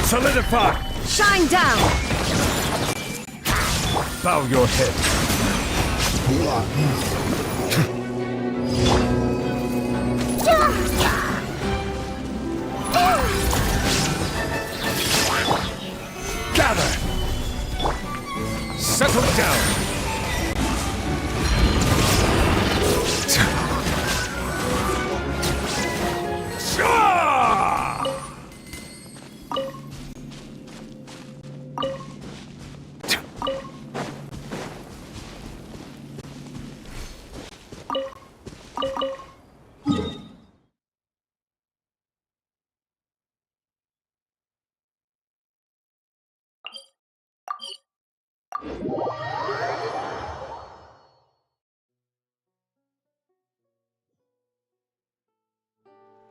Solidify! Shine down! Bow your head. Gather! Settle down!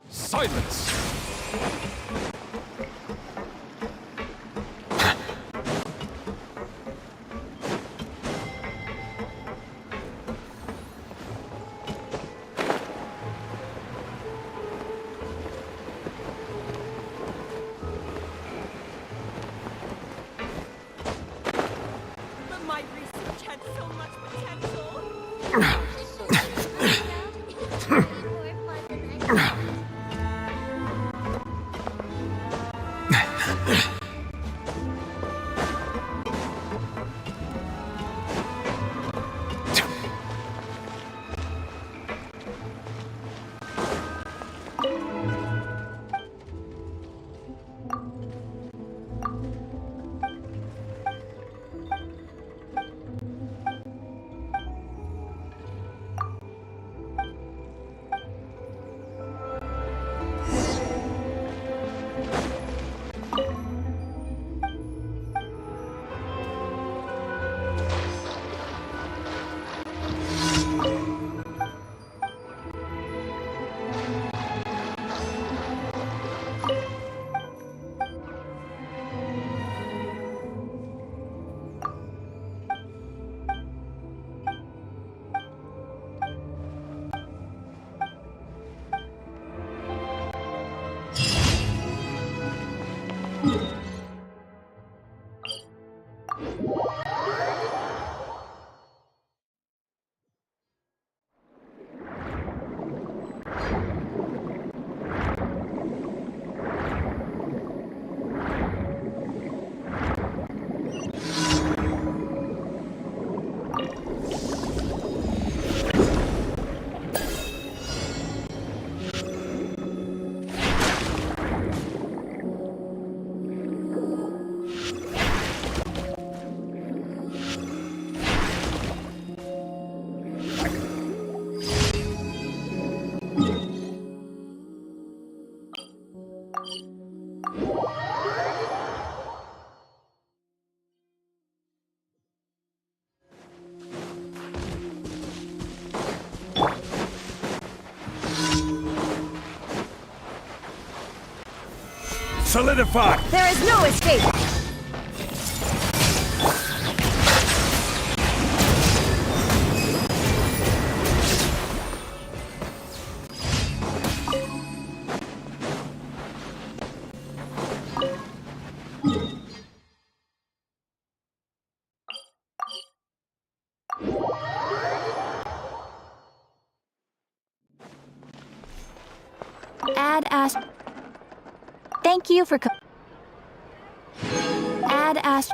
Silence! But my research had so much potential. Solidify! There is no escape! Add Ast. Thank you for Add Ast.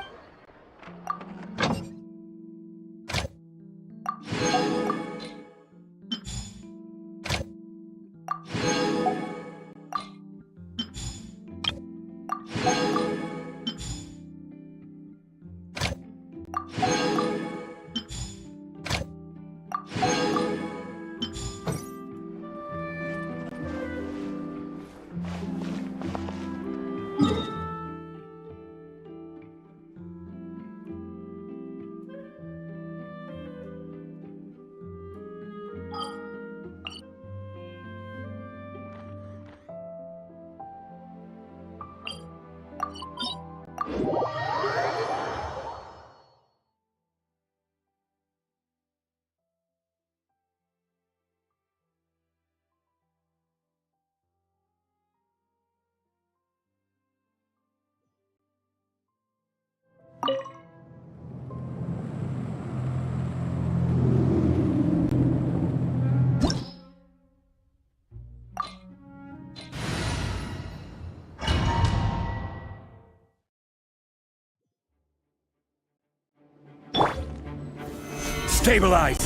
Stabilize!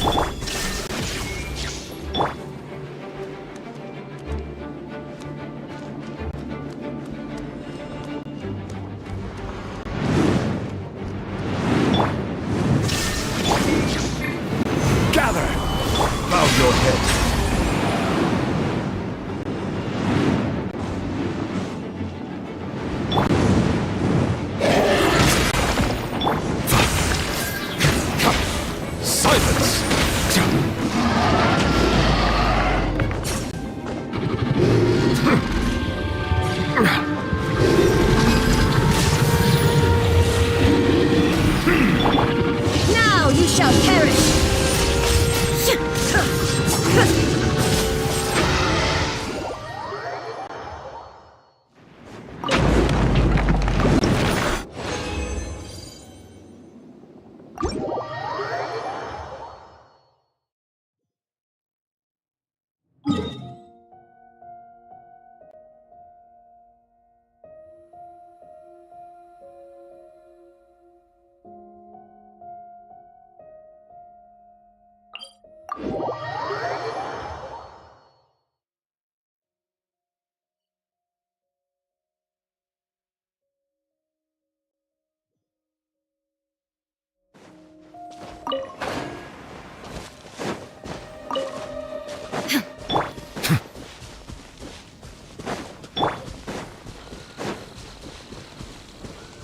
Gather! Bow your head. Silence! Now you shall perish!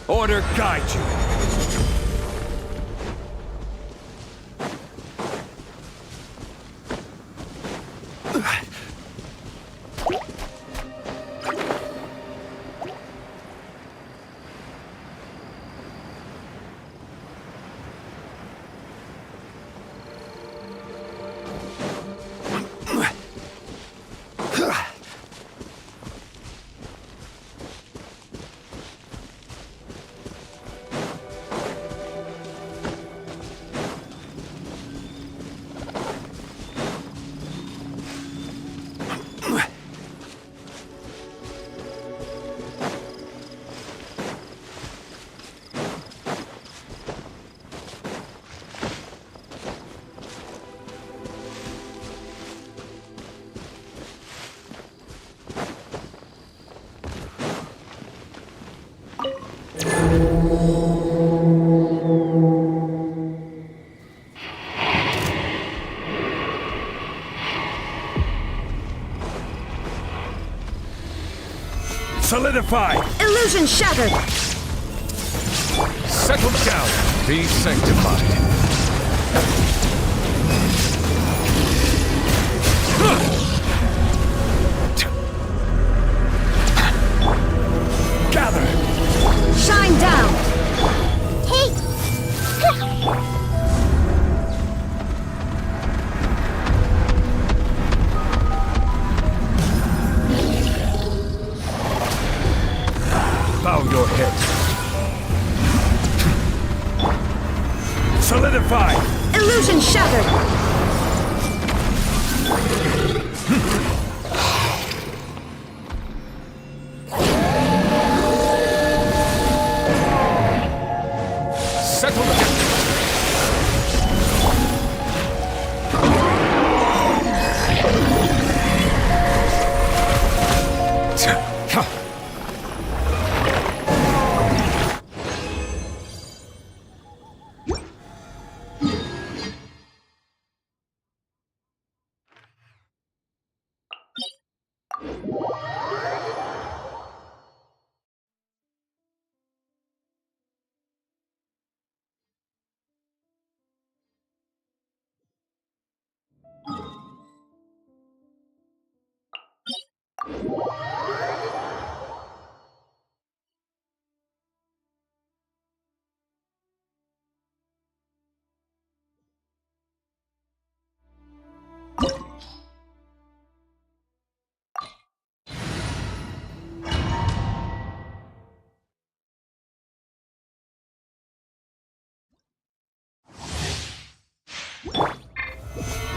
Order guide you. Solidify! Illusion shattered! Settle down! Be sanctified! Gather! Shine down! Hey! Bow your head. Solidify! Illusion shattered! Settle down!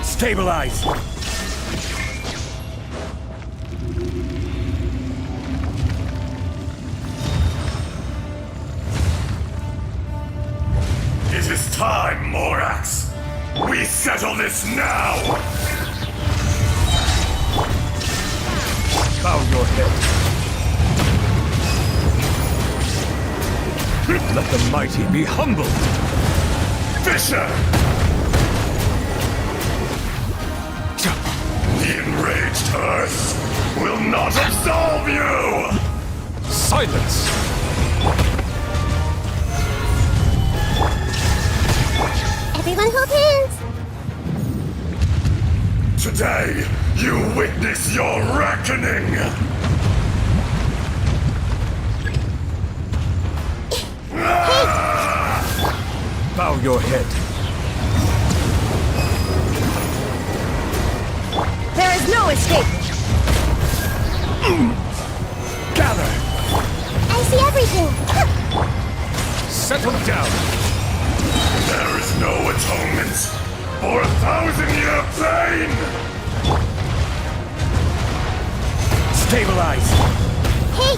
Stabilize! It is time, Morax! We settle this now! Bow your head. Let the mighty be humbled! Fisher! The enraged earth will not absolve you! Silence! Everyone hold hands! Today, you witness your reckoning! Bow your head. There is no escape! Gather! I see everything! Settle down! There is no atonement for 1,000-year pain! Stabilize! Hey!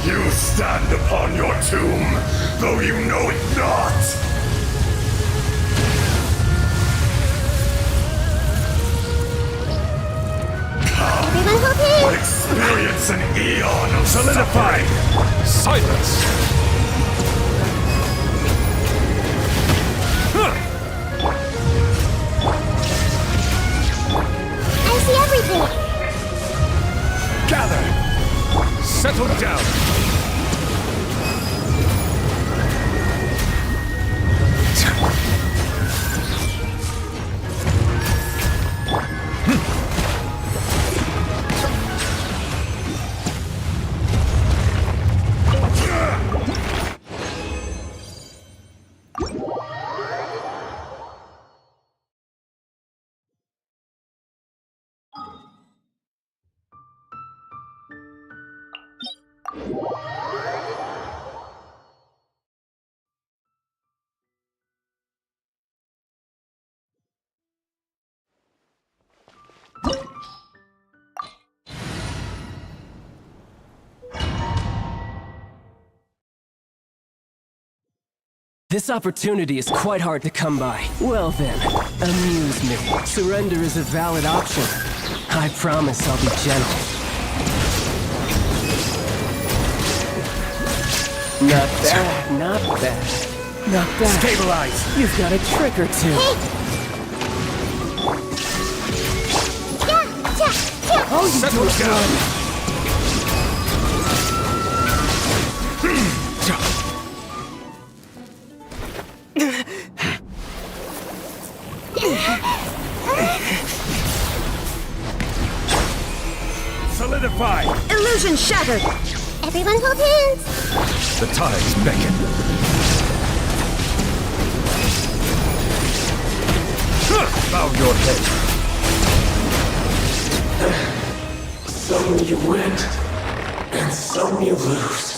You stand upon your tomb, though you know it not! Everyone hold hands! Experience an eon of solidify! Silence! I see everything! Gather! Settle down! This opportunity is quite hard to come by. Well then, amuse me. Surrender is a valid option. I promise I'll be gentle. Not bad, not bad. Not bad. Stabilize! You've got a trick or two. Oh, settle down! Solidify! Illusion shattered! Everyone hold hands! The tides beckon. Bow your head. Some you win, and some you lose.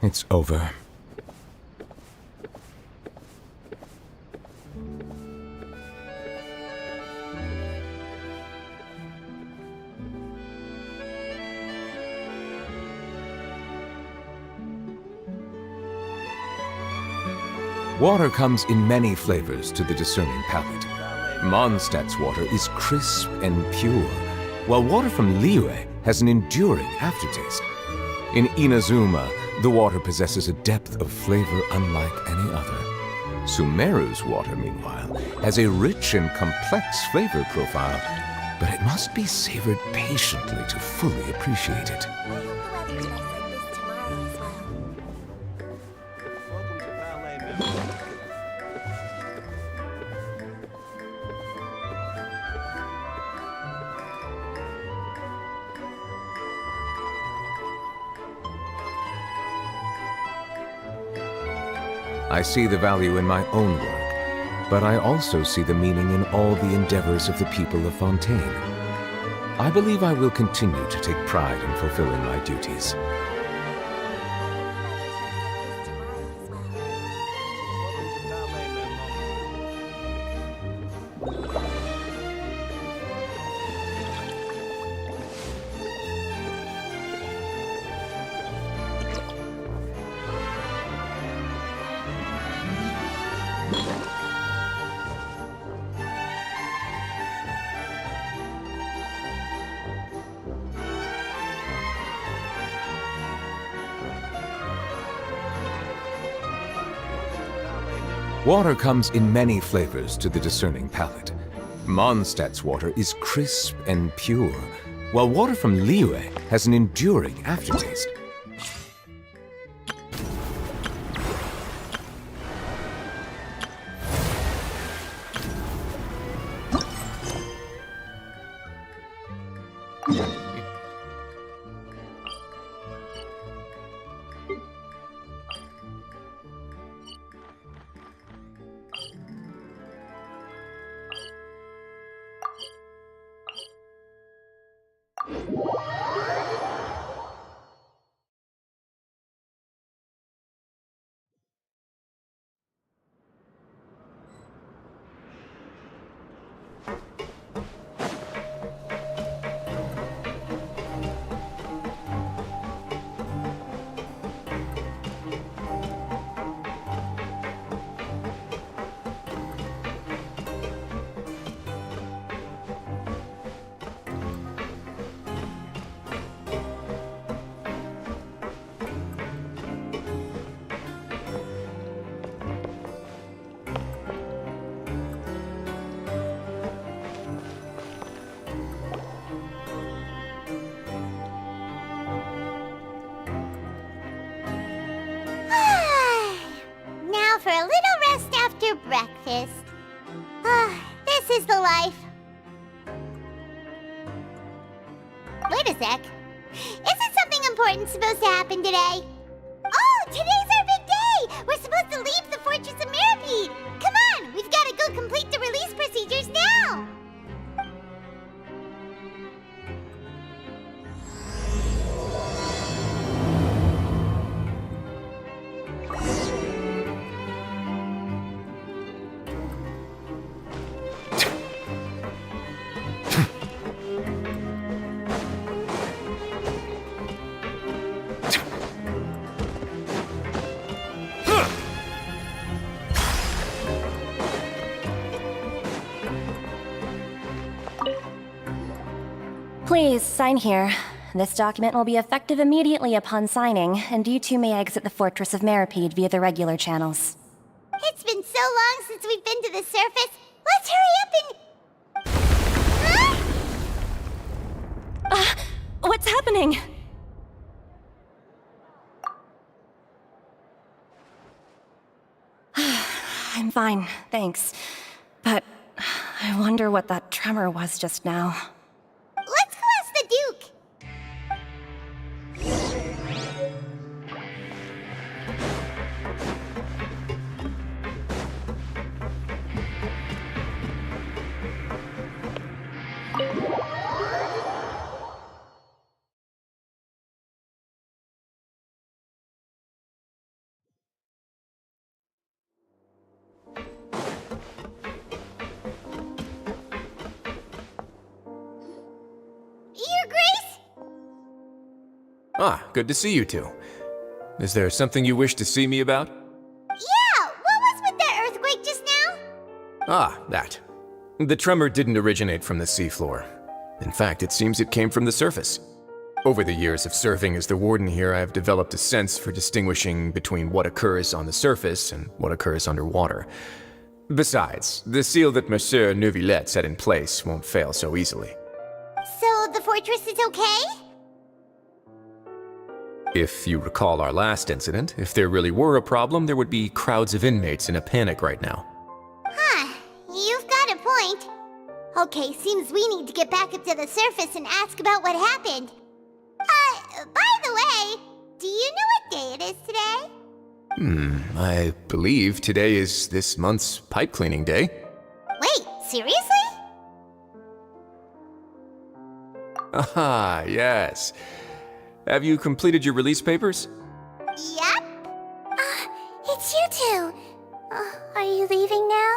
It's over. Water comes in many flavors to the discerning palate. Mondstadt's water is crisp and pure, while water from Liyue has an enduring aftertaste. In Inazuma, the water possesses a depth of flavor unlike any other. Sumeru's water, meanwhile, has a rich and complex flavor profile, but it must be savored patiently to fully appreciate it. I see the value in my own work, but I also see the meaning in all the endeavors of the people of Fontaine. I believe I will continue to take pride in fulfilling my duties. Water comes in many flavors to the discerning palate. Mondstadt's water is crisp and pure, while water from Liyue has an enduring aftertaste. Now for a little rest after breakfast. This is the life. Wait a sec. Isn't something important supposed to happen today? Oh, today's our big day! We're supposed to leave the Fortress of Mirapede! Come on, we've got to go complete the release procedures now! Please, sign here. This document will be effective immediately upon signing, and you two may exit the Fortress of Mirapede via the regular channels. It's been so long since we've been to the surface. Let's hurry up and... Huh? What's happening? I'm fine, thanks. But I wonder what that tremor was just now. Let's go ask the Duke. Your Grace? Ah, good to see you two. Is there something you wish to see me about? Yeah, what was with that earthquake just now? Ah, that. The tremor didn't originate from the seafloor. In fact, it seems it came from the surface. Over the years of serving as the warden here, I have developed a sense for distinguishing between what occurs on the surface and what occurs underwater. Besides, the seal that Monsieur Neuvillette set in place won't fail so easily. So the fortress is okay? If you recall our last incident, if there really were a problem, there would be crowds of inmates in a panic right now. Huh, you've got a point. Okay, seems we need to get back up to the surface and ask about what happened. By the way, do you know what day it is today? I believe today is this month's pipe cleaning day. Wait, seriously? Ah, yes. Have you completed your release papers? Yep. It's you two. Are you leaving now?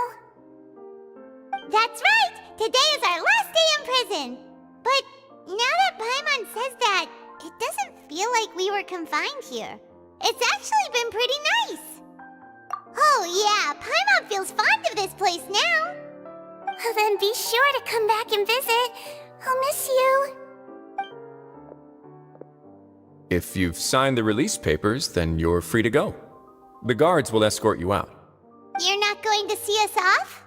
That's right! Today is our last day in prison! But now that Paimon says that, it doesn't feel like we were confined here. It's actually been pretty nice! Oh yeah, Paimon feels fond of this place now! Well, then be sure to come back and visit. I'll miss you. If you've signed the release papers, then you're free to go. The guards will escort you out. You're not going to see us off?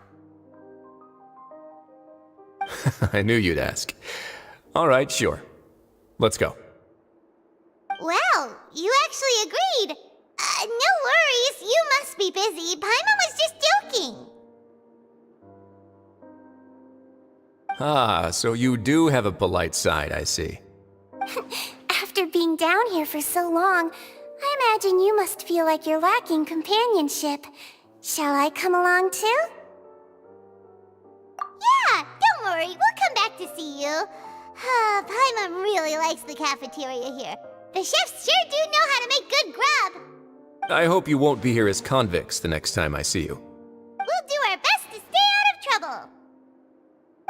I knew you'd ask. All right, sure. Let's go. Well, you actually agreed. No worries, you must be busy. Paimon was just joking. Ah, so you do have a polite side, I see. After being down here for so long, I imagine you must feel like you're lacking companionship. Shall I come along too? Yeah, don't worry, we'll come back to see you. Paimon really likes the cafeteria here. The chefs sure do know how to make good grub. I hope you won't be here as convicts the next time I see you. We'll do our best to stay out of trouble.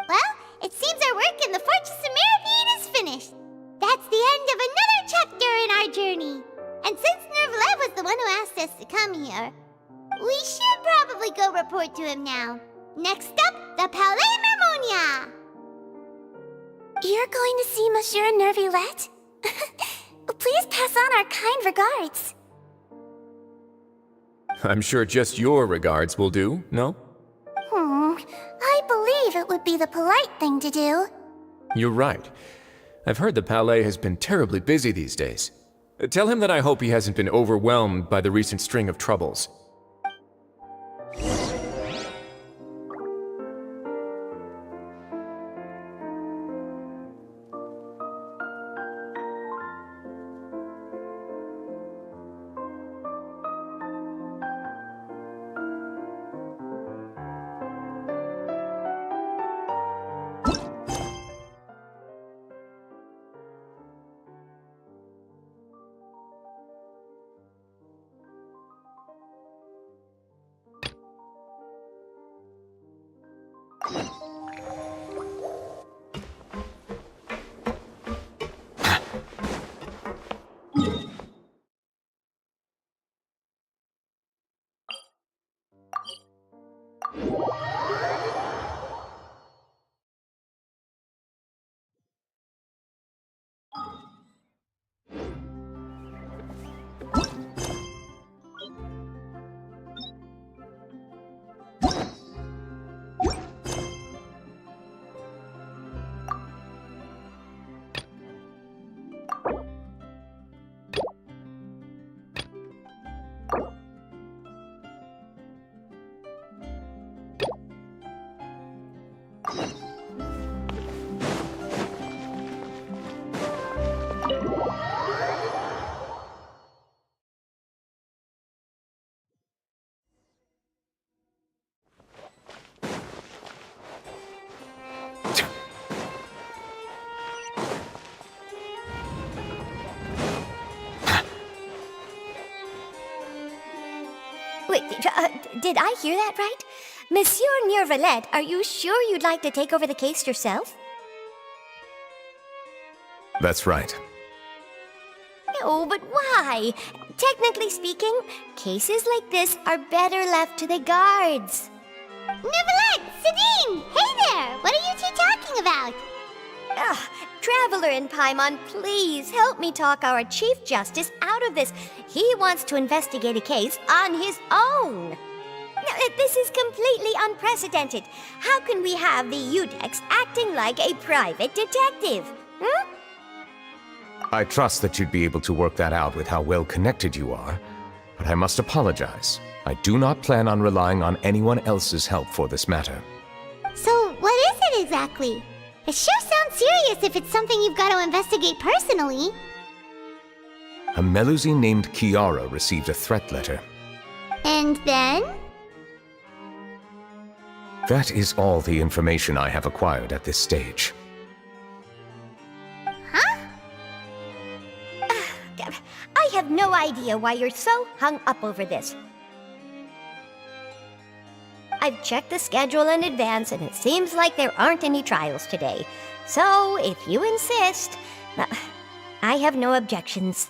Well, it seems our work in the Fortress of Mirapede is finished. That's the end of another chapter in our journey. And since Nervalet was the one who asked us to come here, we should probably go report to him now. Next up, the Palais Mermonia. You're going to see Monsieur Nervalet? Please pass on our kind regards. I'm sure just your regards will do, no? I believe it would be the polite thing to do. You're right. I've heard the Palais has been terribly busy these days. Tell him that I hope he hasn't been overwhelmed by the recent string of troubles. Wait, did I hear that right? Monsieur Nervalet, are you sure you'd like to take over the case yourself? That's right. No, but why? Technically speaking, cases like this are better left to the guards. Nervalet! Sabine! Hey there! What are you two talking about? Ugh, Traveler and Paimon, please help me talk our Chief Justice out of this. He wants to investigate a case on his own. Now, this is completely unprecedented. How can we have the Udex acting like a private detective? I trust that you'd be able to work that out with how well connected you are, but I must apologize. I do not plan on relying on anyone else's help for this matter. So, what is it exactly? It sure sounds serious if it's something you've got to investigate personally. A Melusine named Kiara received a threat letter. And then? That is all the information I have acquired at this stage. I have no idea why you're so hung up over this. I've checked the schedule in advance, and it seems like there aren't any trials today. So, if you insist, I have no objections.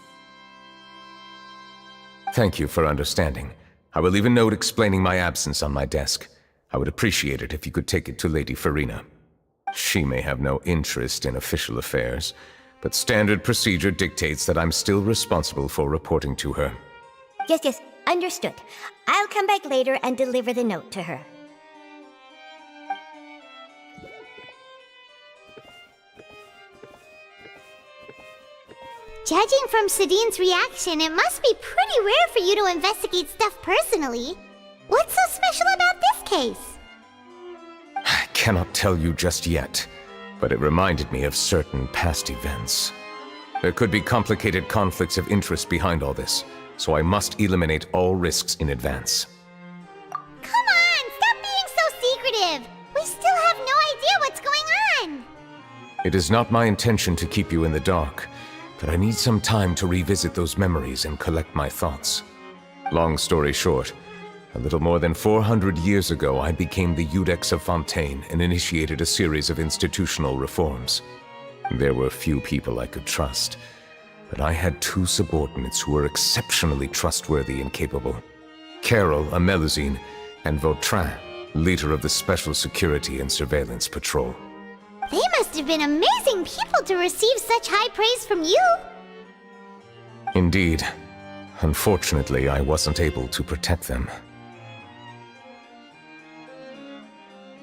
Thank you for understanding. I will leave a note explaining my absence on my desk. I would appreciate it if you could take it to Lady Farina. She may have no interest in official affairs, but standard procedure dictates that I'm still responsible for reporting to her. Yes, understood. I'll come back later and deliver the note to her. Judging from Sadine's reaction, it must be pretty rare for you to investigate stuff personally. What's so special about this case? I cannot tell you just yet, but it reminded me of certain past events. There could be complicated conflicts of interest behind all this, so I must eliminate all risks in advance. Come on, stop being so secretive! We still have no idea what's going on! It is not my intention to keep you in the dark, but I need some time to revisit those memories and collect my thoughts. Long story short, a little more than 400 years ago, I became the Iudex of Fontaine and initiated a series of institutional reforms. There were few people I could trust, but I had two subordinates who were exceptionally trustworthy and capable. Carol, a Melusine, and Vautrin, leader of the Special Security and Surveillance Patrol. They must have been amazing people to receive such high praise from you! Indeed. Unfortunately, I wasn't able to protect them.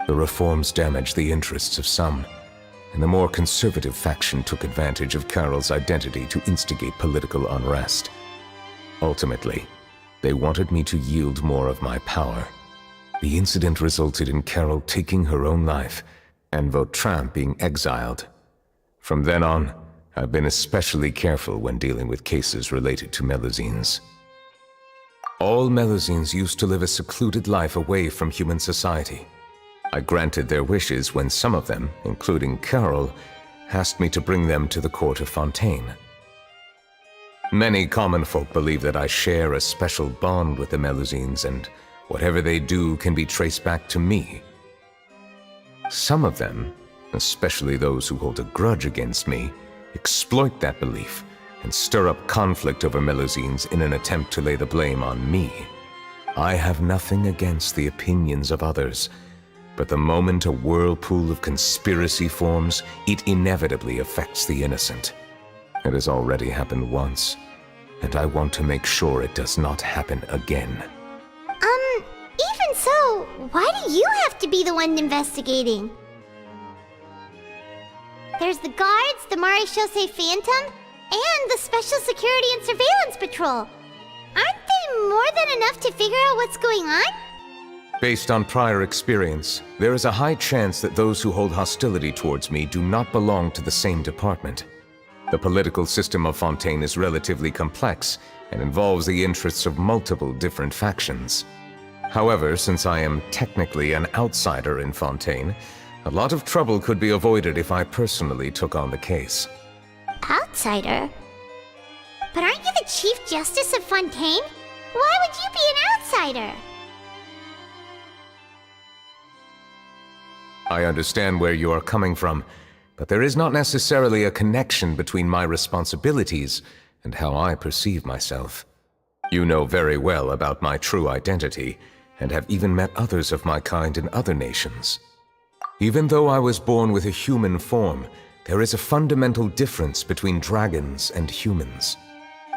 The reforms damaged the interests of some, and the more conservative faction took advantage of Carol's identity to instigate political unrest. Ultimately, they wanted me to yield more of my power. The incident resulted in Carol taking her own life, and Vautrin being exiled. From then on, I've been especially careful when dealing with cases related to Melusines. All Melusines used to live a secluded life away from human society. I granted their wishes when some of them, including Carol, asked me to bring them to the court of Fontaine. Many common folk believe that I share a special bond with the Melusines, and whatever they do can be traced back to me. Some of them, especially those who hold a grudge against me, exploit that belief and stir up conflict over Melusines in an attempt to lay the blame on me. I have nothing against the opinions of others, but the moment a whirlpool of conspiracy forms, it inevitably affects the innocent. It has already happened once, and I want to make sure it does not happen again. Even so, why do you have to be the one investigating? There's the guards, the Maréchaussée Phantom, and the Special Security and Surveillance Patrol. Aren't they more than enough to figure out what's going on? Based on prior experience, there is a high chance that those who hold hostility towards me do not belong to the same department. The political system of Fontaine is relatively complex and involves the interests of multiple different factions. However, since I am technically an outsider in Fontaine, a lot of trouble could be avoided if I personally took on the case. Outsider? But aren't you the Chief Justice of Fontaine? Why would you be an outsider? I understand where you are coming from, but there is not necessarily a connection between my responsibilities and how I perceive myself. You know very well about my true identity, and have even met others of my kind in other nations. Even though I was born with a human form, there is a fundamental difference between dragons and humans.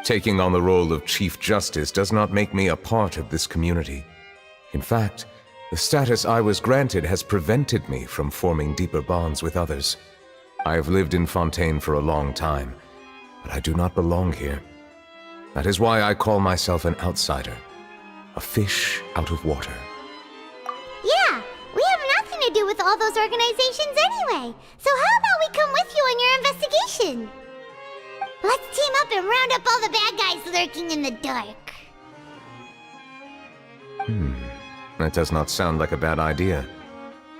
Taking on the role of Chief Justice does not make me a part of this community. In fact, the status I was granted has prevented me from forming deeper bonds with others. I have lived in Fontaine for a long time, but I do not belong here. That is why I call myself an outsider, a fish out of water. Yeah, we have nothing to do with all those organizations anyway. So how about we come with you on your investigation? Let's team up and round up all the bad guys lurking in the dark. That does not sound like a bad idea.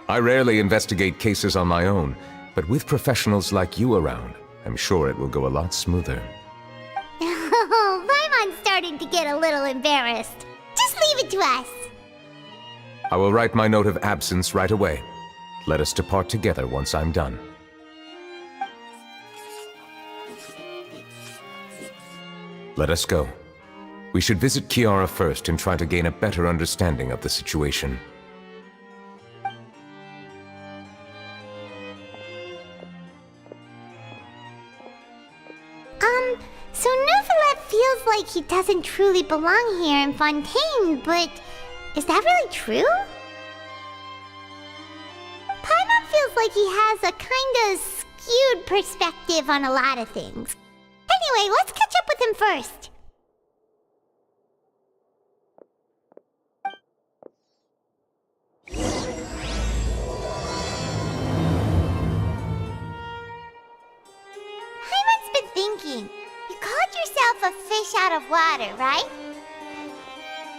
I rarely investigate cases on my own, but with professionals like you around, I'm sure it will go a lot smoother. Oh, Paimon's starting to get a little embarrassed. Just leave it to us. I will write my note of absence right away. Let us depart together once I'm done. Let us go. We should visit Kiara first and try to gain a better understanding of the situation. So Neuvillette feels like he doesn't truly belong here in Fontaine, but is that really true? Paimon feels like he has a kinda skewed perspective on a lot of things. Anyway, let's catch up with him first. Paimon's been thinking. You called yourself a fish out of water, right?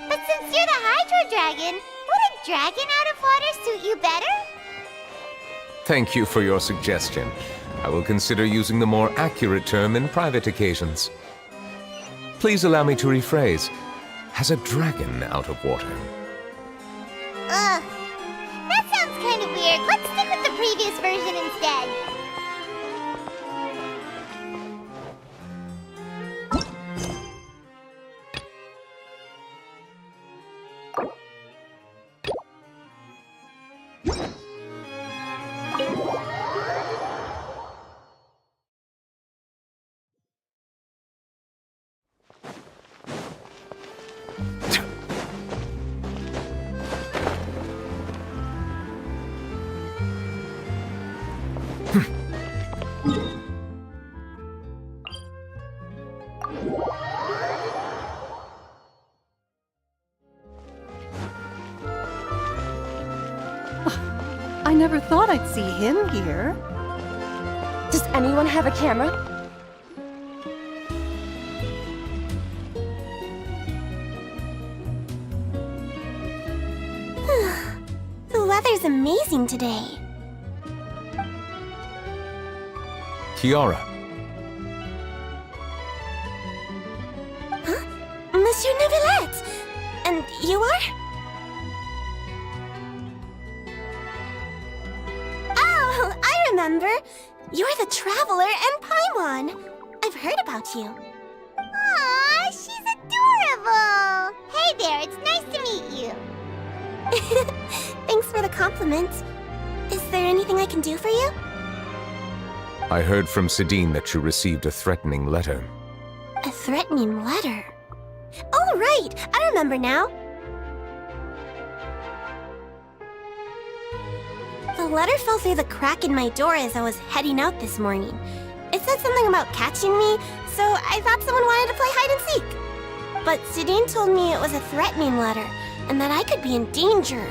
But since you're the Hydro Dragon, would a dragon out of water suit you better? Thank you for your suggestion. I will consider using the more accurate term in private occasions. Please allow me to rephrase. Has a dragon out of water? Ugh. That sounds kind of weird. Let's stick with the previous version instead. I never thought I'd see him here. Does anyone have a camera? The weather's amazing today. Kiara. Huh? Monsieur Neuvillette! And you are? Oh, I remember. You're the Traveler and Paimon. I've heard about you. Aw, she's adorable! Hey there, it's nice to meet you. Thanks for the compliment. Is there anything I can do for you? I heard from Sidine that you received a threatening letter. A threatening letter? Oh, right! I remember now. The letter fell through the crack in my door as I was heading out this morning. It said something about catching me, so I thought someone wanted to play hide and seek. But Sidine told me it was a threatening letter, and that I could be in danger.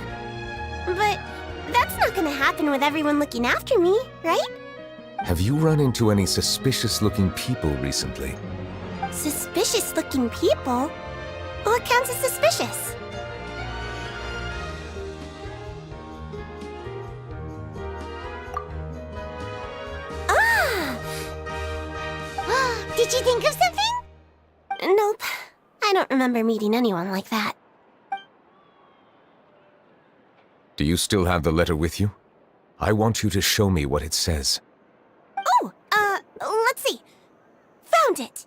But that's not gonna happen with everyone looking after me, right? Have you run into any suspicious-looking people recently? Suspicious-looking people? What counts as suspicious? Ah! Did you think of something? Nope. I don't remember meeting anyone like that. Do you still have the letter with you? I want you to show me what it says. Oh, let's see. Found it.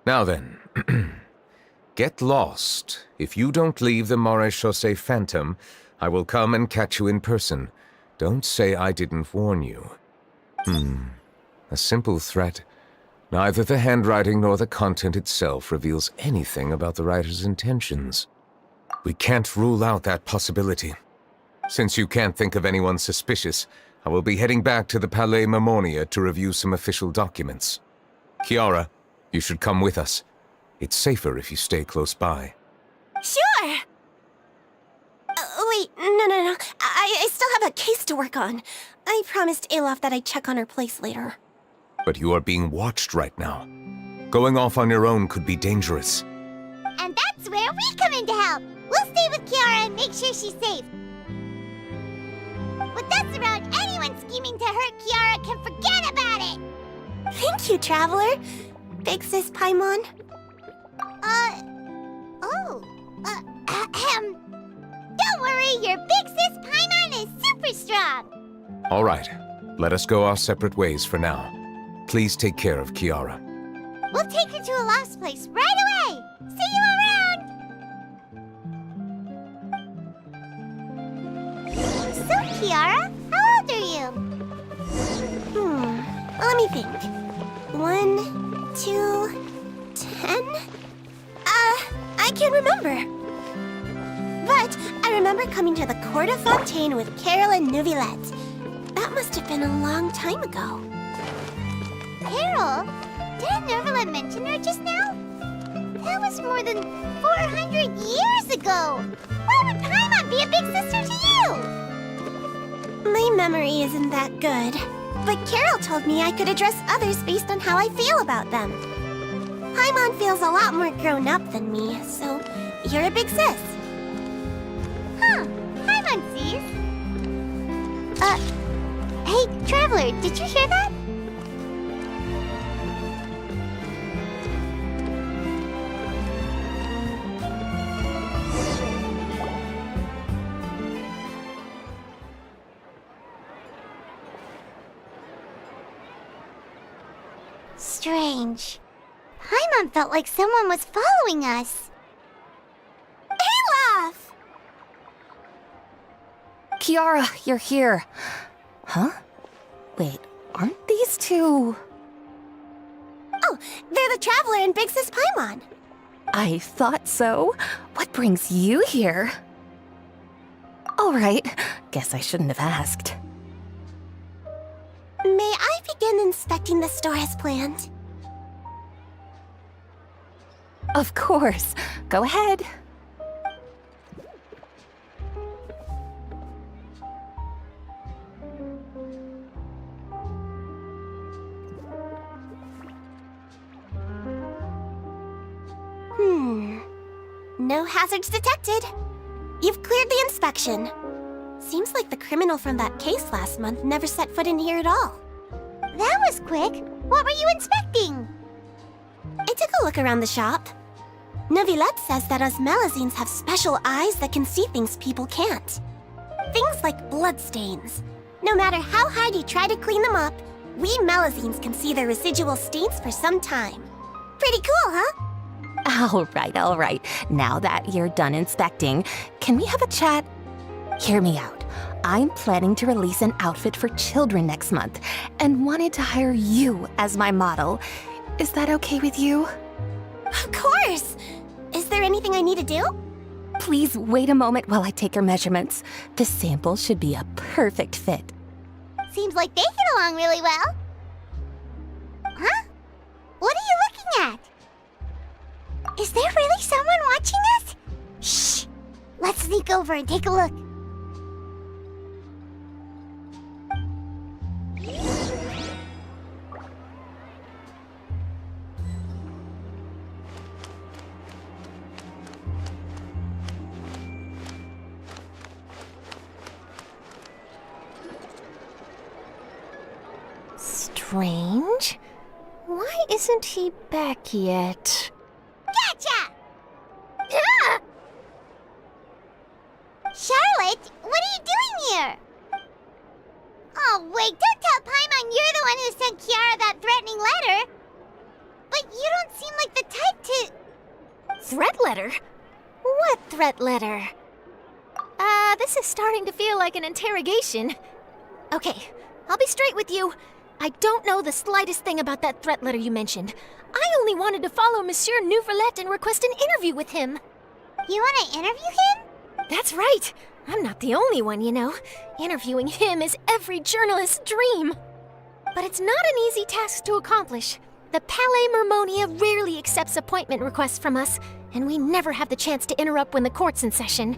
Now then, get lost. If you don't leave the Maréchaussée Phantom, I will come and catch you in person. Don't say I didn't warn you. A simple threat. Neither the handwriting nor the content itself reveals anything about the writer's intentions. We can't rule out that possibility. Since you can't think of anyone suspicious, I will be heading back to the Palais Mermonia to review some official documents. Kiara, you should come with us. It's safer if you stay close by. Sure! Wait, no. I still have a case to work on. I promised Alof that I'd check on her place later. But you are being watched right now. Going off on your own could be dangerous. And that's where we come in to help. We'll stay with Kiara and make sure she's safe. With us around, anyone scheming to hurt Kiara can forget about it. Thank you, Traveler. Big Sis Paimon. Don't worry, your Big Sis Paimon is super strong. All right, let us go our separate ways for now. Please take care of Kiara. We'll take her to a lost place right away. See you around. So, Kiara, how old are you? Let me think. 1, 2, 10? I can't remember. But I remember coming to the Court of Fontaine with Carol and Neuvillette. That must have been a long time ago. Carol? Didn't Neuvillette mention her just now? That was more than 400 years ago. Why would Paimon be a big sister to you? My memory isn't that good. But Carol told me I could address others based on how I feel about them. Paimon feels a lot more grown up than me, so you're a big sis. Huh. Paimon sees. Hey, Traveler, did you hear that? Strange. Paimon felt like someone was following us. Olaf! Kiara, you're here. Huh? Wait, aren't these two... Oh, they're the Traveler and Big Sis Paimon. I thought so. What brings you here? All right, guess I shouldn't have asked. May I begin inspecting the store as planned? Of course. Go ahead. No hazards detected. You've cleared the inspection. Seems like the criminal from that case last month never set foot in here at all. That was quick. What were you inspecting? I took a look around the shop. Neuvillette says that us Melazines have special eyes that can see things people can't. Things like bloodstains. No matter how hard you try to clean them up, we Melazines can see their residual stains for some time. Pretty cool, huh? All right. Now that you're done inspecting, can we have a chat? Hear me out. I'm planning to release an outfit for children next month and wanted to hire you as my model. Is that okay with you? Of course! Is there anything I need to do? Please wait a moment while I take your measurements. The sample should be a perfect fit. Seems like they get along really well. Huh? What are you looking at? Is there really someone watching us? Shh! Let's sneak over and take a look. Strange. Why isn't he back yet? Gotcha! Ah! Charlotte, what are you doing here? Oh, wait, don't tell Paimon you're the one who sent Kiara that threatening letter. But you don't seem like the type to... Threat letter? What threat letter? This is starting to feel like an interrogation. Okay, I'll be straight with you. I don't know the slightest thing about that threat letter you mentioned. I only wanted to follow Monsieur Neuvillette and request an interview with him. You want to interview him? That's right. I'm not the only one, you know. Interviewing him is every journalist's dream. But it's not an easy task to accomplish. The Palais Mermonia rarely accepts appointment requests from us, and we never have the chance to interrupt when the court's in session.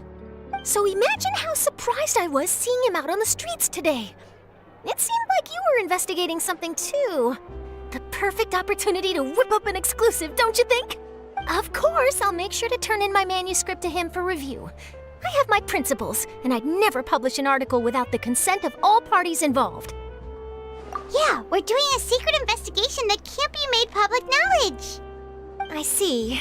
So imagine how surprised I was seeing him out on the streets today. It seemed like you were investigating something too. The perfect opportunity to whip up an exclusive, don't you think? Of course, I'll make sure to turn in my manuscript to him for review. I have my principles, and I'd never publish an article without the consent of all parties involved. Yeah, we're doing a secret investigation that can't be made public knowledge. I see.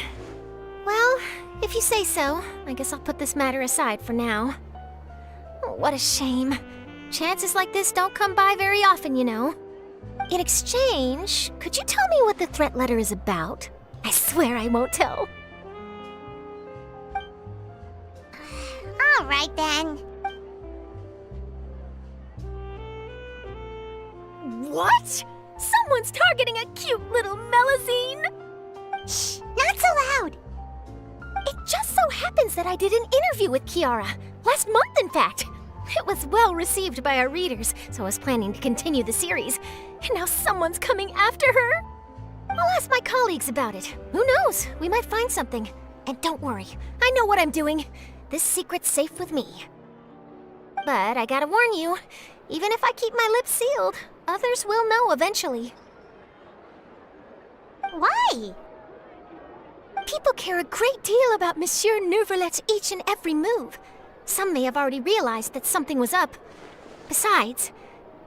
Well, if you say so, I guess I'll put this matter aside for now. Oh, what a shame. Chances like this don't come by very often, you know. In exchange, could you tell me what the threat letter is about? I swear I won't tell. All right, then. What? Someone's targeting a cute little Melazine? Shh, not so loud. It just so happens that I did an interview with Kiara. Last month, in fact. It was well received by our readers, so I was planning to continue the series. And now someone's coming after her? I'll ask my colleagues about it. Who knows? We might find something. And don't worry, I know what I'm doing. This secret's safe with me. But I gotta warn you, even if I keep my lips sealed, others will know eventually. Why? People care a great deal about Monsieur Neuvrelet's each and every move. Some may have already realized that something was up. Besides,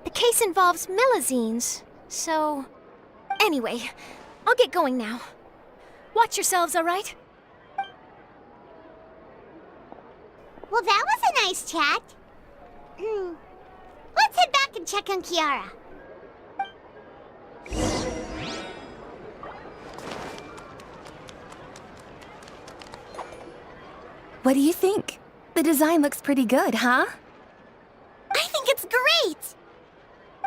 the case involves Melazines, so... Anyway, I'll get going now. Watch yourselves, all right? Well, that was a nice chat. Let's head back and check on Kiara. What do you think? The design looks pretty good, huh? I think it's great!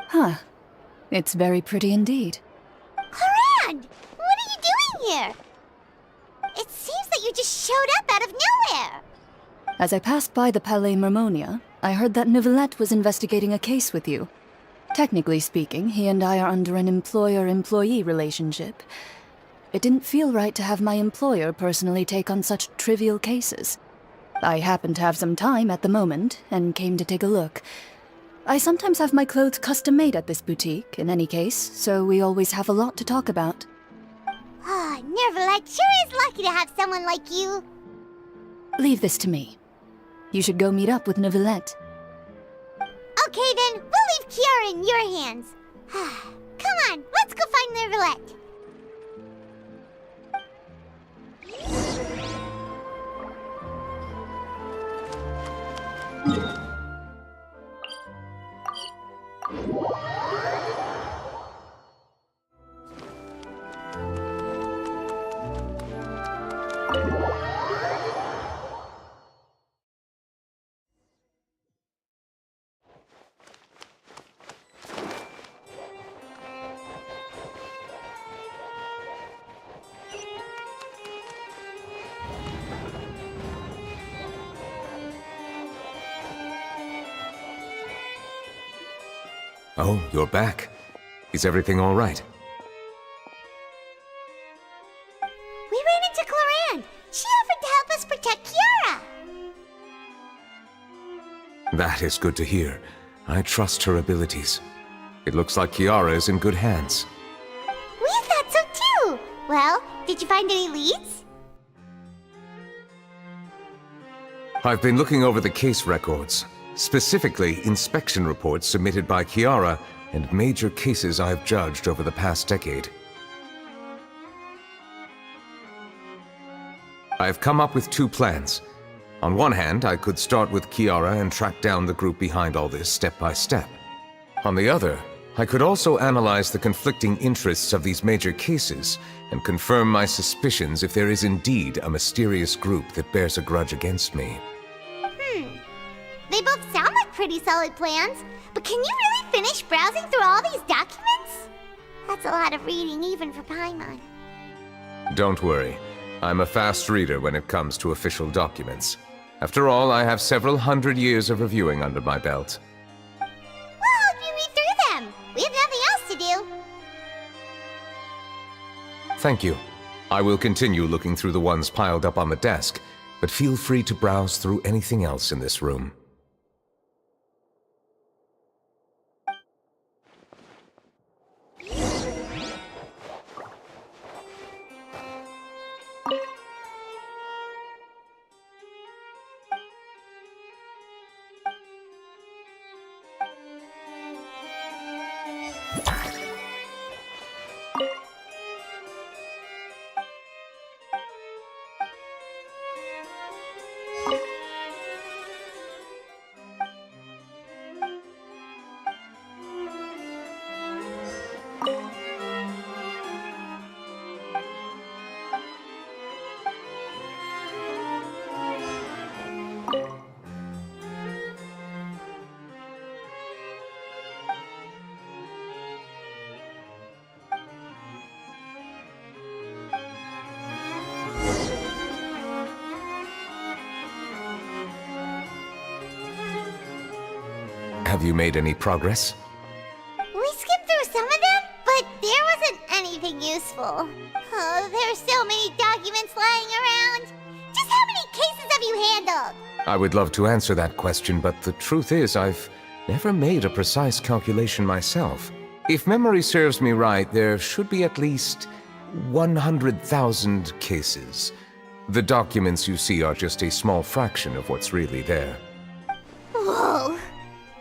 Huh. It's very pretty indeed. Clarand! What are you doing here? It seems that you just showed up out of nowhere. As I passed by the Palais Mermonia, I heard that Neuvillette was investigating a case with you. Technically speaking, he and I are under an employer-employee relationship. It didn't feel right to have my employer personally take on such trivial cases. I happen to have some time at the moment, and came to take a look. I sometimes have my clothes custom-made at this boutique, in any case, so we always have a lot to talk about. Ah, Neuvillette sure is lucky to have someone like you. Leave this to me. You should go meet up with Neuvillette. Okay then, we'll leave Kiara in your hands. Come on, let's go find Neuvillette. Oh, you're back. Is everything all right? We ran into Clarand. She offered to help us protect Kiara. That is good to hear. I trust her abilities. It looks like Kiara is in good hands. We thought so too. Well, did you find any leads? I've been looking over the case records, specifically inspection reports submitted by Kiara and major cases I've judged over the past decade. I've come up with two plans. On one hand, I could start with Kiara and track down the group behind all this step by step. On the other, I could also analyze the conflicting interests of these major cases and confirm my suspicions if there is indeed a mysterious group that bears a grudge against me. They both sound like pretty solid plans, but can you really finish browsing through all these documents? That's a lot of reading even for Paimon. Don't worry. I'm a fast reader when it comes to official documents. After all, I have several hundred years of reviewing under my belt. We'll help you read through them. We have nothing else to do. Thank you. I will continue looking through the ones piled up on the desk, but feel free to browse through anything else in this room. Have you made any progress? We skipped through some of them, but there wasn't anything useful. Oh, there's so many documents lying around. Just how many cases have you handled? I would love to answer that question, but the truth is I've never made a precise calculation myself. If memory serves me right, there should be at least 100,000 cases. The documents you see are just a small fraction of what's really there. Whoa,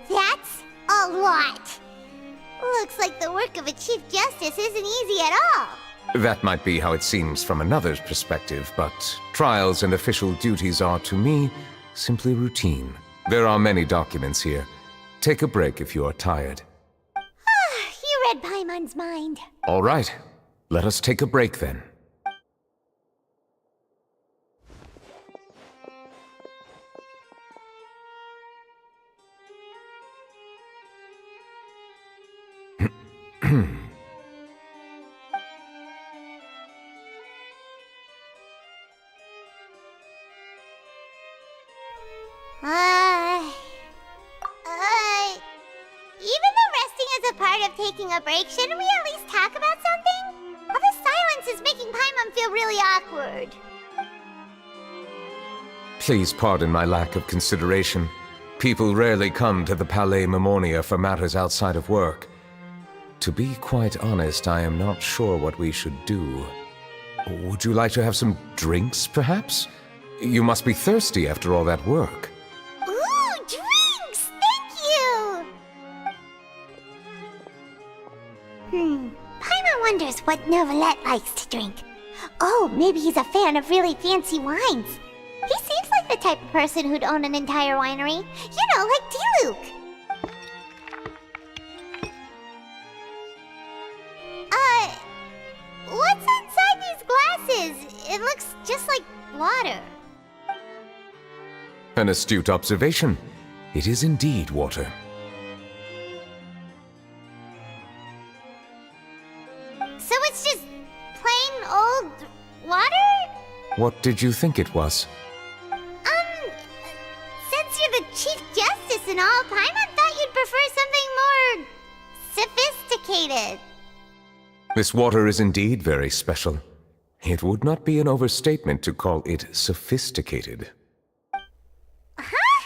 that's a lot. Looks like the work of a Chief Justice isn't easy at all. That might be how it seems from another's perspective, but trials and official duties are, to me, simply routine. There are many documents here. Take a break if you are tired. You read Paimon's mind. All right, let us take a break then. Even though resting is a part of taking a break, shouldn't we at least talk about something? All this silence is making Paimon feel really awkward. Please pardon my lack of consideration. People rarely come to the Palais Mermonia for matters outside of work. To be quite honest, I am not sure what we should do. Would you like to have some drinks, perhaps? You must be thirsty after all that work. Ooh, drinks! Thank you! Paimon wonders what Novelette likes to drink. Oh, maybe he's a fan of really fancy wines. He seems like the type of person who'd own an entire winery. You know, like D-Luke. What's inside these glasses? It looks just like water. An astute observation. It is indeed water. So it's just plain old water? What did you think it was? Since you're the Chief Justice and all, Paimon thought you'd prefer something more sophisticated. This water is indeed very special. It would not be an overstatement to call it sophisticated. Huh?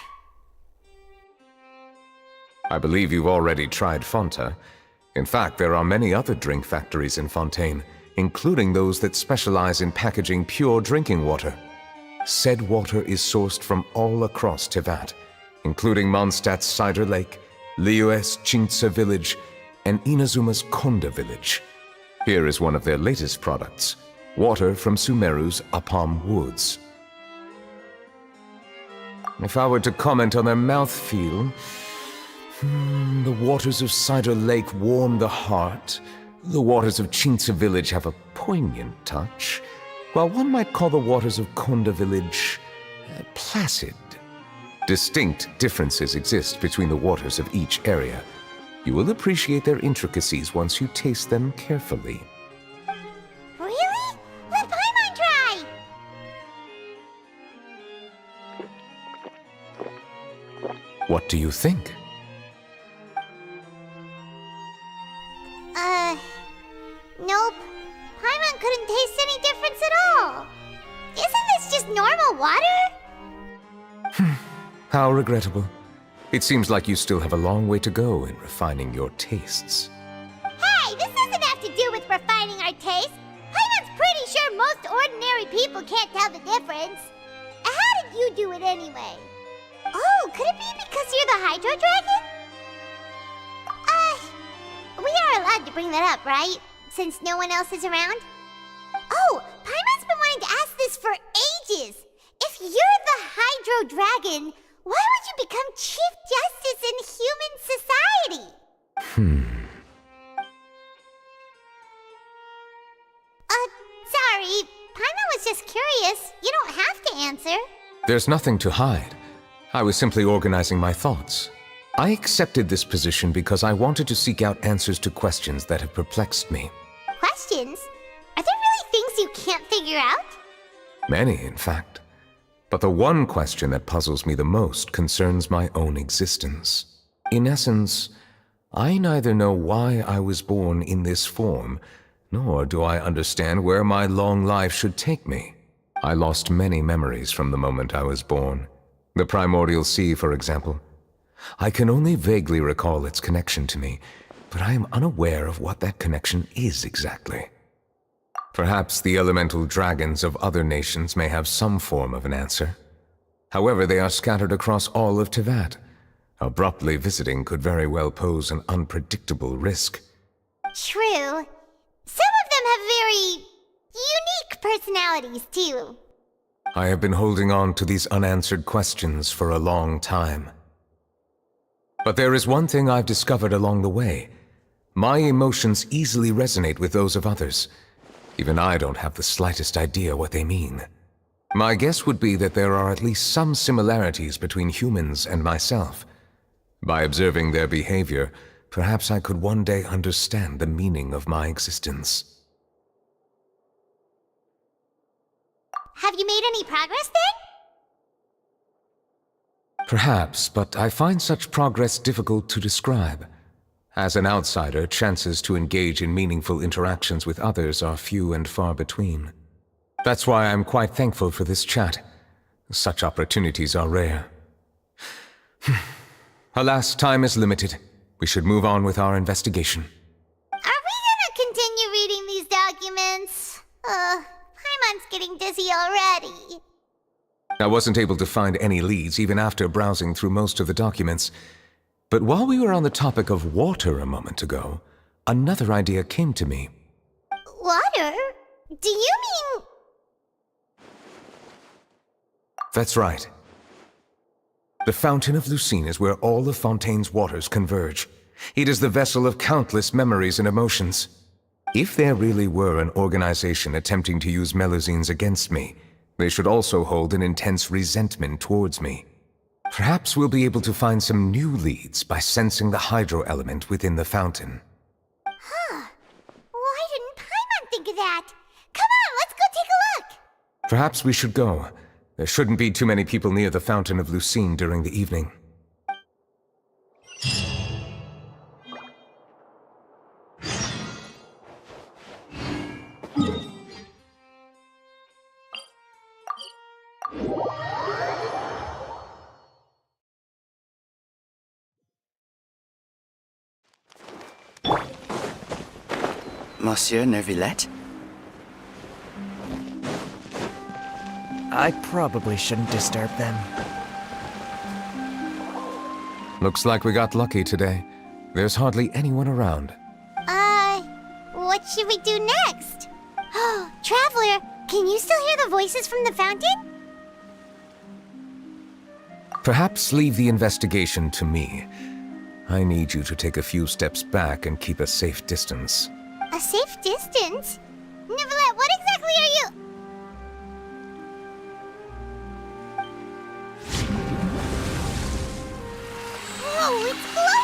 I believe you've already tried Fonta. In fact, there are many other drink factories in Fontaine, including those that specialize in packaging pure drinking water. Said water is sourced from all across Tevat, including Mondstadt's Cider Lake, Liyue's Chintsa Village, and Inazuma's Konda Village. Here is one of their latest products, water from Sumeru's Apam Woods. If I were to comment on their mouthfeel, the waters of Cider Lake warm the heart, the waters of Chintsa Village have a poignant touch, while one might call the waters of Konda Village placid. Distinct differences exist between the waters of each area. You will appreciate their intricacies once you taste them carefully. Really? Let Paimon try! What do you think? Nope. Paimon couldn't taste any difference at all. Isn't this just normal water? How regrettable. It seems like you still have a long way to go in refining your tastes. Hey, this doesn't have to do with refining our taste. Paimon's pretty sure most ordinary people can't tell the difference. How did you do it anyway? Oh, could it be because you're the Hydro Dragon? We are allowed to bring that up, right? Since no one else is around? Oh, Paimon's been wanting to ask this for ages. If you're the Hydro Dragon, why would you become Chief Justice in human society? Sorry. Paimon was just curious. You don't have to answer. There's nothing to hide. I was simply organizing my thoughts. I accepted this position because I wanted to seek out answers to questions that have perplexed me. Questions? Are there really things you can't figure out? Many, in fact. But the one question that puzzles me the most concerns my own existence. In essence, I neither know why I was born in this form, nor do I understand where my long life should take me. I lost many memories from the moment I was born. The primordial sea, for example. I can only vaguely recall its connection to me, but I am unaware of what that connection is exactly. Perhaps the elemental dragons of other nations may have some form of an answer. However, they are scattered across all of Teyvat. Abruptly visiting could very well pose an unpredictable risk. True. Some of them have very unique personalities, too. I have been holding on to these unanswered questions for a long time. But there is one thing I've discovered along the way. My emotions easily resonate with those of others. Even I don't have the slightest idea what they mean. My guess would be that there are at least some similarities between humans and myself. By observing their behavior, perhaps I could one day understand the meaning of my existence. Have you made any progress then? Perhaps, but I find such progress difficult to describe. As an outsider, chances to engage in meaningful interactions with others are few and far between. That's why I'm quite thankful for this chat. Such opportunities are rare. Alas, time is limited. We should move on with our investigation. Are we gonna continue reading these documents? Paimon's getting dizzy already. I wasn't able to find any leads even after browsing through most of the documents. But while we were on the topic of water a moment ago, another idea came to me. Water? Do you mean... That's right. The Fountain of Lucine is where all of Fontaine's waters converge. It is the vessel of countless memories and emotions. If there really were an organization attempting to use Melusines against me, they should also hold an intense resentment towards me. Perhaps we'll be able to find some new leads by sensing the hydro element within the fountain. Huh. Why didn't Paimon think of that? Come on, let's go take a look! Perhaps we should go. There shouldn't be too many people near the Fountain of Lucine during the evening. Monsieur Neuvillette? I probably shouldn't disturb them. Looks like we got lucky today. There's hardly anyone around. What should we do next? Oh, Traveler, can you still hear the voices from the fountain? Perhaps leave the investigation to me. I need you to take a few steps back and keep a safe distance. A safe distance? Neuvillette, what exactly are you... Whoa, it's glowing!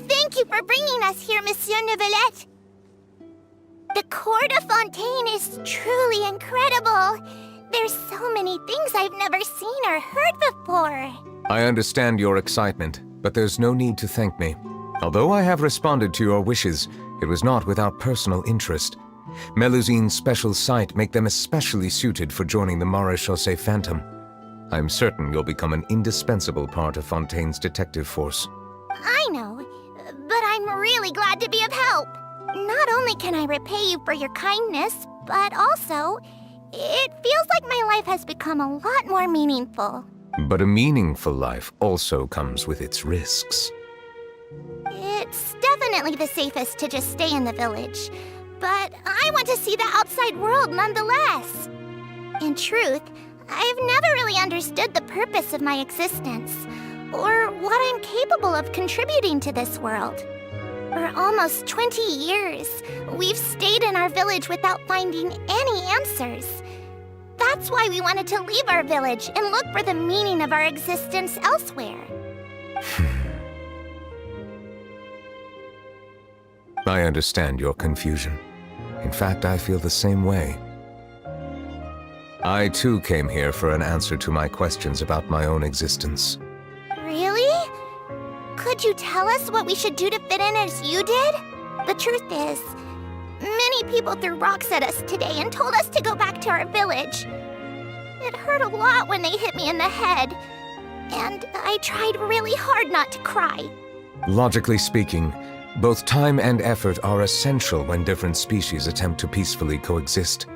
Thank you for bringing us here, Monsieur Neuvillette. The Court of Fontaine is truly incredible. There's so many things I've never seen or heard before. I understand your excitement, but there's no need to thank me. Although I have responded to your wishes, it was not without personal interest. Melusine's special sight make them especially suited for joining the Maréchaussée Phantom. I'm certain you'll become an indispensable part of Fontaine's detective force. I know, but I'm really glad to be of help. Not only can I repay you for your kindness, but also, it feels like my life has become a lot more meaningful. But a meaningful life also comes with its risks. It's definitely the safest to just stay in the village, but I want to see the outside world nonetheless. In truth, I've never really understood the purpose of my existence, or what I'm capable of contributing to this world. For almost 20 years, we've stayed in our village without finding any answers. That's why we wanted to leave our village and look for the meaning of our existence elsewhere. I understand your confusion. In fact, I feel the same way. I too came here for an answer to my questions about my own existence. Really? Could you tell us what we should do to fit in as you did? The truth is, many people threw rocks at us today and told us to go back to our village. It hurt a lot when they hit me in the head, and I tried really hard not to cry. Logically speaking, both time and effort are essential when different species attempt to peacefully coexist.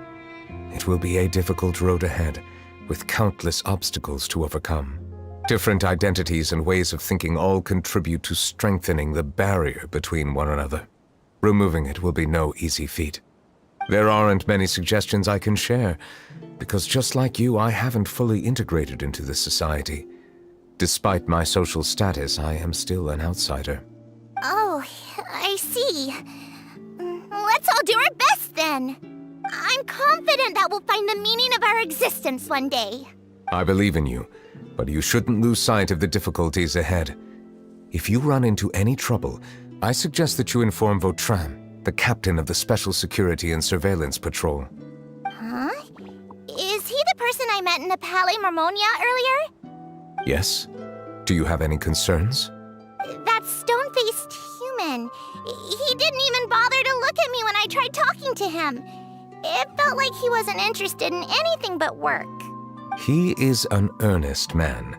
It will be a difficult road ahead, with countless obstacles to overcome. Different identities and ways of thinking all contribute to strengthening the barrier between one another. Removing it will be no easy feat. There aren't many suggestions I can share, because just like you, I haven't fully integrated into this society. Despite my social status, I am still an outsider. Oh, I see. Let's all do our best then. I'm confident that we'll find the meaning of our existence one day. I believe in you, but you shouldn't lose sight of the difficulties ahead. If you run into any trouble, I suggest that you inform Vautrin, the captain of the Special Security and Surveillance Patrol. Huh? Is he the person I met in the Palais Marmonia earlier? Yes? Do you have any concerns? That stone-faced human. He didn't even bother to look at me when I tried talking to him. It felt like he wasn't interested in anything but work. He is an earnest man.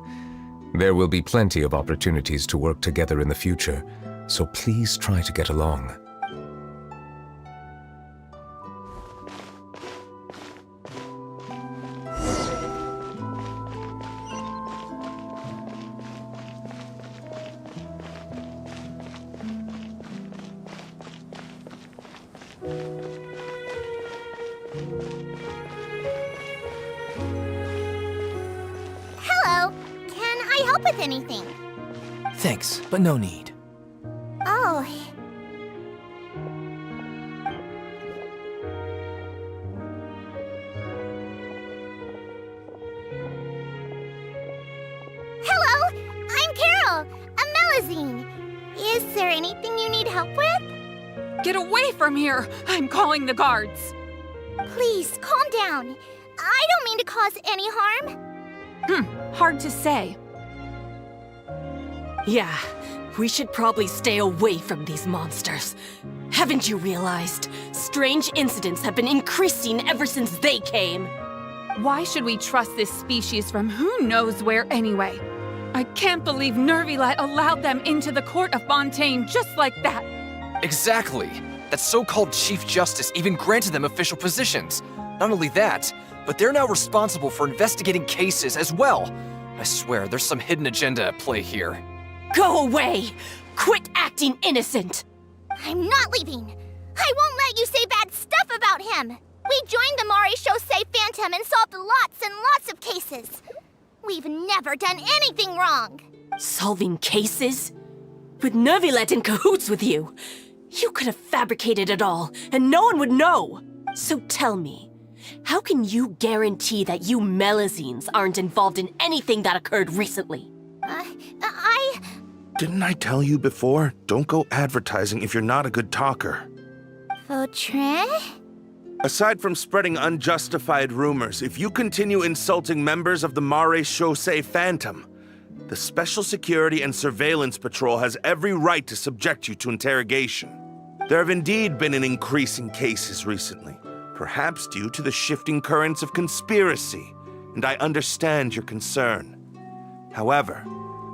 There will be plenty of opportunities to work together in the future, so please try to get along. Hello. Can I help with anything? Thanks, but no need. Oh. Hello, I'm Carol, a Melusine. Is there anything you need help with? Get away from here! I'm calling the guards! Please, calm down. I don't mean to cause any harm. Hard to say. Yeah, we should probably stay away from these monsters. Haven't you realized? Strange incidents have been increasing ever since they came. Why should we trust this species from who knows where anyway? I can't believe Nervilet allowed them into the court of Fontaine just like that. Exactly! That so-called Chief Justice even granted them official positions. Not only that, but they're now responsible for investigating cases as well. I swear, there's some hidden agenda at play here. Go away! Quit acting innocent! I'm not leaving. I won't let you say bad stuff about him. We joined the Maréchaussée Phantom and solved lots and lots of cases. We've never done anything wrong. Solving cases? With Nervilet in cahoots with you? You could have fabricated it all, and no one would know. So tell me, how can you guarantee that you Melusines aren't involved in anything that occurred recently? Didn't I tell you before? Don't go advertising if you're not a good talker. Vautrin? Aside from spreading unjustified rumors, if you continue insulting members of the Maréchaussée Phantom, the Special Security and Surveillance Patrol has every right to subject you to interrogation. There have indeed been an increase in cases recently, perhaps due to the shifting currents of conspiracy, and I understand your concern. However,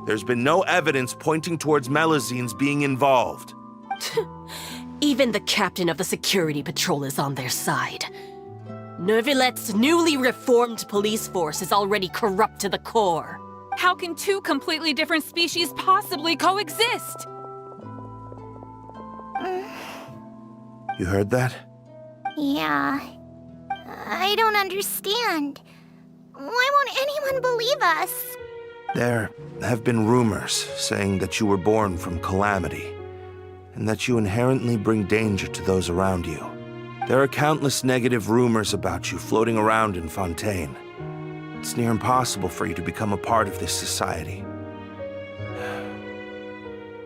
there's been no evidence pointing towards Melusines being involved. Even the captain of the security patrol is on their side. Nervilette's newly reformed police force is already corrupt to the core. How can two completely different species possibly coexist? You heard that? Yeah. I don't understand. Why won't anyone believe us? There have been rumors saying that you were born from calamity, and that you inherently bring danger to those around you. There are countless negative rumors about you floating around in Fontaine. It's near impossible for you to become a part of this society.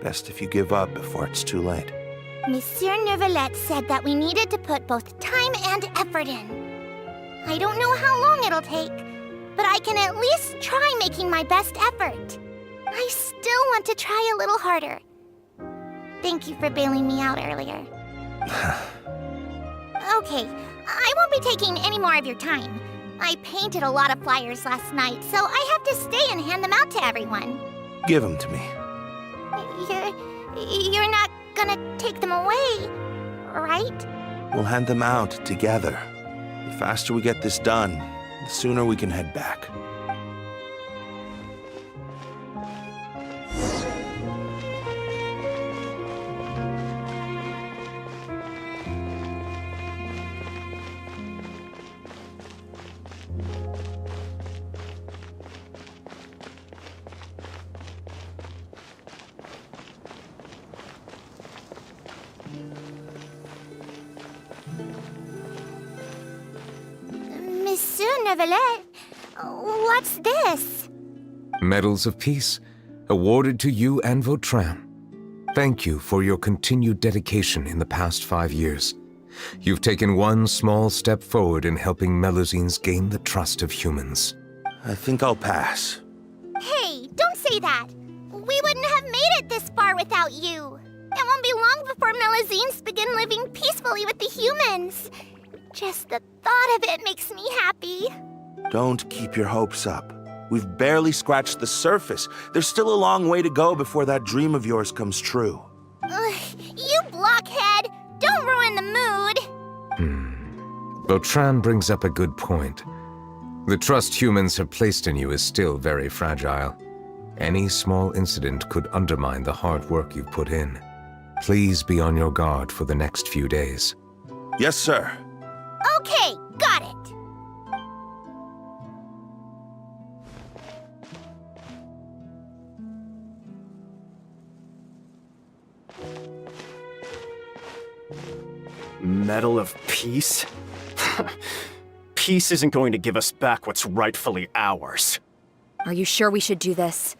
Best if you give up before it's too late. Monsieur Nervilette said that we needed to put both time and effort in. I don't know how long it'll take, but I can at least try making my best effort. I still want to try a little harder. Thank you for bailing me out earlier. Okay, I won't be taking any more of your time. I painted a lot of flyers last night, so I have to stay and hand them out to everyone. Give them to me. You're not gonna take them away, right? We'll hand them out together. The faster we get this done, the sooner we can head back. Monsieur Nervilette, what's this? Medals of Peace, awarded to you and Vautrin. Thank you for your continued dedication in the past 5 years. You've taken one small step forward in helping Melusines gain the trust of humans. I think I'll pass. Hey, don't say that. We wouldn't have made it this far without you. It won't be long before Melusines begin living peacefully with the humans. Just the thought of it makes me happy. Don't keep your hopes up. We've barely scratched the surface. There's still a long way to go before that dream of yours comes true. You blockhead! Don't ruin the mood! Vautrin brings up a good point. The trust humans have placed in you is still very fragile. Any small incident could undermine the hard work you've put in. Please be on your guard for the next few days. Yes, sir. Okay, got it. Medal of Peace? Peace isn't going to give us back what's rightfully ours. Are you sure we should do this?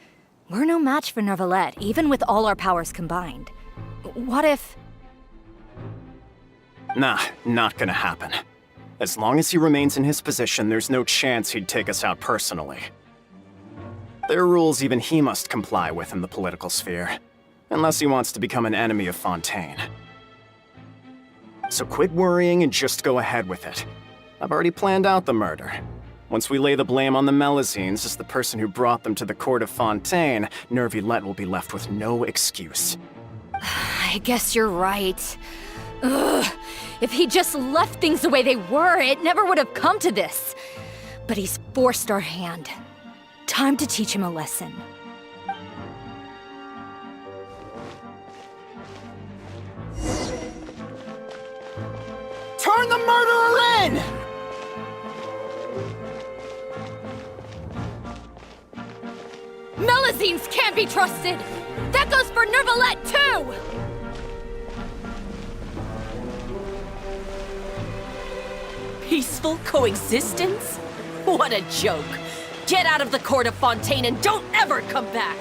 We're no match for Nervilette, even with all our powers combined. What if... Nah, not gonna happen. As long as he remains in his position, there's no chance he'd take us out personally. There are rules even he must comply with in the political sphere, unless he wants to become an enemy of Fontaine. So quit worrying and just go ahead with it. I've already planned out the murder. Once we lay the blame on the Melusines as the person who brought them to the court of Fontaine, Nervilette will be left with no excuse. I guess you're right. Ugh. If he just left things the way they were, it never would have come to this. But he's forced our hand. Time to teach him a lesson. Turn the murderer in! Melusines can't be trusted! That goes for Nervilette, too! Peaceful coexistence? What a joke! Get out of the court of Fontaine and don't ever come back!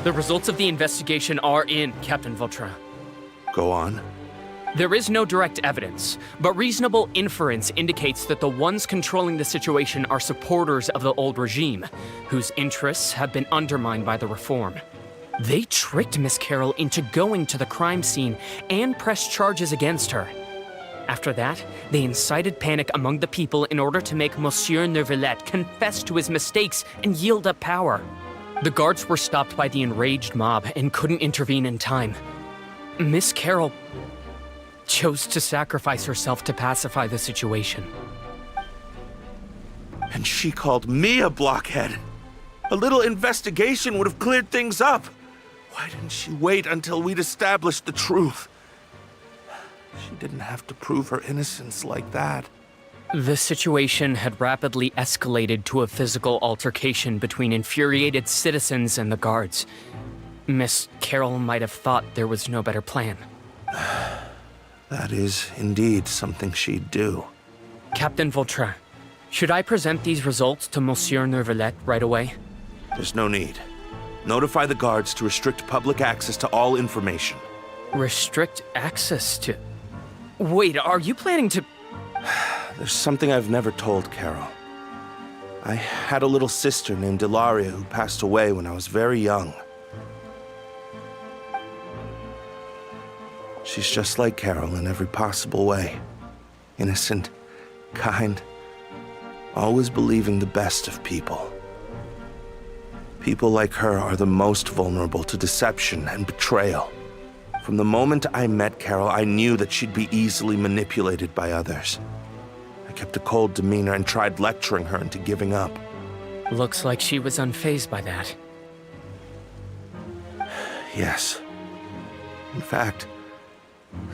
The results of the investigation are in, Captain Vautrin. Go on. There is no direct evidence, but reasonable inference indicates that the ones controlling the situation are supporters of the old regime, whose interests have been undermined by the reform. They tricked Miss Carroll into going to the crime scene and pressed charges against her. After that, they incited panic among the people in order to make Monsieur Neuvillette confess to his mistakes and yield up power. The guards were stopped by the enraged mob and couldn't intervene in time. Miss Carroll chose to sacrifice herself to pacify the situation. And she called me a blockhead. A little investigation would have cleared things up. Why didn't she wait until we'd established the truth? She didn't have to prove her innocence like that. The situation had rapidly escalated to a physical altercation between infuriated citizens and the guards. Miss Carroll might have thought there was no better plan. That is indeed something she'd do. Captain Vautrin, should I present these results to Monsieur Neuvillette right away? There's no need. Notify the guards to restrict public access to all information. Restrict access to... Wait, are you planning to... There's something I've never told Carol. I had a little sister named Ilaria who passed away when I was very young. She's just like Carol in every possible way. Innocent, kind, always believing the best of people. People like her are the most vulnerable to deception and betrayal. From the moment I met Carol, I knew that she'd be easily manipulated by others. I kept a cold demeanor and tried lecturing her into giving up. Looks like she was unfazed by that. Yes. In fact,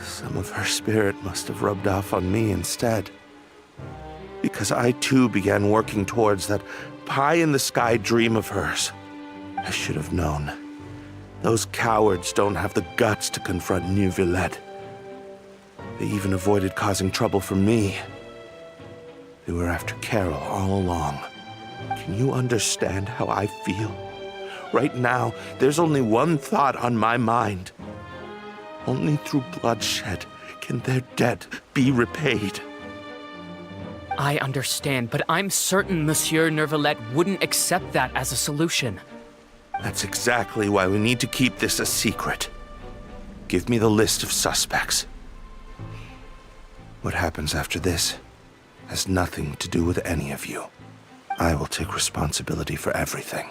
some of her spirit must have rubbed off on me instead. Because I too began working towards that pie-in-the-sky dream of hers. I should have known. Those cowards don't have the guts to confront Neuvillette. They even avoided causing trouble for me. They were after Carol all along. Can you understand how I feel? Right now, there's only one thought on my mind. Only through bloodshed can their debt be repaid. I understand, but I'm certain Monsieur Neuvillette wouldn't accept that as a solution. That's exactly why we need to keep this a secret. Give me the list of suspects. What happens after this has nothing to do with any of you. I will take responsibility for everything.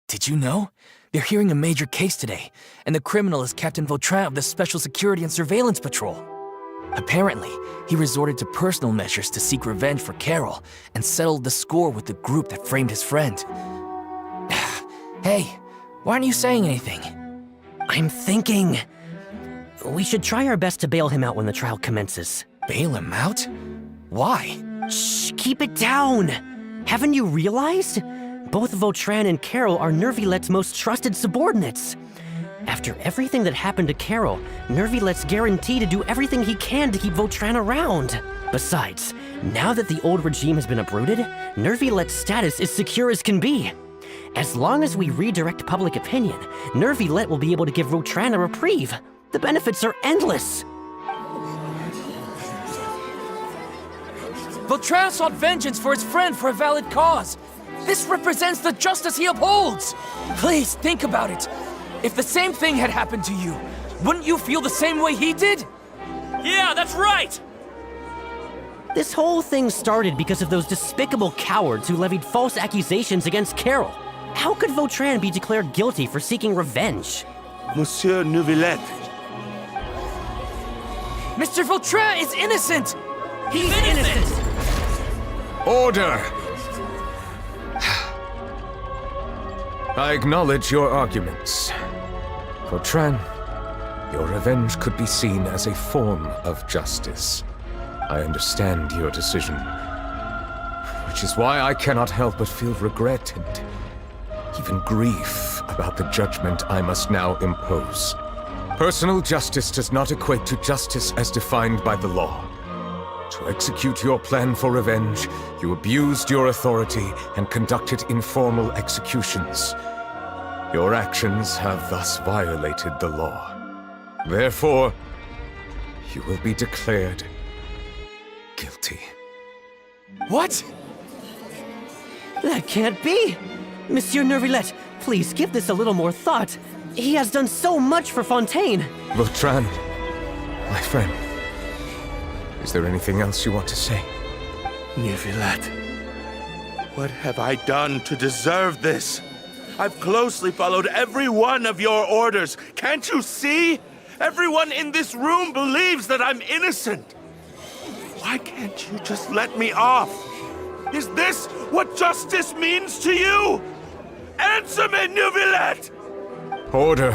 Did you know? They're hearing a major case today, and the criminal is Captain Vautrin of the Special Security and Surveillance Patrol. Apparently, he resorted to personal measures to seek revenge for Carol and settled the score with the group that framed his friend. Hey, why aren't you saying anything? I'm thinking... we should try our best to bail him out when the trial commences. Bail him out? Why? Shh, keep it down! Haven't you realized? Both Vautrin and Carol are Neuvillette's most trusted subordinates. After everything that happened to Carol, Neuvillette's guaranteed to do everything he can to keep Vautrin around. Besides, now that the old regime has been uprooted, Neuvillette's status is secure as can be. As long as we redirect public opinion, Neuvillette will be able to give Vautrin a reprieve. The benefits are endless. Vautrin sought vengeance for his friend for a valid cause. This represents the justice he upholds! Please, think about it. If the same thing had happened to you, wouldn't you feel the same way he did? Yeah, that's right! This whole thing started because of those despicable cowards who levied false accusations against Carol. How could Vautrin be declared guilty for seeking revenge? Monsieur Neuvillette. Mr. Vautrin is innocent! He's innocent! Order! I acknowledge your arguments. Vautrin, your revenge could be seen as a form of justice. I understand your decision. Would Which is why I cannot help but feel regret and even grief about the judgment I must now impose. Personal justice does not equate to justice as defined by the law. To execute your plan for revenge, you abused your authority and conducted informal executions. Your actions have thus violated the law. Therefore, you will be declared guilty. What? That can't be! Monsieur Nervillet, please give this a little more thought. He has done so much for Fontaine. Vautrin, my friend, is there anything else you want to say? Neuvillette, what have I done to deserve this? I've closely followed every one of your orders. Can't you see? Everyone in this room believes that I'm innocent. Why can't you just let me off? Is this what justice means to you? Answer me, Neuvillette! Order.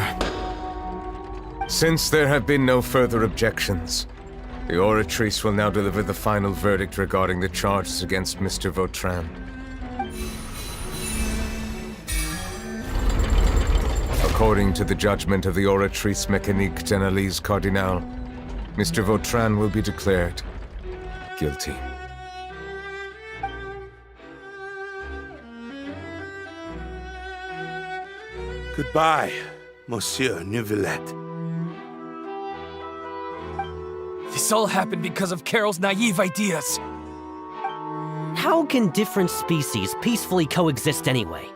Since there have been no further objections, the Oratrice will now deliver the final verdict regarding the charges against Mr. Vautrin. According to the judgment of the Oratrice Mécanique d'Analyse Cardinal, Mr. Vautrin will be declared guilty. Goodbye, Monsieur Neuvillette. This all happened because of Carol's naive ideas. How can different species peacefully coexist anyway?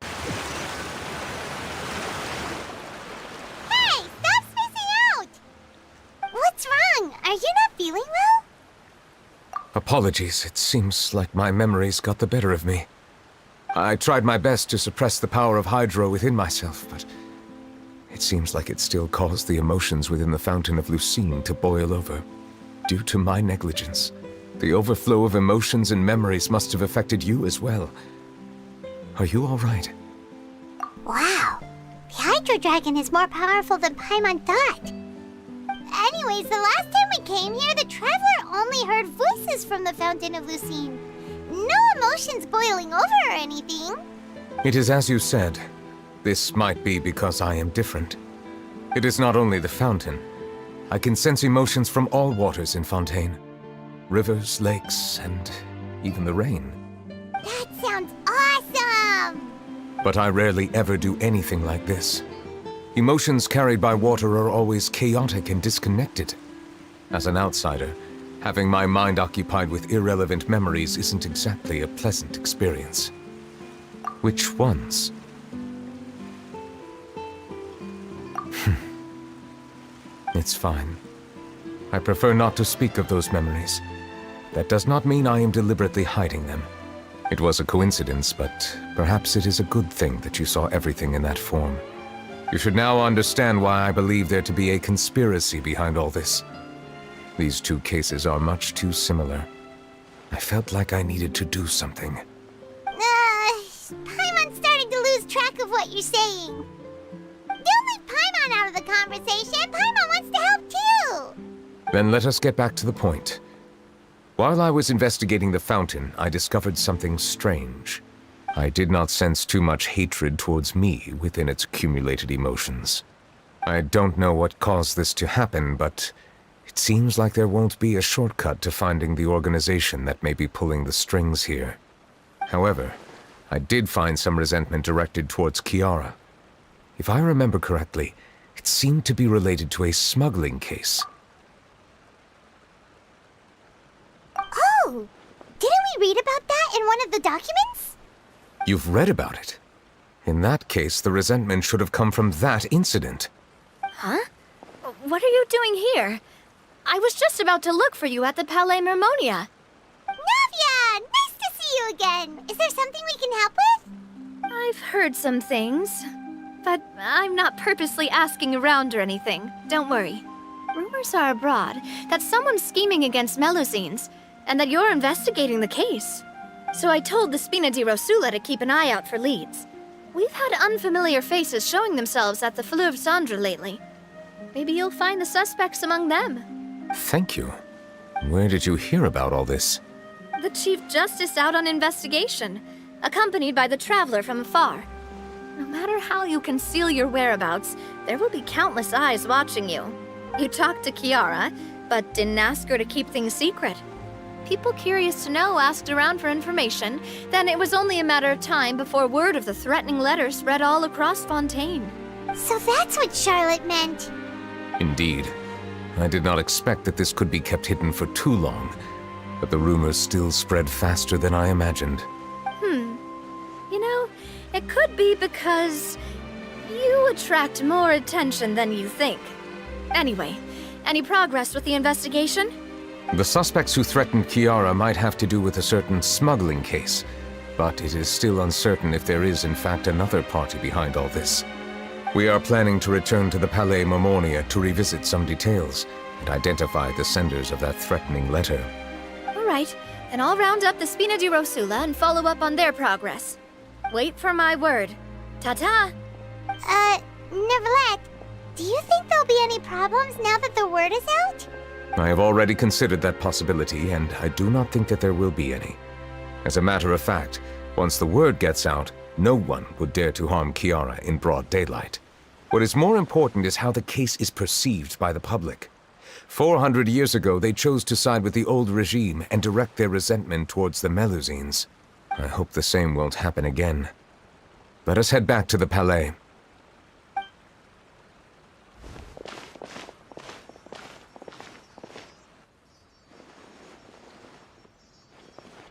Hey, stop spacing out! What's wrong? Are you not feeling well? Apologies, it seems like my memories got the better of me. I tried my best to suppress the power of Hydro within myself, but it seems like it still caused the emotions within the Fountain of Lucine to boil over. Due to my negligence, the overflow of emotions and memories must have affected you as well. Are you all right? Wow, the Hydro Dragon is more powerful than Paimon thought. Anyways, the last time we came here, the Traveler only heard voices from the Fountain of Lucine. No emotions boiling over or anything. It is as you said. This might be because I am different. It is not only the fountain. I can sense emotions from all waters in Fontaine. Rivers, lakes, and even the rain. That sounds awesome! But I rarely ever do anything like this. Emotions carried by water are always chaotic and disconnected. As an outsider, having my mind occupied with irrelevant memories isn't exactly a pleasant experience. Which ones? It's fine. I prefer not to speak of those memories. That does not mean I am deliberately hiding them. It was a coincidence, but perhaps it is a good thing that you saw everything in that form. You should now understand why I believe there to be a conspiracy behind all this. These two cases are much too similar. I felt like I needed to do something. Paimon's starting to lose track of what you're saying. Don't leave Paimon out of the conversation. Paimon wants to help too. Then let us get back to the point. While I was investigating the fountain, I discovered something strange. I did not sense too much hatred towards me within its accumulated emotions. I don't know what caused this to happen, but it seems like there won't be a shortcut to finding the organization that may be pulling the strings here. However, I did find some resentment directed towards Kiara. If I remember correctly, it seemed to be related to a smuggling case. Oh! Didn't we read about that in one of the documents? You've read about it? In that case, the resentment should have come from that incident. Huh? What are you doing here? I was just about to look for you at the Palais Mermonia. Navia! Nice to see you again! Is there something we can help with? I've heard some things, but I'm not purposely asking around or anything. Don't worry. Rumors are abroad that someone's scheming against Melusines, and that you're investigating the case. So I told the Spina di Rosula to keep an eye out for leads. We've had unfamiliar faces showing themselves at the Fleuve Cendre lately. Maybe you'll find the suspects among them. Thank you. Where did you hear about all this? The Chief Justice out on investigation, accompanied by the Traveler from afar. No matter how you conceal your whereabouts, there will be countless eyes watching you. You talked to Kiara, but didn't ask her to keep things secret. People curious to know asked around for information, then it was only a matter of time before word of the threatening letter spread all across Fontaine. So that's what Charlotte meant. Indeed. I did not expect that this could be kept hidden for too long, but the rumors still spread faster than I imagined. You know, it could be because you attract more attention than you think. Anyway, any progress with the investigation? The suspects who threatened Kiara might have to do with a certain smuggling case, but it is still uncertain if there is in fact another party behind all this. We are planning to return to the Palais Mermonia to revisit some details and identify the senders of that threatening letter. All right, then I'll round up the Spina di Rosula and follow up on their progress. Wait for my word. Ta-ta! Neverlet, do you think there'll be any problems now that the word is out? I have already considered that possibility, and I do not think that there will be any. As a matter of fact, once the word gets out, no one would dare to harm Kiara in broad daylight. What is more important is how the case is perceived by the public. 400 years ago, they chose to side with the old regime and direct their resentment towards the Melusines. I hope the same won't happen again. Let us head back to the Palais.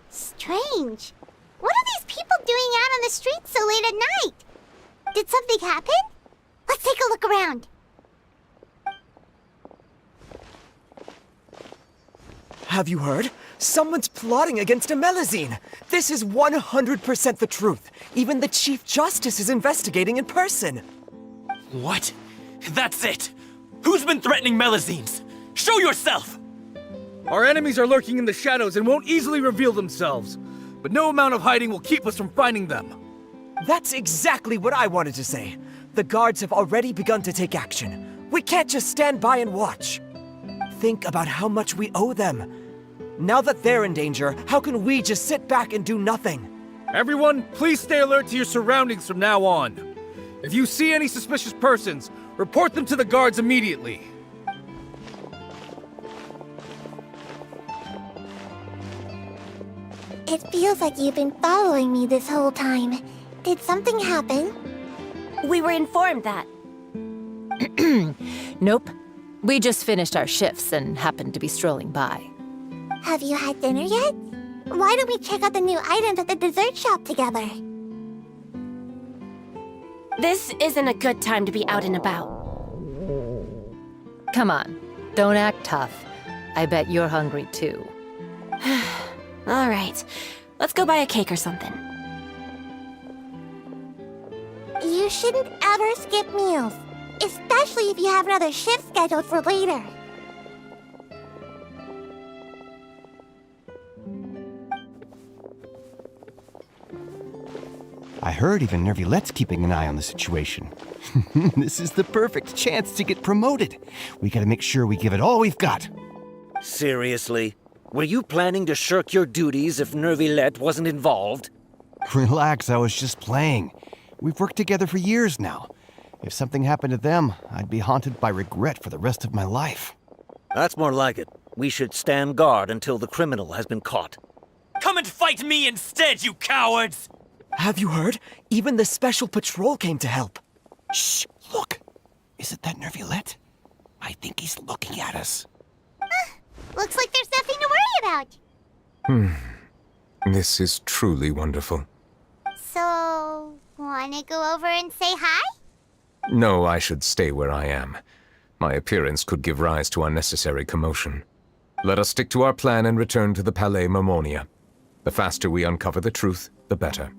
Strange. What are these people doing out on the streets so late at night? Did something happen? Let's take a look around. Have you heard? Someone's plotting against a Melusine. This is 100% the truth. Even the Chief Justice is investigating in person. What? That's it! Who's been threatening Melusines? Show yourself! Our enemies are lurking in the shadows and won't easily reveal themselves. But no amount of hiding will keep us from finding them. That's exactly what I wanted to say. The guards have already begun to take action. We can't just stand by and watch. Think about how much we owe them. Now that they're in danger, how can we just sit back and do nothing? Everyone, please stay alert to your surroundings from now on. If you see any suspicious persons, report them to the guards immediately. It feels like you've been following me this whole time. Did something happen? We were informed that. Nope. We just finished our shifts and happened to be strolling by. Have you had dinner yet? Why don't we check out the new items at the dessert shop together? This isn't a good time to be out and about. Come on, don't act tough. I bet you're hungry too. All right, let's go buy a cake or something. You shouldn't ever skip meals, especially if you have another shift scheduled for later. I heard even Nervilette's keeping an eye on the situation. This is the perfect chance to get promoted. We gotta make sure we give it all we've got. Seriously? Were you planning to shirk your duties if Nervilette wasn't involved? Relax, I was just playing. We've worked together for years now. If something happened to them, I'd be haunted by regret for the rest of my life. That's more like it. We should stand guard until the criminal has been caught. Come and fight me instead, you cowards! Have you heard? Even the Special Patrol came to help. Shh! Look! Isn't that Nervilette? I think he's looking at us. Looks like there's nothing to worry about. This is truly wonderful. So, wanna go over and say hi? No, I should stay where I am. My appearance could give rise to unnecessary commotion. Let us stick to our plan and return to the Palais Mermonia. The faster we uncover the truth, the better.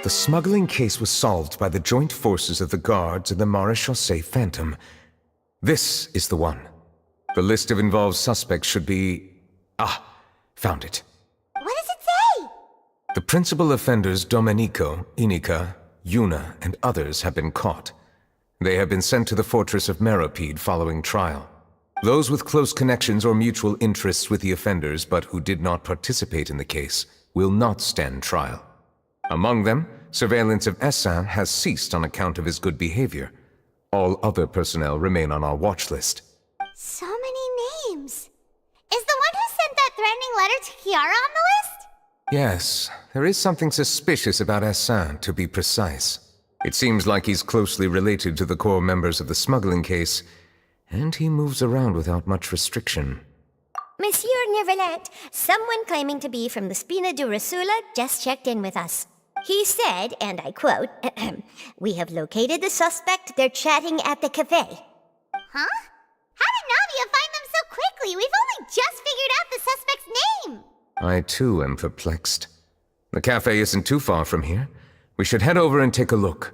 The smuggling case was solved by the joint forces of the Guards and the Maréchaussée Phantom. This is the one. The list of involved suspects should be... Ah, found it. What does it say? The principal offenders Domenico, Inica, Yuna, and others have been caught. They have been sent to the fortress of Meropide following trial. Those with close connections or mutual interests with the offenders but who did not participate in the case will not stand trial. Among them, surveillance of Essin has ceased on account of his good behavior. All other personnel remain on our watch list. So many names. Is the one who sent that threatening letter to Kiara on the list? Yes, there is something suspicious about Essin, to be precise. It seems like he's closely related to the core members of the smuggling case, and he moves around without much restriction. Monsieur Neverlet, someone claiming to be from the Spina di Rosula just checked in with us. He said, and I quote, "We have located the suspect. They're chatting at the cafe." Huh? How did Navia find them so quickly? We've only just figured out the suspect's name. I too am perplexed. The cafe isn't too far from here. We should head over and take a look.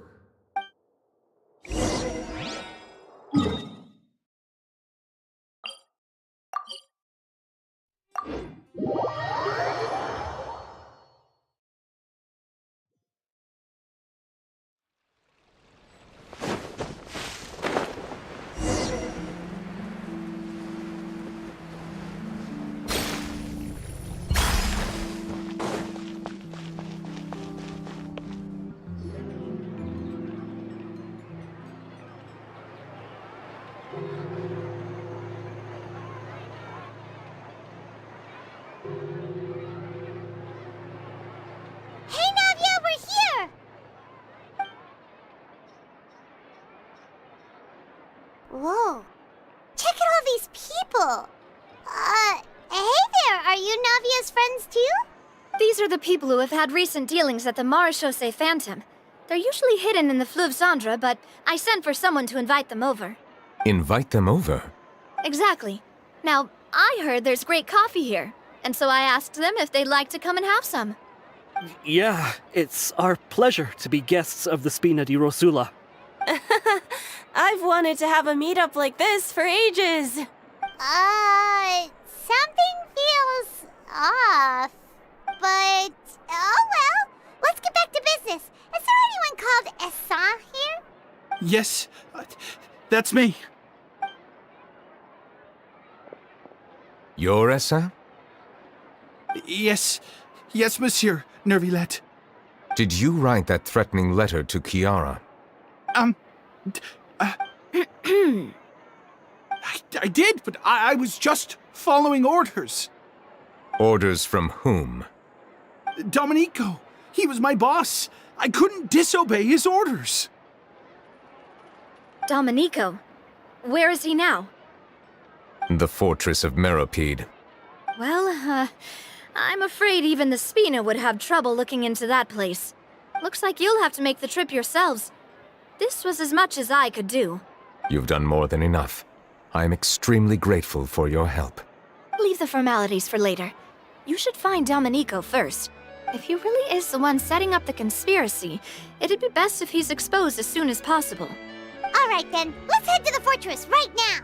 Whoa. Check out all these people. Hey there, are you Navia's friends too? These are the people who have had recent dealings at the Maréchaussée Phantom. They're usually hidden in the Fleuve Cendre, but I sent for someone to invite them over. Invite them over? Exactly. Now, I heard there's great coffee here, and so I asked them if they'd like to come and have some. Yeah, it's our pleasure to be guests of the Spina di Rosula. I've wanted to have a meetup like this for ages. Something feels off. But, oh well, let's get back to business. Is there anyone called Essin here? Yes, that's me. You're Essin? Yes, Monsieur Neuvillette. Did you write that threatening letter to Kiara? I did, but I was just following orders. Orders from whom? Domenico. He was my boss. I couldn't disobey his orders. Domenico? Where is he now? The fortress of Meropide. Well, I'm afraid even the Spina would have trouble looking into that place. Looks like you'll have to make the trip yourselves. This was as much as I could do. You've done more than enough. I am extremely grateful for your help. Leave the formalities for later. You should find Domenico first. If he really is the one setting up the conspiracy, it'd be best if he's exposed as soon as possible. All right then, let's head to the fortress right now.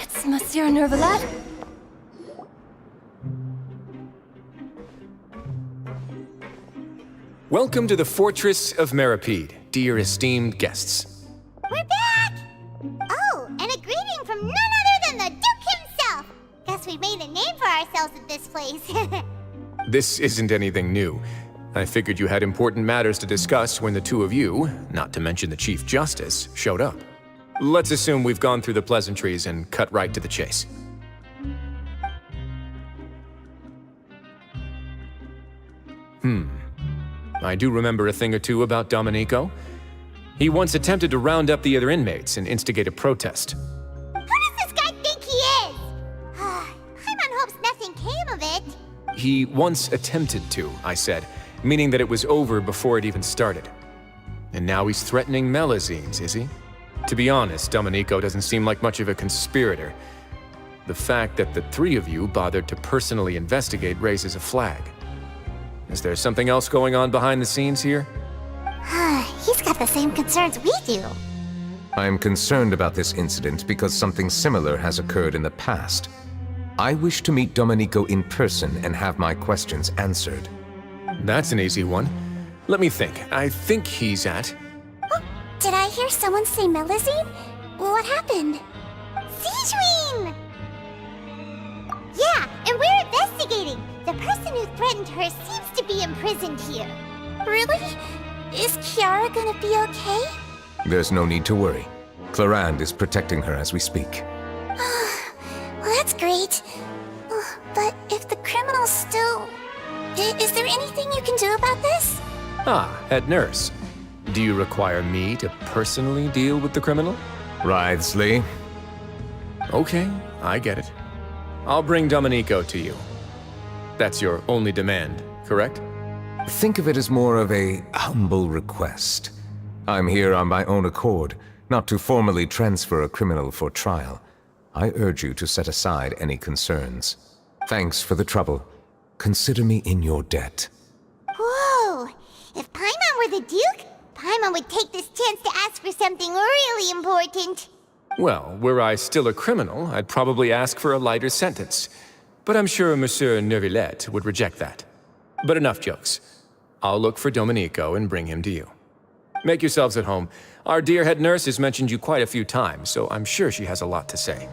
It's Monsieur Neuvillette? Welcome to the Fortress of Meropide, dear esteemed guests. We're back! Oh, and a greeting from none other than the Duke himself! Guess we made a name for ourselves at this place. This isn't anything new. I figured you had important matters to discuss when the two of you, not to mention the Chief Justice, showed up. Let's assume we've gone through the pleasantries and cut right to the chase. I do remember a thing or two about Domenico. He once attempted to round up the other inmates and instigate a protest. He once attempted to, I said, meaning that it was over before it even started. And now he's threatening Melazines, is he? To be honest, Domenico doesn't seem like much of a conspirator. The fact that the three of you bothered to personally investigate raises a flag. Is there something else going on behind the scenes here? He's got the same concerns we do. I am concerned about this incident because something similar has occurred in the past. I wish to meet Domenico in person and have my questions answered. That's an easy one. Let me think. I think he's at... Oh, did I hear someone say Melazine? What happened? Sijuin! Yeah, and we're investigating. The person who threatened her seems to be imprisoned here. Really? Is Kiara gonna be okay? There's no need to worry. Clarande is protecting her as we speak. Well, that's great. But if the criminal's still... Is there anything you can do about this? Ah, head nurse. Do you require me to personally deal with the criminal? Writhsley. Okay, I get it. I'll bring Domenico to you. That's your only demand, correct? Think of it as more of a humble request. I'm here on my own accord, not to formally transfer a criminal for trial. I urge you to set aside any concerns. Thanks for the trouble. Consider me in your debt. Whoa! If Paimon were the Duke, Paimon would take this chance to ask for something really important. Well, were I still a criminal, I'd probably ask for a lighter sentence. But I'm sure Monsieur Neuvillette would reject that. But enough jokes. I'll look for Domenico and bring him to you. Make yourselves at home. Our dear head nurse has mentioned you quite a few times, so I'm sure she has a lot to say.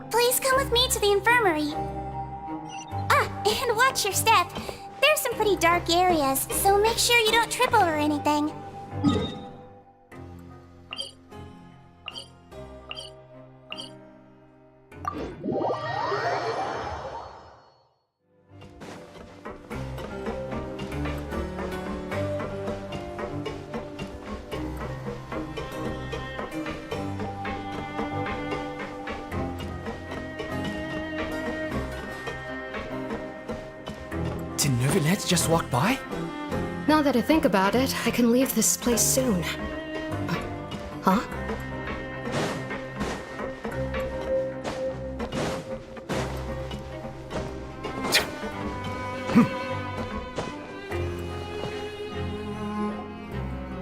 Please come with me to the infirmary. Ah, and watch your step. There's some pretty dark areas, so make sure you don't trip over anything. Did Neuvillette just walk by? Now that I think about it, I can leave this place soon. Huh?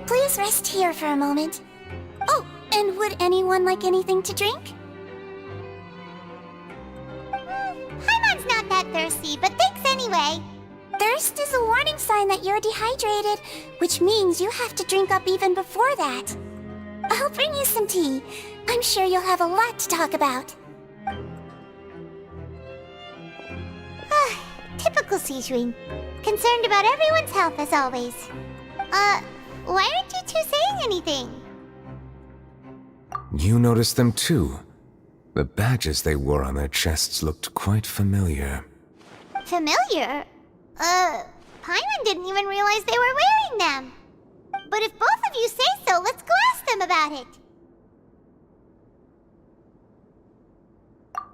Please rest here for a moment. Oh, and would anyone like anything to drink? Paimon's not that thirsty, but thanks anyway. Thirst is a warning sign that you're dehydrated, which means you have to drink up even before that. I'll bring you some tea. I'm sure you'll have a lot to talk about. Typical Sijuin. Concerned about everyone's health as always. Why aren't you two saying anything? You noticed them too. The badges they wore on their chests looked quite familiar. Familiar? Paimon didn't even realize they were wearing them. But if both of you say so, let's go ask them about it.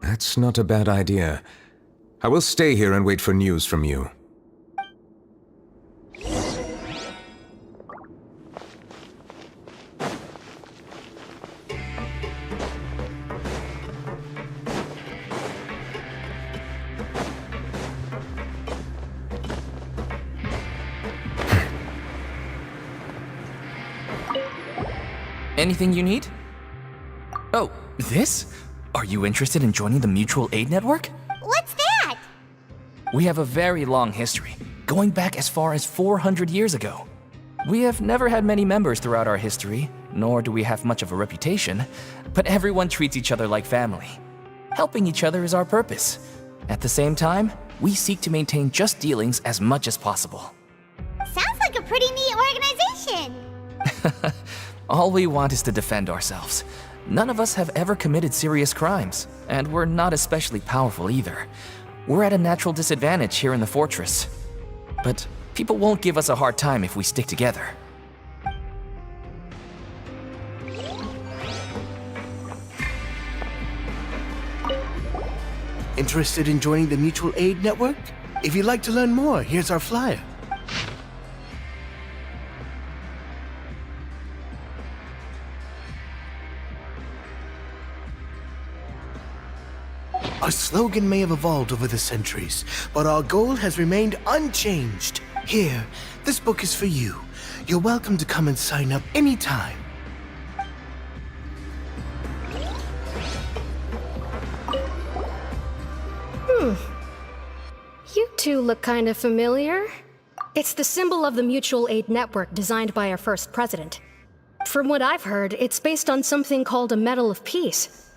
That's not a bad idea. I will stay here and wait for news from you. Anything you need? Oh, this? Are you interested in joining the Mutual Aid Network? What's that? We have a very long history, going back as far as 400 years ago. We have never had many members throughout our history, nor do we have much of a reputation, but everyone treats each other like family. Helping each other is our purpose. At the same time, we seek to maintain just dealings as much as possible. Sounds like a pretty neat organization. All we want is to defend ourselves. None of us have ever committed serious crimes, and we're not especially powerful either. We're at a natural disadvantage here in the fortress. But people won't give us a hard time if we stick together. Interested in joining the Mutual Aid Network? If you'd like to learn more, here's our flyer. Our slogan may have evolved over the centuries, but our goal has remained unchanged. Here, this book is for you. You're welcome to come and sign up anytime. You two look kind of familiar. It's the symbol of the Mutual Aid Network designed by our first president. From what I've heard, it's based on something called a Medal of Peace.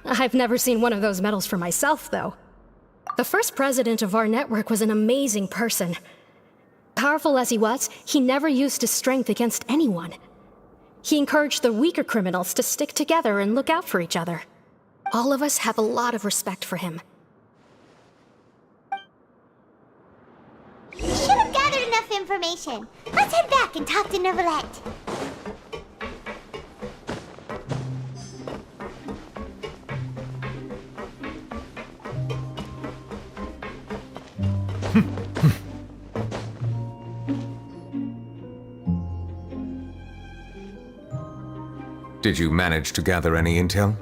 I've never seen one of those medals for myself, though. The first president of our network was an amazing person. Powerful as he was, he never used his strength against anyone. He encouraged the weaker criminals to stick together and look out for each other. All of us have a lot of respect for him. We should have gathered enough information. Let's head back and talk to Neuvillette. Did you manage to gather any intel?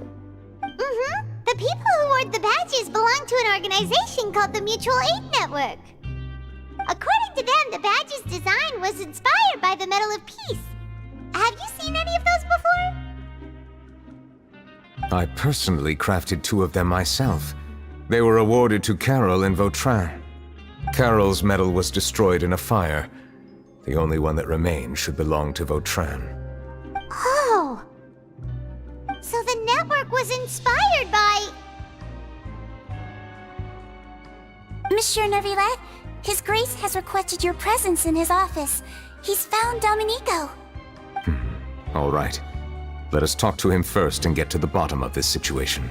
Mm-hmm. The people who wore the badges belong to an organization called the Mutual Aid Network. According to them, the badge's design was inspired by the Medal of Peace. Have you seen any of those before? I personally crafted 2 of them myself. They were awarded to Carol and Vautrin. Carol's medal was destroyed in a fire. The only one that remained should belong to Vautrin. Oh! So the network was inspired by... Monsieur Neuvillette, His Grace has requested your presence in his office. He's found Domenico. All right. Let us talk to him first and get to the bottom of this situation.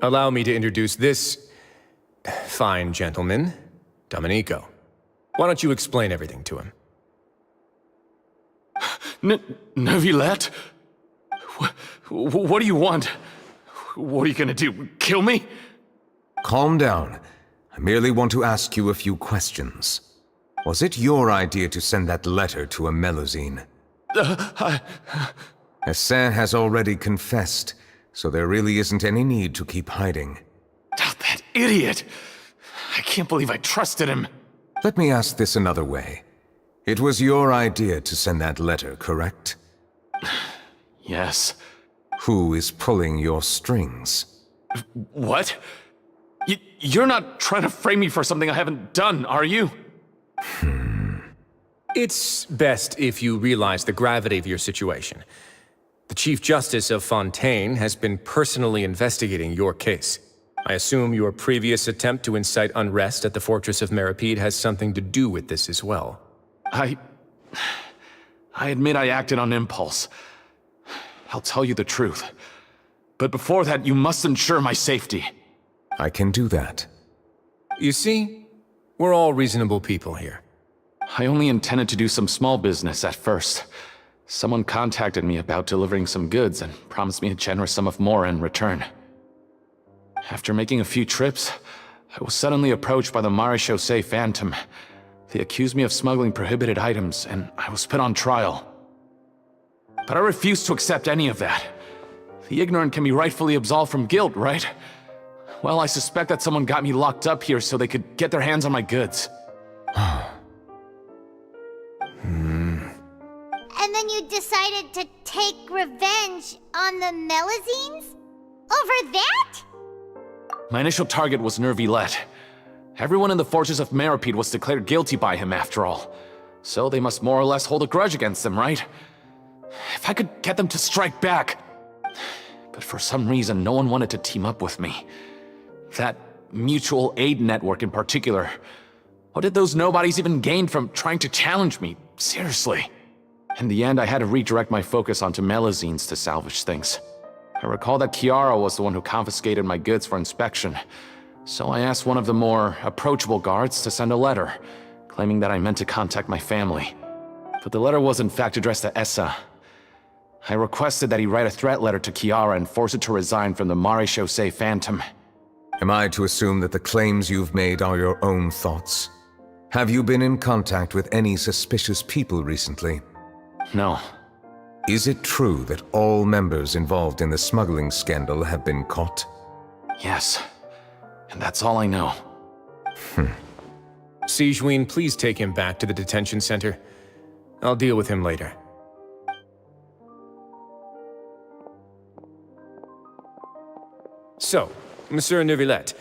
Allow me to introduce this fine gentleman, Domenico. Why don't you explain everything to him? Neuvillette? What do you want? What are you gonna do? Kill me? Calm down. I merely want to ask you a few questions. Was it your idea to send that letter to a Melusine? Hassan has already confessed, so there really isn't any need to keep hiding. That idiot! I can't believe I trusted him. Let me ask this another way. It was your idea to send that letter, correct? Yes. Who is pulling your strings? What? You're not trying to frame me for something I haven't done, are you? It's best if you realize the gravity of your situation. The Chief Justice of Fontaine has been personally investigating your case. I assume your previous attempt to incite unrest at the Fortress of Meripede has something to do with this as well. I admit I acted on impulse. I'll tell you the truth. But before that, you must ensure my safety. I can do that. You see, we're all reasonable people here. I only intended to do some small business at first. Someone contacted me about delivering some goods and promised me a generous sum of more in return. After making a few trips, I was suddenly approached by the Marechaussee Phantom. They accused me of smuggling prohibited items, and I was put on trial. But I refused to accept any of that. The ignorant can be rightfully absolved from guilt, right? Well, I suspect that someone got me locked up here so they could get their hands on my goods. And then you decided to take revenge on the Melusines? Over that? My initial target was Nervilette. Everyone in the Fortress of Meripede was declared guilty by him after all. So they must more or less hold a grudge against him, right? If I could get them to strike back. But for some reason, no one wanted to team up with me. That mutual aid network in particular. What did those nobodies even gain from trying to challenge me? Seriously. In the end, I had to redirect my focus onto Melazines to salvage things. I recall that Kiara was the one who confiscated my goods for inspection, so I asked one of the more approachable guards to send a letter, claiming that I meant to contact my family. But the letter was in fact addressed to Essa. I requested that he write a threat letter to Kiara and force her to resign from the Maréchaussée Phantom. Am I to assume that the claims you've made are your own thoughts? Have you been in contact with any suspicious people recently? No. Is it true that all members involved in the smuggling scandal have been caught? Yes. And that's all I know. Sigewinne, please take him back to the detention center. I'll deal with him later. So, Monsieur Nervilette,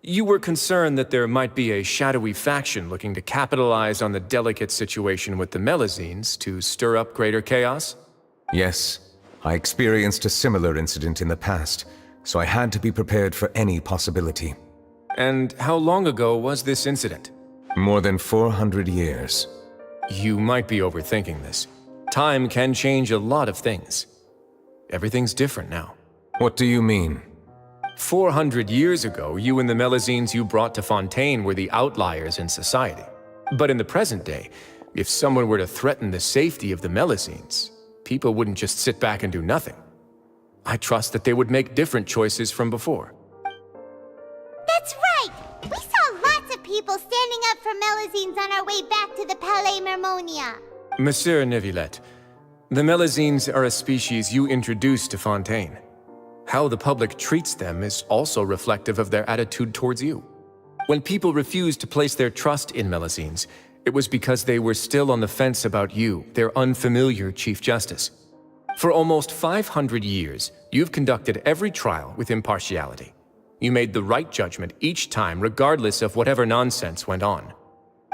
you were concerned that there might be a shadowy faction looking to capitalize on the delicate situation with the Melazines to stir up greater chaos? Yes. I experienced a similar incident in the past, so I had to be prepared for any possibility. And how long ago was this incident? More than 400 years. You might be overthinking this. Time can change a lot of things. Everything's different now. What do you mean? 400 years ago, you and the Melazines you brought to Fontaine were the outliers in society. But in the present day, if someone were to threaten the safety of the Melazines, people wouldn't just sit back and do nothing. I trust that they would make different choices from before. That's right! We saw lots of people standing up for Melazines on our way back to the Palais Mermonia. Monsieur Nervilette, the Melazines are a species you introduced to Fontaine. How the public treats them is also reflective of their attitude towards you. When people refused to place their trust in Melazines, it was because they were still on the fence about you, their unfamiliar Chief Justice. For almost 500 years, you've conducted every trial with impartiality. You made the right judgment each time, regardless of whatever nonsense went on.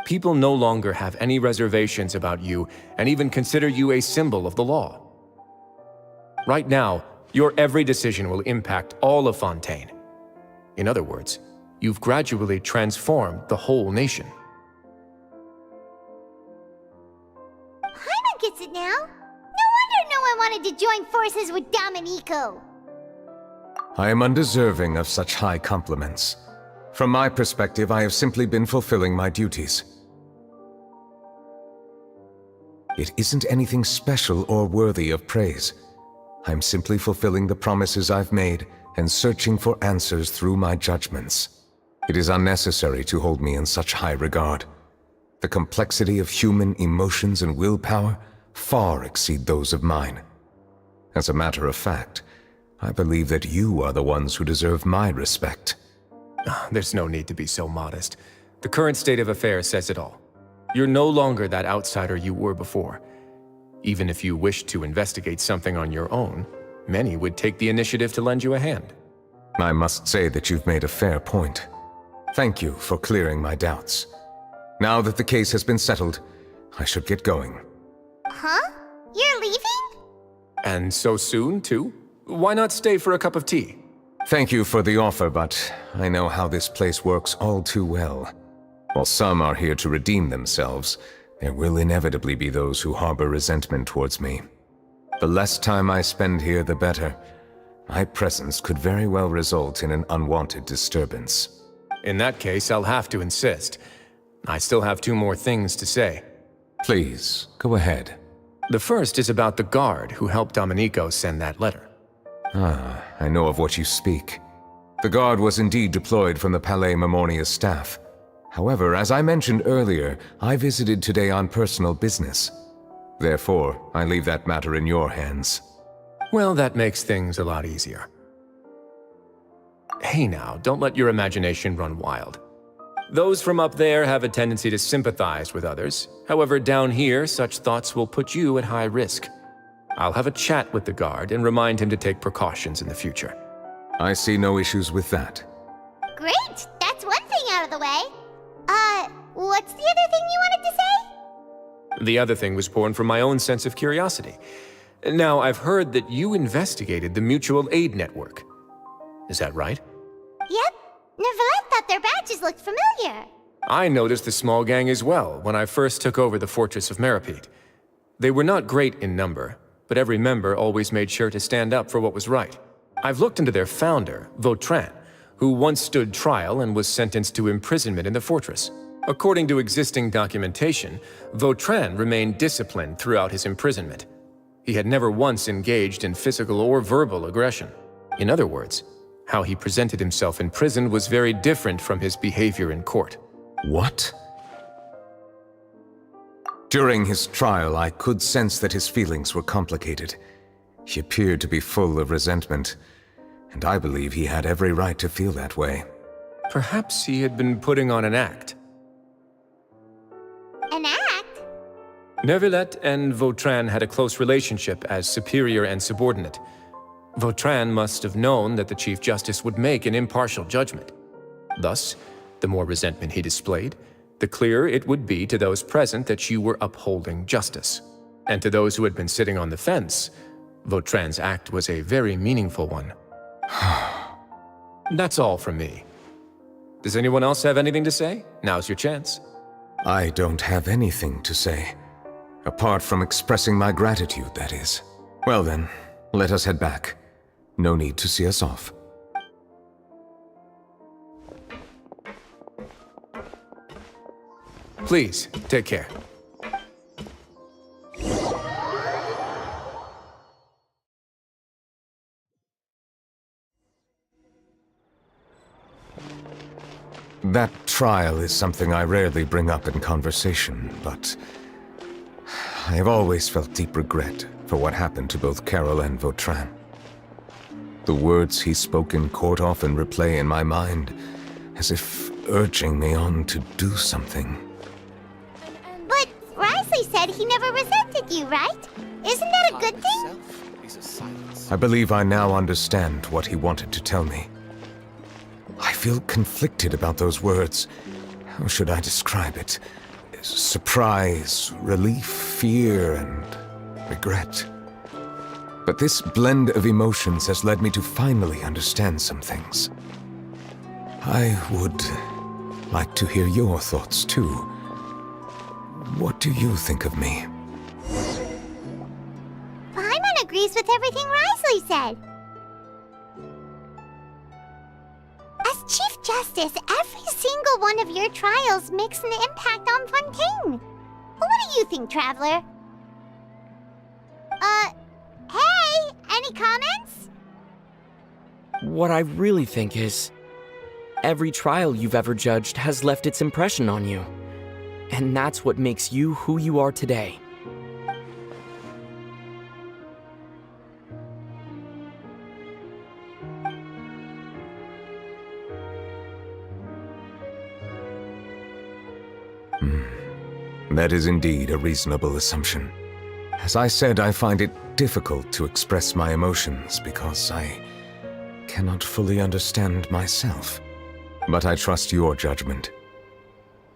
People no longer have any reservations about you and even consider you a symbol of the law. Right now, your every decision will impact all of Fontaine. In other words, you've gradually transformed the whole nation. Paimon gets it now. No wonder no one wanted to join forces with Domenico. I am undeserving of such high compliments. From my perspective, I have simply been fulfilling my duties. It isn't anything special or worthy of praise. I'm simply fulfilling the promises I've made and searching for answers through my judgments. It is unnecessary to hold me in such high regard. The complexity of human emotions and willpower far exceed those of mine. As a matter of fact, I believe that you are the ones who deserve my respect. There's no need to be so modest. The current state of affairs says it all. You're no longer that outsider you were before. Even if you wished to investigate something on your own, many would take the initiative to lend you a hand. I must say that you've made a fair point. Thank you for clearing my doubts. Now that the case has been settled, I should get going. Huh? You're leaving? And so soon, too? Why not stay for a cup of tea? Thank you for the offer, but I know how this place works all too well. While some are here to redeem themselves, there will inevitably be those who harbor resentment towards me. The less time I spend here, the better. My presence could very well result in an unwanted disturbance. In that case, I'll have to insist. I still have 2 more things to say. Please, go ahead. The first is about the guard who helped Domenico send that letter. Ah, I know of what you speak. The guard was indeed deployed from the Palais Mermonia's staff. However, as I mentioned earlier, I visited today on personal business. Therefore, I leave that matter in your hands. Well, that makes things a lot easier. Hey now, don't let your imagination run wild. Those from up there have a tendency to sympathize with others. However, down here, such thoughts will put you at high risk. I'll have a chat with the guard and remind him to take precautions in the future. I see no issues with that. The other thing was born from my own sense of curiosity. Now, I've heard that you investigated the mutual aid network. Is that right? Yep. Neverlet thought their badges looked familiar. I noticed the small gang as well when I first took over the Fortress of Meripede. They were not great in number, but every member always made sure to stand up for what was right. I've looked into their founder, Vautrin, who once stood trial and was sentenced to imprisonment in the fortress. According to existing documentation, Vautrin remained disciplined throughout his imprisonment. He had never once engaged in physical or verbal aggression. In other words, how he presented himself in prison was very different from his behavior in court. What? During his trial, I could sense that his feelings were complicated. He appeared to be full of resentment, and I believe he had every right to feel that way. Perhaps he had been putting on an act. An act? Neuvillette and Vautrin had a close relationship as superior and subordinate. Vautrin must have known that the Chief Justice would make an impartial judgment. Thus, the more resentment he displayed, the clearer it would be to those present that you were upholding justice. And to those who had been sitting on the fence, Vautrin's act was a very meaningful one. That's all from me. Does anyone else have anything to say? Now's your chance. I don't have anything to say. Apart from expressing my gratitude, that is. Well then, let us head back. No need to see us off. Please, take care. That trial is something I rarely bring up in conversation, but I have always felt deep regret for what happened to both Carol and Vautrin. The words he spoke in court often replay in my mind, as if urging me on to do something. But Risley said he never resented you, right? Isn't that a good thing? I believe I now understand what he wanted to tell me. I feel conflicted about those words. How should I describe it? Surprise, relief, fear, and regret. But this blend of emotions has led me to finally understand some things. I would like to hear your thoughts, too. What do you think of me? Paimon agrees with everything Risley said. As Chief Justice, every single one of your trials makes an impact on Fontaine. What do you think, Traveler? Hey, any comments? What I really think is, every trial you've ever judged has left its impression on you. And that's what makes you who you are today. That is indeed a reasonable assumption. As I said, I find it difficult to express my emotions because I cannot fully understand myself. But I trust your judgment.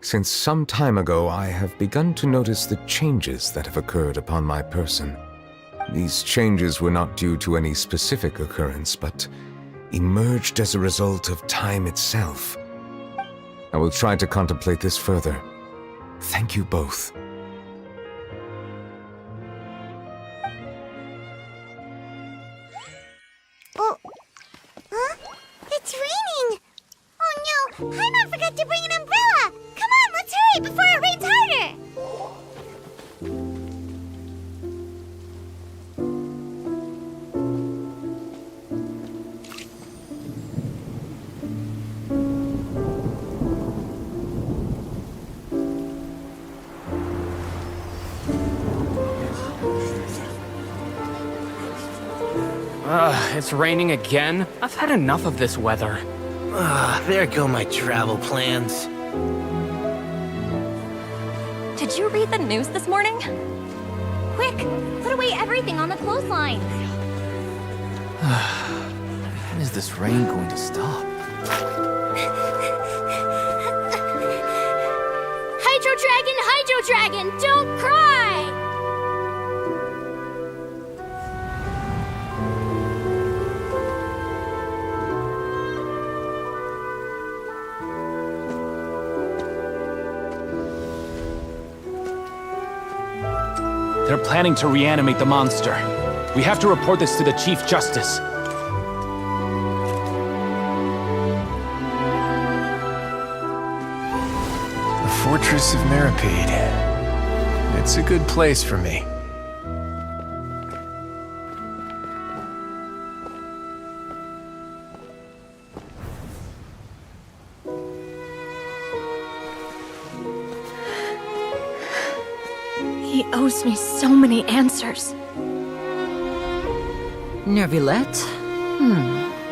Since some time ago, I have begun to notice the changes that have occurred upon my person. These changes were not due to any specific occurrence, but emerged as a result of time itself. I will try to contemplate this further. Thank you both. Oh, huh? It's raining! Oh no, Paimon forgot to bring an umbrella! Come on, let's hurry before it rains harder! It's raining again? I've had enough of this weather. There go my travel plans. Did you read the news this morning? Quick, put away everything on the clothesline. When is this rain going to stop? Hydro Dragon, don't cry! They're planning to reanimate the monster. We have to report this to the Chief Justice. The Fortress of Masquerade. It's a good place for me. He owes me so many answers. Nervillette?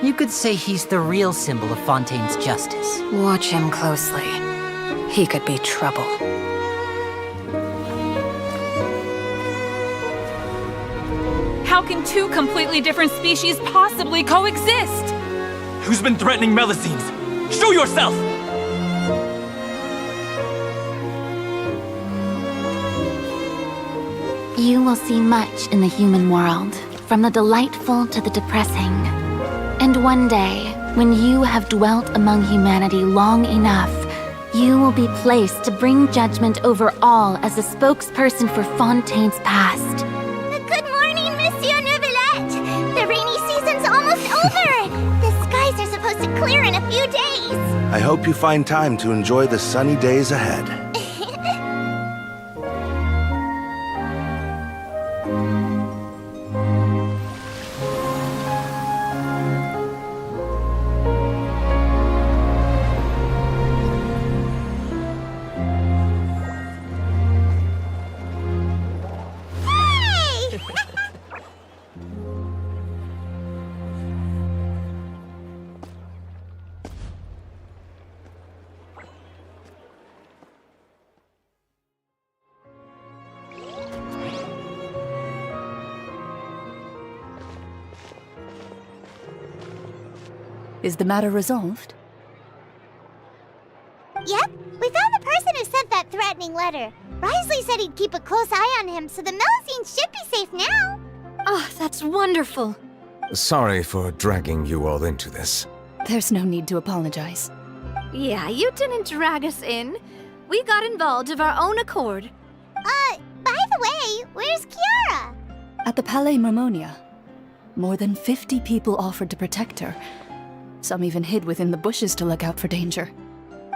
You could say he's the real symbol of Fontaine's justice. Watch him closely. He could be trouble. How can two completely different species possibly coexist? Who's been threatening Melusines? Show yourself! You will see much in the human world, from the delightful to the depressing. And one day, when you have dwelt among humanity long enough, you will be placed to bring judgment over all as a spokesperson for Fontaine's past. Good morning, Monsieur Neuvillette! The rainy season's almost over! The skies are supposed to clear in a few days! I hope you find time to enjoy the sunny days ahead. Is the matter resolved? Yep, we found the person who sent that threatening letter. Risley said he'd keep a close eye on him, so the Melusines should be safe now. Oh, that's wonderful. Sorry for dragging you all into this. There's no need to apologize. Yeah, you didn't drag us in. We got involved of our own accord. By the way, where's Kiara? At the Palais Mermonia, more than 50 people offered to protect her. Some even hid within the bushes to look out for danger.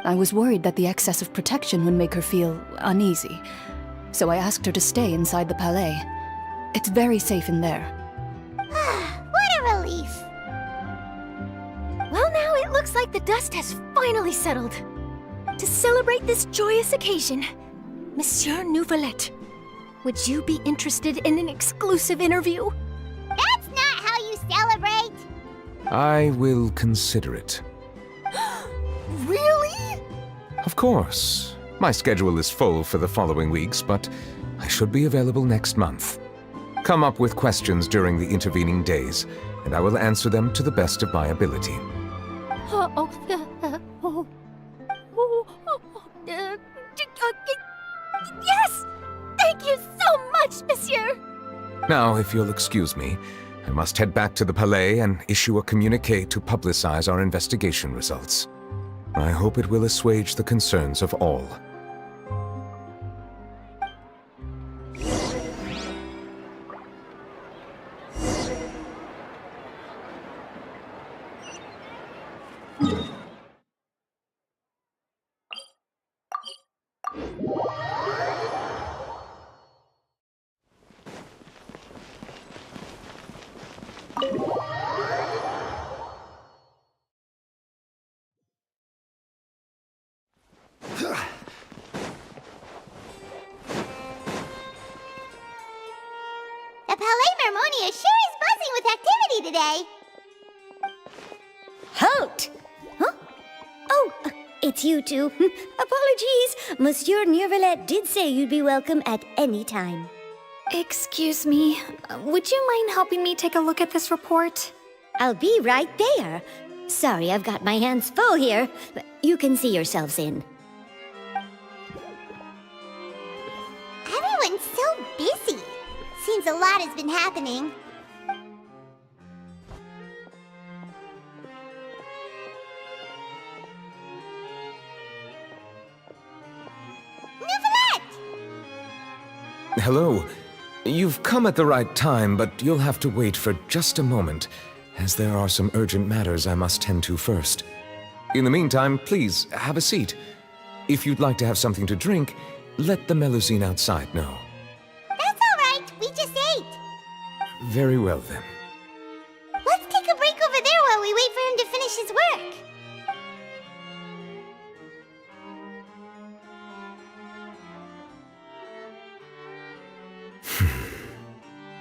I was worried that the excess of protection would make her feel uneasy, so I asked her to stay inside the Palais. It's very safe in there. What a relief. Well, now it looks like the dust has finally settled. To celebrate this joyous occasion, Monsieur Neuvillette, would you be interested in an exclusive interview? That's not how you celebrate! I will consider it. Really? Of course. My schedule is full for the following weeks, but I should be available next month. Come up with questions during the intervening days, and I will answer them to the best of my ability. Yes! Thank you so much, Monsieur! Now, if you'll excuse me, I must head back to the Palais and issue a communique to publicize our investigation results. I hope it will assuage the concerns of all. The Palais Mermonia sure is buzzing with activity today. Halt! Huh? Oh, it's you two. Apologies. Monsieur Neuvillette did say you'd be welcome at any time. Excuse me, would you mind helping me take a look at this report? I'll be right there. Sorry, I've got my hands full here. You can see yourselves in. Everyone's so busy. Seems a lot has been happening. Hello. You've come at the right time, but you'll have to wait for just a moment, as there are some urgent matters I must tend to first. In the meantime, please, have a seat. If you'd like to have something to drink, let the Melusine outside know. That's all right. We just ate. Very well, then. Let's take a break over there while we wait for him to finish his work.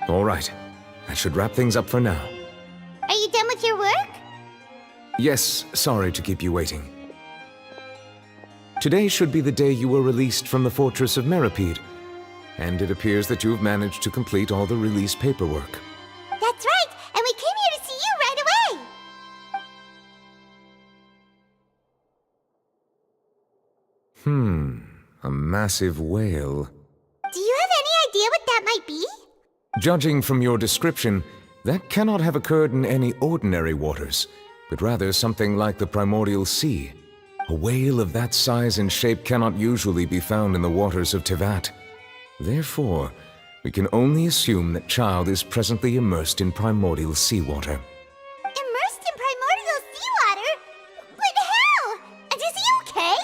All right. That should wrap things up for now. Are you done with your work? Yes, sorry to keep you waiting. Today should be the day you were released from the Fortress of Meripede, and it appears that you've managed to complete all the release paperwork. That's right, and we came here to see you right away. A massive whale. Do you have any idea what that might be? Judging from your description, that cannot have occurred in any ordinary waters, but rather something like the primordial sea. A whale of that size and shape cannot usually be found in the waters of Tevat. Therefore, we can only assume that Child is presently immersed in primordial seawater. Immersed in primordial seawater? But how? And is he okay?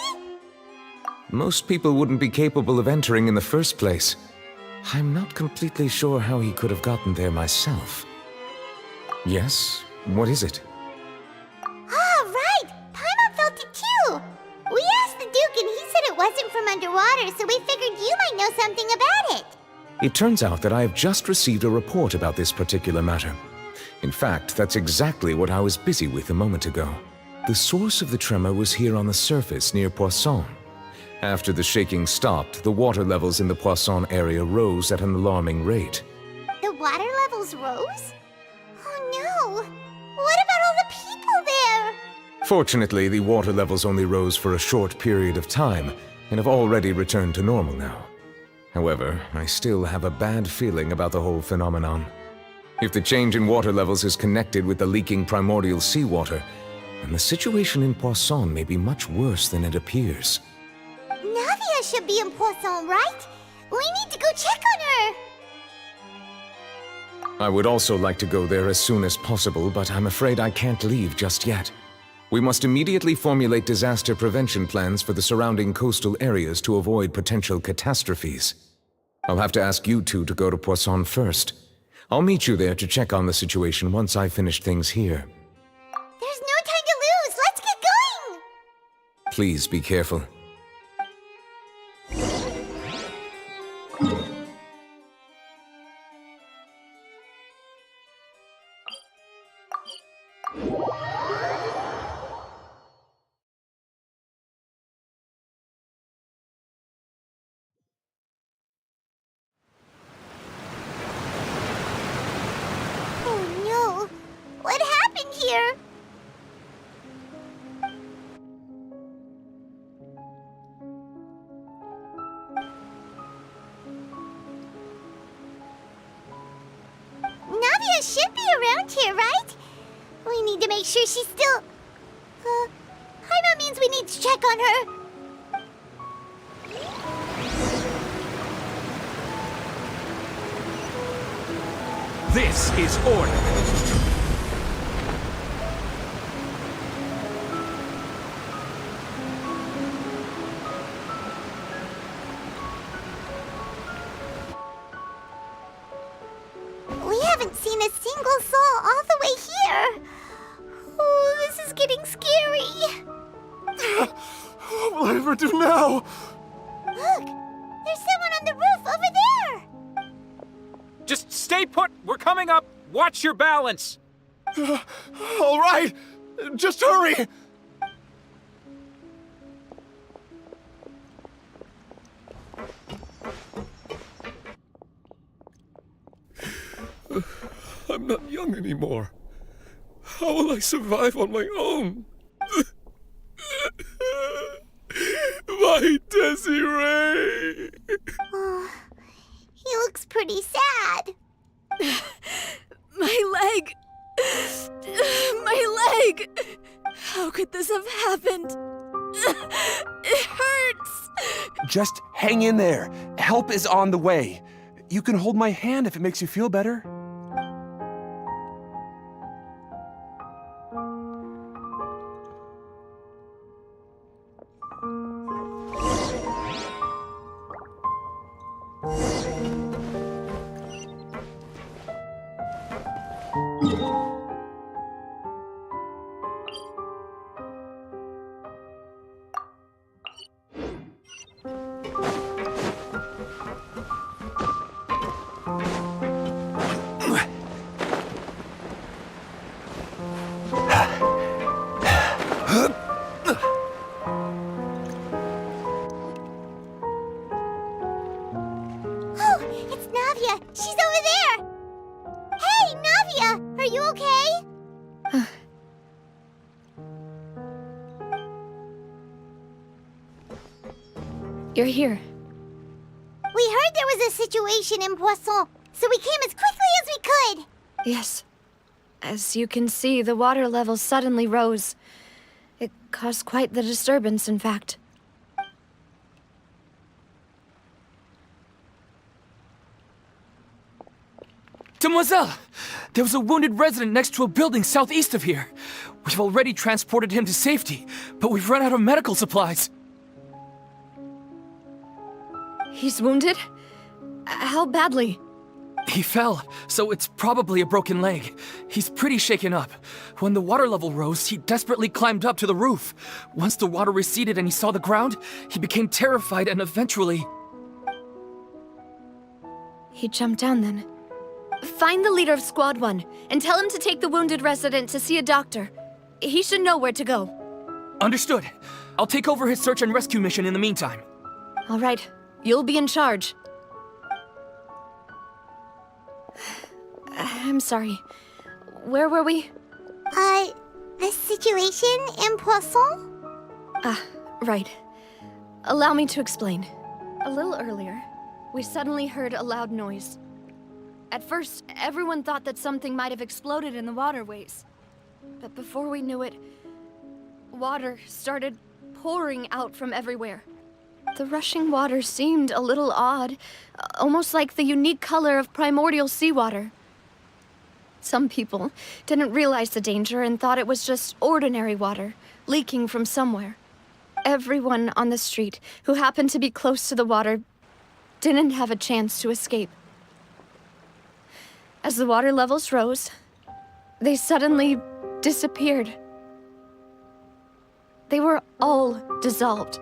Most people wouldn't be capable of entering in the first place. I'm not completely sure how he could have gotten there myself. Yes? What is it? Ah, right! Paimon felt it too! We asked the Duke and he said it wasn't from underwater, so we figured you might know something about it. It turns out that I have just received a report about this particular matter. In fact, that's exactly what I was busy with a moment ago. The source of the tremor was here on the surface near Poisson. After the shaking stopped, the water levels in the Poisson area rose at an alarming rate. The water levels rose? Oh no! What about all the people there? Fortunately, the water levels only rose for a short period of time, and have already returned to normal now. However, I still have a bad feeling about the whole phenomenon. If the change in water levels is connected with the leaking primordial seawater, then the situation in Poisson may be much worse than it appears. Navia should be in Poisson, right? We need to go check on her! I would also like to go there as soon as possible, but I'm afraid I can't leave just yet. We must immediately formulate disaster prevention plans for the surrounding coastal areas to avoid potential catastrophes. I'll have to ask you two to go to Poisson first. I'll meet you there to check on the situation once I've finished things here. There's no time to lose! Let's get going! Please be careful. What happened here? Navia should be around here, right? We need to make sure she's still... Paimon means we need to check on her. This is order. We haven't seen a single soul all the way here. Oh, this is getting scary. What will I ever do now? Look, there's someone on the roof over there. Just stay put! We're coming up! Watch your balance! All right! Just hurry! I'm not young anymore. How will I survive on my own? My Desiree! Oh, he looks pretty sad. My leg! My leg! How could this have happened? It hurts! Just hang in there. Help is on the way. You can hold my hand if it makes you feel better. Oh, it's Navia! She's over there! Hey, Navia! Are you okay? You're here. We heard there was a situation in Poisson, so we came as quickly as we could! Yes. As you can see, the water level suddenly rose. It caused quite the disturbance, in fact. Demoiselle! There was a wounded resident next to a building southeast of here. We've already transported him to safety, but we've run out of medical supplies. He's wounded? How badly? He fell, so it's probably a broken leg. He's pretty shaken up. When the water level rose, he desperately climbed up to the roof. Once the water receded and he saw the ground, he became terrified and eventually... He jumped down then. Find the leader of Squad 1 and tell him to take the wounded resident to see a doctor. He should know where to go. Understood. I'll take over his search and rescue mission in the meantime. All right. You'll be in charge. I'm sorry. Where were we? The situation in Poisson? Right. Allow me to explain. A little earlier, we suddenly heard a loud noise. At first, everyone thought that something might have exploded in the waterways. But before we knew it, water started pouring out from everywhere. The rushing water seemed a little odd, almost like the unique color of primordial seawater. Some people didn't realize the danger and thought it was just ordinary water, leaking from somewhere. Everyone on the street who happened to be close to the water didn't have a chance to escape. As the water levels rose, they suddenly disappeared. They were all dissolved.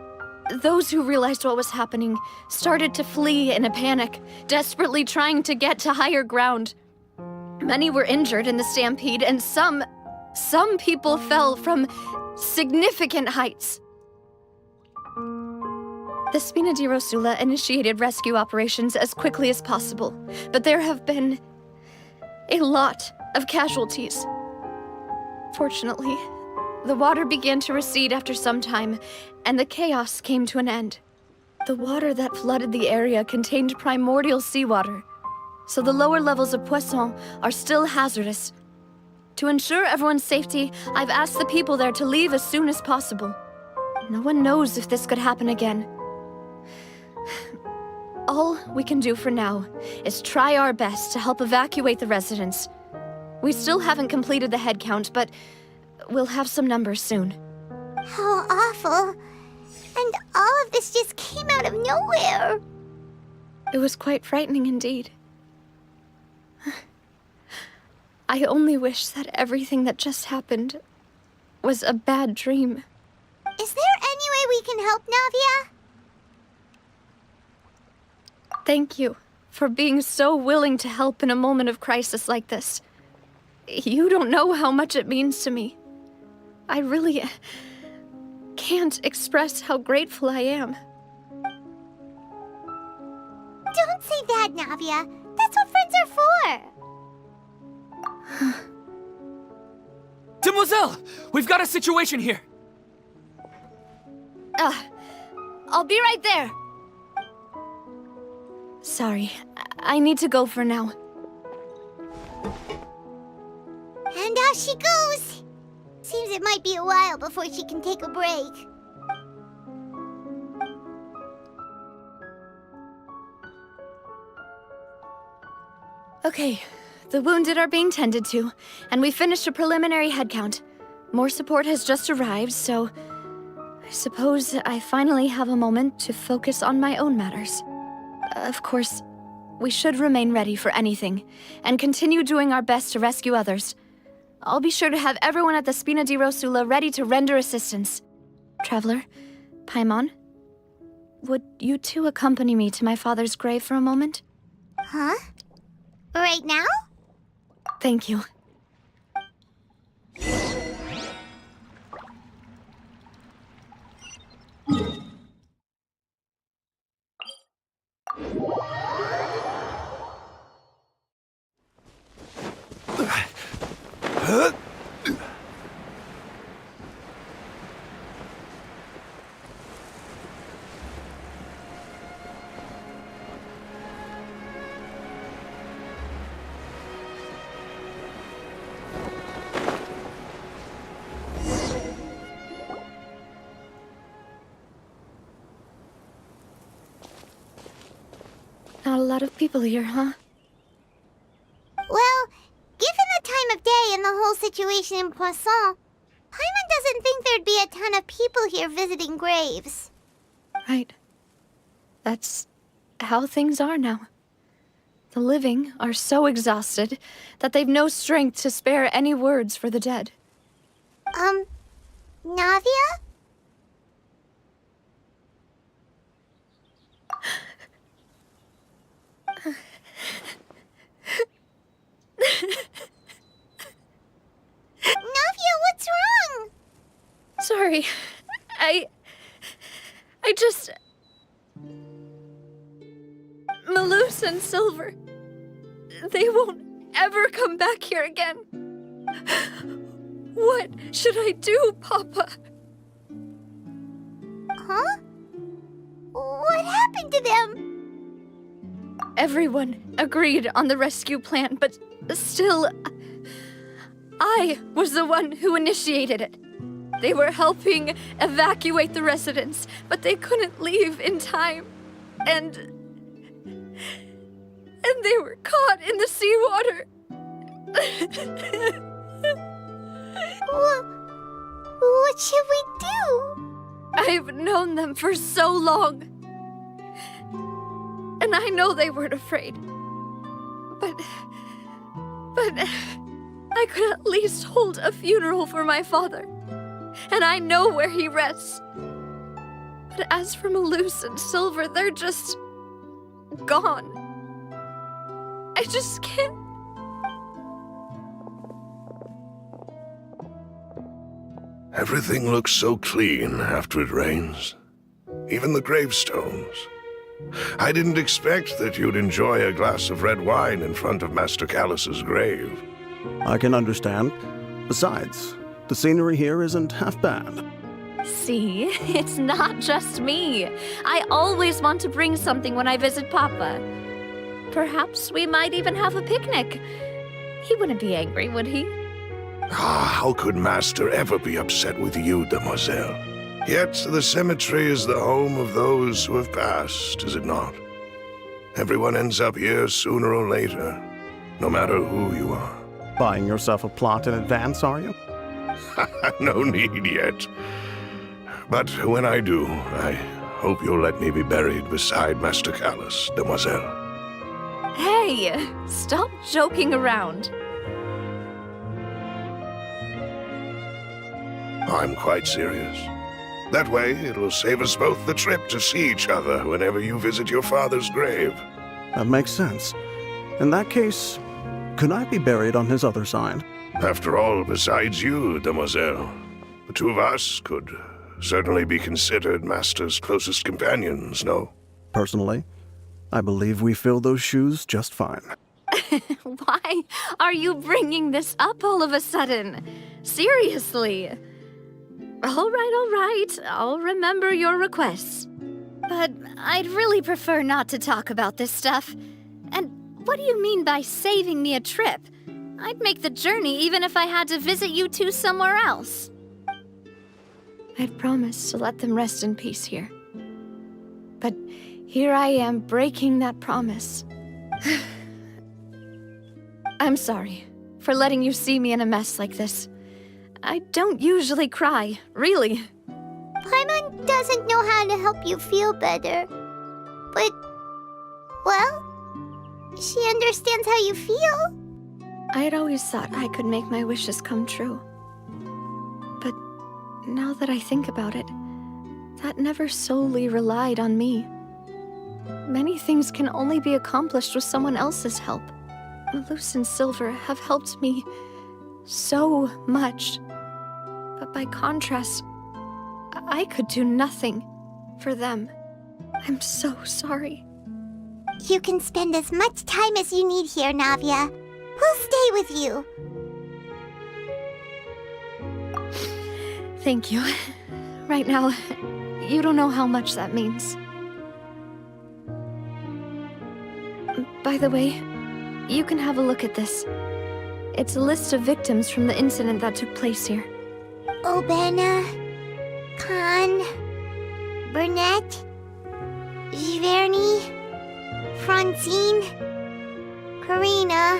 Those who realized what was happening started to flee in a panic, desperately trying to get to higher ground. Many were injured in the stampede, and some people fell from significant heights. The Spina di Rosula initiated rescue operations as quickly as possible, but there have been a lot of casualties. Fortunately, the water began to recede after some time, and the chaos came to an end. The water that flooded the area contained primordial seawater, so the lower levels of Poisson are still hazardous. To ensure everyone's safety, I've asked the people there to leave as soon as possible. No one knows if this could happen again. All we can do for now is try our best to help evacuate the residents. We still haven't completed the head count, but we'll have some numbers soon. How awful. And all of this just came out of nowhere. It was quite frightening indeed. I only wish that everything that just happened was a bad dream. Is there any way we can help, Navia? Thank you for being so willing to help in a moment of crisis like this. You don't know how much it means to me. I really can't express how grateful I am. Don't say that, Navia. That's what friends are for. Demoiselle! We've got a situation here! I'll be right there. Sorry, I need to go for now. And off she goes. Seems it might be a while before she can take a break. Okay, the wounded are being tended to, and we finished a preliminary head count. More support has just arrived, so I suppose I finally have a moment to focus on my own matters. Of course, we should remain ready for anything, and continue doing our best to rescue others. I'll be sure to have everyone at the Spina di Rosula ready to render assistance. Traveler, Paimon, would you two accompany me to my father's grave for a moment? Huh? Right now? Thank you. Not a lot of people here, huh? Well, given the time of day and the whole situation in Poisson, Paimon doesn't think there'd be a ton of people here visiting graves. Right. That's how things are now. The living are so exhausted that they've no strength to spare any words for the dead. Navia? Navia, what's wrong? Sorry. I just... Malus and Silver... They won't ever come back here again. What should I do, Papa? Huh? What happened to them? Everyone agreed on the rescue plan, but still... I was the one who initiated it. They were helping evacuate the residents, but they couldn't leave in time. And they were caught in the seawater. What should we do? I've known them for so long. And I know they weren't afraid. But I could at least hold a funeral for my father. And I know where he rests. But as for Malus and Silver, they're just... gone. I just can't... Everything looks so clean after it rains. Even the gravestones. I didn't expect that you'd enjoy a glass of red wine in front of Master Callus's grave. I can understand. Besides, the scenery here isn't half bad. See, it's not just me. I always want to bring something when I visit Papa. Perhaps we might even have a picnic. He wouldn't be angry, would he? How could Master ever be upset with you, demoiselle? Yet the cemetery is the home of those who have passed, is it not? Everyone ends up here sooner or later, no matter who you are. Buying yourself a plot in advance, are you? No need yet. But when I do, I hope you'll let me be buried beside Master Callus, demoiselle. Hey, stop joking around. I'm quite serious. That way, it'll save us both the trip to see each other whenever you visit your father's grave. That makes sense. In that case, could I be buried on his other side? After all, besides you, demoiselle, the two of us could certainly be considered Master's closest companions, no? Personally, I believe we fill those shoes just fine. Why are you bringing this up all of a sudden? Seriously. All right. I'll remember your requests. But I'd really prefer not to talk about this stuff. And what do you mean by saving me a trip? I'd make the journey even if I had to visit you two somewhere else. I'd promised to let them rest in peace here. But here I am breaking that promise. I'm sorry for letting you see me in a mess like this. I don't usually cry, really. Paimon doesn't know how to help you feel better. But, well, she understands how you feel. I had always thought I could make my wishes come true. But now that I think about it, that never solely relied on me. Many things can only be accomplished with someone else's help. Malus and Silver have helped me so much. But by contrast, I could do nothing for them. I'm so sorry. You can spend as much time as you need here, Navia. We'll stay with you. Thank you. Right now, you don't know how much that means. By the way, you can have a look at this. It's a list of victims from the incident that took place here. Obena, Khan, Burnett, Giverny, Francine, Karina,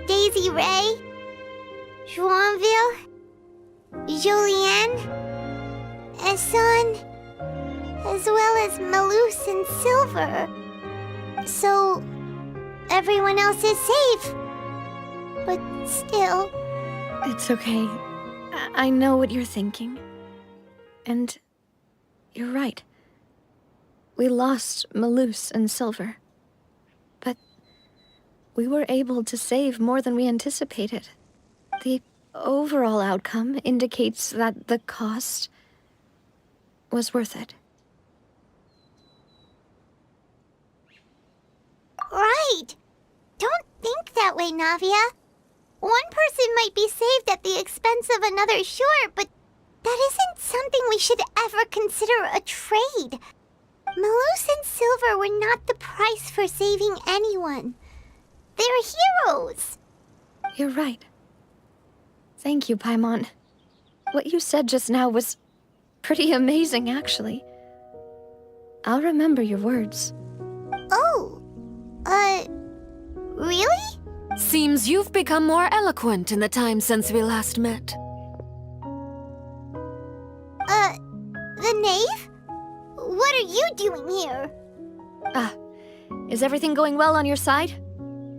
Daisy Ray, Joinville, Julianne, Esson, as well as Malus and Silver. So, everyone else is safe. But still... It's okay. I know what you're thinking. And you're right. We lost Malus and Silver. But we were able to save more than we anticipated. The overall outcome indicates that the cost was worth it. Right! Don't think that way, Navia. One person might be saved at the expense of another, sure, but that isn't something we should ever consider a trade. Malus and Silver were not the price for saving anyone. They're heroes. You're right. Thank you, Paimon. What you said just now was pretty amazing, actually. I'll remember your words. Oh, really? Seems you've become more eloquent in the time since we last met. The knave? What are you doing here? Is everything going well on your side?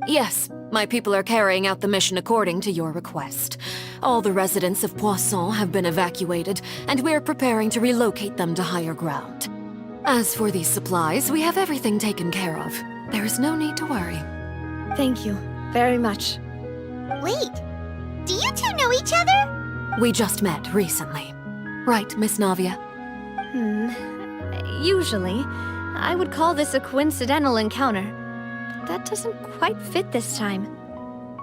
Yes, my people are carrying out the mission according to your request. All the residents of Poisson have been evacuated, and we're preparing to relocate them to higher ground. As for these supplies, we have everything taken care of. There is no need to worry. Thank you very much. Wait, do you two know each other? We just met recently. Right, Miss Navia? Usually, I would call this a coincidental encounter. But that doesn't quite fit this time.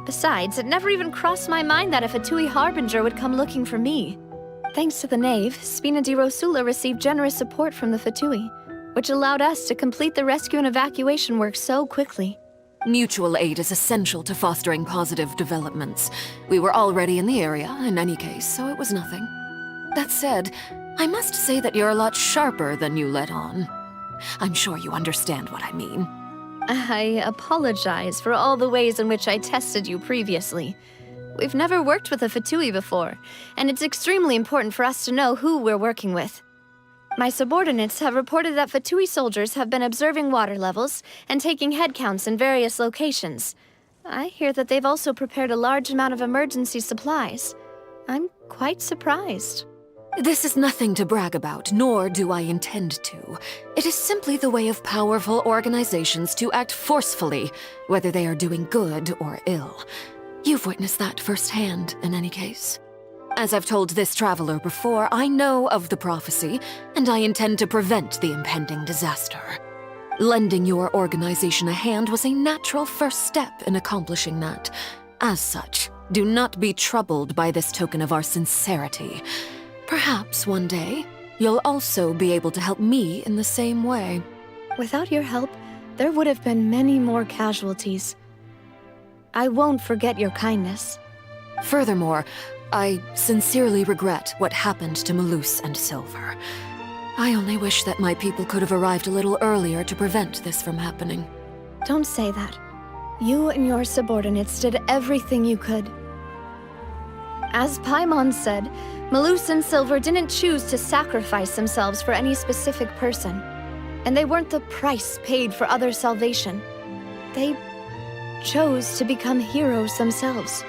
Besides, it never even crossed my mind that a Fatui Harbinger would come looking for me. Thanks to the Knave, Spina di Rosula received generous support from the Fatui, which allowed us to complete the rescue and evacuation work so quickly. Mutual aid is essential to fostering positive developments. We were already in the area, in any case, so it was nothing. That said, I must say that you're a lot sharper than you let on. I'm sure you understand what I mean. I apologize for all the ways in which I tested you previously. We've never worked with a Fatui before, and it's extremely important for us to know who we're working with. My subordinates have reported that Fatui soldiers have been observing water levels and taking head counts in various locations. I hear that they've also prepared a large amount of emergency supplies. I'm quite surprised. This is nothing to brag about, nor do I intend to. It is simply the way of powerful organizations to act forcefully, whether they are doing good or ill. You've witnessed that firsthand, in any case. As I've told this traveler before, I know of the prophecy, and I intend to prevent the impending disaster. Lending your organization a hand was a natural first step in accomplishing that. As such, do not be troubled by this token of our sincerity. Perhaps one day, you'll also be able to help me in the same way. Without your help, there would have been many more casualties. I won't forget your kindness. Furthermore, I sincerely regret what happened to Malus and Silver. I only wish that my people could have arrived a little earlier to prevent this from happening. Don't say that. You and your subordinates did everything you could. As Paimon said, Malus and Silver didn't choose to sacrifice themselves for any specific person. And they weren't the price paid for others' salvation. They chose to become heroes themselves.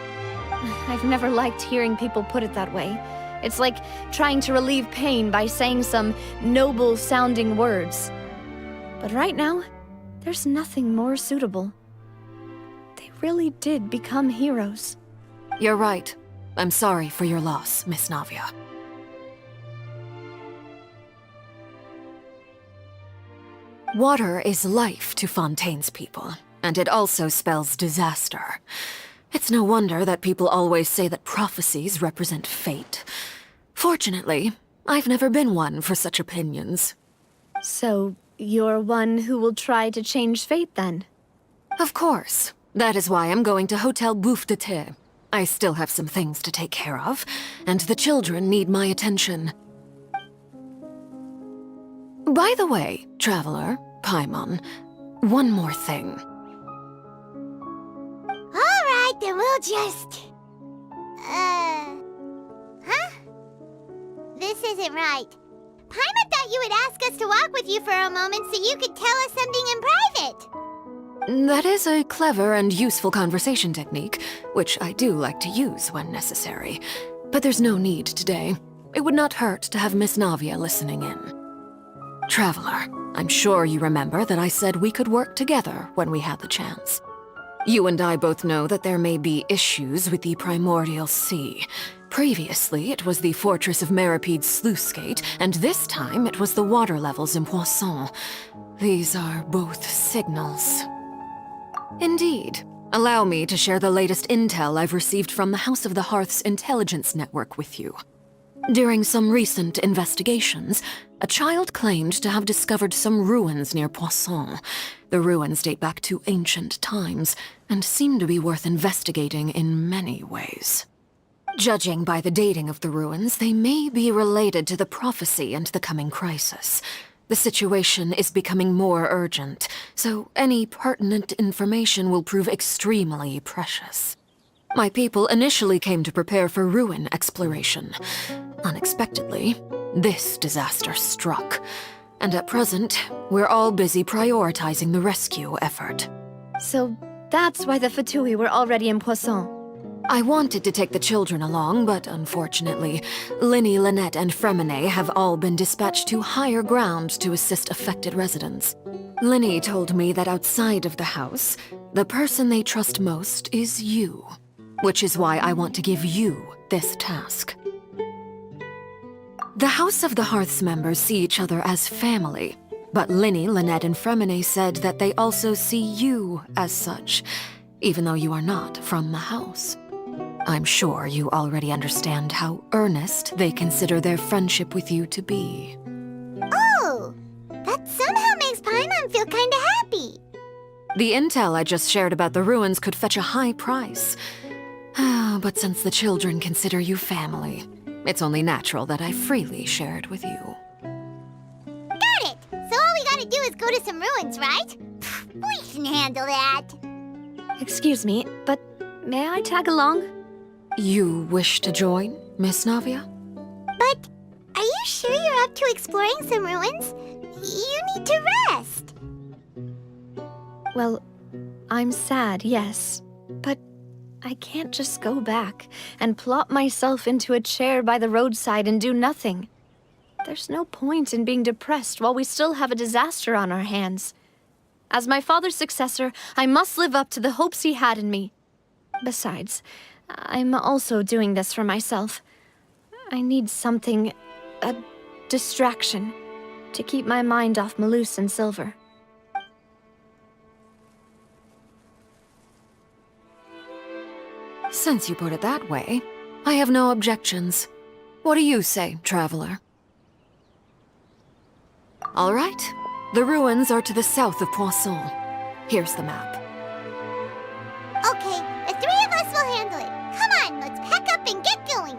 I've never liked hearing people put it that way. It's like trying to relieve pain by saying some noble-sounding words. But right now, there's nothing more suitable. They really did become heroes. You're right. I'm sorry for your loss, Miss Navia. Water is life to Fontaine's people, and it also spells disaster. It's no wonder that people always say that prophecies represent fate. Fortunately, I've never been one for such opinions. So, you're one who will try to change fate, then? Of course. That is why I'm going to Hotel Bouffe de Thé. I still have some things to take care of, and the children need my attention. By the way, Traveler, Paimon, one more thing. Alright, then we'll just... Huh? This isn't right. Paimon thought you would ask us to walk with you for a moment so you could tell us something in private. That is a clever and useful conversation technique, which I do like to use when necessary. But there's no need today. It would not hurt to have Miss Navia listening in. Traveler, I'm sure you remember that I said we could work together when we had the chance. You and I both know that there may be issues with the Primordial Sea. Previously, it was the Fortress of Meripede's sluice gate, and this time it was the water levels in Poisson. These are both signals. Indeed. Allow me to share the latest intel I've received from the House of the Hearth's intelligence network with you. During some recent investigations, a child claimed to have discovered some ruins near Poisson. The ruins date back to ancient times, and seem to be worth investigating in many ways. Judging by the dating of the ruins, they may be related to the prophecy and the coming crisis. The situation is becoming more urgent, so any pertinent information will prove extremely precious. My people initially came to prepare for ruin exploration. Unexpectedly, this disaster struck, and at present, we're all busy prioritizing the rescue effort. So that's why the Fatui were already in Poisson. I wanted to take the children along, but unfortunately, Linny, Lynette, and Fremine have all been dispatched to higher ground to assist affected residents. Linny told me that outside of the house, the person they trust most is you, which is why I want to give you this task. The House of the Hearth's members see each other as family, but Linny, Lynette, and Fremine said that they also see you as such, even though you are not from the house. I'm sure you already understand how earnest they consider their friendship with you to be. Oh! That somehow makes Paimon feel kinda happy. The intel I just shared about the ruins could fetch a high price. But since the children consider you family, it's only natural that I freely share it with you. Got it! So all we gotta do is go to some ruins, right? We can handle that. Excuse me, but may I tag along? You wish to join, Miss Navia? But are you sure you're up to exploring some ruins? You need to rest. Well, I'm sad, yes, but I can't just go back and plop myself into a chair by the roadside and do nothing. There's no point in being depressed while we still have a disaster on our hands. As my father's successor, I must live up to the hopes he had in me. Besides, I'm also doing this for myself. I need something, a distraction, to keep my mind off Malus and Silver. Since you put it that way, I have no objections. What do you say, Traveler? All right. The ruins are to the south of Poisson. Here's the map. Okay, the three of us will handle it. Come on, let's pack up and get going.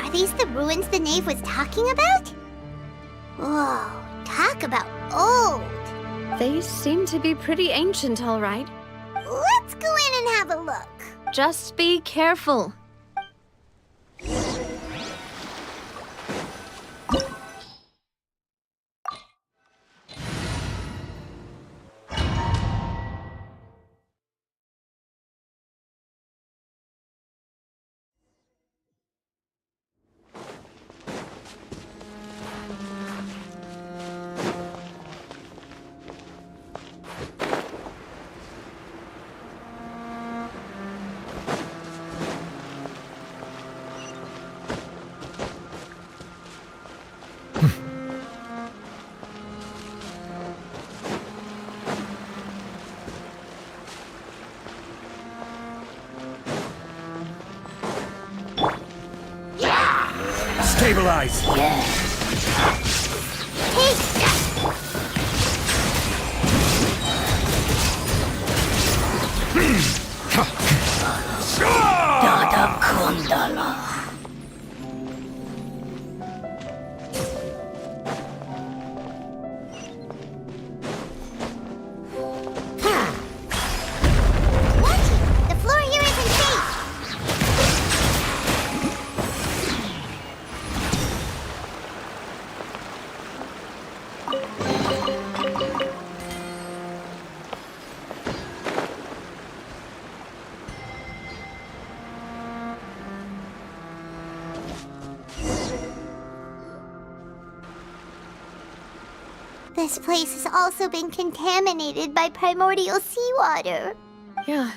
Are these the ruins the knave was talking about? Whoa, talk about old. They seem to be pretty ancient, all right. Let's go in and have a look. Just be careful. Stabilize! Dada Kundala. The floor here isn't safe. This place has also been contaminated by primordial seawater. Yeah.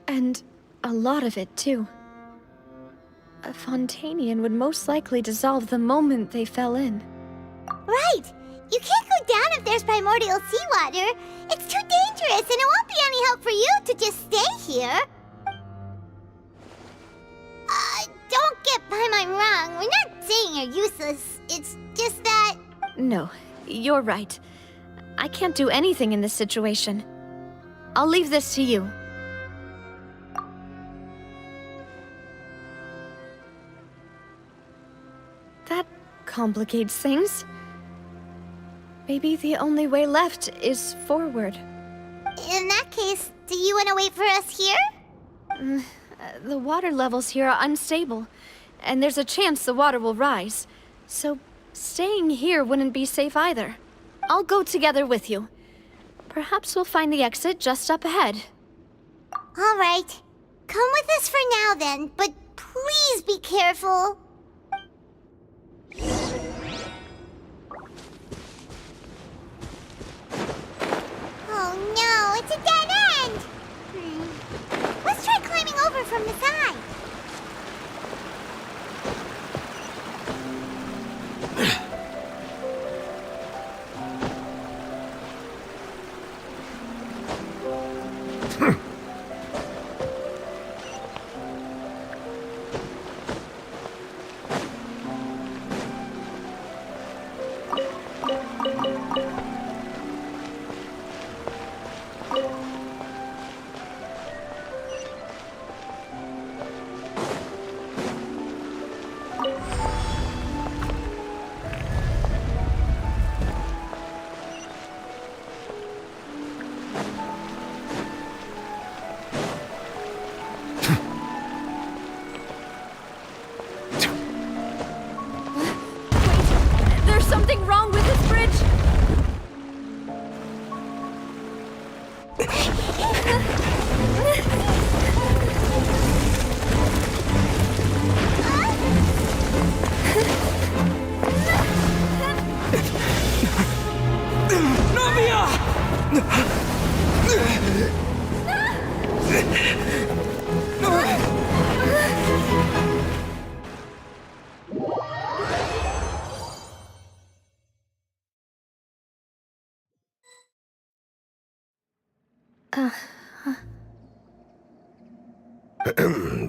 And a lot of it, too. A Fontanian would most likely dissolve the moment they fell in. Right! You can't go down if there's primordial seawater. It's too dangerous, and it won't be any help for you to just stay here. Don't get Paimon wrong. We're not saying you're useless. It's just that... No, you're right. I can't do anything in this situation. I'll leave this to you. That complicates things. Maybe the only way left is forward. In that case, do you want to wait for us here? The water levels here are unstable, and there's a chance the water will rise. So staying here wouldn't be safe either. I'll go together with you. Perhaps we'll find the exit just up ahead. All right. Come with us for now then, but please be careful. Oh no, it's a dead end! Let's try climbing over from the side.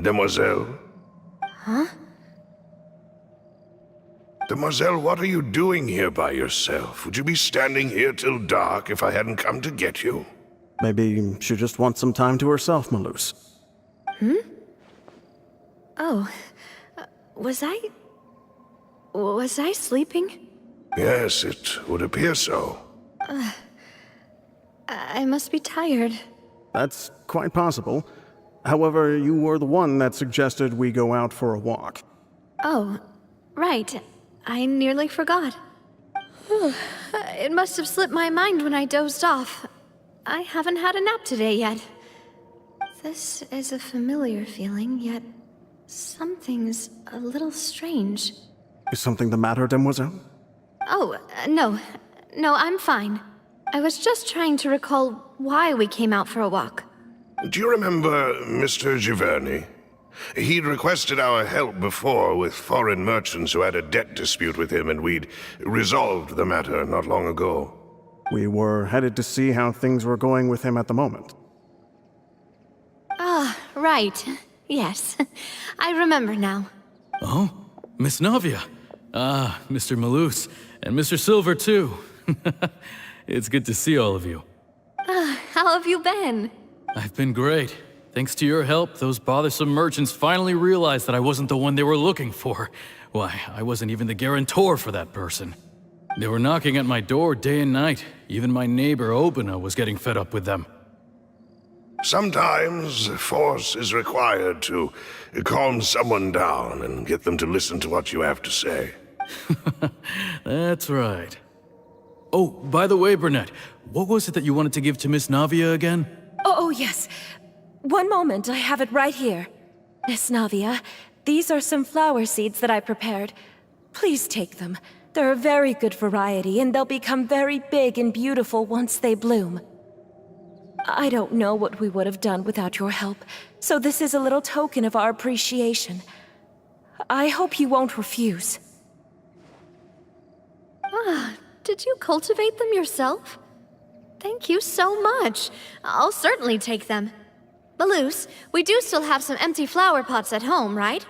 Demoiselle? Huh? Demoiselle, what are you doing here by yourself? Would you be standing here till dark if I hadn't come to get you? Maybe she just wants some time to herself, Malus. Oh, was I sleeping? Yes, it would appear so. I must be tired. That's quite possible. However, you were the one that suggested we go out for a walk. Oh, right. I nearly forgot. It must have slipped my mind when I dozed off. I haven't had a nap today yet. This is a familiar feeling, yet something's a little strange. Is something the matter, Demoiselle? Oh, no. No, I'm fine. I was just trying to recall why we came out for a walk. Do you remember Mr. Giverny? He'd requested our help before with foreign merchants who had a debt dispute with him, and we'd resolved the matter not long ago. We were headed to see how things were going with him at the moment. Ah, right. Yes. I remember now. Oh, Miss Navia. Ah, Mr. Malus, and Mr. Silver, too. It's good to see all of you. How have you been? I've been great. Thanks to your help, those bothersome merchants finally realized that I wasn't the one they were looking for. Why, I wasn't even the guarantor for that person. They were knocking at my door day and night. Even my neighbor, Obina, was getting fed up with them. Sometimes force is required to calm someone down and get them to listen to what you have to say. That's right. Oh, by the way, Burnett, what was it that you wanted to give to Miss Navia again? Oh, yes. One moment, I have it right here. Miss Navia, these are some flower seeds that I prepared. Please take them. They're a very good variety, and they'll become very big and beautiful once they bloom. I don't know what we would have done without your help, so this is a little token of our appreciation. I hope you won't refuse. Did you cultivate them yourself? Thank you so much. I'll certainly take them. Malus, we do still have some empty flower pots at home, right?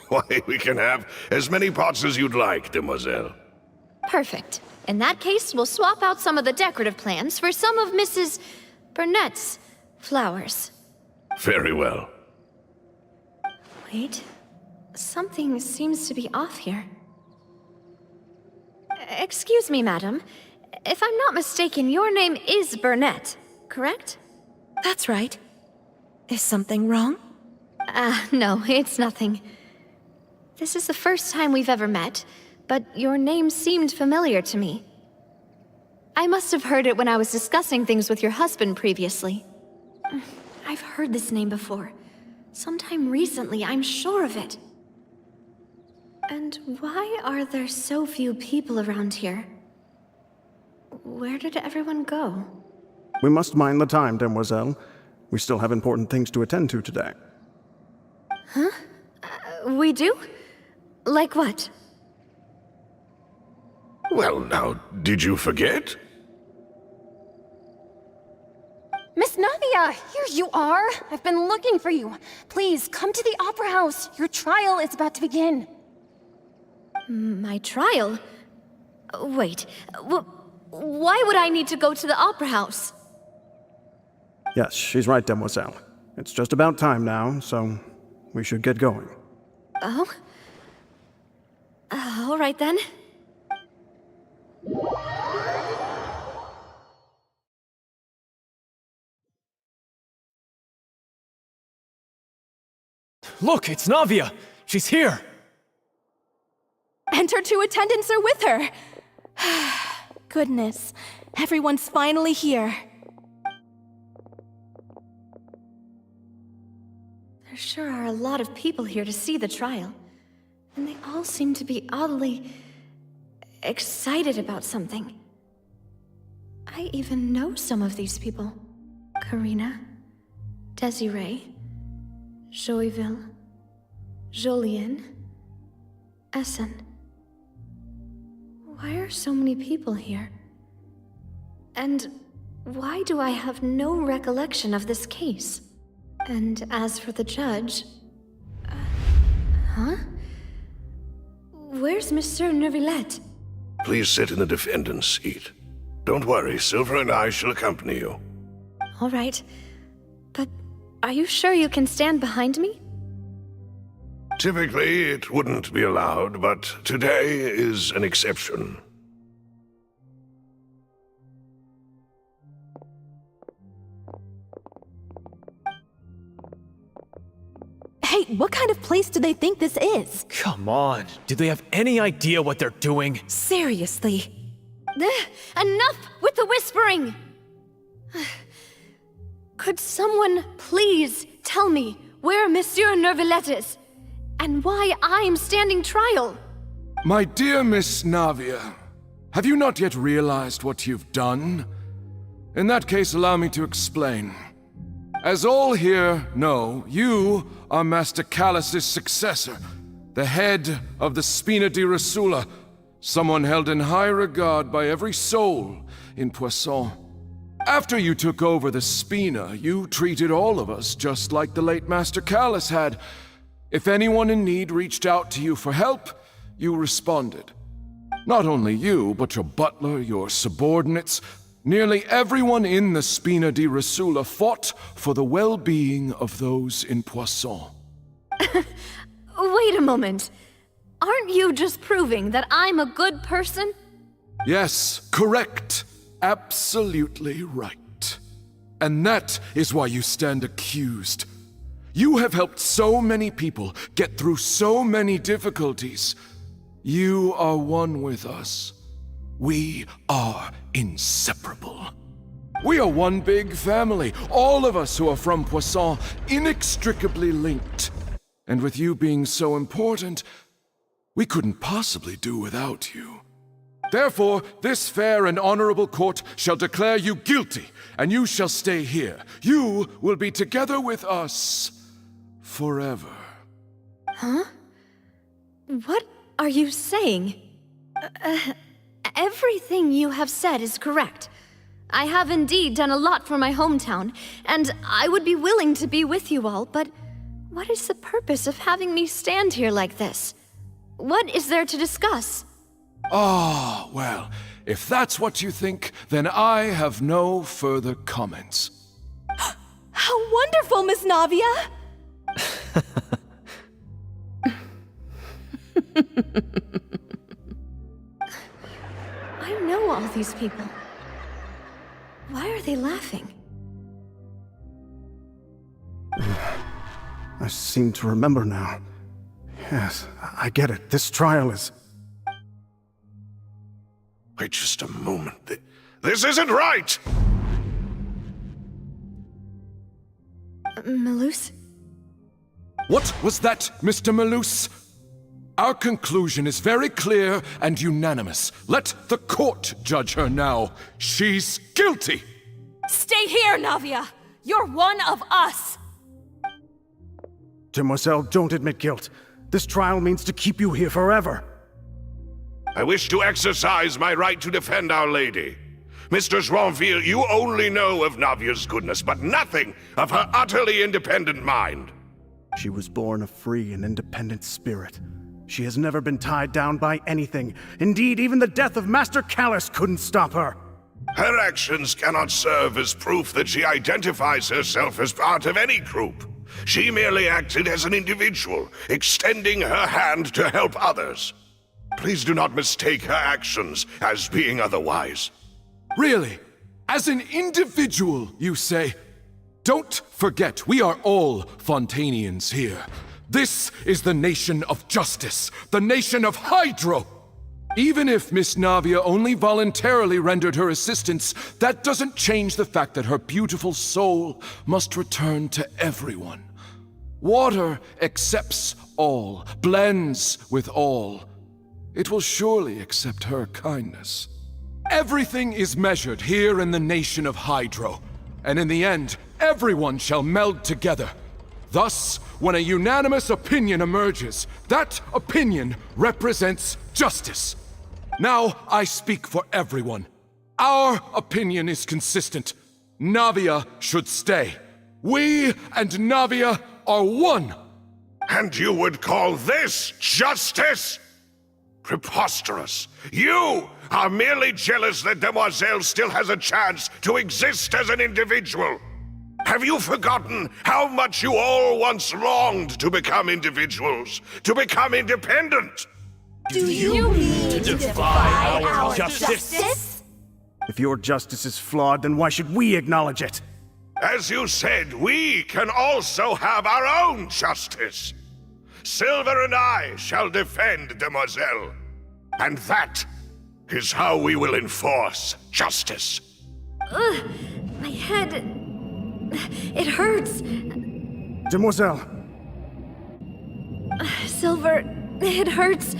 Why, we can have as many pots as you'd like, Demoiselle. Perfect. In that case, we'll swap out some of the decorative plants for some of Mrs. Burnett's flowers. Very well. Wait. Something seems to be off here. Excuse me, madam. If I'm not mistaken, your name is Burnett, correct? That's right. Is something wrong? No, it's nothing. This is the first time we've ever met, but your name seemed familiar to me. I must have heard it when I was discussing things with your husband previously. I've heard this name before. Sometime recently, I'm sure of it. And why are there so few people around here? Where did everyone go? We must mind the time, Demoiselle. We still have important things to attend to today. Huh? We do? Like what? Well, now, did you forget? Miss Navia, here you are! I've been looking for you. Please, come to the Opera House. Your trial is about to begin. My trial? Wait, why would I need to go to the Opera House? Yes, she's right, Demoiselle. It's just about time now, so we should get going. Oh? All right then. Look, it's Navia! She's here! And her two attendants are with her! Goodness, everyone's finally here. There sure are a lot of people here to see the trial. And they all seem to be oddly excited about something. I even know some of these people. Karina, Desiree, Joyville, Jolien, Essen. Why are so many people here? And why do I have no recollection of this case? And as for the judge... huh? Where's Monsieur Neuvillette? Please sit in the defendant's seat. Don't worry, Silver and I shall accompany you. All right. But are you sure you can stand behind me? Typically, it wouldn't be allowed, but today is an exception. Hey, what kind of place do they think this is? Come on, do they have any idea what they're doing? Seriously. Enough with the whispering! Could someone please tell me where Monsieur Neuvillette is? And why I'm standing trial? My dear Miss Navia, have you not yet realized what you've done? In that case, allow me to explain. As all here know, you are Master Callus's successor, the head of the Spina di Rosula, someone held in high regard by every soul in Poisson. After you took over the Spina, you treated all of us just like the late Master Callus had. If anyone in need reached out to you for help, you responded. Not only you, but your butler, your subordinates, nearly everyone in the Spina di Rosula fought for the well-being of those in Poisson. Wait a moment. Aren't you just proving that I'm a good person? Yes, correct. Absolutely right. And that is why you stand accused. You have helped so many people get through so many difficulties. You are one with us. We are inseparable. We are one big family, all of us who are from Poisson, inextricably linked. And with you being so important, we couldn't possibly do without you. Therefore, this fair and honorable court shall declare you guilty, and you shall stay here. You will be together with us forever. Huh? What are you saying? Everything you have said is correct. I have indeed done a lot for my hometown, and I would be willing to be with you all, but what is the purpose of having me stand here like this? What is there to discuss? Ah, well, if that's what you think, then I have no further comments. How wonderful, Miss Navia! I know all these people. Why are they laughing? I seem to remember now. Yes, I get it. This trial is... Wait just a moment. This isn't right! Malus? What was that, Mr. Malus? Our conclusion is very clear and unanimous. Let the court judge her now. She's guilty! Stay here, Navia! You're one of us! Demoiselle, don't admit guilt. This trial means to keep you here forever. I wish to exercise my right to defend Our Lady. Mr. Joinville, you only know of Navia's goodness, but nothing of her utterly independent mind. She was born a free and independent spirit. She has never been tied down by anything. Indeed, even the death of Master Callus couldn't stop her. Her actions cannot serve as proof that she identifies herself as part of any group. She merely acted as an individual, extending her hand to help others. Please do not mistake her actions as being otherwise. Really? As an individual, you say? Don't forget, we are all Fontanians here. This is the nation of justice, the nation of Hydro. Even if Miss Navia only voluntarily rendered her assistance, that doesn't change the fact that her beautiful soul must return to everyone. Water accepts all, blends with all. It will surely accept her kindness. Everything is measured here in the nation of Hydro, and in the end, everyone shall meld together. Thus, when a unanimous opinion emerges, that opinion represents justice. Now I speak for everyone. Our opinion is consistent. Navia should stay. We and Navia are one. And you would call this justice? Preposterous. You are merely jealous that Demoiselle still has a chance to exist as an individual. Have you forgotten how much you all once longed to become individuals, to become independent? Do you mean to defy our justice? If your justice is flawed, then why should we acknowledge it? As you said, we can also have our own justice. Silver and I shall defend Demoiselle. And that is how we will enforce justice. Ugh, my head... It hurts. Demoiselle. Silver, it hurts.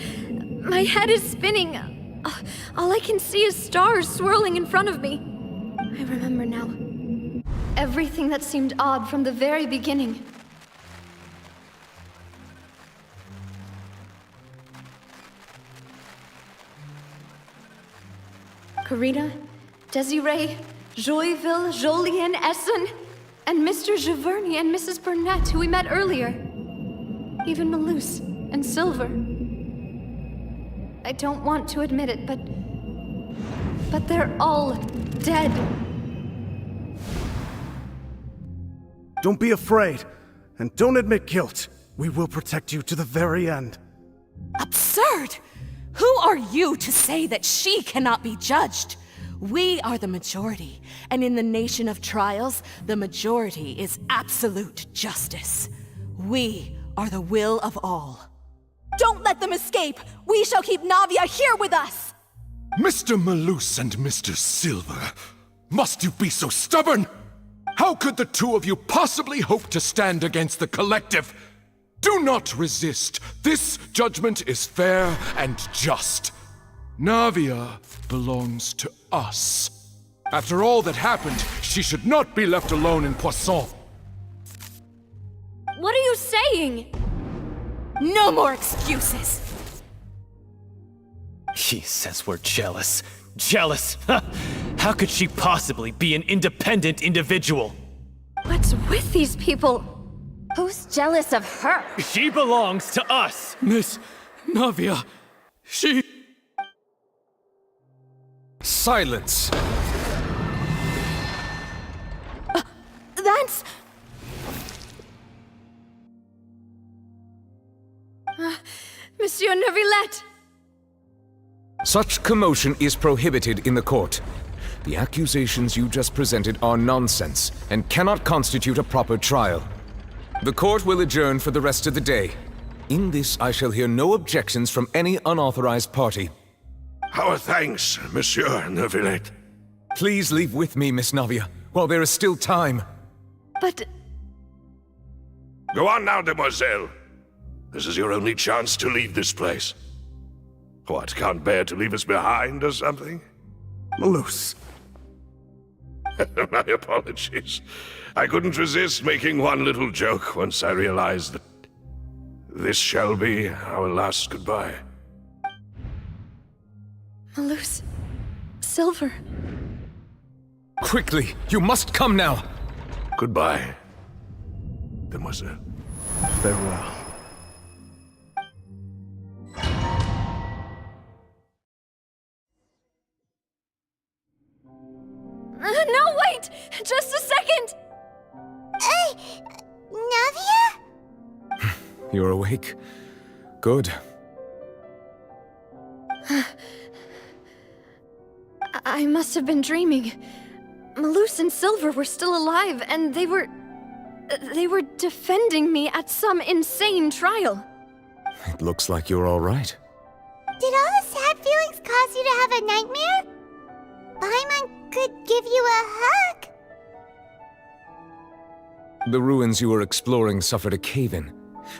My head is spinning. All I can see is stars swirling in front of me. I remember now. Everything that seemed odd from the very beginning. Karina, Desiree, Joyville, Jolien, Essen, and Mr. Giverny and Mrs. Burnett, who we met earlier. Even Malus and Silver. I don't want to admit it, but they're all dead. Don't be afraid, and don't admit guilt. We will protect you to the very end. Absurd! Who are you to say that she cannot be judged? We are the majority, and in the nation of trials, the majority is absolute justice. We are the will of all. Don't let them escape! We shall keep Navia here with us! Mr. Malus and Mr. Silver, must you be so stubborn? How could the two of you possibly hope to stand against the collective? Do not resist. This judgment is fair and just. Navia belongs to us. After all that happened, she should not be left alone in Poisson. What are you saying? No more excuses! She says we're jealous. Jealous? How could she possibly be an independent individual? What's with these people? Who's jealous of her? She belongs to us! Miss Navia, she... Silence! That's... Monsieur Neuvillette! Such commotion is prohibited in the court. The accusations you just presented are nonsense and cannot constitute a proper trial. The court will adjourn for the rest of the day. In this, I shall hear no objections from any unauthorized party. Our thanks, Monsieur Neuvillette. Please leave with me, Miss Navia, while there is still time. But... Go on now, Demoiselle. This is your only chance to leave this place. What, can't bear to leave us behind or something? Malus. My apologies. I couldn't resist making one little joke once I realized that this shall be our last goodbye. Malus... Silver... Quickly, you must come now! Goodbye, Demoiselle. Farewell. No, wait! Just a second! Navia? You're awake? Good. I must have been dreaming. Malus and Silver were still alive, and they were defending me at some insane trial. It looks like you're all right. Did all the sad feelings cause you to have a nightmare? Paimon could give you a hug. The ruins you were exploring suffered a cave-in.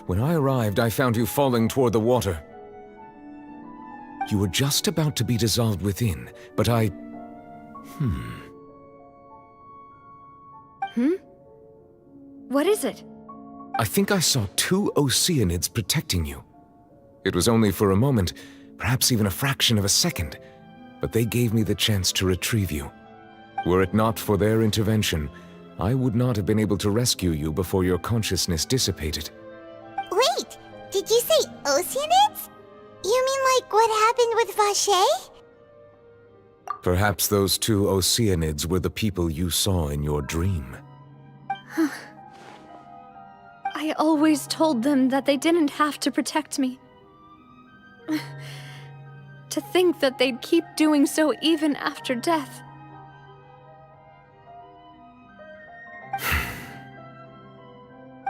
When I arrived, I found you falling toward the water. You were just about to be dissolved within, but I... What is it? I think I saw 2 Oceanids protecting you. It was only for a moment, perhaps even a fraction of a second, but they gave me the chance to retrieve you. Were it not for their intervention, I would not have been able to rescue you before your consciousness dissipated. Wait, did you say Oceanids? You mean like what happened with Vache? Perhaps those 2 Oceanids were the people you saw in your dream. I always told them that they didn't have to protect me. To think that they'd keep doing so even after death.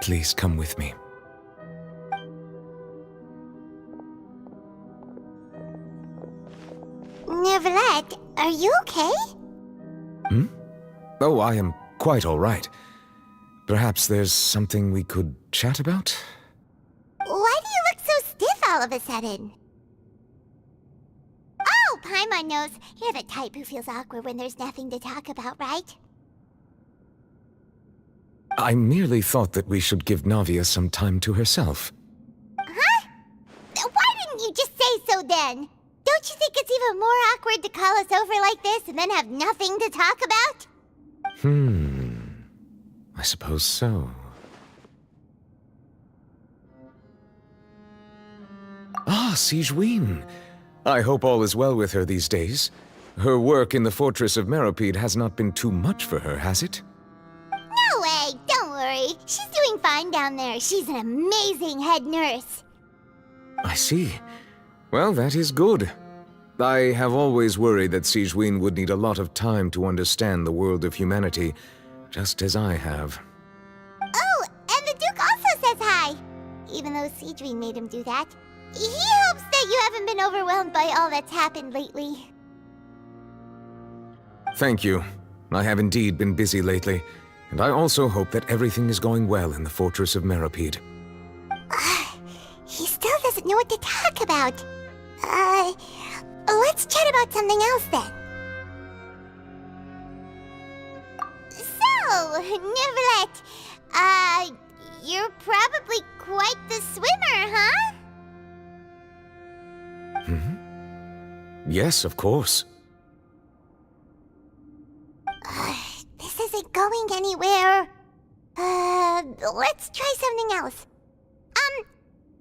Please come with me. Neverlet, are you okay? Oh, I am quite all right. Perhaps there's something we could chat about? Why do you look so stiff all of a sudden? Oh, Paimon knows. You're the type who feels awkward when there's nothing to talk about, right? I merely thought that we should give Navia some time to herself. Huh? Why didn't you just say so then? Don't you think it's even more awkward to call us over like this and then have nothing to talk about? I suppose so. Ah, Sigewinne. I hope all is well with her these days. Her work in the Fortress of Meropide has not been too much for her, has it? No way, don't worry. She's doing fine down there. She's an amazing head nurse. I see. Well, that is good. I have always worried that Sigewinne would need a lot of time to understand the world of humanity, just as I have. Oh, and the Duke also says hi. Even though Sigewinne made him do that. He hopes that you haven't been overwhelmed by all that's happened lately. Thank you. I have indeed been busy lately, and I also hope that everything is going well in the Fortress of Meropide. He still doesn't know what to talk about. Let's chat about something else then. So, Neverlet, you're probably quite the swimmer, huh? Yes, of course. This isn't going anywhere. Let's try something else.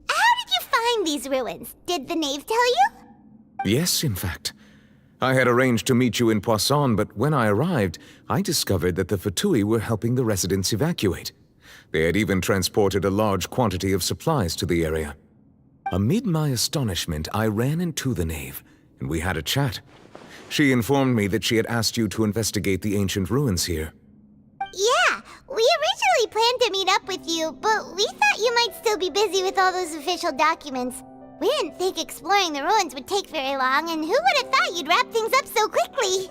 How did you find these ruins? Did the knave tell you? Yes, in fact. I had arranged to meet you in Poisson, but when I arrived, I discovered that the Fatui were helping the residents evacuate. They had even transported a large quantity of supplies to the area. Amid my astonishment, I ran into the knave, and we had a chat. She informed me that she had asked you to investigate the ancient ruins here. Yeah, we originally planned to meet up with you, but we thought you might still be busy with all those official documents. We didn't think exploring the ruins would take very long, and who would have thought you'd wrap things up so quickly?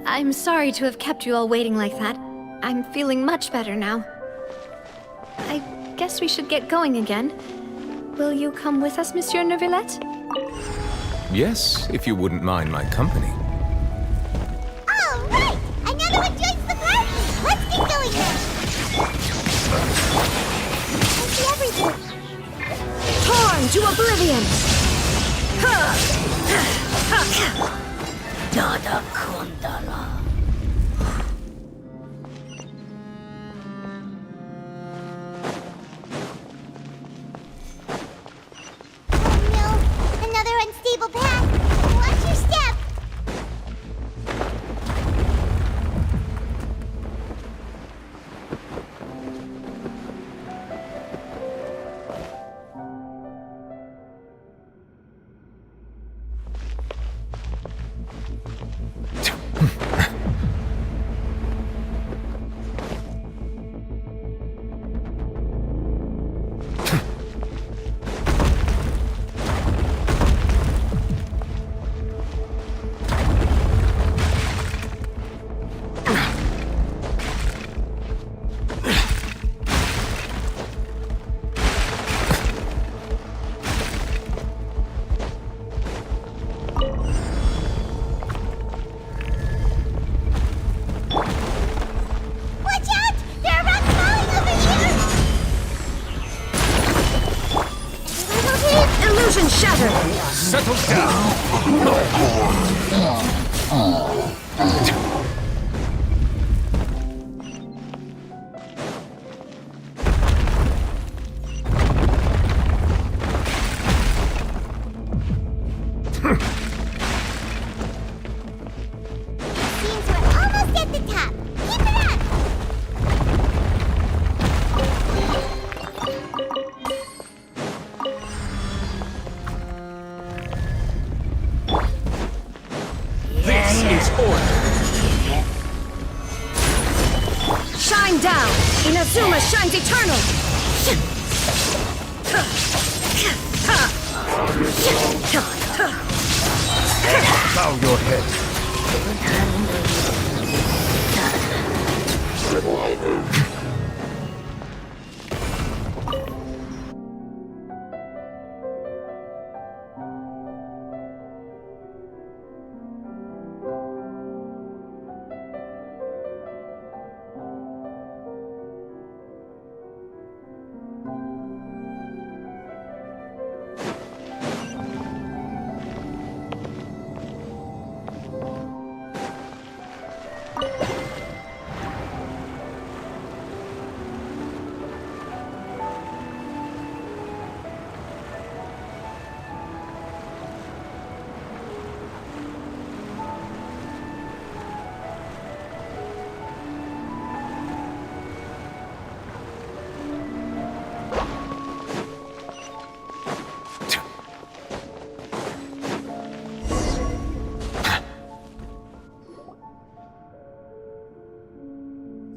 I'm sorry to have kept you all waiting like that. I'm feeling much better now. I guess we should get going again. Will you come with us, Monsieur Neuvillette? Yes, if you wouldn't mind my company. All right! Another one joins the party! Let's get going then! I see everything! Torn to oblivion! Nada Kundala. Another unstable path! Watch your step! Illusion shattered! Settle Seems we're almost at the top. Keep it up! This is order. Shine down! Inazuma shines eternal! Bow your head.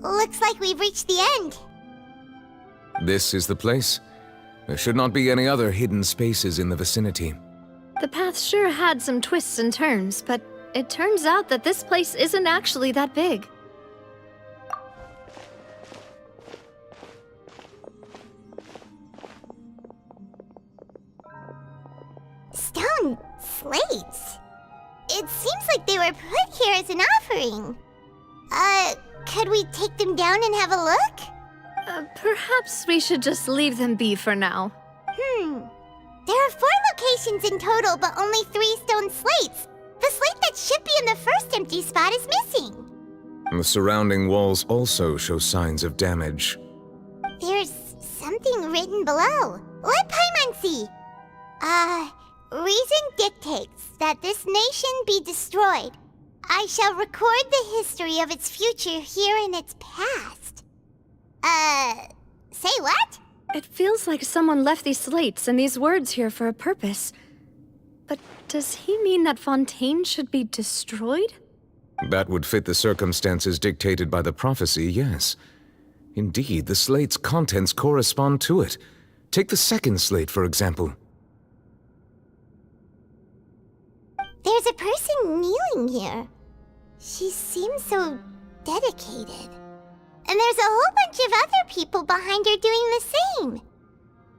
Looks like we've reached the end. This is the place. There should not be any other hidden spaces in the vicinity. The path sure had some twists and turns, but it turns out that this place isn't actually that big. Stone slates. It seems like they were put here as an offering. Could we take them down and have a look? Perhaps we should just leave them be for now. There are 4 locations in total, but only 3 stone slates. The slate that should be in the first empty spot is missing. The surrounding walls also show signs of damage. There's something written below. Let Paimon see. Reason dictates that this nation be destroyed. I shall record the history of its future here in its past. Say what? It feels like someone left these slates and these words here for a purpose. But does he mean that Fontaine should be destroyed? That would fit the circumstances dictated by the prophecy, yes. Indeed, the slate's contents correspond to it. Take the second slate, for example. There's a person kneeling here. She seems so dedicated. And there's a whole bunch of other people behind her doing the same.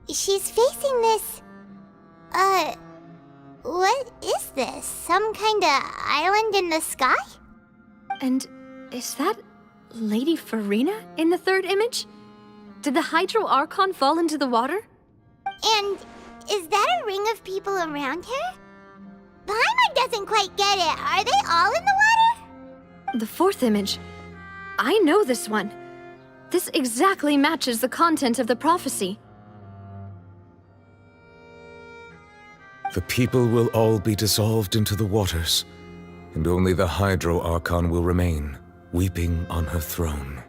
She's facing this... what is this? Some kind of island in the sky? And is that Lady Farina in the third image? Did the Hydro Archon fall into the water? And is that a ring of people around her? Paimon doesn't quite get it. Are they all in the water? The fourth image. I know this one. This exactly matches the content of the prophecy. The people will all be dissolved into the waters, and only the Hydro Archon will remain, weeping on her throne.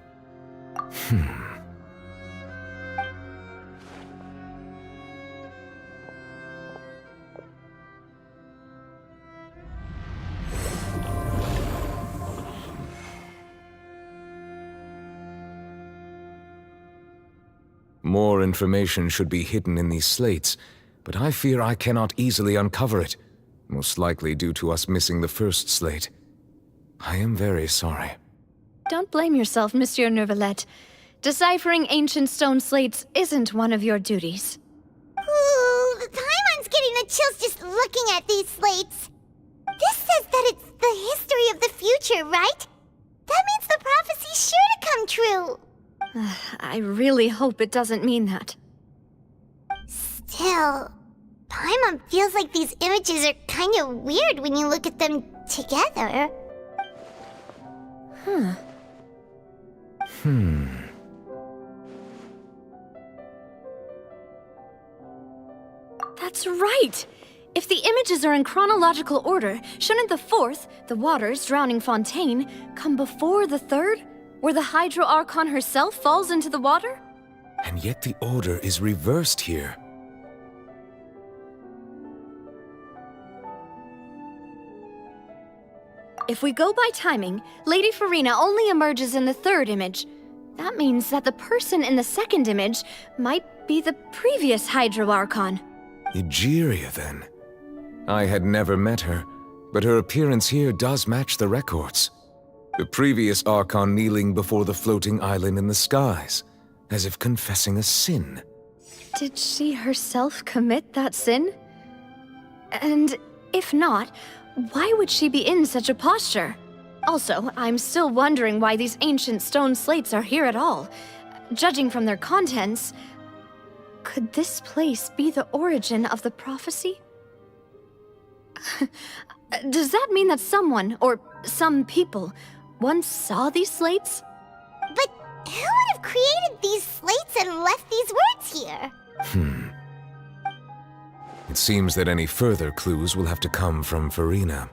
More information should be hidden in these slates, but I fear I cannot easily uncover it, most likely due to us missing the first slate. I am very sorry. Don't blame yourself, Monsieur Neuvillette. Deciphering ancient stone slates isn't one of your duties. Ooh, Paimon's getting the chills just looking at these slates. This says that it's the history of the future, right? That means the prophecy's sure to come true. I really hope it doesn't mean that. Still, Paimon feels like these images are kind of weird when you look at them together. That's right! If the images are in chronological order, shouldn't the fourth, the water's drowning fontaine, come before the third, where the Hydro Archon herself falls into the water? And yet the order is reversed here. If we go by timing, Lady Farina only emerges in the third image. That means that the person in the second image might be the previous Hydro Archon. Egeria, then. I had never met her, but her appearance here does match the records. The previous Archon kneeling before the floating island in the skies, as if confessing a sin. Did she herself commit that sin? And if not, why would she be in such a posture? Also, I'm still wondering why these ancient stone slates are here at all. Judging from their contents, could this place be the origin of the prophecy? Does that mean that someone, or some people, once saw these slates? But who would have created these slates and left these words here? It seems that any further clues will have to come from Farina.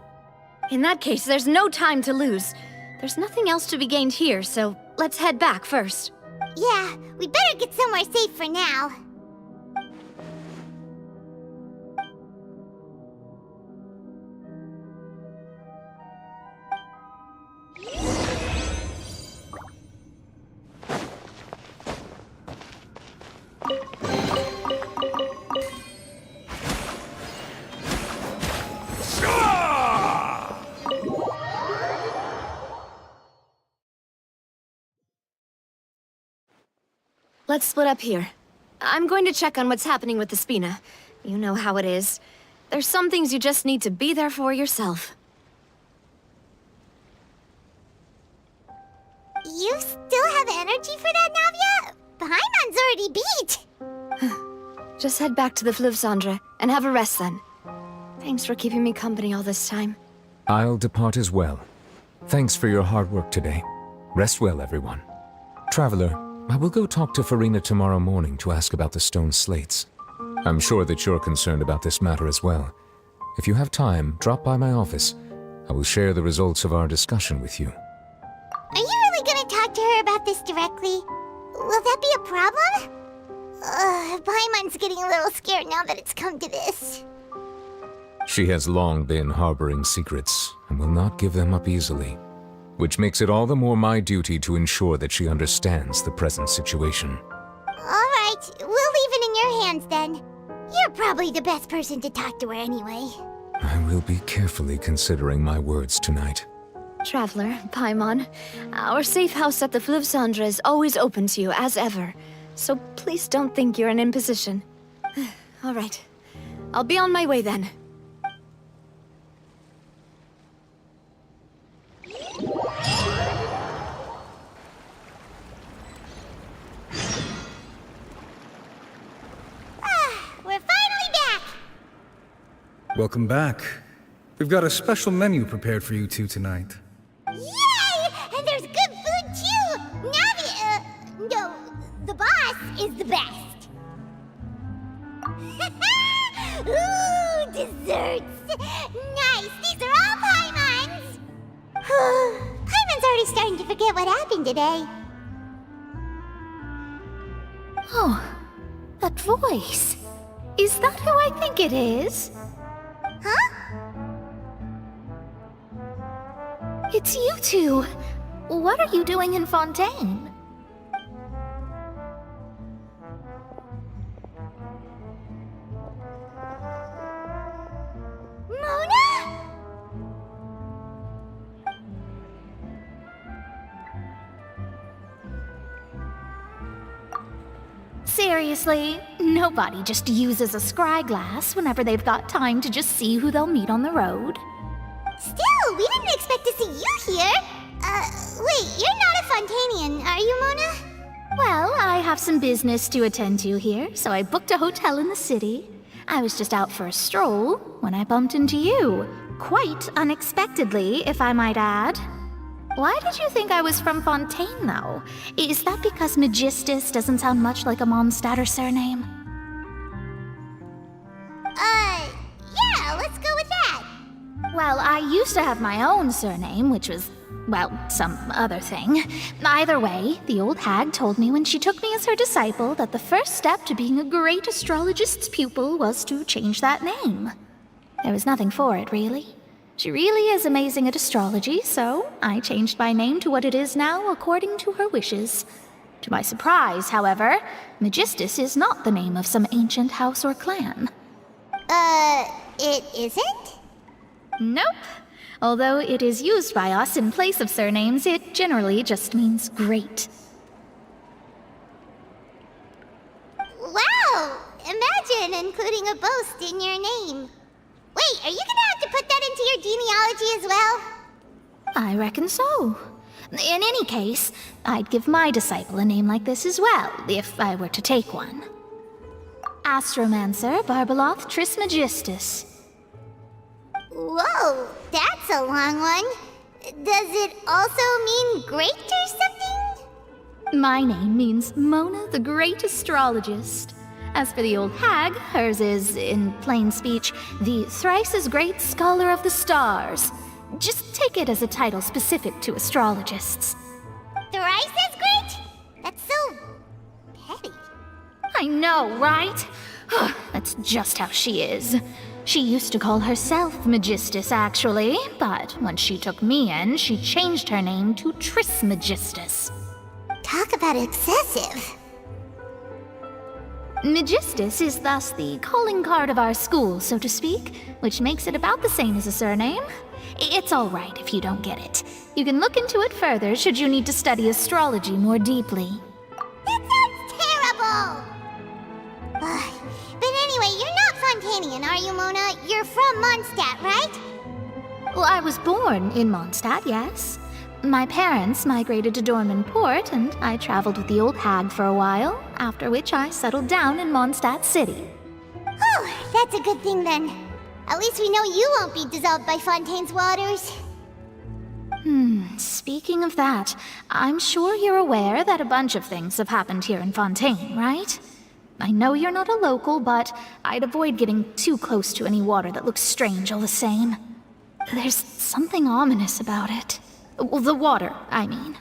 In that case, there's no time to lose. There's nothing else to be gained here, so let's head back first. Yeah, we better get somewhere safe for now. Let's split up here. I'm going to check on what's happening with the Spina. You know how it is. There's some things you just need to be there for yourself. You still have energy for that, Navia? Paimon's already beat! Just head back to the Fluvsandre and have a rest then. Thanks for keeping me company all this time. I'll depart as well. Thanks for your hard work today. Rest well, everyone. Traveler, I will go talk to Farina tomorrow morning to ask about the stone slates. I'm sure that you're concerned about this matter as well. If you have time, drop by my office. I will share the results of our discussion with you. Are you really gonna talk to her about this directly? Will that be a problem? Paimon's getting a little scared now that it's come to this. She has long been harboring secrets and will not give them up easily, which makes it all the more my duty to ensure that she understands the present situation. Alright, we'll leave it in your hands then. You're probably the best person to talk to her anyway. I will be carefully considering my words tonight. Traveler, Paimon, our safe house at the Fluvsandre is always open to you as ever, so please don't think you're an imposition. All right, I'll be on my way then. We're finally back! Welcome back. We've got a special menu prepared for you two tonight. Yay! And there's good food too! Navi, no, the boss is the best. Ooh, desserts! Nice, these are all Paimon's! Paimon's already starting to forget what happened today. Oh, that voice. Is that who I think it is? Huh? It's you two. What are you doing in Fontaine? Mona? Seriously, nobody just uses a scry glass whenever they've got time to just see who they'll meet on the road. Still, we didn't expect to see you here. Wait, you're not a Fontanian, are you, Mona? Well, I have some business to attend to here, so I booked a hotel in the city. I was just out for a stroll when I bumped into you. Quite unexpectedly, if I might add. Why did you think I was from Fontaine, though? Is that because Magistus doesn't sound much like a Mondstadter surname? Yeah, let's go with that. Well, I used to have my own surname, which was, well, some other thing. Either way, the old hag told me when she took me as her disciple that the first step to being a great astrologist's pupil was to change that name. There was nothing for it, really. She really is amazing at astrology, so I changed my name to what it is now according to her wishes. To my surprise, however, Magistus is not the name of some ancient house or clan. It isn't? Nope. Although it is used by us in place of surnames, it generally just means great. Wow! Imagine including a boast in your name. Wait, are you gonna have to put that into your genealogy as well? I reckon so. In any case, I'd give my disciple a name like this as well, if I were to take one. Astromancer Barbeloth Trismegistus. Whoa, that's a long one. Does it also mean great or something? My name means Mona the Great Astrologist. As for the old hag, hers is, in plain speech, the thrice-as-great Scholar of the Stars. Just take it as a title specific to astrologists. Thrice as great? That's so petty. I know, right? That's just how she is. She used to call herself Magistus, actually, but when she took me in, she changed her name to Trismegistus. Talk about excessive. Magistus is thus the calling card of our school, so to speak, which makes it about the same as a surname. It's all right if you don't get it. You can look into it further should you need to study astrology more deeply. That sounds terrible! But anyway, you're not Fontanian, are you, Mona? You're from Mondstadt, right? Well, I was born in Mondstadt, yes. My parents migrated to Dorman Port, and I traveled with the old hag for a while, after which I settled down in Mondstadt City. Oh, that's a good thing then. At least we know you won't be dissolved by Fontaine's waters. Speaking of that, I'm sure you're aware that a bunch of things have happened here in Fontaine, right? I know you're not a local, but I'd avoid getting too close to any water that looks strange all the same. There's something ominous about it. Well, the water, I mean.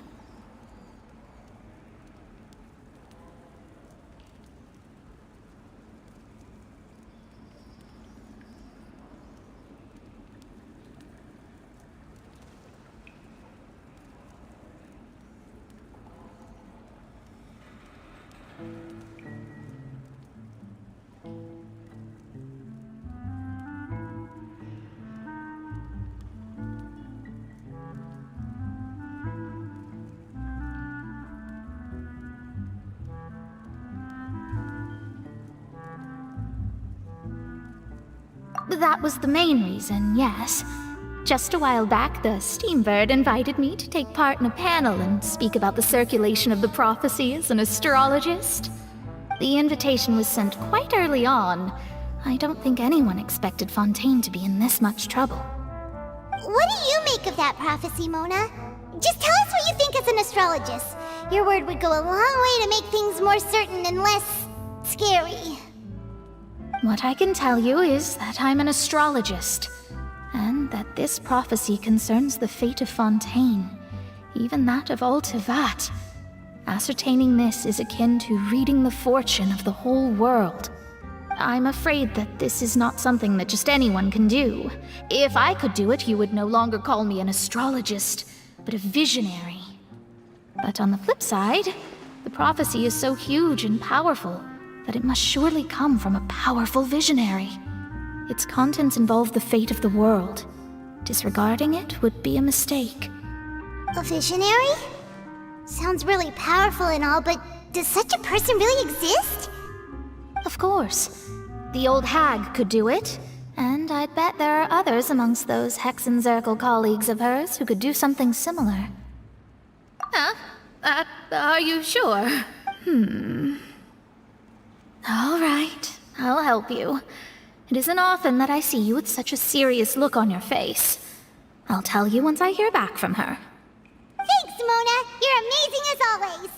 That was the main reason, yes. Just a while back, the Steambird invited me to take part in a panel and speak about the circulation of the prophecy as an astrologist. The invitation was sent quite early on. I don't think anyone expected Fontaine to be in this much trouble. What do you make of that prophecy, Mona? Just tell us what you think as an astrologist. Your word would go a long way to make things more certain and less scary. What I can tell you is that I'm an astrologist, and that this prophecy concerns the fate of Fontaine, even that of all Tevat. Ascertaining this is akin to reading the fortune of the whole world. I'm afraid that this is not something that just anyone can do. If I could do it, you would no longer call me an astrologist, but a visionary. But on the flip side, the prophecy is so huge and powerful that it must surely come from a powerful visionary. Its contents involve the fate of the world. Disregarding it would be a mistake. A visionary? Sounds really powerful and all, but does such a person really exist? Of course. The old hag could do it, and I'd bet there are others amongst those Hexenzirkel colleagues of hers who could do something similar. Are you sure? All right. I'll help you. It isn't often that I see you with such a serious look on your face. I'll tell you once I hear back from her. Thanks, Mona. You're amazing as always.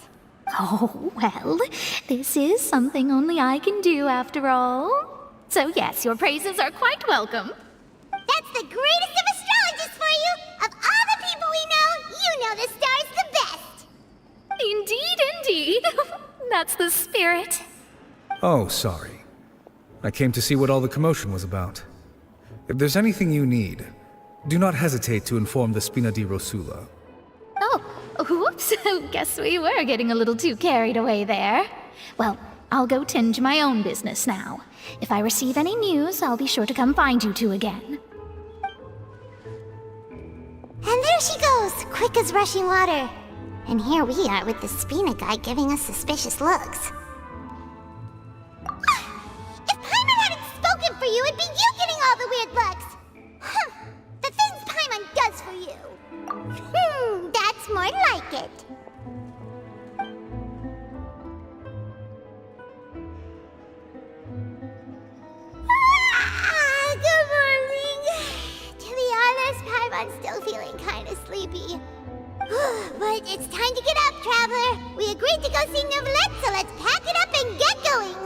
Oh, well, this is something only I can do after all. So yes, your praises are quite welcome. That's the greatest of astrologists for you! Of all the people we know, you know the star's the best! Indeed, indeed. That's the spirit. Oh, sorry. I came to see what all the commotion was about. If there's anything you need, do not hesitate to inform the Spina di Rosula. Oh, whoops. Guess we were getting a little too carried away there. Well, I'll go tend to my own business now. If I receive any news, I'll be sure to come find you two again. And there she goes, quick as rushing water. And here we are with the Spina guy giving us suspicious looks. If Paimon hadn't spoken for you, it'd be you getting all the weird looks. The things Paimon does for you. That's more like it. Good morning. To be honest, Paimon's still feeling kind of sleepy. But it's time to get up, Traveler. We agreed to go see Novelette, so let's pack it up and get going.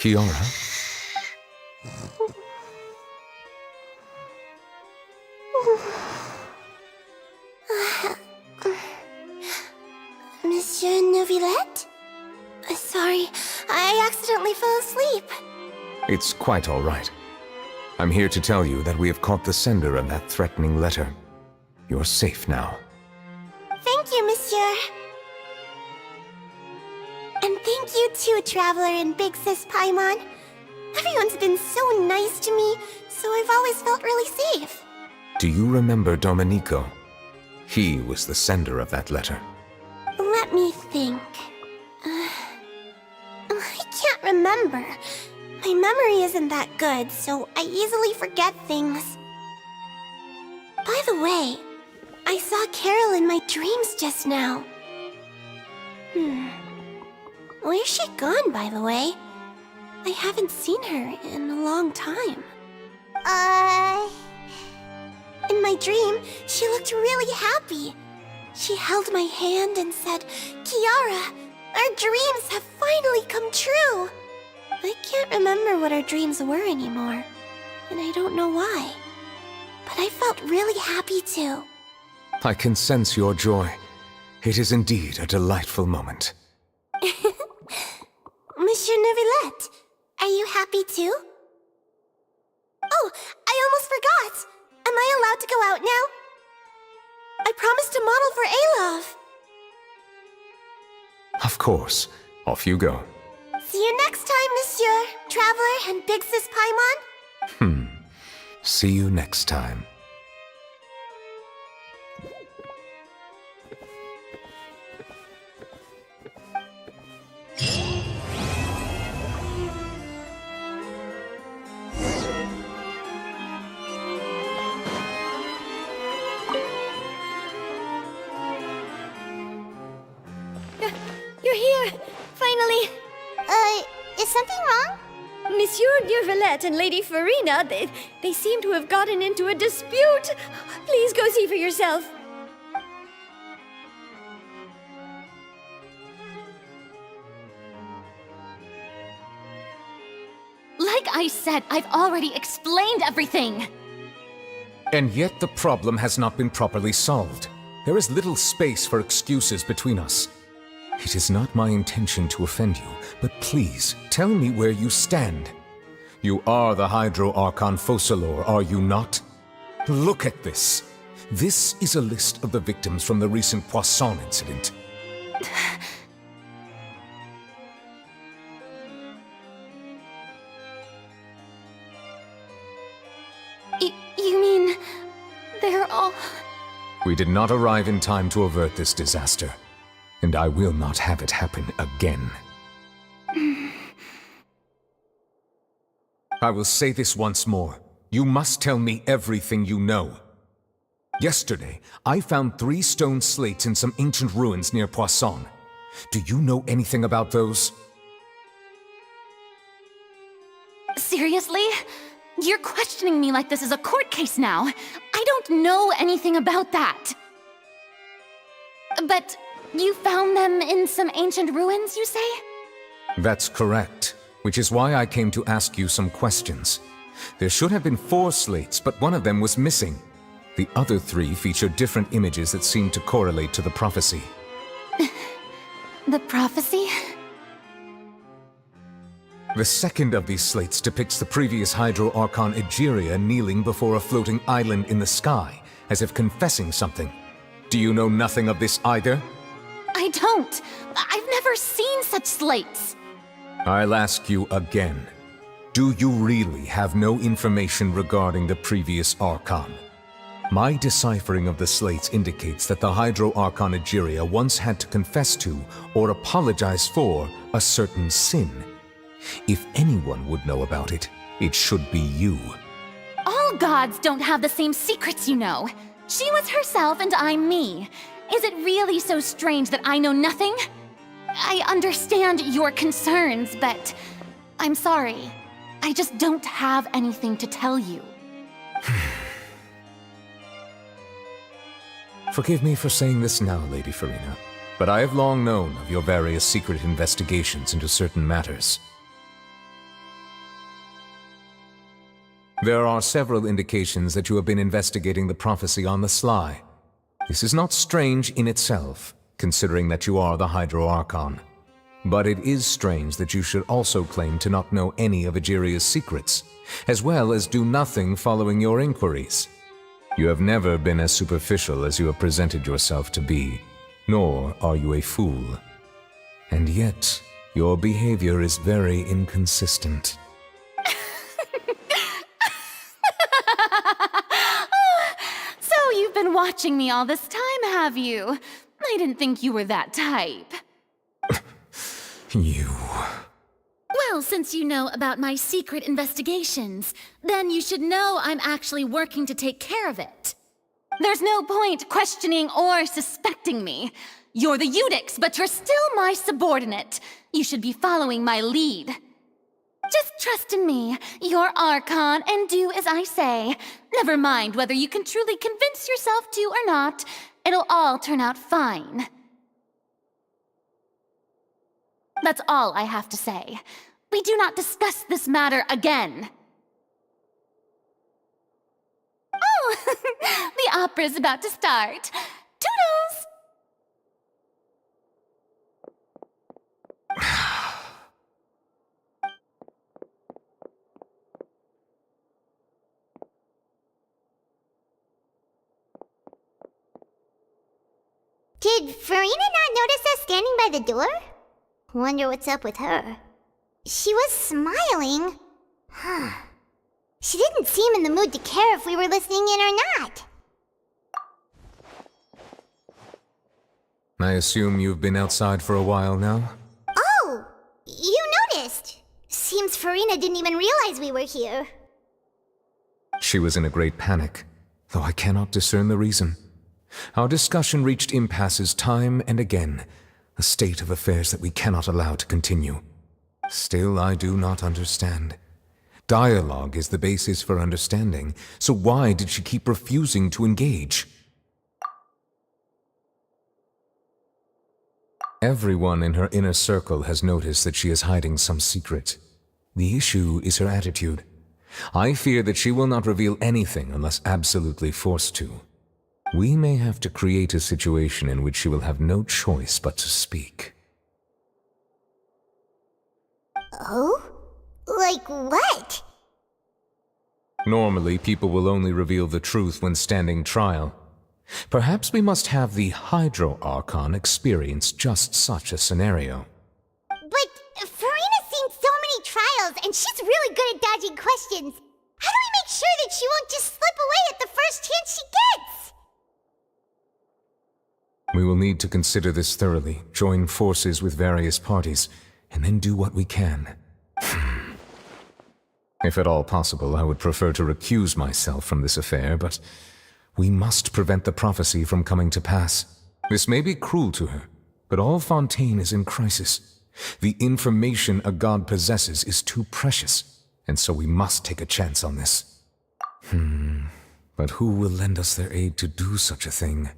Kiara? Monsieur Novelette? Sorry, I accidentally fell asleep. It's quite all right. I'm here to tell you that we have caught the sender of that threatening letter. You're safe now. Thank you, Monsieur. And thank you too, Traveler and Big Sis Paimon. Everyone's been so nice to me, so I've always felt really safe. Do you remember Domenico? He was the sender of that letter. Let me think. I can't remember. My memory isn't that good, so I easily forget things. By the way, I saw Carol in my dreams just now. Where's she gone, by the way? I haven't seen her in a long time. In my dream, she looked really happy. She held my hand and said, "Kiara, our dreams have finally come true." I can't remember what our dreams were anymore, and I don't know why. But I felt really happy too. I can sense your joy. It is indeed a delightful moment. Monsieur Novelette, are you happy too? Oh, I almost forgot! Am I allowed to go out now? I promised to model for Alov. Of course. Off you go. See you next time, Monsieur, Traveler, and Big Sis Paimon. See you next time. You're here! Finally! Is something wrong? Monsieur Novelette and Lady Farina, they seem to have gotten into a dispute. Please go see for yourself. Like I said, I've already explained everything. And yet the problem has not been properly solved. There is little space for excuses between us. It is not my intention to offend you, but please, tell me where you stand. You are the Hydro Archon Focalor, are you not? Look at this. This is a list of the victims from the recent Poisson incident. You mean... they're all... We did not arrive in time to avert this disaster, and I will not have it happen again. I will say this once more. You must tell me everything you know. Yesterday, I found 3 stone slates in some ancient ruins near Poisson. Do you know anything about those? Seriously? You're questioning me like this is a court case now. I don't know anything about that. But you found them in some ancient ruins, you say? That's correct, which is why I came to ask you some questions. There should have been 4 slates, but one of them was missing. The other 3 feature different images that seem to correlate to the prophecy. The prophecy? The second of these slates depicts the previous Hydro Archon Egeria kneeling before a floating island in the sky, as if confessing something. Do you know nothing of this either? I don't. I've never seen such slates. I'll ask you again. Do you really have no information regarding the previous Archon? My deciphering of the slates indicates that the Hydro Archon Egeria once had to confess to, or apologize for, a certain sin. If anyone would know about it, it should be you. All gods don't have the same secrets, you know. She was herself and I'm me. Is it really so strange that I know nothing? I understand your concerns, but I'm sorry. I just don't have anything to tell you. Forgive me for saying this now, Lady Farina, but I have long known of your various secret investigations into certain matters. There are several indications that you have been investigating the prophecy on the sly. This is not strange in itself, considering that you are the Hydro Archon. But it is strange that you should also claim to not know any of Egeria's secrets, as well as do nothing following your inquiries. You have never been as superficial as you have presented yourself to be, nor are you a fool. And yet, your behavior is very inconsistent. So you've been watching me all this time, have you? I didn't think you were that type. You... Well, since you know about my secret investigations, then you should know I'm actually working to take care of it. There's no point questioning or suspecting me. You're the Eudix, but you're still my subordinate. You should be following my lead. Just trust in me, you're Archon, and do as I say. Never mind whether you can truly convince yourself to or not. It'll all turn out fine. That's all I have to say. We do not discuss this matter again. Oh, the opera's about to start. Toodles! Did Farina not notice us standing by the door? Wonder what's up with her. She was smiling. Huh. She didn't seem in the mood to care if we were listening in or not. I assume you've been outside for a while now? Oh! You noticed! Seems Farina didn't even realize we were here. She was in a great panic, though I cannot discern the reason. Our discussion reached impasses time and again, a state of affairs that we cannot allow to continue. Still, I do not understand. Dialogue is the basis for understanding, so why did she keep refusing to engage? Everyone in her inner circle has noticed that she is hiding some secret. The issue is her attitude. I fear that she will not reveal anything unless absolutely forced to. We may have to create a situation in which she will have no choice but to speak. Oh? Like what? Normally, people will only reveal the truth when standing trial. Perhaps we must have the Hydro Archon experience just such a scenario. But Farina's seen so many trials, and she's really good at dodging questions. How do we make sure that she won't just slip away at the first chance she gets? We will need to consider this thoroughly, join forces with various parties, and then do what we can. If at all possible, I would prefer to recuse myself from this affair, but we must prevent the prophecy from coming to pass. This may be cruel to her, but all Fontaine is in crisis. The information a god possesses is too precious, and so we must take a chance on this. But who will lend us their aid to do such a thing?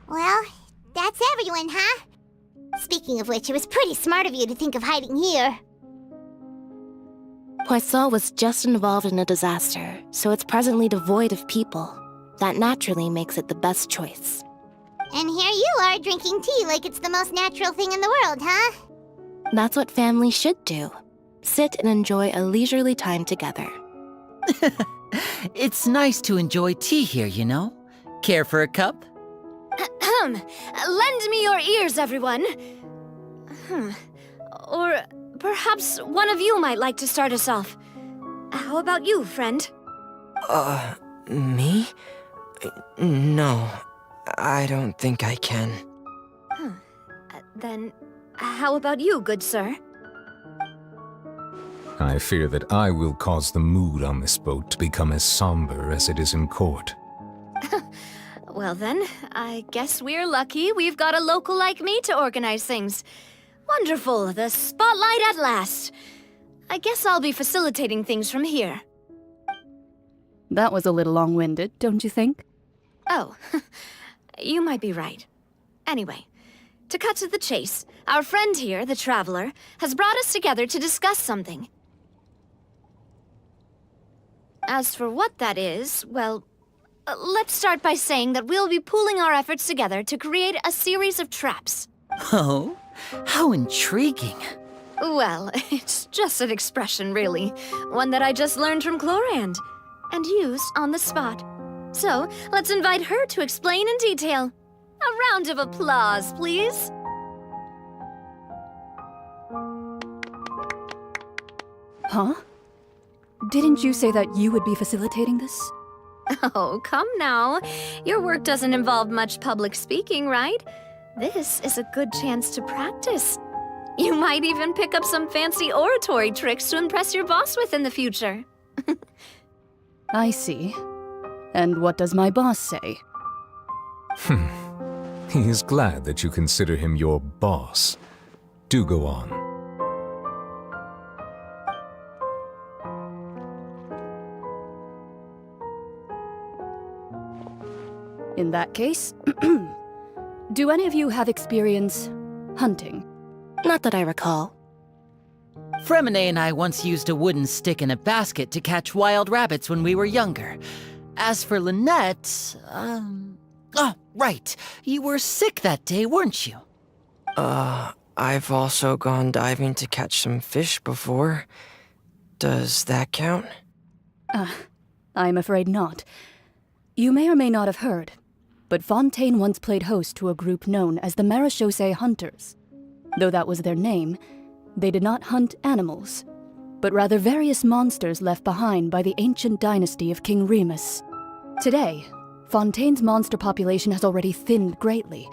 Well, that's everyone, huh? Speaking of which, it was pretty smart of you to think of hiding here. Poisson was just involved in a disaster, so it's presently devoid of people. That naturally makes it the best choice. And here you are drinking tea like it's the most natural thing in the world, huh? That's what families should do. Sit and enjoy a leisurely time together. It's nice to enjoy tea here, you know? Care for a cup? Lend me your ears, everyone. Or perhaps one of you might like to start us off. How about you, friend? Me? No, I don't think I can. Then, how about you, good sir? I fear that I will cause the mood on this boat to become as somber as it is in court. Well then, I guess we're lucky we've got a local like me to organize things. Wonderful, the spotlight at last. I guess I'll be facilitating things from here. That was a little long-winded, don't you think? Oh, you might be right. Anyway, to cut to the chase, our friend here, the Traveler, has brought us together to discuss something. As for what that is, well, let's start by saying that we'll be pooling our efforts together to create a series of traps. Oh, how intriguing. Well, it's just an expression, really. One that I just learned from Chlorand, and used on the spot. So, let's invite her to explain in detail. A round of applause, please. Huh? Didn't you say that you would be facilitating this? Oh, come now. Your work doesn't involve much public speaking, right? This is a good chance to practice. You might even pick up some fancy oratory tricks to impress your boss with in the future. I see. And what does my boss say? He is glad that you consider him your boss. Do go on. In that case, do any of you have experience hunting? Not that I recall. Fremine and I once used a wooden stick in a basket to catch wild rabbits when we were younger. As for Lynette, oh, right. You were sick that day, weren't you? I've also gone diving to catch some fish before. Does that count? I'm afraid not. You may or may not have heard, but Fontaine once played host to a group known as the Marechaussee Hunters. Though that was their name, they did not hunt animals, but rather various monsters left behind by the ancient dynasty of King Remus. Today, Fontaine's monster population has already thinned greatly,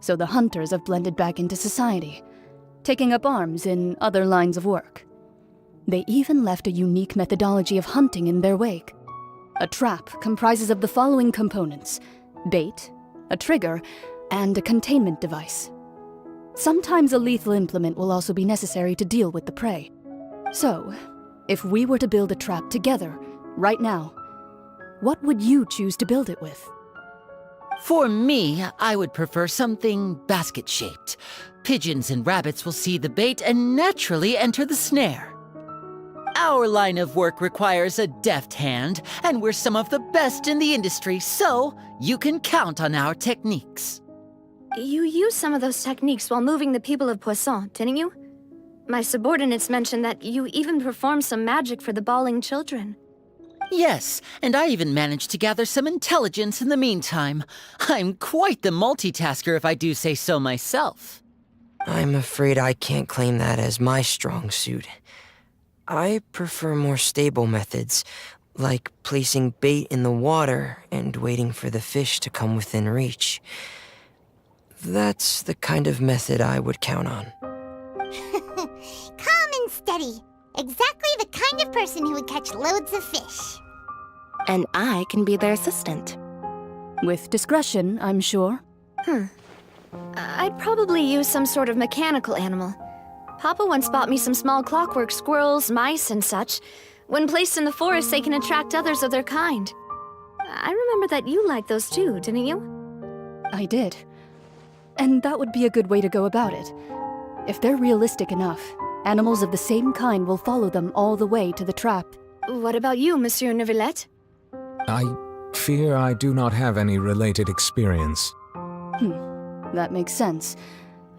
so the hunters have blended back into society, taking up arms in other lines of work. They even left a unique methodology of hunting in their wake. A trap comprises of the following components: bait, a trigger, and a containment device. Sometimes a lethal implement will also be necessary to deal with the prey. So, if we were to build a trap together, right now, what would you choose to build it with? For me, I would prefer something basket-shaped. Pigeons and rabbits will see the bait and naturally enter the snare. Our line of work requires a deft hand, and we're some of the best in the industry, so you can count on our techniques. You used some of those techniques while moving the people of Poisson, didn't you? My subordinates mentioned that you even performed some magic for the bawling children. Yes, and I even managed to gather some intelligence in the meantime. I'm quite the multitasker if I do say so myself. I'm afraid I can't claim that as my strong suit. I prefer more stable methods, like placing bait in the water and waiting for the fish to come within reach. That's the kind of method I would count on. Calm and steady. Exactly the kind of person who would catch loads of fish. And I can be their assistant. With discretion, I'm sure. I'd probably use some sort of mechanical animal. Papa once bought me some small clockwork squirrels, mice, and such. When placed in the forest, they can attract others of their kind. I remember that you liked those too, didn't you? I did. And that would be a good way to go about it. If they're realistic enough, animals of the same kind will follow them all the way to the trap. What about you, Monsieur Neuvillette? I fear I do not have any related experience. That makes sense.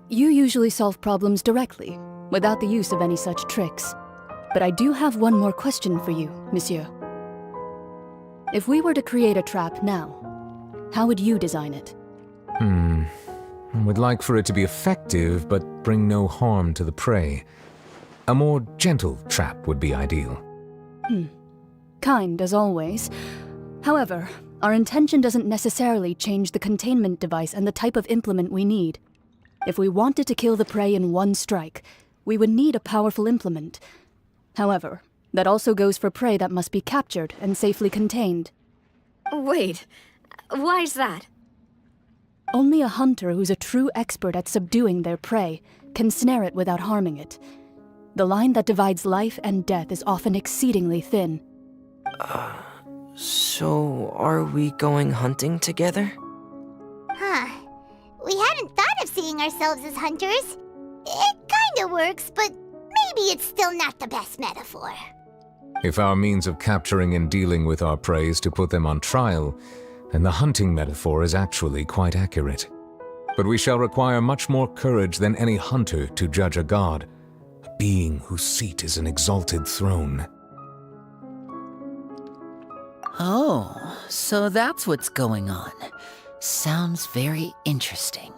You usually solve problems directly, without the use of any such tricks. But I do have one more question for you, Monsieur. If we were to create a trap now, how would you design it? I would like for it to be effective, but bring no harm to the prey. A more gentle trap would be ideal. Kind, as always. However, our intention doesn't necessarily change the containment device and the type of implement we need. If we wanted to kill the prey in one strike, we would need a powerful implement. However, that also goes for prey that must be captured and safely contained. Wait, why's that? Only a hunter who's a true expert at subduing their prey can snare it without harming it. The line that divides life and death is often exceedingly thin. So are we going hunting together? We hadn't thought of seeing ourselves as hunters. It kinda works, but maybe it's still not the best metaphor. If our means of capturing and dealing with our prey is to put them on trial, then the hunting metaphor is actually quite accurate. But we shall require much more courage than any hunter to judge a god, a being whose seat is an exalted throne. Oh, so that's what's going on. Sounds very interesting.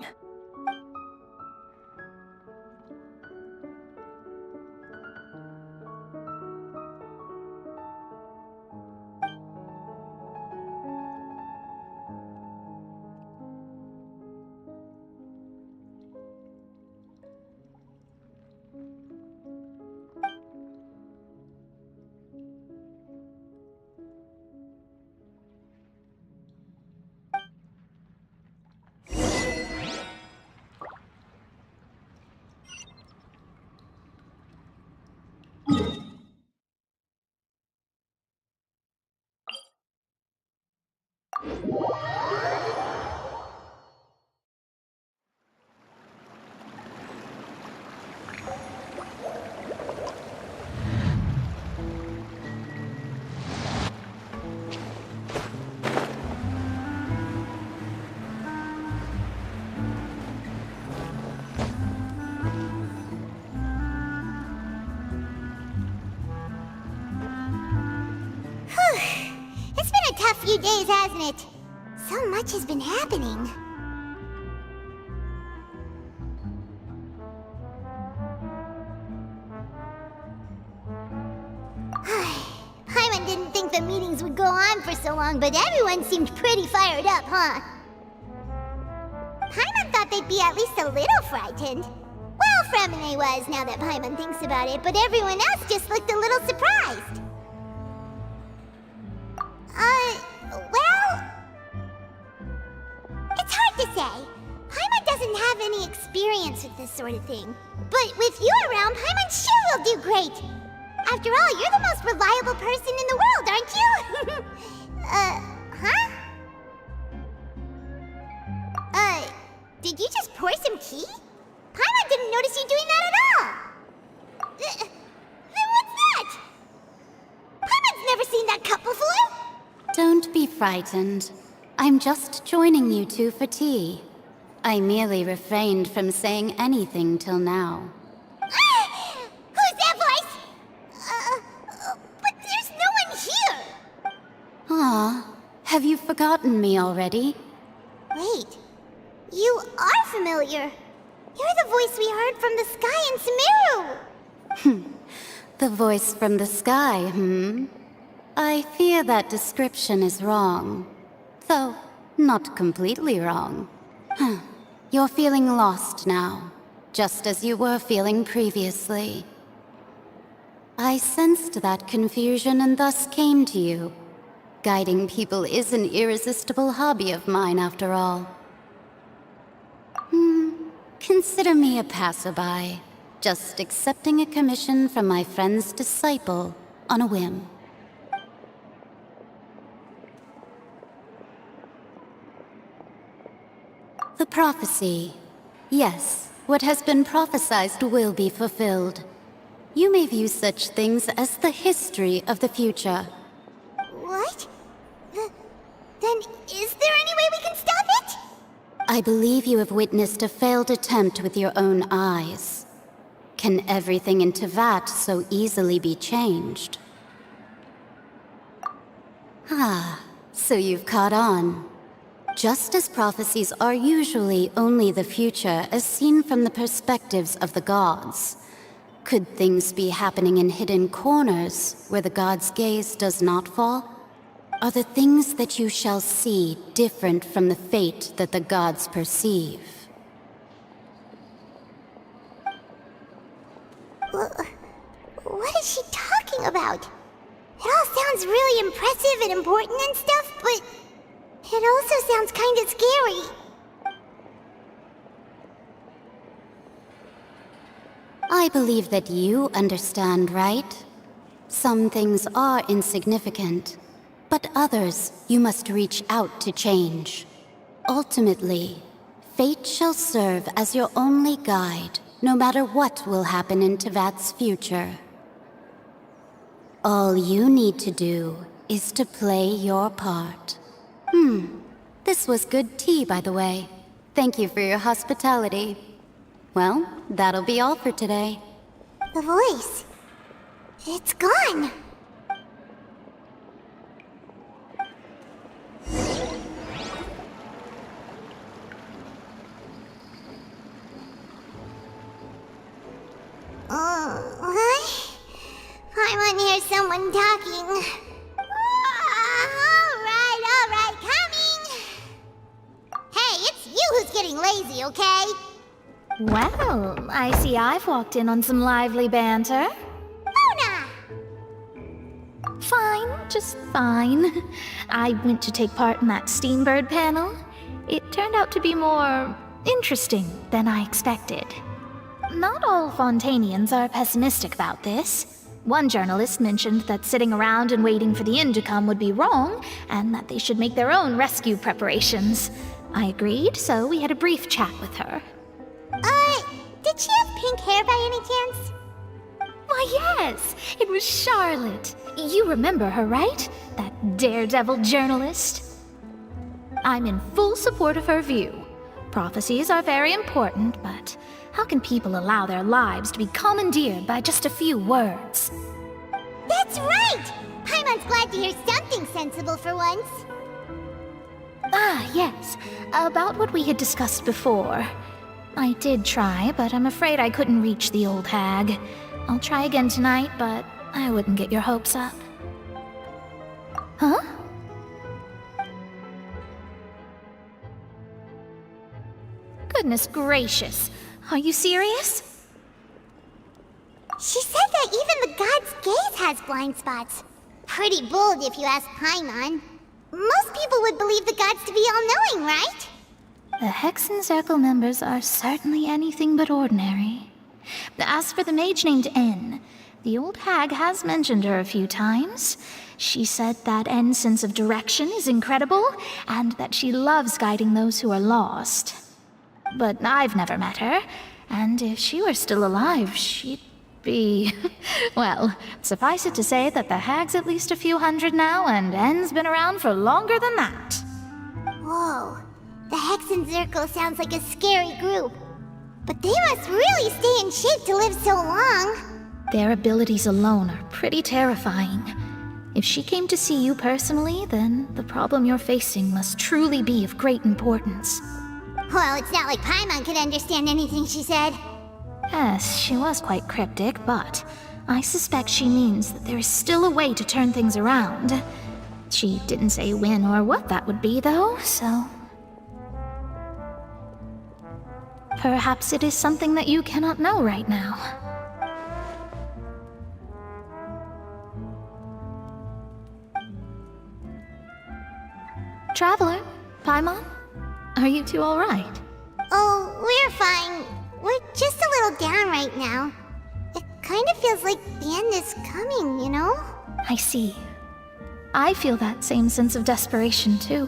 It's been a tough few days, hasn't it? So much has been happening. Paimon didn't think the meetings would go on for so long, but everyone seemed pretty fired up, huh? Paimon thought they'd be at least a little frightened. Well, Fremine was, now that Paimon thinks about it, but everyone else just looked a little surprised. Well... It's hard to say. Paimon doesn't have any experience with this sort of thing. But with you around, Paimon sure will do great. After all, you're the most reliable person in the world, aren't you? Huh? Did you just pour some tea? Paimon didn't notice you doing that at all! Then what's that? Paimon's never seen that cup before! Don't be frightened. I'm just joining you two for tea. I merely refrained from saying anything till now. Who's that voice? But there's no one here! Ah, have you forgotten me already? Wait, you are familiar. You're the voice we heard from the sky in Sumeru! The voice from the sky, I fear that description is wrong. Though, not completely wrong. You're feeling lost now, just as you were feeling previously. I sensed that confusion and thus came to you. Guiding people is an irresistible hobby of mine, after all. Consider me a passerby, just accepting a commission from my friend's disciple on a whim. The prophecy. Yes, what has been prophesied will be fulfilled. You may view such things as the history of the future. What? Then is there any way we can stop it? I believe you have witnessed a failed attempt with your own eyes. Can everything in Tevat so easily be changed? Ah, so you've caught on. Just as prophecies are usually only the future as seen from the perspectives of the gods, could things be happening in hidden corners where the gods' gaze does not fall? Are the things that you shall see different from the fate that the gods perceive? What is she talking about? It all sounds really impressive and important and stuff, but it also sounds kinda scary. I believe that you understand, right? Some things are insignificant, but others you must reach out to change. Ultimately, fate shall serve as your only guide, no matter what will happen in Tevat's future. All you need to do is to play your part. This was good tea, by the way. Thank you for your hospitality. Well, that'll be all for today. The voice. It's gone. What? I want to hear someone talking. Alright, coming! Hey, it's you who's getting lazy, okay? Well, I see I've walked in on some lively banter. Mona! Fine, just fine. I went to take part in that Steambird panel. It turned out to be more interesting than I expected. Not all Fontanians are pessimistic about this. One journalist mentioned that sitting around and waiting for the end to come would be wrong, and that they should make their own rescue preparations. I agreed, so we had a brief chat with her. Did she have pink hair by any chance? Why, yes! It was Charlotte. You remember her, right? That daredevil journalist? I'm in full support of her view. Prophecies are very important, but how can people allow their lives to be commandeered by just a few words? That's right! Paimon's glad to hear something sensible for once. Ah, yes. About what we had discussed before. I did try, but I'm afraid I couldn't reach the old hag. I'll try again tonight, but I wouldn't get your hopes up. Huh? Goodness gracious. Are you serious? She said that even the god's gaze has blind spots. Pretty bold if you ask Paimon. Most people would believe the gods to be all-knowing, right? The Hexen Circle members are certainly anything but ordinary. As for the mage named N, the old hag has mentioned her a few times. She said that N's sense of direction is incredible, and that she loves guiding those who are lost. but I've never met her. And if she were still alive, she'd be... well, suffice it to say that the hag's at least a few hundred now, and N's been around for longer than that. Whoa. The Hexen Circle sounds like a scary group. But they must really stay in shape to live so long. Their abilities alone are pretty terrifying. If she came to see you personally, then the problem you're facing must truly be of great importance. Well, it's not like Paimon could understand anything she said. Yes, she was quite cryptic, but I suspect she means that there is still a way to turn things around. She didn't say when or what that would be, though, so... perhaps it is something that you cannot know right now. Traveler, Paimon, are you two all right? Oh, we're fine. We're just a little down right now. It kind of feels like the end is coming, you know? I see. I feel that same sense of desperation, too.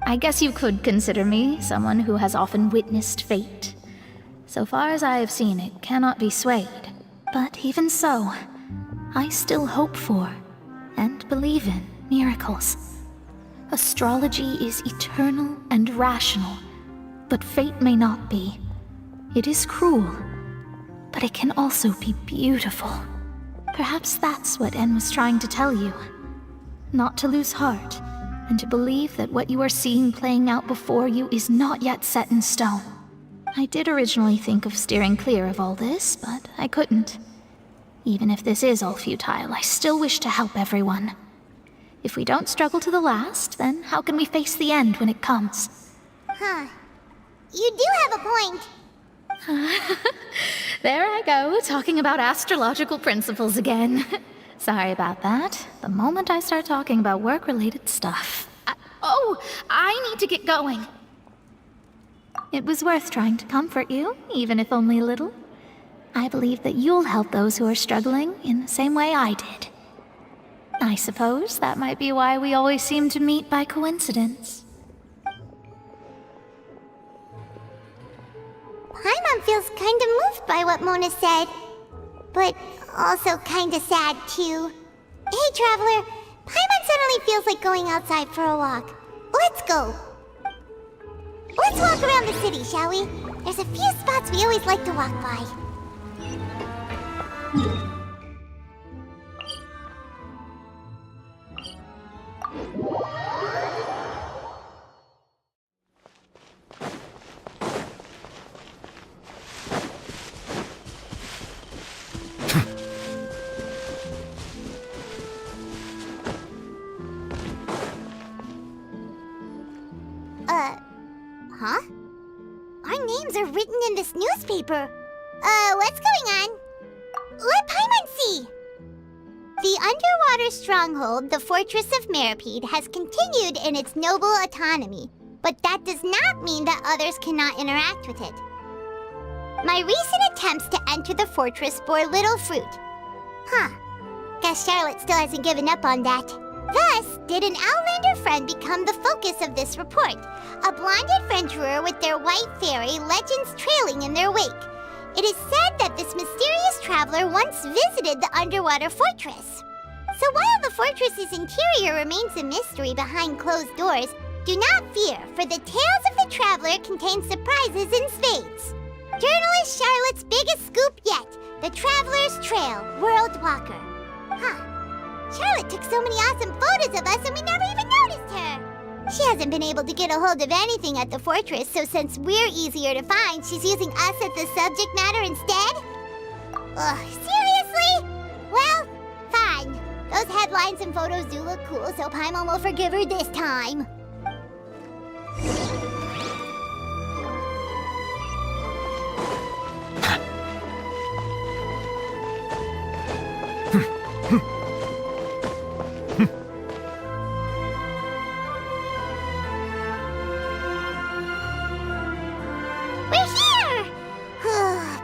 I guess you could consider me someone who has often witnessed fate. So far as I have seen, it cannot be swayed. But even so, I still hope for, and believe in, miracles. Astrology is eternal and rational, but fate may not be. It is cruel, but it can also be beautiful. Perhaps that's what En was trying to tell you. Not to lose heart, and to believe that what you are seeing playing out before you is not yet set in stone. I did originally think of steering clear of all this, but I couldn't. Even if this is all futile, I still wish to help everyone. If we don't struggle to the last, then how can we face the end when it comes? Huh. You do have a point. There I go, talking about astrological principles again. Sorry about that. The moment I start talking about work-related stuff... I need to get going. It was worth trying to comfort you, even if only a little. I believe that you'll help those who are struggling in the same way I did. I suppose that might be why we always seem to meet by coincidence. Paimon feels kinda moved by what Mona said. But also kinda sad, too. Hey, Traveler. Paimon suddenly feels like going outside for a walk. Let's go. Let's walk around the city, shall we? There's a few spots we always like to walk by. Huh? Our names are written in this newspaper. What's going on? Let Paimon see! The underwater stronghold, the Fortress of Meripede, has continued in its noble autonomy, but that does not mean that others cannot interact with it. My recent attempts to enter the fortress bore little fruit. Huh. Guess Charlotte still hasn't given up on that. Thus, did an Outlander friend become the focus of this report, a blonde adventurer with their white fairy legends trailing in their wake. It is said that this mysterious traveler once visited the underwater fortress. So while the fortress's interior remains a mystery behind closed doors, do not fear, for the tales of the traveler contain surprises in spades. Journalist Charlotte's biggest scoop yet, the Traveler's Trail, World Walker. Huh. Charlotte took so many awesome photos of us and we never even noticed her. She hasn't been able to get a hold of anything at the fortress, so since we're easier to find, she's using us as the subject matter instead? Ugh, seriously? Well, fine. Those headlines and photos do look cool, so Paimon will forgive her this time.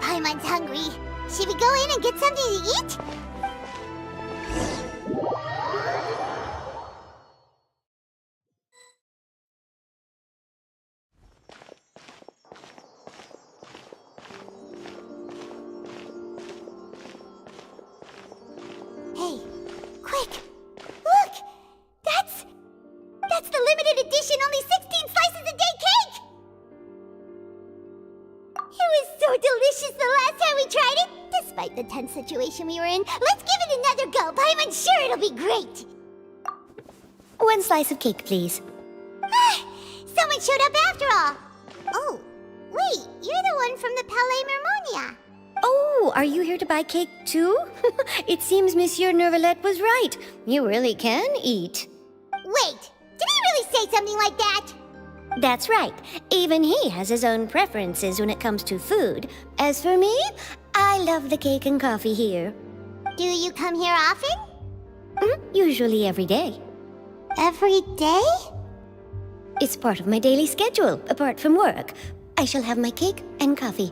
Paimon's hungry. Should we go in and get something to eat? quick! Look! That's the limited edition, only 16 slices a day cake! It was so delicious the last time we tried it! Despite the tense situation we were in, let's give it another go. I'm sure it'll be great! 1 slice of cake, please. Someone showed up after all! Oh, wait, you're the one from the Palais Mermonia. Oh, are you here to buy cake too? It seems Monsieur Nervalette was right. You really can eat. Wait, did he really say something like that? That's right. Even he has his own preferences when it comes to food. As for me, I love the cake and coffee here. Do you come here often? Usually every day. Every day? It's part of my daily schedule, apart from work. I shall have my cake and coffee.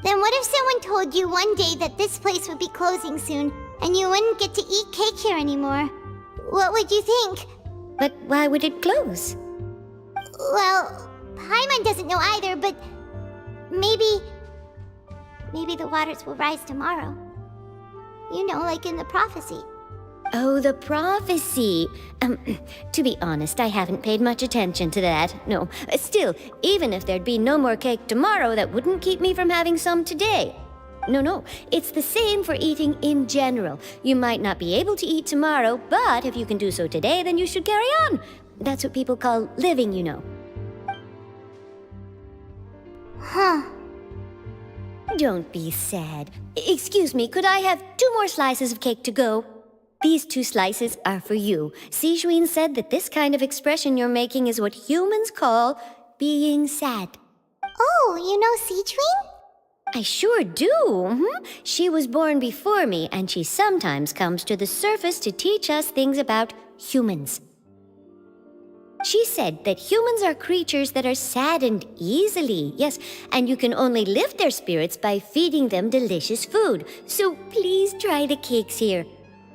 Then what if someone told you one day that this place would be closing soon, and you wouldn't get to eat cake here anymore? What would you think? But why would it close? Well, Paimon doesn't know either, but maybe the waters will rise tomorrow. You know, like in the prophecy. Oh, the prophecy. To be honest, I haven't paid much attention to that. No. Still, even if there'd be no more cake tomorrow, that wouldn't keep me from having some today. No. It's the same for eating in general. You might not be able to eat tomorrow, but if you can do so today, then you should carry on. That's what people call living, you know. Huh. Don't be sad. Excuse me, could I have 2 more slices of cake to go? These 2 slices are for you. Sijuin said that this kind of expression you're making is what humans call being sad. Oh, you know Sijuin? I sure do. She was born before me, and she sometimes comes to the surface to teach us things about humans. She said that humans are creatures that are saddened easily, yes, and you can only lift their spirits by feeding them delicious food. So please try the cakes here.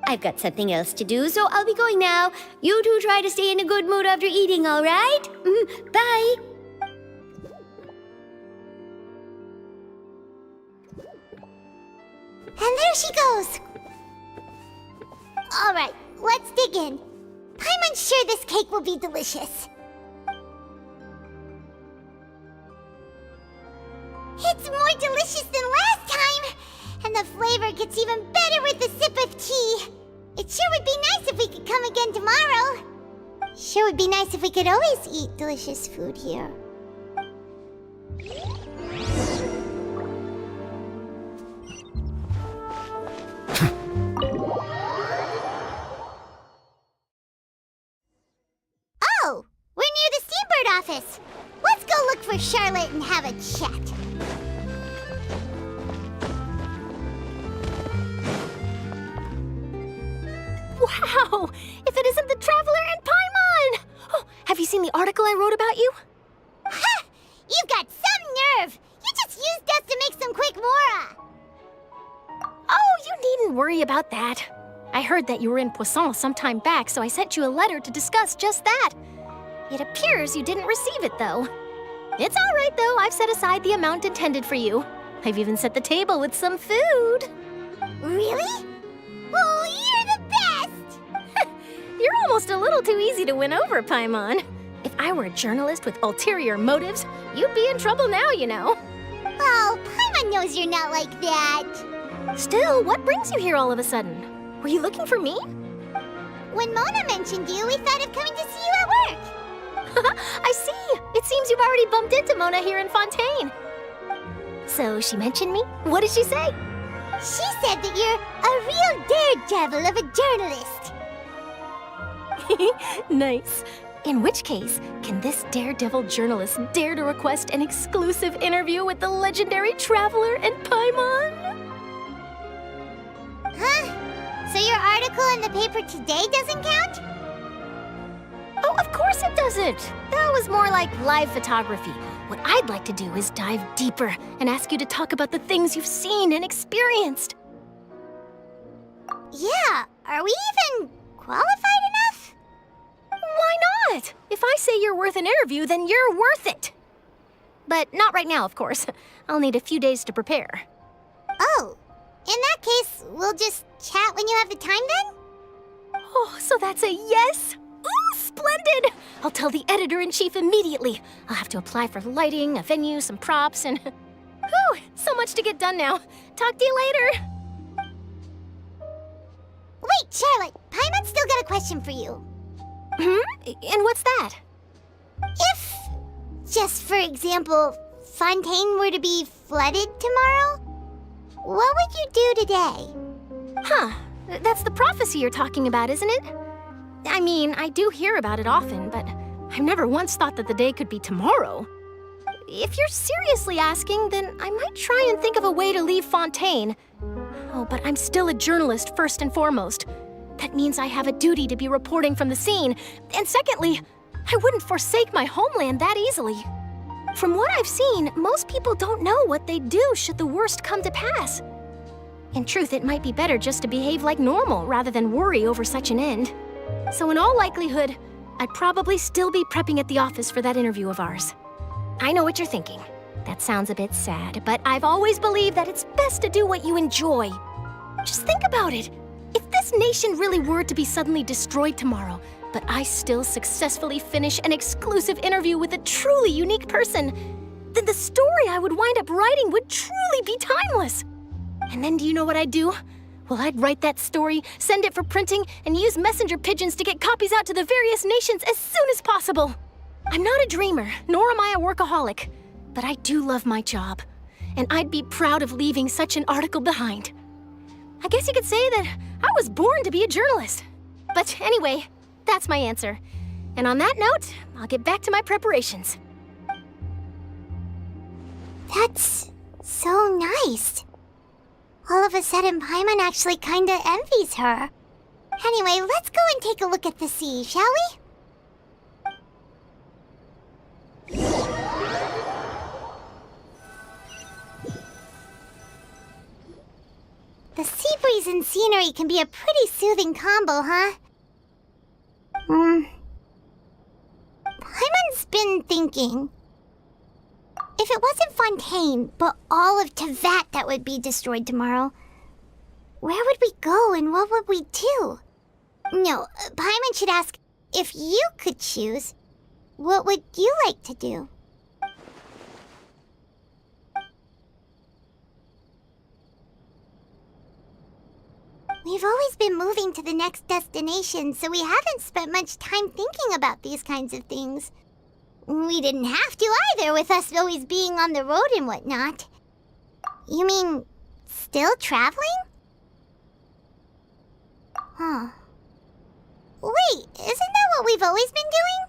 I've got something else to do, so I'll be going now. You two try to stay in a good mood after eating, all right? Bye. And there she goes. All right, let's dig in. I'm unsure this cake will be delicious. It's more delicious than last time, and the flavor gets even better with a sip of tea. It sure would be nice if we could come again tomorrow. Sure would be nice if we could always eat delicious food here. Oh, we're near the Steambird office. Let's go look for Charlotte and have a chat. Wow! If it isn't the Traveler and Paimon! Oh, have you seen the article I wrote about you? Ha! You've got some nerve! You just used us to make some quick mora! Oh, you needn't worry about that. I heard that you were in Poisson some time back, so I sent you a letter to discuss just that. It appears you didn't receive it, though. It's all right, though. I've set aside the amount intended for you. I've even set the table with some food. Really? Oh, you're the best! You're almost a little too easy to win over, Paimon. If I were a journalist with ulterior motives, you'd be in trouble now, you know. Oh, Paimon knows you're not like that. Still, what brings you here all of a sudden? Were you looking for me? When Mona mentioned you, we thought of coming to see you at work. I see. It seems you've already bumped into Mona here in Fontaine. So she mentioned me? What did she say? She said that you're a real daredevil of a journalist. Nice. In which case, can this daredevil journalist dare to request an exclusive interview with the legendary Traveler and Paimon? Huh? So your article in the paper today doesn't count? Oh, of course it doesn't. That was more like live photography. What I'd like to do is dive deeper and ask you to talk about the things you've seen and experienced. Yeah, are we even qualified enough? Why not? If I say you're worth an interview, then you're worth it. But not right now, of course. I'll need a few days to prepare. Oh, that case, we'll just chat when you have the time then? Oh, so that's a yes? Ooh, splendid! I'll tell the editor-in-chief immediately. I'll have to apply for lighting, a venue, some props, and... Whew, so much to get done now. Talk to you later. Wait, Charlotte, Paimon's still got a question for you. And what's that? If, just for example, Fontaine were to be flooded tomorrow, what would you do today? Huh, that's the prophecy you're talking about, isn't it? I mean, I do hear about it often, but I've never once thought that the day could be tomorrow. If you're seriously asking, then I might try and think of a way to leave Fontaine. Oh, but I'm still a journalist first and foremost. That means I have a duty to be reporting from the scene. And secondly, I wouldn't forsake my homeland that easily. From what I've seen, most people don't know what they'd do should the worst come to pass. In truth, it might be better just to behave like normal rather than worry over such an end. So in all likelihood, I'd probably still be prepping at the office for that interview of ours. I know what you're thinking. That sounds a bit sad, but I've always believed that it's best to do what you enjoy. Just think about it. If this nation really were to be suddenly destroyed tomorrow, but I still successfully finish an exclusive interview with a truly unique person, then the story I would wind up writing would truly be timeless. And then do you know what I'd do? Well, I'd write that story, send it for printing, and use messenger pigeons to get copies out to the various nations as soon as possible. I'm not a dreamer, nor am I a workaholic, but I do love my job, and I'd be proud of leaving such an article behind. I guess you could say that I was born to be a journalist. But anyway, that's my answer. And on that note, I'll get back to my preparations. That's so nice. All of a sudden, Paimon actually kinda envies her. Anyway, let's go and take a look at the sea, shall we? The sea breeze and scenery can be a pretty soothing combo, huh? Paimon's been thinking. If it wasn't Fontaine, but all of Tevat that would be destroyed tomorrow, where would we go and what would we do? No, Paimon should ask, if you could choose, what would you like to do? We've always been moving to the next destination, so we haven't spent much time thinking about these kinds of things. We didn't have to either, with us always being on the road and whatnot. You mean, still traveling? Huh. Wait, isn't that what we've always been doing?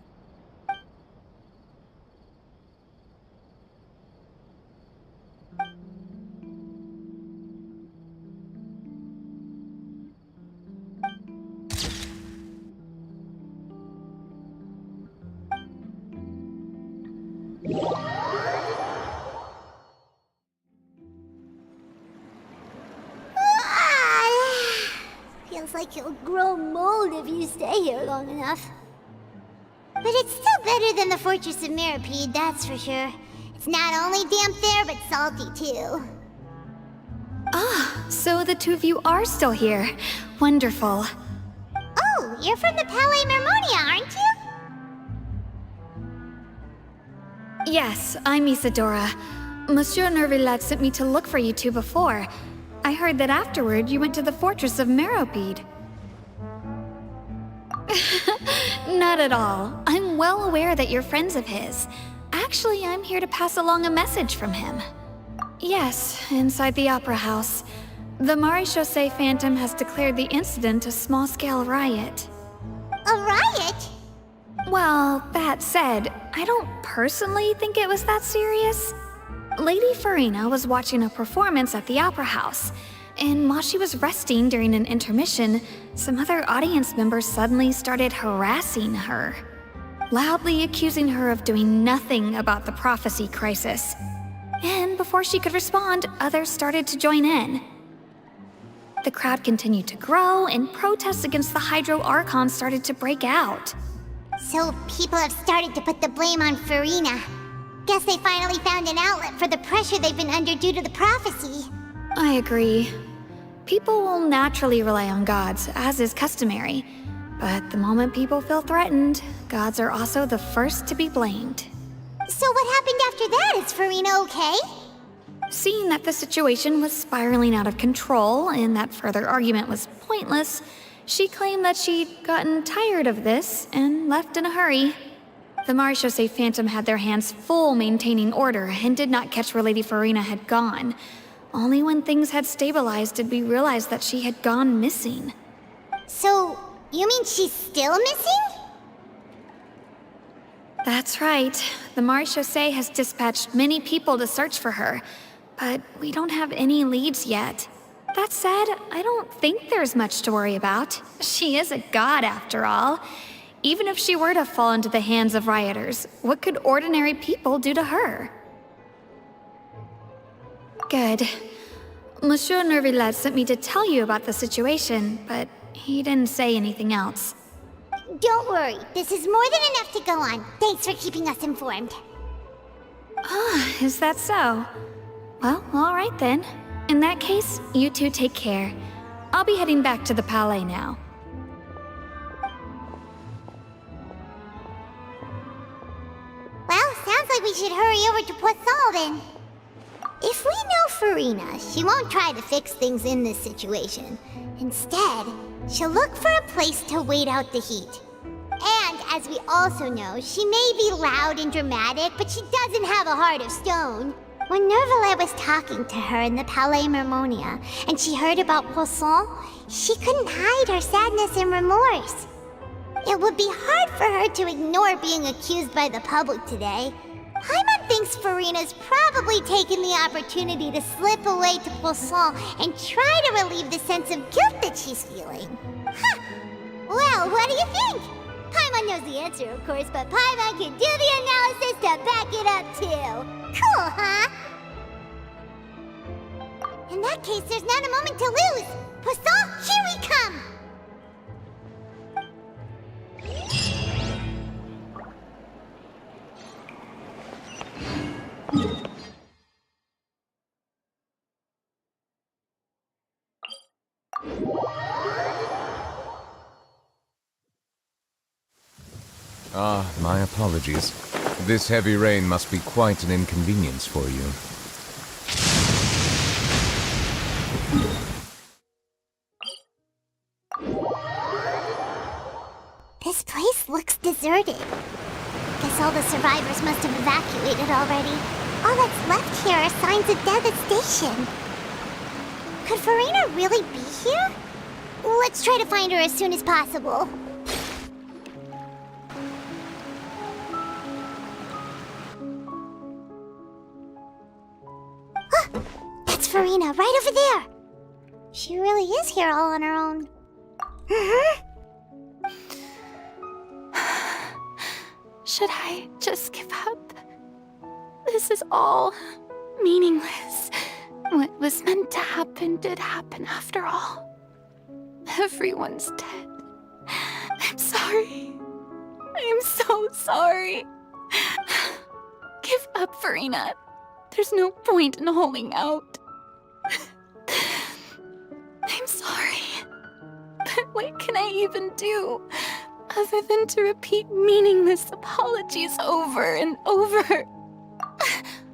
Feels like you'll grow mold if you stay here long enough. But it's still better than the Fortress of Mirapede, that's for sure. It's not only damp there, but salty too. Ah, so the two of you are still here. Wonderful. Oh, you're from the Palais Mermonia, aren't you? Yes, I'm Isadora. Monsieur Nervillat sent me to look for you two before. I heard that afterward you went to the Fortress of Meropide. Not at all. I'm well aware that you're friends of his. Actually, I'm here to pass along a message from him. Yes, inside the Opera House. The Maréchaussée Phantom has declared the incident a small-scale riot. A riot? Well, that said, I don't personally think it was that serious. Lady Farina was watching a performance at the Opera House, and while she was resting during an intermission, some other audience members suddenly started harassing her, loudly accusing her of doing nothing about the prophecy crisis. And before she could respond, others started to join in. The crowd continued to grow, and protests against the Hydro Archon started to break out. So people have started to put the blame on Farina. Guess they finally found an outlet for the pressure they've been under due to the prophecy. I agree. People will naturally rely on gods, as is customary. But the moment people feel threatened, gods are also the first to be blamed. So what happened after that? Is Farina okay? Seeing that the situation was spiraling out of control and that further argument was pointless, she claimed that she'd gotten tired of this and left in a hurry. The Marechaussee Phantom had their hands full maintaining order and did not catch where Lady Farina had gone. Only when things had stabilized did we realize that she had gone missing. So, you mean she's still missing? That's right. The Marechaussee has dispatched many people to search for her, but we don't have any leads yet. That said, I don't think there's much to worry about. She is a god after all. Even if she were to fall into the hands of rioters, what could ordinary people do to her? Good. Monsieur Nervillet sent me to tell you about the situation, but he didn't say anything else. Don't worry, this is more than enough to go on. Thanks for keeping us informed. Ah, is that so? Well, all right then. In that case, you two take care. I'll be heading back to the Palais now. Well, sounds like we should hurry over to Poisson then. If we know Farina, she won't try to fix things in this situation. Instead, she'll look for a place to wait out the heat. And, as we also know, she may be loud and dramatic, but she doesn't have a heart of stone. When Nervillet was talking to her in the Palais Mermonia, and she heard about Poisson, she couldn't hide her sadness and remorse. It would be hard for her to ignore being accused by the public today. Paimon thinks Farina's probably taken the opportunity to slip away to Poisson and try to relieve the sense of guilt that she's feeling. Huh! Well, what do you think? Paimon knows the answer, of course, but Paimon can do the analysis to back it up, too. Cool, huh? In that case, there's not a moment to lose. Poisson, here we come! Ah, my apologies. This heavy rain must be quite an inconvenience for you. This place looks deserted. Guess all the survivors must have evacuated already. All that's left here are signs of devastation. Could Farina really be here? Let's try to find her as soon as possible. That's Farina, right over there. She really is here all on her own. Should I just give up? This is all meaningless. What was meant to happen did happen after all. Everyone's dead. I'm sorry. I'm so sorry. Give up, Farina. There's no point in holding out. I'm sorry. But what can I even do other than to repeat meaningless apologies over and over?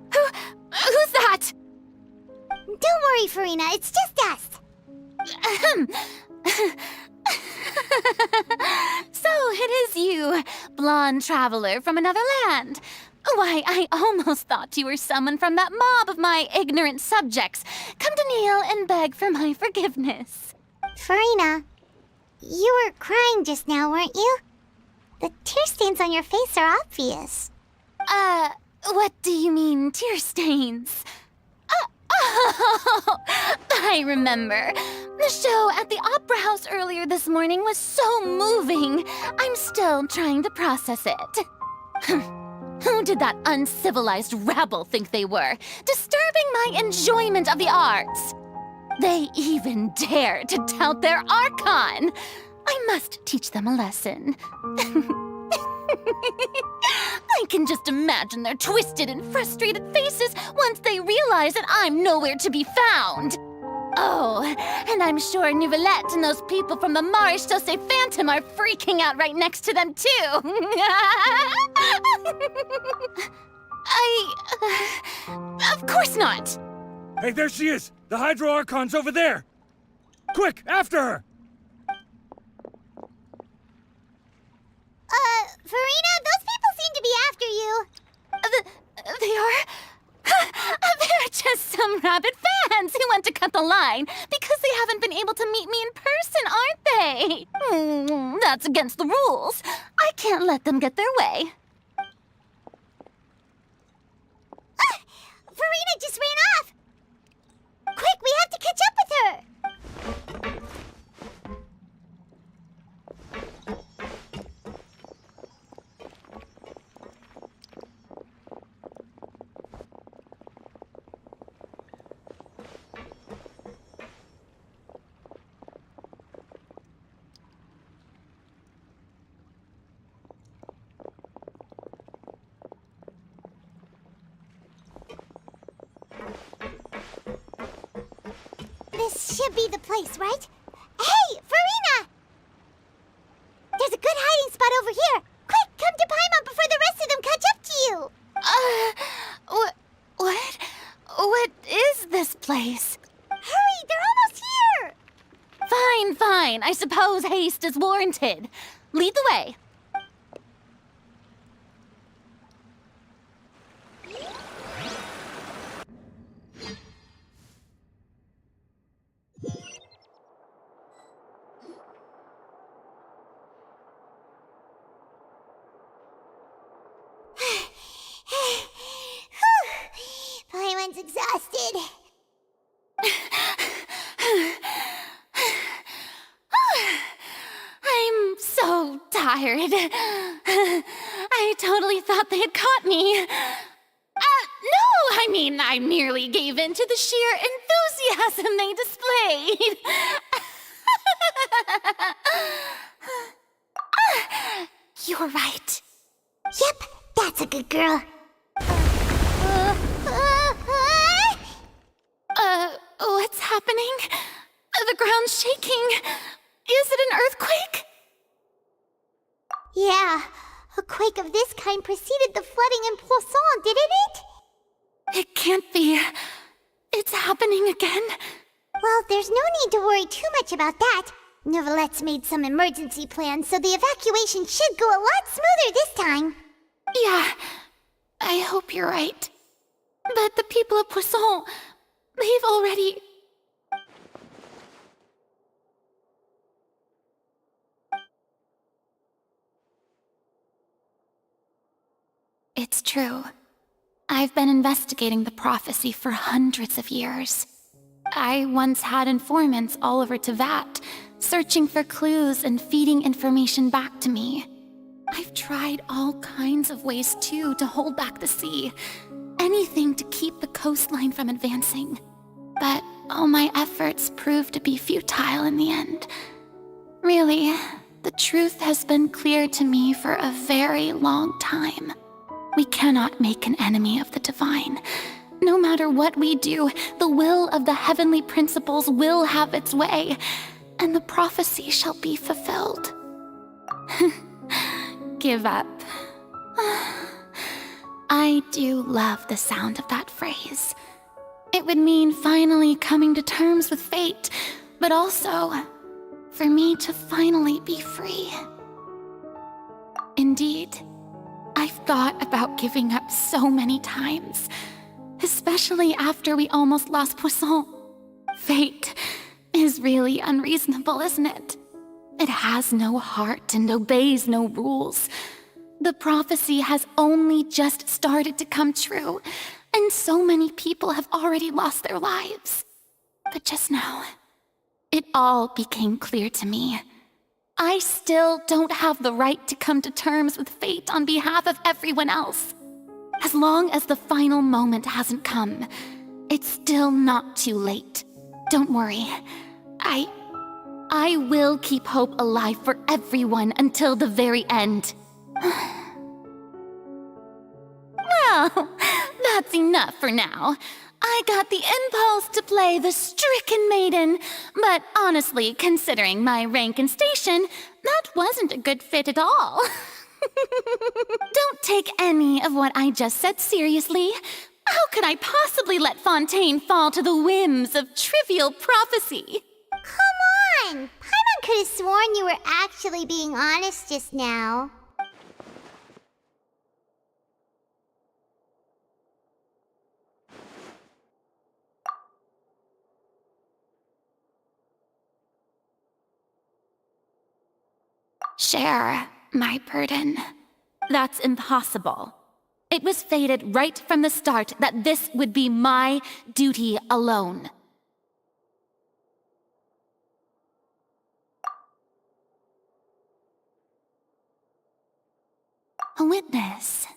Who's that? Don't worry, Farina. It's just us. So it is you, blonde traveler from another land. Why, I almost thought you were someone from that mob of my ignorant subjects. Come to kneel and beg for my forgiveness. Farina, you were crying just now, weren't you? The tear stains on your face are obvious. What do you mean, tear stains? Oh, I remember. The show at the Opera House earlier this morning was so moving. I'm still trying to process it. Who did that uncivilized rabble think they were, disturbing my enjoyment of the arts? They even dare to tout their Archon. I must teach them a lesson. I can just imagine their twisted and frustrated faces once they realize that I'm nowhere to be found. Oh, and I'm sure Nouvellette and those people from the Marche Chaussee Phantom are freaking out right next to them, too. Of course not. Hey, there she is! The Hydro Archon's over there! Quick, after her! Farina, those people seem to be after you. They are? They're just some rabid fans who want to cut the line because they haven't been able to meet me in person, aren't they? That's against the rules. I can't let them get their way. Farina just ran off! Quick, we have to catch up with her! This should be the place, right? Hey, Farina! There's a good hiding spot over here. Quick, come to Paimon before the rest of them catch up to you. What is this place? Hurry, they're almost here. Fine. I suppose haste is warranted. Lead the way. Paimon's exhausted. I'm so tired. I totally thought they had caught me. No, I merely gave in to the sheer enthusiasm they displayed. You're right. Yep, that's a good girl. What's happening? The ground's shaking. Is it an earthquake? Yeah, a quake of this kind preceded the flooding in Poisson, didn't it? It can't be. It's happening again. Well, there's no need to worry too much about that. Nouvellette's made some emergency plans, so the evacuation should go a lot smoother this time. Yeah, I hope you're right. But the people of Poisson, they've already... It's true. I've been investigating the prophecy for hundreds of years. I once had informants all over Tevat, searching for clues and feeding information back to me. I've tried all kinds of ways, too, to hold back the sea. Anything to keep the coastline from advancing. But all my efforts proved to be futile in the end. Really, the truth has been clear to me for a very long time. We cannot make an enemy of the divine. No matter what we do, the will of the heavenly principles will have its way, and the prophecy shall be fulfilled. Give up. I do love the sound of that phrase. It would mean finally coming to terms with fate, but also for me to finally be free. Indeed, I've thought about giving up so many times, especially after we almost lost Poisson. Fate is really unreasonable, isn't it? It has no heart and obeys no rules. The prophecy has only just started to come true, and so many people have already lost their lives. But just now, it all became clear to me. I still don't have the right to come to terms with fate on behalf of everyone else. As long as the final moment hasn't come, it's still not too late. Don't worry. I will keep hope alive for everyone until the very end. Well, that's enough for now. I got the impulse to play the stricken maiden, but honestly, considering my rank and station, that wasn't a good fit at all. Don't take any of what I just said seriously. How could I possibly let Fontaine fall to the whims of trivial prophecy? Come on! Paimon could have sworn you were actually being honest just now. Share my burden. That's impossible. It was fated right from the start that this would be my duty alone. A witness.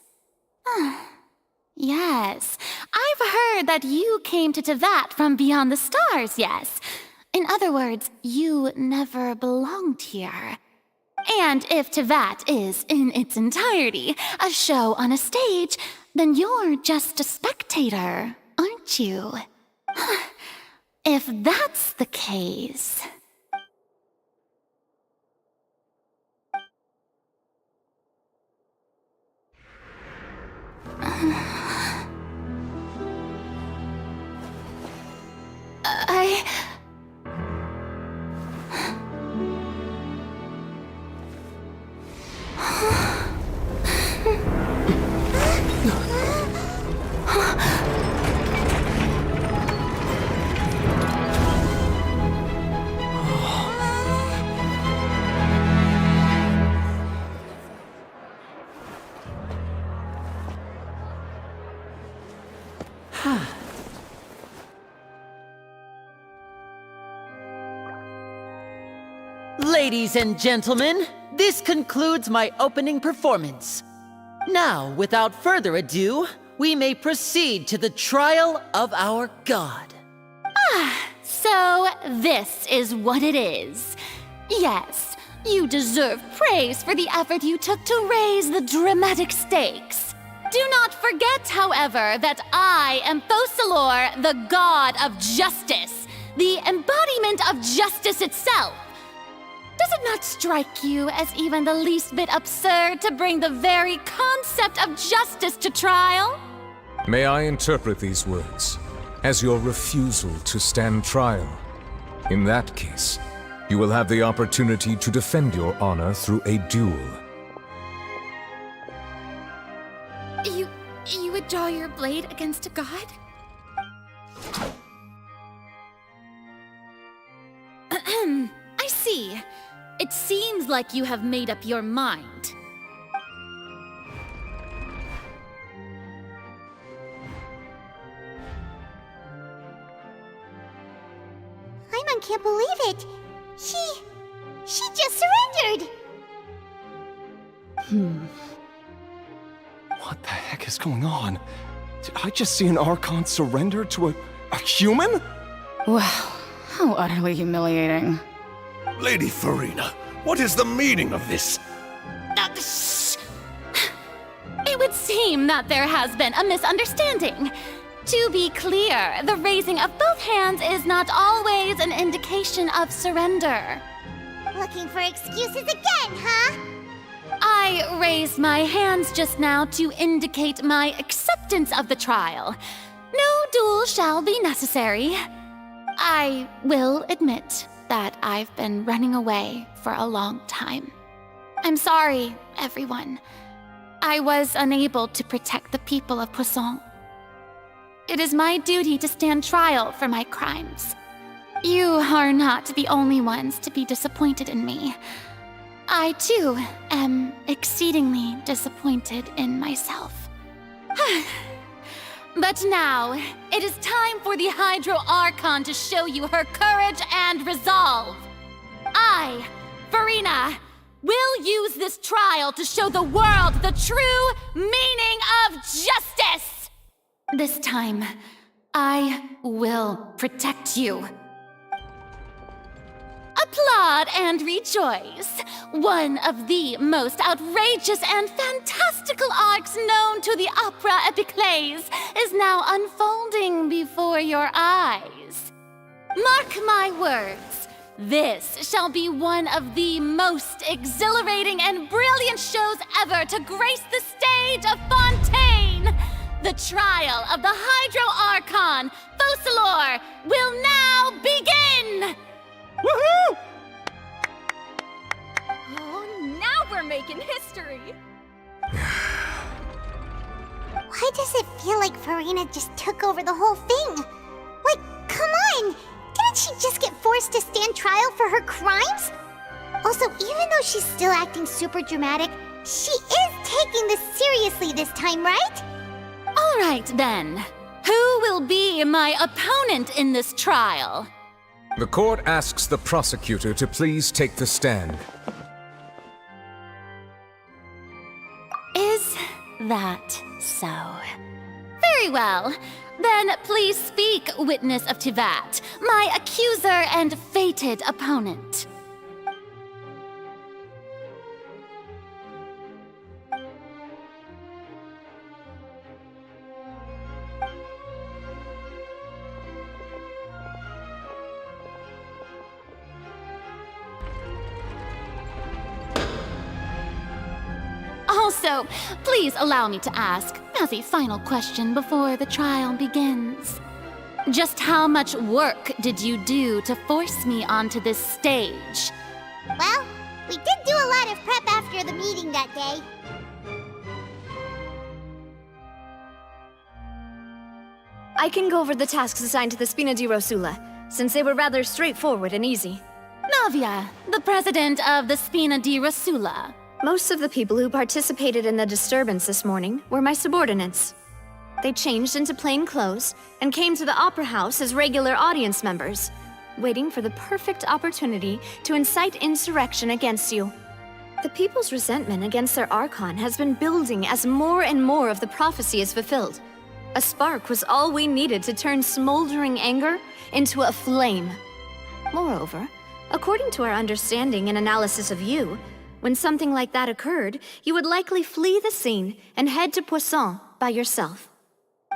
Yes, I've heard that you came to Tevat from beyond the stars, yes. In other words, you never belonged here. And if Tevat is, in its entirety, a show on a stage, then you're just a spectator, aren't you? If that's the case... Ladies and gentlemen, this concludes my opening performance. Now, without further ado, we may proceed to the trial of our god. So this is what it is. Yes, you deserve praise for the effort you took to raise the dramatic stakes. Do not forget, however, that I am Fosalor, the god of justice, the embodiment of justice itself. Does it not strike you as even the least bit absurd to bring the very concept of justice to trial? May I interpret these words as your refusal to stand trial? In that case, you will have the opportunity to defend your honor through a duel. You would draw your blade against a god? I see. It seems like you have made up your mind. Paimon can't believe it. She just surrendered. What the heck is going on? Did I just see an Archon surrender to a human? Wow, how utterly humiliating. Lady Farina, what is the meaning of this? It would seem that there has been a misunderstanding. To be clear, the raising of both hands is not always an indication of surrender. Looking for excuses again, huh? I raised my hands just now to indicate my acceptance of the trial. No duel shall be necessary. I will admit that I've been running away for a long time. I'm sorry, everyone. I was unable to protect the people of Poisson. It is my duty to stand trial for my crimes. You are not the only ones to be disappointed in me. I, too, am exceedingly disappointed in myself. But now, it is time for the Hydro Archon to show you her courage and resolve. I, Farina, will use this trial to show the world the true meaning of justice! This time, I will protect you. A Applaud and rejoice. One of the most outrageous and fantastical arcs known to the opera epiclese is now unfolding before your eyes. Mark my words, this shall be one of the most exhilarating and brilliant shows ever to grace the stage of Fontaine. The trial of the Hydro Archon, Focalor, will now begin! Woohoo! Oh, now we're making history! Why does it feel like Farina just took over the whole thing? Like, come on! Didn't she just get forced to stand trial for her crimes? Also, even though she's still acting super dramatic, she is taking this seriously this time, right? All right, then. Who will be my opponent in this trial? The court asks the prosecutor to please take the stand. Is that so? Very well. Then please speak, witness of Tivat, my accuser and fated opponent. Also, please allow me to ask, as a final question before the trial begins. Just how much work did you do to force me onto this stage? Well, we did do a lot of prep after the meeting that day. I can go over the tasks assigned to the Spina di Rosula, since they were rather straightforward and easy. Navia, the president of the Spina di Rosula. Most of the people who participated in the disturbance this morning were my subordinates. They changed into plain clothes and came to the Opera House as regular audience members, waiting for the perfect opportunity to incite insurrection against you. The people's resentment against their Archon has been building as more and more of the prophecy is fulfilled. A spark was all we needed to turn smoldering anger into a flame. Moreover, according to our understanding and analysis of you, when something like that occurred, you would likely flee the scene and head to Poisson by yourself.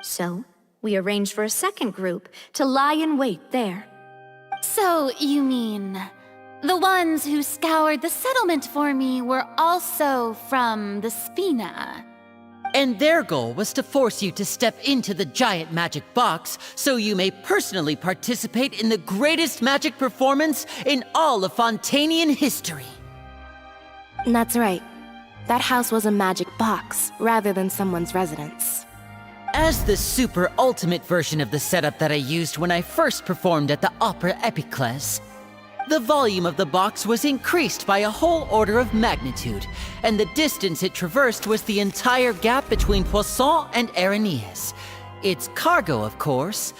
So, we arranged for a second group to lie in wait there. So, you mean, the ones who scoured the settlement for me were also from the Spina? And their goal was to force you to step into the giant magic box so you may personally participate in the greatest magic performance in all of Fontainian history. That's right. That house was a magic box, rather than someone's residence. As the super ultimate version of the setup that I used when I first performed at the Opera Epiclese, the volume of the box was increased by a whole order of magnitude, and the distance it traversed was the entire gap between Poisson and Areneas. Its cargo, of course,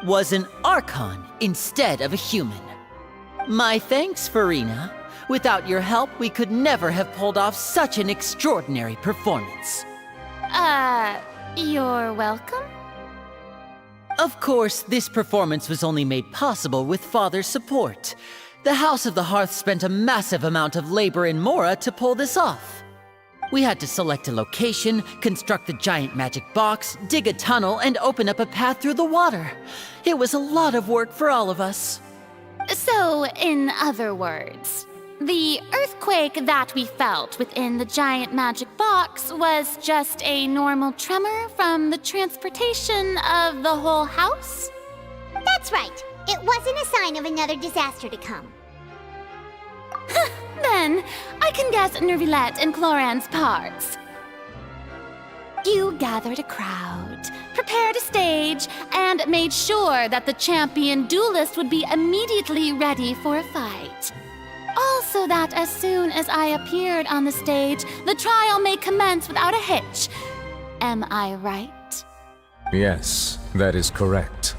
was an Archon instead of a human. My thanks, Farina. Without your help, we could never have pulled off such an extraordinary performance. You're welcome? Of course, this performance was only made possible with Father's support. The House of the Hearth spent a massive amount of labor in Mora to pull this off. We had to select a location, construct the giant magic box, dig a tunnel, and open up a path through the water. It was a lot of work for all of us. So, in other words, the earthquake that we felt within the giant magic box was just a normal tremor from the transportation of the whole house? That's right. It wasn't a sign of another disaster to come. Then, I can guess Nervilette and Cloran's parts. You gathered a crowd, prepared a stage, and made sure that the champion duelist would be immediately ready for a fight. Also that as soon as I appeared on the stage, the trial may commence without a hitch. Am I right? Yes, that is correct.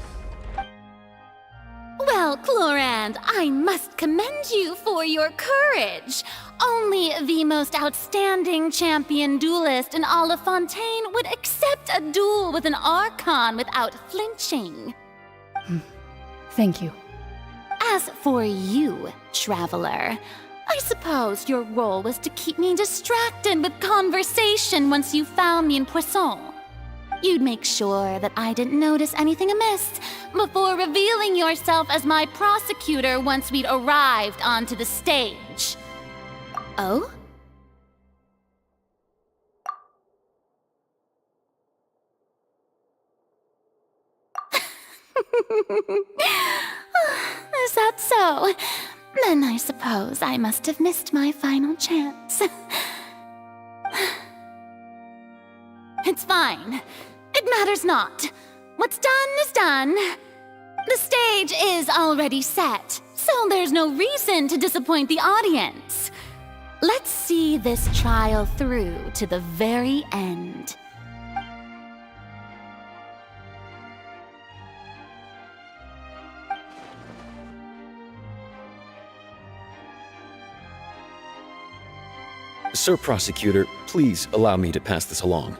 Well, Clorand, I must commend you for your courage. Only the most outstanding champion duelist in all of Fontaine would accept a duel with an Archon without flinching. Thank you. As for you, traveler, I suppose your role was to keep me distracted with conversation once you found me in Poisson. You'd make sure that I didn't notice anything amiss before revealing yourself as my prosecutor once we'd arrived onto the stage. Oh? Is that so? Then I suppose I must have missed my final chance. It's fine. It matters not. What's done is done. The stage is already set, so there's no reason to disappoint the audience. Let's see this trial through to the very end. Sir Prosecutor, please allow me to pass this along.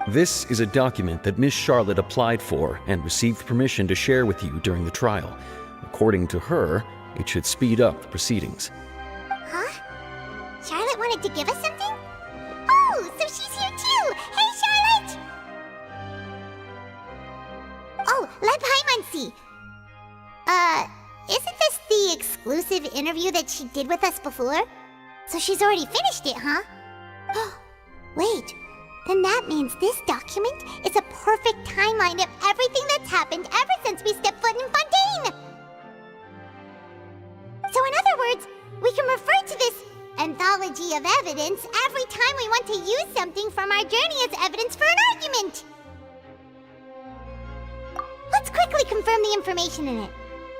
This is a document that Miss Charlotte applied for and received permission to share with you during the trial. According to her, it should speed up the proceedings. Huh? Charlotte wanted to give us something? Oh, so she's here too! Hey, Charlotte! Oh, Leb Hymancy! Isn't this the exclusive interview that she did with us before? So she's already finished it, huh? Wait, then that means this document is a perfect timeline of everything that's happened ever since we stepped foot in Fontaine! So in other words, we can refer to this anthology of evidence every time we want to use something from our journey as evidence for an argument! Let's quickly confirm the information in it.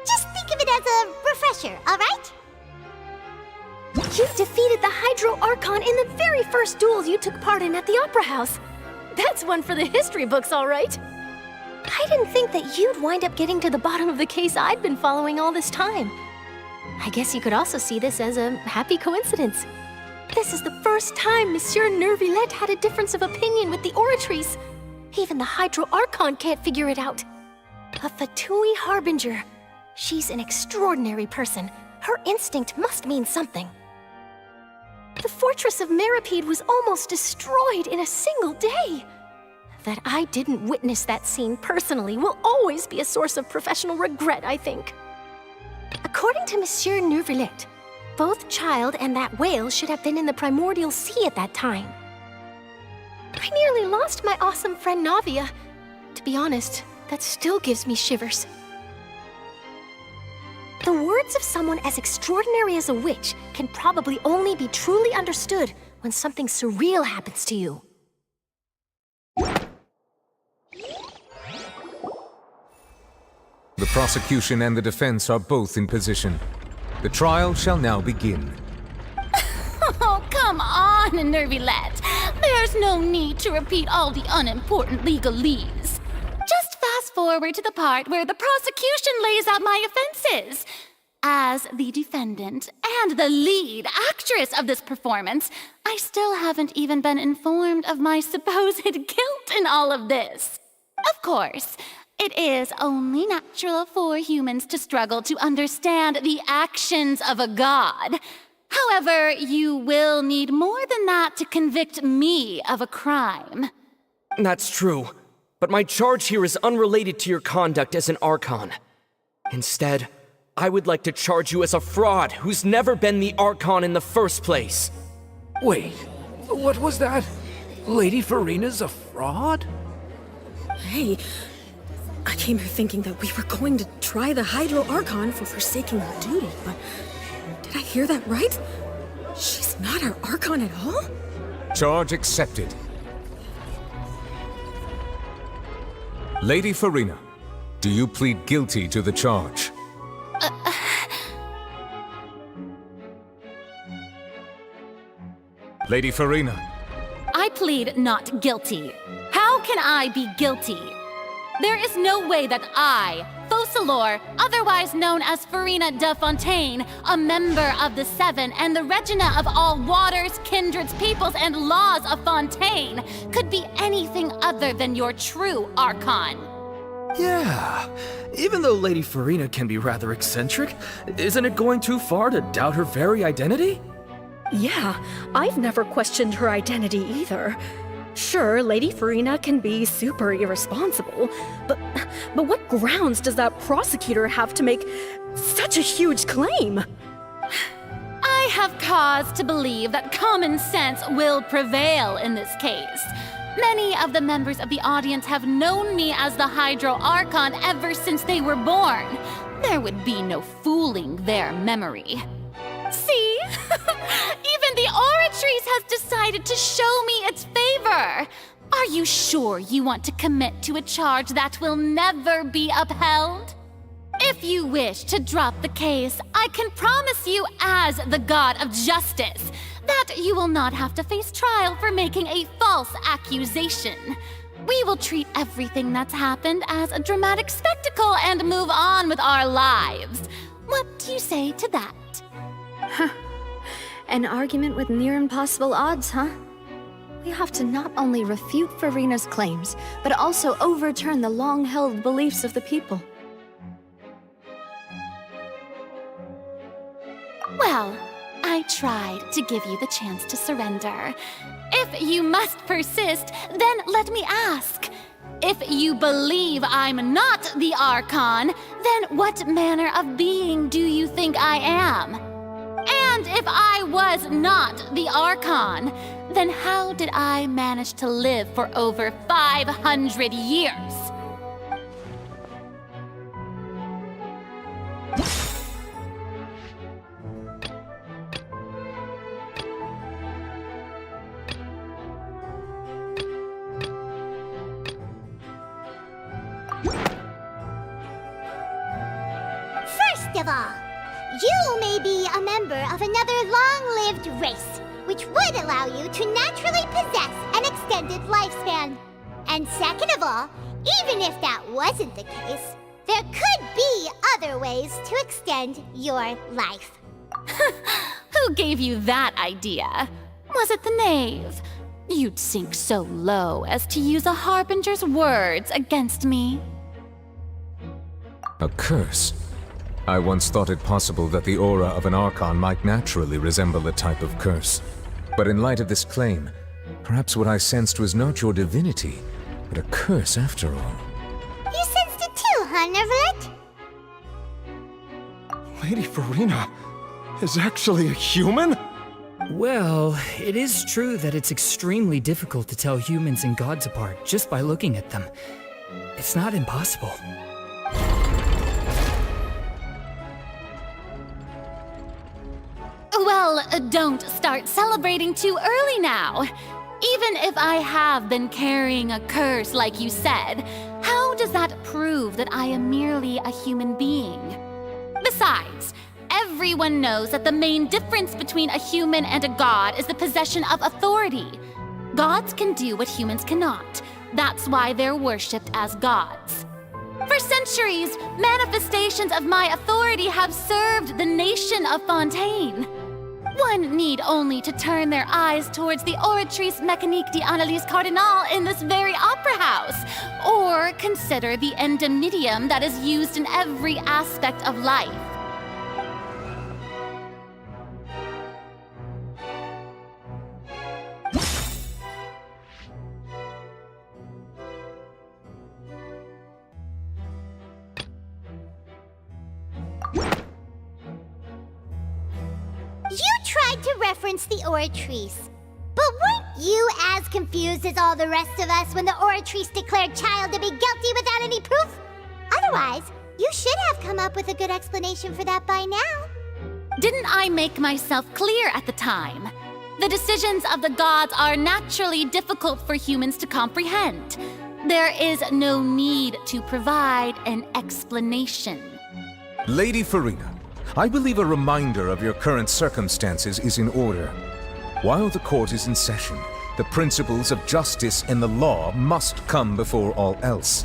Just think of it as a refresher, alright? You defeated the Hydro Archon in the very first duel you took part in at the Opera House. That's one for the history books, all right. I didn't think that you'd wind up getting to the bottom of the case I'd been following all this time. I guess you could also see this as a happy coincidence. This is the first time Monsieur Neuvillette had a difference of opinion with the Oratrice. Even the Hydro Archon can't figure it out. A Fatui Harbinger. She's an extraordinary person. Her instinct must mean something. The fortress of Meripede was almost destroyed in a single day. That I didn't witness that scene personally will always be a source of professional regret, I think. According to Monsieur Neuvillette, both Child and that whale should have been in the primordial sea at that time. I nearly lost my awesome friend Navia. To be honest, that still gives me shivers. The words of someone as extraordinary as a witch can probably only be truly understood when something surreal happens to you. The prosecution and the defense are both in position. The trial shall now begin. Oh, come on, Neuvillette. There's no need to repeat all the unimportant legalese. Just fast forward to the part where the prosecution lays out my offenses. As the defendant and the lead actress of this performance, I still haven't even been informed of my supposed guilt in all of this. Of course, it is only natural for humans to struggle to understand the actions of a god. However, you will need more than that to convict me of a crime. That's true. But my charge here is unrelated to your conduct as an Archon. Instead, I would like to charge you as a fraud who's never been the Archon in the first place. Wait, what was that? Lady Farina's a fraud? Hey, I came here thinking that we were going to try the Hydro Archon for forsaking our duty, but did I hear that right? She's not our Archon at all? Charge accepted. Lady Farina, do you plead guilty to the charge? Lady Farina. I plead not guilty. How can I be guilty? There is no way that I, Focalor, otherwise known as Farina de Fontaine, a member of the Seven and the Regina of all waters, kindreds, peoples, and laws of Fontaine, could be anything other than your true Archon. Yeah, even though Lady Farina can be rather eccentric, isn't it going too far to doubt her very identity? Yeah, I've never questioned her identity either. Sure, Lady Farina can be super irresponsible, but what grounds does that prosecutor have to make such a huge claim? I have cause to believe that common sense will prevail in this case. Many of the members of the audience have known me as the Hydro Archon ever since they were born. There would be no fooling their memory. See? Even the Oratrice has decided to show me its favor. Are you sure you want to commit to a charge that will never be upheld? If you wish to drop the case, I can promise you as the God of Justice that you will not have to face trial for making a false accusation. We will treat everything that's happened as a dramatic spectacle and move on with our lives. What do you say to that? Huh. An argument with near impossible odds, huh? We have to not only refute Farina's claims, but also overturn the long-held beliefs of the people. Well, I tried to give you the chance to surrender. If you must persist, then let me ask. If you believe I'm not the Archon, then what manner of being do you think I am? And if I was not the Archon, then how did I manage to live for over 500 years? First of all, you may be a member of another long-lived race, which would allow you to naturally possess an extended lifespan. And second of all, even if that wasn't the case, there could be other ways to extend your life. Who gave you that idea? Was it the knave? You'd sink so low as to use a harbinger's words against me. A curse? I once thought it possible that the aura of an Archon might naturally resemble a type of curse. But in light of this claim, perhaps what I sensed was not your divinity, but a curse after all. You sensed it too, huh, Nervalet? Lady Farina is actually a human? Well, it is true that it's extremely difficult to tell humans and gods apart just by looking at them. It's not impossible. Well, don't start celebrating too early now. Even if I have been carrying a curse like you said, how does that prove that I am merely a human being? Besides, everyone knows that the main difference between a human and a god is the possession of authority. Gods can do what humans cannot. That's why they're worshipped as gods. For centuries, manifestations of my authority have served the nation of Fontaine. One need only to turn their eyes towards the Oratrice Mécanique d'Analyse Cardinal in this very opera house, or consider the endemnitium that is used in every aspect of life. You tried to reference the Oratrice. But weren't you as confused as all the rest of us when the Oratrice declared Child to be guilty without any proof? Otherwise, you should have come up with a good explanation for that by now. Didn't I make myself clear at the time? The decisions of the gods are naturally difficult for humans to comprehend. There is no need to provide an explanation. Lady Farina, I believe a reminder of your current circumstances is in order. While the court is in session, the principles of justice and the law must come before all else.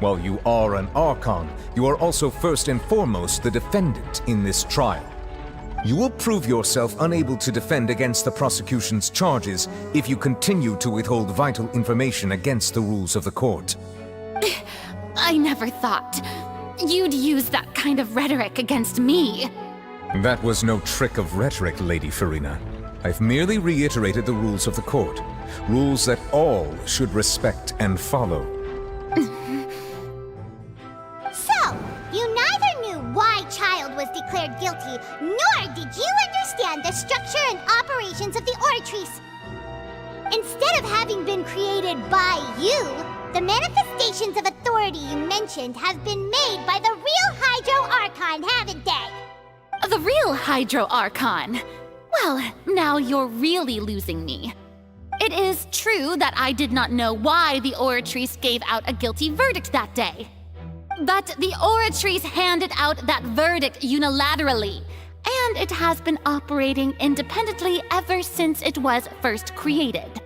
While you are an Archon, you are also first and foremost the defendant in this trial. You will prove yourself unable to defend against the prosecution's charges if you continue to withhold vital information against the rules of the court. I never thought you'd use that kind of rhetoric against me. That was no trick of rhetoric, Lady Farina. I've merely reiterated the rules of the court. Rules that all should respect and follow. So, you neither knew why Child was declared guilty, nor did you understand the structure and operations of the Oratrice. Instead of having been created by you, the manifestations of authority you mentioned have been made by the real Hydro Archon, haven't they? The real Hydro Archon? Well, now you're really losing me. It is true that I did not know why the Oratrice gave out a guilty verdict that day. But the Oratrice handed out that verdict unilaterally, and it has been operating independently ever since it was first created.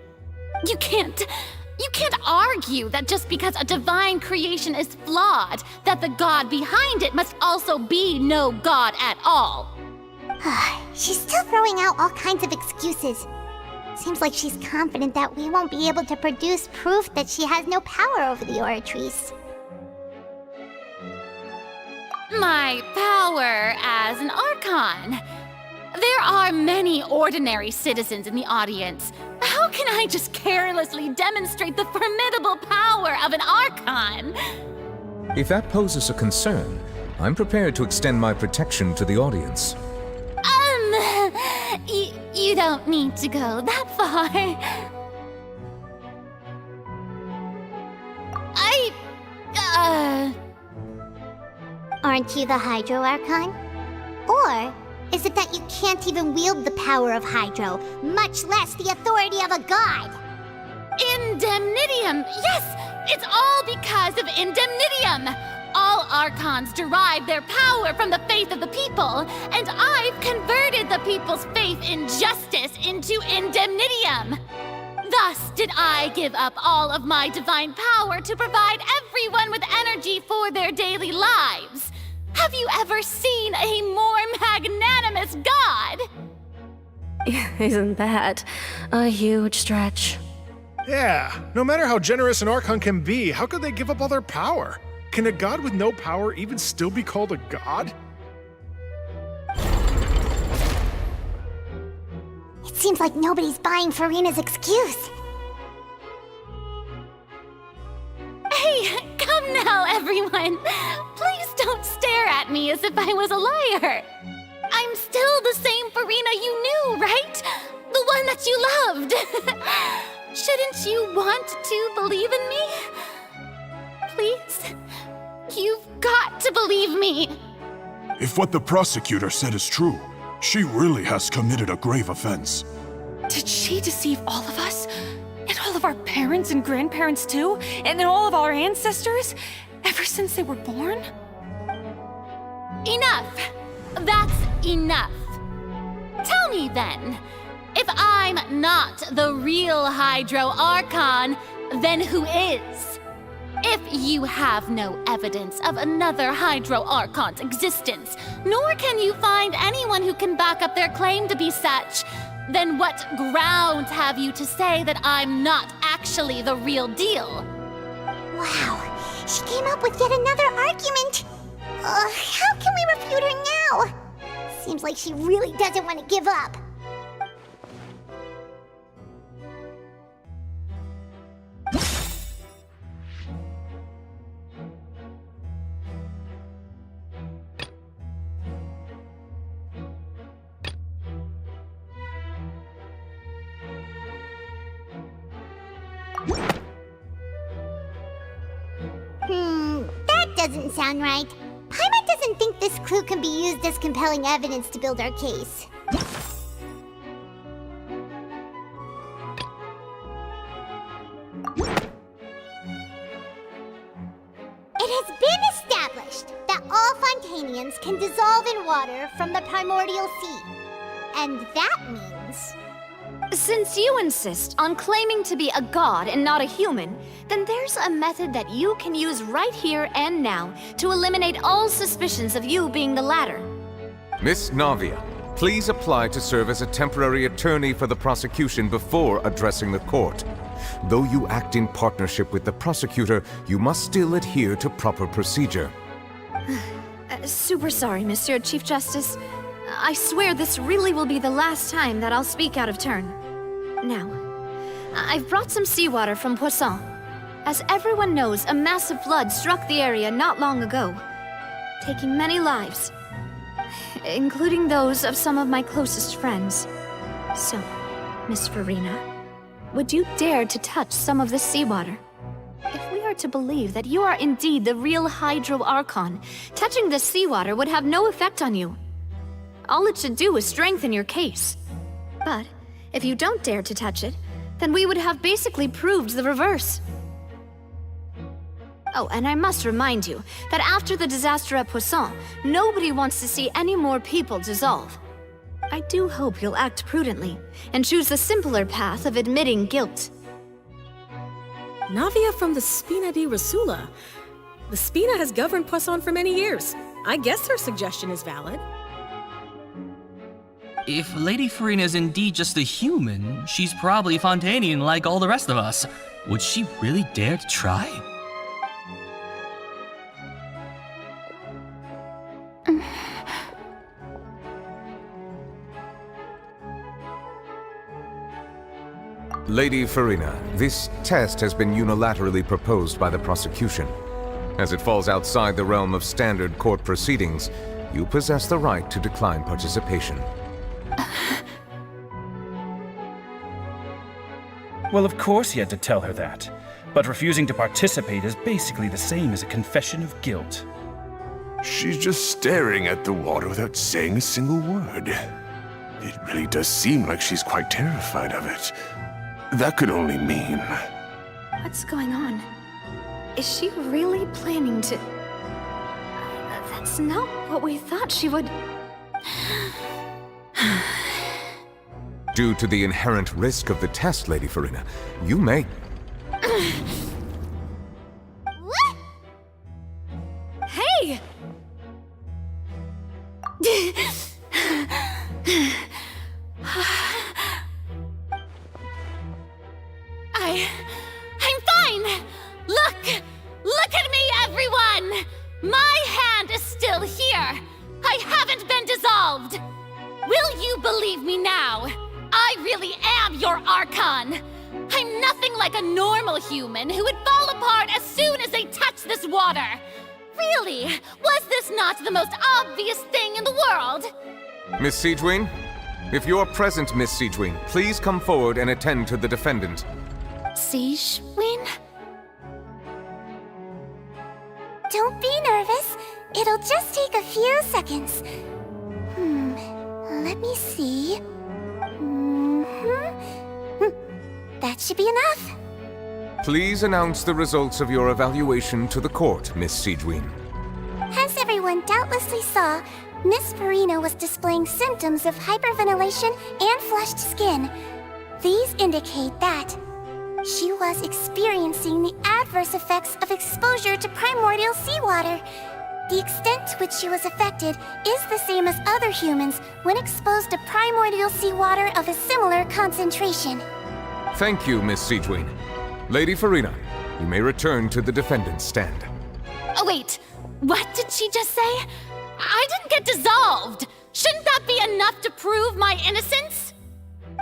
You can't argue that just because a divine creation is flawed, that the god behind it must also be no god at all. She's still throwing out all kinds of excuses. Seems like she's confident that we won't be able to produce proof that she has no power over the Oratrice. My power as an Archon. There are many ordinary citizens in the audience. How can I just carelessly demonstrate the formidable power of an Archon? If that poses a concern, I'm prepared to extend my protection to the audience. You don't need to go that far. Aren't you the Hydro Archon? Or is it that you can't even wield the power of Hydro, much less the authority of a god? Indemnitium! Yes! It's all because of Indemnitium! All Archons derive their power from the faith of the people, and I've converted the people's faith in justice into Indemnitium. Thus did I give up all of my divine power to provide everyone with energy for their daily lives. Have you ever seen a more magnanimous god? Isn't that a huge stretch? Yeah, no matter how generous an Archon can be, how could they give up all their power? Can a god with no power even still be called a god? It seems like nobody's buying Farina's excuse. Hey, come now, everyone. Please don't stare at me as if I was a liar. I'm still the same Farina you knew, right? The one that you loved. Shouldn't you want to believe in me? Please? You've got to believe me. If what the prosecutor said is true, she really has committed a grave offense. Did she deceive all of us? And all of our parents and grandparents too? And all of our ancestors? Ever since they were born? Enough! That's enough. Tell me then, if I'm not the real Hydro Archon, then who is? If you have no evidence of another Hydro Archon's existence, nor can you find anyone who can back up their claim to be such, then what grounds have you to say that I'm not actually the real deal? Wow, she came up with yet another argument. How can we refute her now? Seems like she really doesn't want to give up. That doesn't sound right. Paimon doesn't think this clue can be used as compelling evidence to build our case. It has been established that all Fontanians can dissolve in water from the primordial sea. And that means... Since you insist on claiming to be a god and not a human, then there's a method that you can use right here and now to eliminate all suspicions of you being the latter. Miss Navia, please apply to serve as a temporary attorney for the prosecution before addressing the court. Though you act in partnership with the prosecutor, you must still adhere to proper procedure. Super sorry, Monsieur Chief Justice. I swear this really will be the last time that I'll speak out of turn. Now, I've brought some seawater from Poisson. As everyone knows, a massive flood struck the area not long ago, taking many lives, including those of some of my closest friends. So, Miss Farina, would you dare to touch some of this seawater? If we are to believe that you are indeed the real Hydro Archon, touching this seawater would have no effect on you. All it should do is strengthen your case. But if you don't dare to touch it, then we would have basically proved the reverse. Oh, and I must remind you that after the disaster at Poisson, nobody wants to see any more people dissolve. I do hope you'll act prudently and choose the simpler path of admitting guilt. Navia from the Spina di Rasula. The Spina has governed Poisson for many years. I guess her suggestion is valid. If Lady Farina is indeed just a human, she's probably Fontanian like all the rest of us. Would she really dare to try? Lady Farina, this test has been unilaterally proposed by the prosecution. As it falls outside the realm of standard court proceedings, you possess the right to decline participation. Well, of course he had to tell her that. But refusing to participate is basically the same as a confession of guilt. She's just staring at the water without saying a single word. It really does seem like she's quite terrified of it. That could only mean... What's going on? Is she really planning to... That's not what we thought she would... Due to the inherent risk of the test, Lady Farina, you may... What? Hey! I'm fine! Look at me, everyone! My hand is still here! I haven't been dissolved! Will you believe me now? I really am your Archon! I'm nothing like a normal human who would fall apart as soon as they touch this water! Really? Was this not the most obvious thing in the world? Miss Siegewin? If you're present, Miss Siegewin, please come forward and attend to the defendant. Siegewin? Don't be nervous. It'll just take a few seconds. Let me see. That should be enough. Please announce the results of your evaluation to the court, Miss Siegewin. As everyone doubtlessly saw, Miss Farina was displaying symptoms of hyperventilation and flushed skin. These indicate that she was experiencing the adverse effects of exposure to primordial seawater. The extent to which she was affected is the same as other humans when exposed to primordial seawater of a similar concentration. Thank you, Miss Siegewin. Lady Farina, you may return to the defendant's stand. Oh, wait. What did she just say? I didn't get dissolved! Shouldn't that be enough to prove my innocence?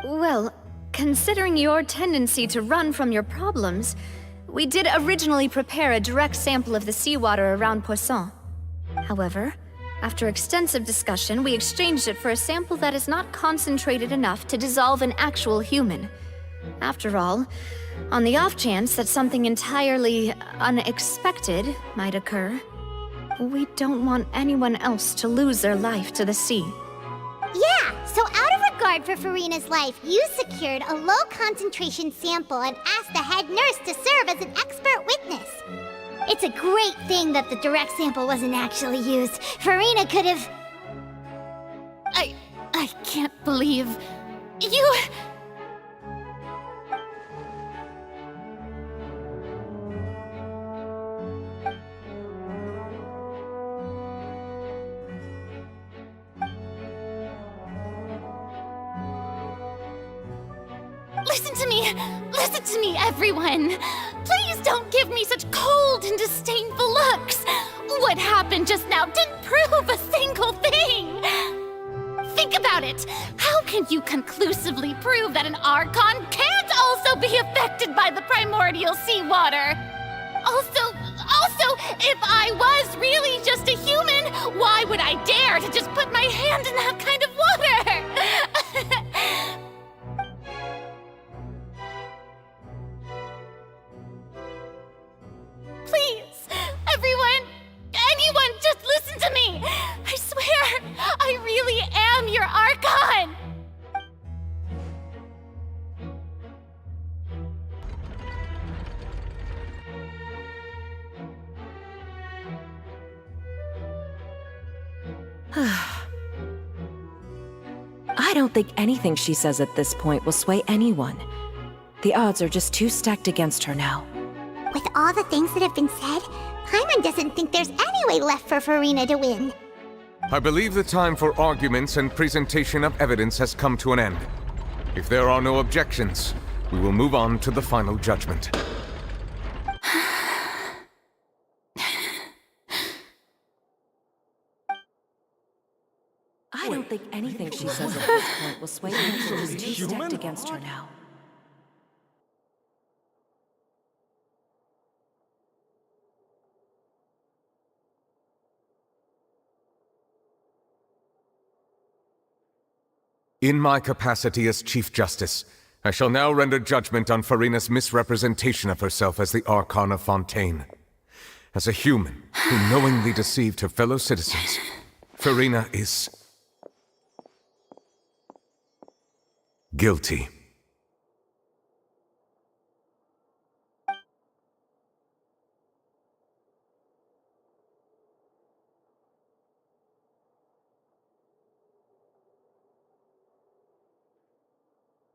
Well, considering your tendency to run from your problems, we did originally prepare a direct sample of the seawater around Poisson. However, after extensive discussion, we exchanged it for a sample that is not concentrated enough to dissolve an actual human. After all, on the off chance that something entirely unexpected might occur, we don't want anyone else to lose their life to the sea. Yeah, so out of regard for Farina's life, you secured a low-concentration sample and asked the head nurse to serve as an expert witness. It's a great thing that the direct sample wasn't actually used. Farina could have... I can't believe... you... Listen to me! Listen to me, everyone! Please don't give me such cold and disdainful looks! What happened just now didn't prove a single thing! Think about it! How can you conclusively prove that an Archon can't also be affected by the primordial seawater? Also, if I was really just a human, why would I dare to just put my hand in that kind of water? Please, everyone, anyone, just listen to me! I swear, I really am your Archon! I don't think anything she says at this point will sway anyone. The odds are just too stacked against her now. With all the things that have been said, Paimon doesn't think there's any way left for Farina to win. I believe the time for arguments and presentation of evidence has come to an end. If there are no objections, we will move on to the final judgment. I don't think anything she says at this point will sway anyone. She's too stacked against her now. In my capacity as Chief Justice, I shall now render judgment on Farina's misrepresentation of herself as the Archon of Fontaine. As a human who knowingly deceived her fellow citizens, Farina is guilty.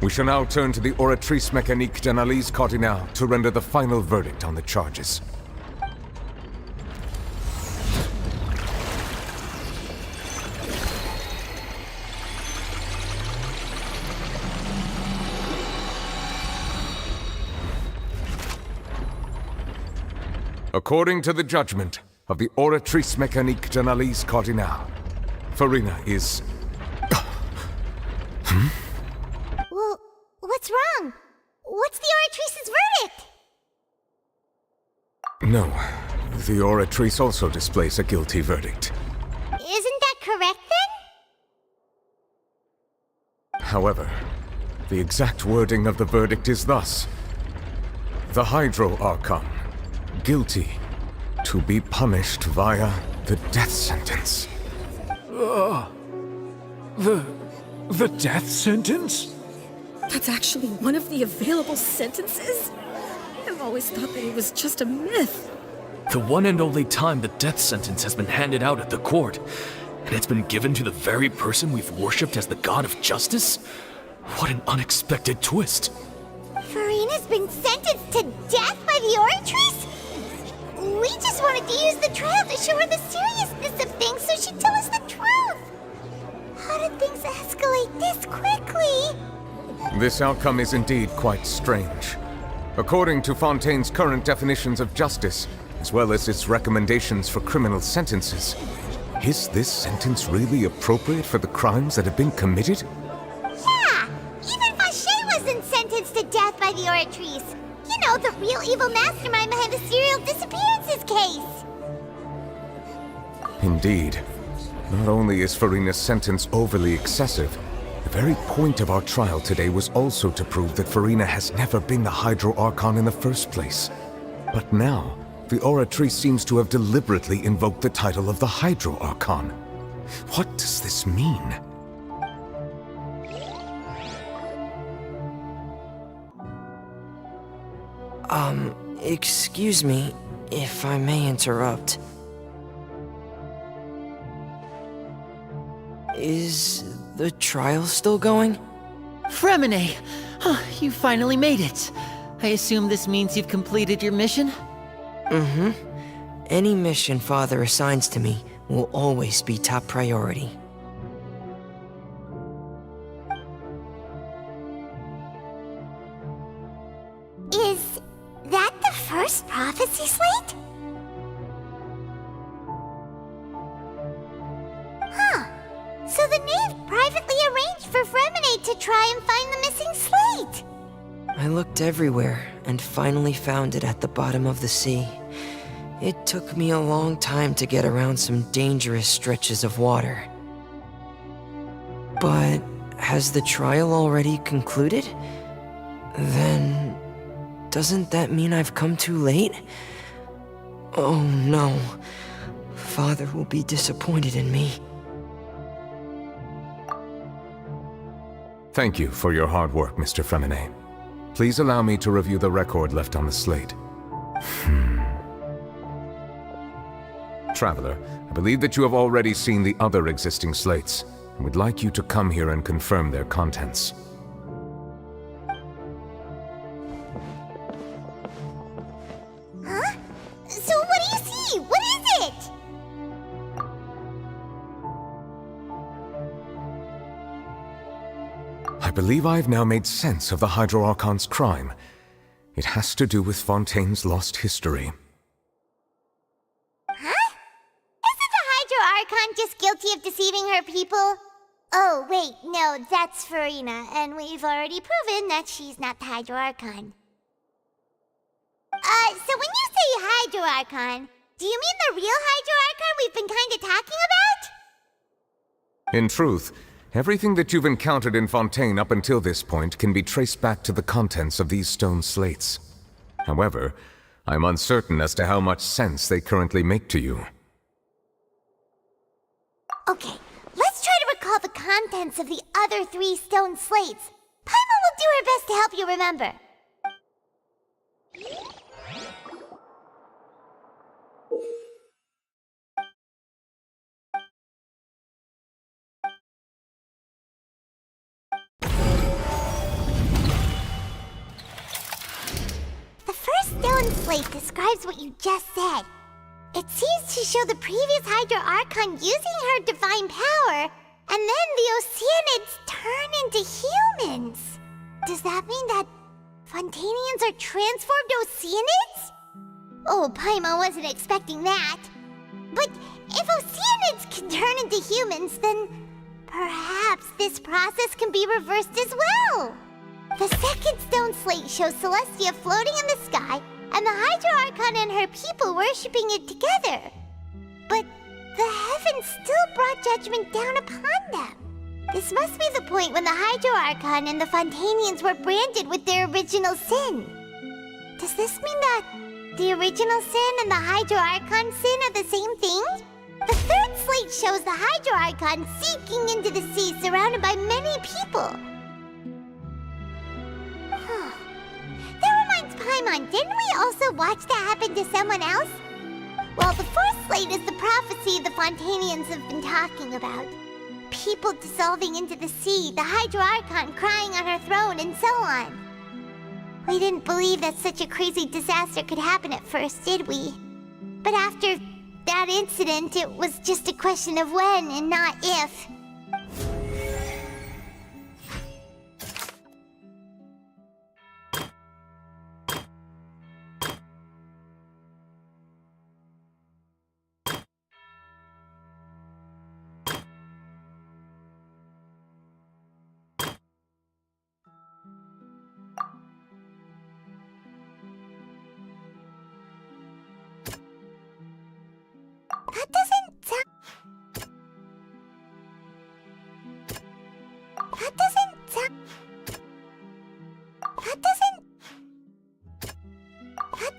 We shall now turn to the Oratrice Mécanique d'Analyse Cardinale to render the final verdict on the charges. According to the judgment of the Oratrice Mécanique d'Analyse Cardinale, Farina is... Well, what's wrong? What's the Oratrice's verdict? No, the Oratrice also displays a guilty verdict. Isn't that correct then? However, the exact wording of the verdict is thus. The Hydro Archon, guilty, to be punished via the death sentence. The death sentence? That's actually one of the available sentences? I've always thought that it was just a myth. The one and only time the death sentence has been handed out at the court, and it's been given to the very person we've worshipped as the god of justice? What an unexpected twist. Farina's been sentenced to death by the Oratrice? We just wanted to use the trial to show her the seriousness of things so she'd tell us the truth. How did things escalate this quickly? This outcome is indeed quite strange. According to Fontaine's current definitions of justice, as well as its recommendations for criminal sentences, is this sentence really appropriate for the crimes that have been committed? Yeah! Even Vacher wasn't sentenced to death by the Oratrice. You know, the real evil mastermind behind the serial disappearances case. Indeed. Not only is Farina's sentence overly excessive, the very point of our trial today was also to prove that Farina has never been the Hydro Archon in the first place. But now, the Oratrice seems to have deliberately invoked the title of the Hydro Archon. What does this mean? Excuse me, if I may interrupt. Is the trial still going? Fremine! You finally made it. I assume this means you've completed your mission? Mm-hmm. Any mission Father assigns to me will always be top priority. first prophecy slate? Huh. So the knave privately arranged for Fremine to try and find the missing slate. I looked everywhere and finally found it at the bottom of the sea. It took me a long time to get around some dangerous stretches of water. But has the trial already concluded? Then, doesn't that mean I've come too late? Oh no. Father will be disappointed in me. Thank you for your hard work, Mr. Fremine. Please allow me to review the record left on the slate. Traveler, I believe that you have already seen the other existing slates, and would like you to come here and confirm their contents. Huh? So what do you see? What is it? I believe I have now made sense of the Hydro Archon's crime. It has to do with Fontaine's lost history. Huh? Isn't the Hydro Archon just guilty of deceiving her people? Oh, wait, no, that's Farina, and we've already proven that she's not the Hydro Archon. So when you say Hydro Archon, do you mean the real Hydro Archon we've been kinda talking about? In truth, everything that you've encountered in Fontaine up until this point can be traced back to the contents of these stone slates. However, I'm uncertain as to how much sense they currently make to you. Okay, let's try to recall the contents of the other 3 stone slates. Paimon will do her best to help you remember. The first stone slate describes what you just said. It seems to show the previous Hydro Archon using her divine power, and then the Oceanids turn into humans. Does that mean that Fontainians are transformed Oceanids? Oh, Paimon wasn't expecting that. But if Oceanids can turn into humans, then perhaps this process can be reversed as well. The second stone slate shows Celestia floating in the sky, and the Hydro Archon and her people worshipping it together. But the heavens still brought judgment down upon them. This must be the point when the Hydro Archon and the Fontainians were branded with their original sin. Does this mean that the original sin and the Hydro Archon sin are the same thing? The third slate shows the Hydro Archon sinking into the sea surrounded by many people. That reminds Paimon, didn't we also watch that happen to someone else? Well, the fourth slate is the prophecy the Fontainians have been talking about. People dissolving into the sea, the Hydro Archon crying on her throne, and so on. We didn't believe that such a crazy disaster could happen at first, did we? But after that incident, it was just a question of when and not if. That doesn't sound... That doesn't sound... That doesn't... That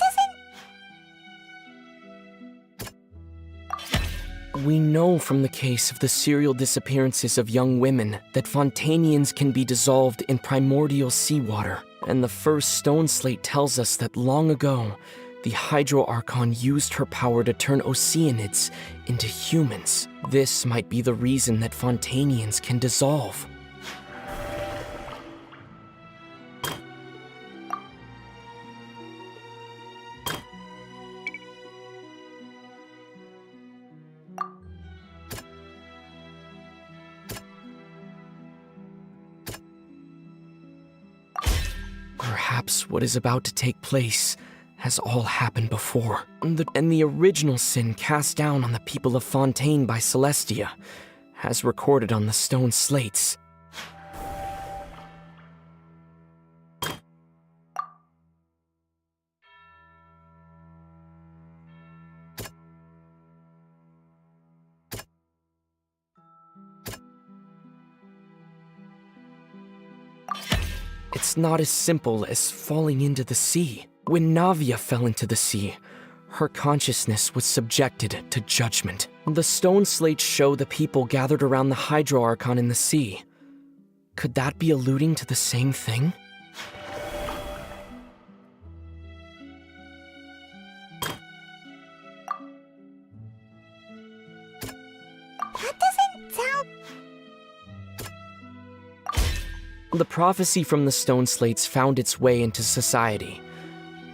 doesn't... We know from the case of the serial disappearances of young women that Fontainians can be dissolved in primordial seawater, and the first stone slate tells us that long ago, the Hydro Archon used her power to turn Oceanids into humans. This might be the reason that Fontainians can dissolve. Perhaps what is about to take place has all happened before. And the original sin cast down on the people of Fontaine by Celestia, as recorded on the stone slates. It's not as simple as falling into the sea. When Navia fell into the sea, her consciousness was subjected to judgment. The stone slates show the people gathered around the Hydro Archon in the sea. Could that be alluding to the same thing? That doesn't sound... The prophecy from the stone slates found its way into society,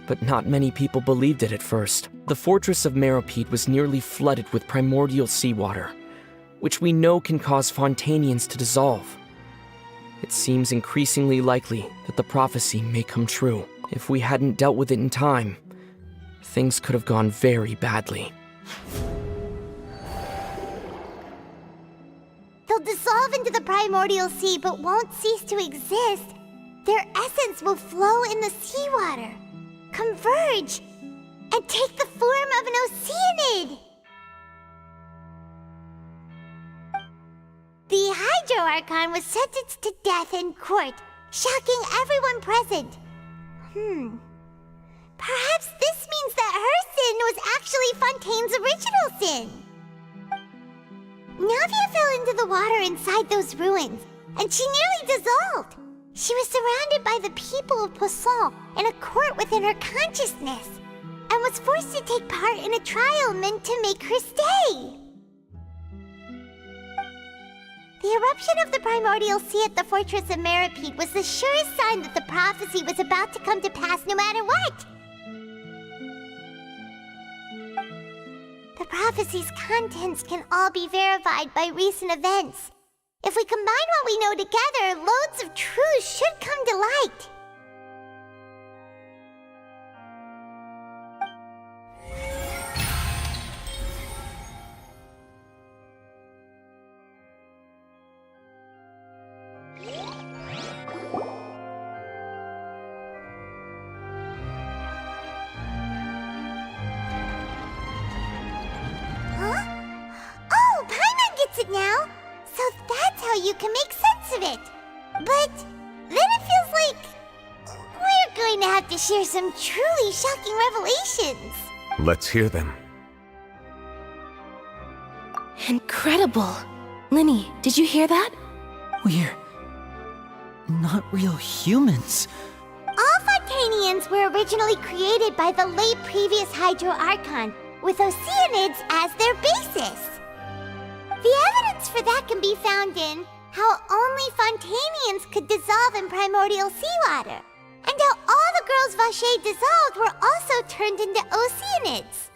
but not many people believed it at first. The fortress of Meropide was nearly flooded with primordial seawater, which we know can cause Fontainians to dissolve. It seems increasingly likely that the prophecy may come true. If we hadn't dealt with it in time, things could have gone very badly. They'll dissolve into the primordial sea but won't cease to exist. Their essence will flow in the seawater, converge, and take the form of an Oceanid. The Hydro Archon was sentenced to death in court, shocking everyone present. Perhaps this means that her sin was actually Fontaine's original sin. Navia fell into the water inside those ruins, and she nearly dissolved. She was surrounded by the people of Poisson in a court within her consciousness, and was forced to take part in a trial meant to make her stay. The eruption of the primordial sea at the fortress of Meropide was the surest sign that the prophecy was about to come to pass no matter what. The prophecy's contents can all be verified by recent events. If we combine what we know together, loads of truths should come to light. Now, so that's how you can make sense of it. But then it feels like we're going to have to share some truly shocking revelations. Let's hear them. Incredible. Linny, did you hear that? We're not real humans. All Fontainians were originally created by the late previous Hydro Archon, with Oceanids as their basis. The evidence for that can be found in how only Fontainians could dissolve in primordial seawater, and how all the girls Vacher dissolved were also turned into Oceanids.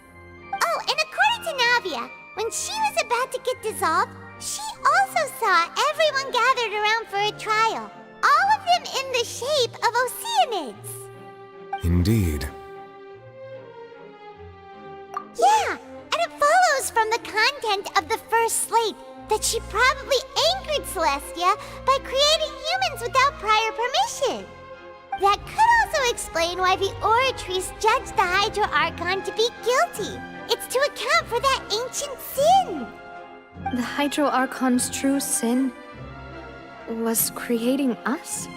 Oh, and according to Navia, when she was about to get dissolved, she also saw everyone gathered around for a trial, all of them in the shape of Oceanids. Indeed. Yeah, and it follows from the content of the first slate that she probably angered Celestia by creating humans without prior permission. That could also explain why the Oratrice judged the Hydro Archon to be guilty. It's to account for that ancient sin. The Hydro Archon's true sin was creating us?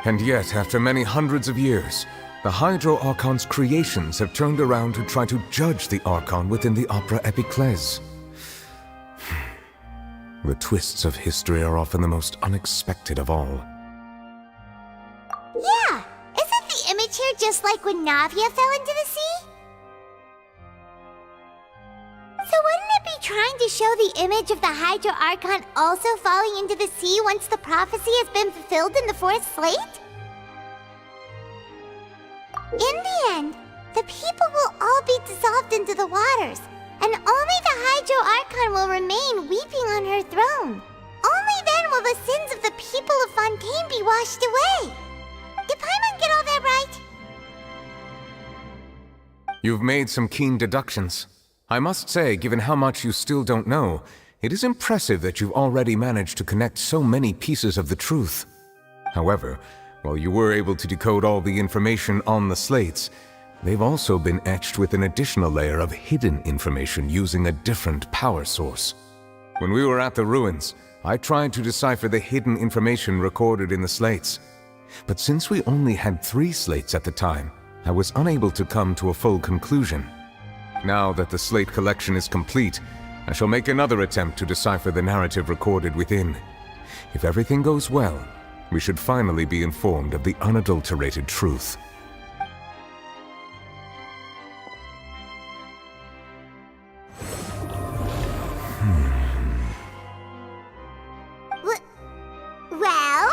And yet, after many hundreds of years, the Hydro Archon's creations have turned around to try to judge the Archon within the Opera Epiclese. The twists of history are often the most unexpected of all. Yeah, isn't the image here just like when Navia fell into the sea? So wouldn't it be trying to show the image of the Hydro Archon also falling into the sea once the prophecy has been fulfilled in the fourth slate? In the end, the people will all be dissolved into the waters, and only the Hydro Archon will remain weeping on her throne. Only then will the sins of the people of Fontaine be washed away. Did Paimon get all that right? You've made some keen deductions. I must say, given how much you still don't know, it is impressive that you've already managed to connect so many pieces of the truth. However, while you were able to decode all the information on the slates, they've also been etched with an additional layer of hidden information using a different power source. When we were at the ruins, I tried to decipher the hidden information recorded in the slates. But since we only had 3 slates at the time, I was unable to come to a full conclusion. Now that the slate collection is complete, I shall make another attempt to decipher the narrative recorded within. If everything goes well, we should finally be informed of the unadulterated truth. Well?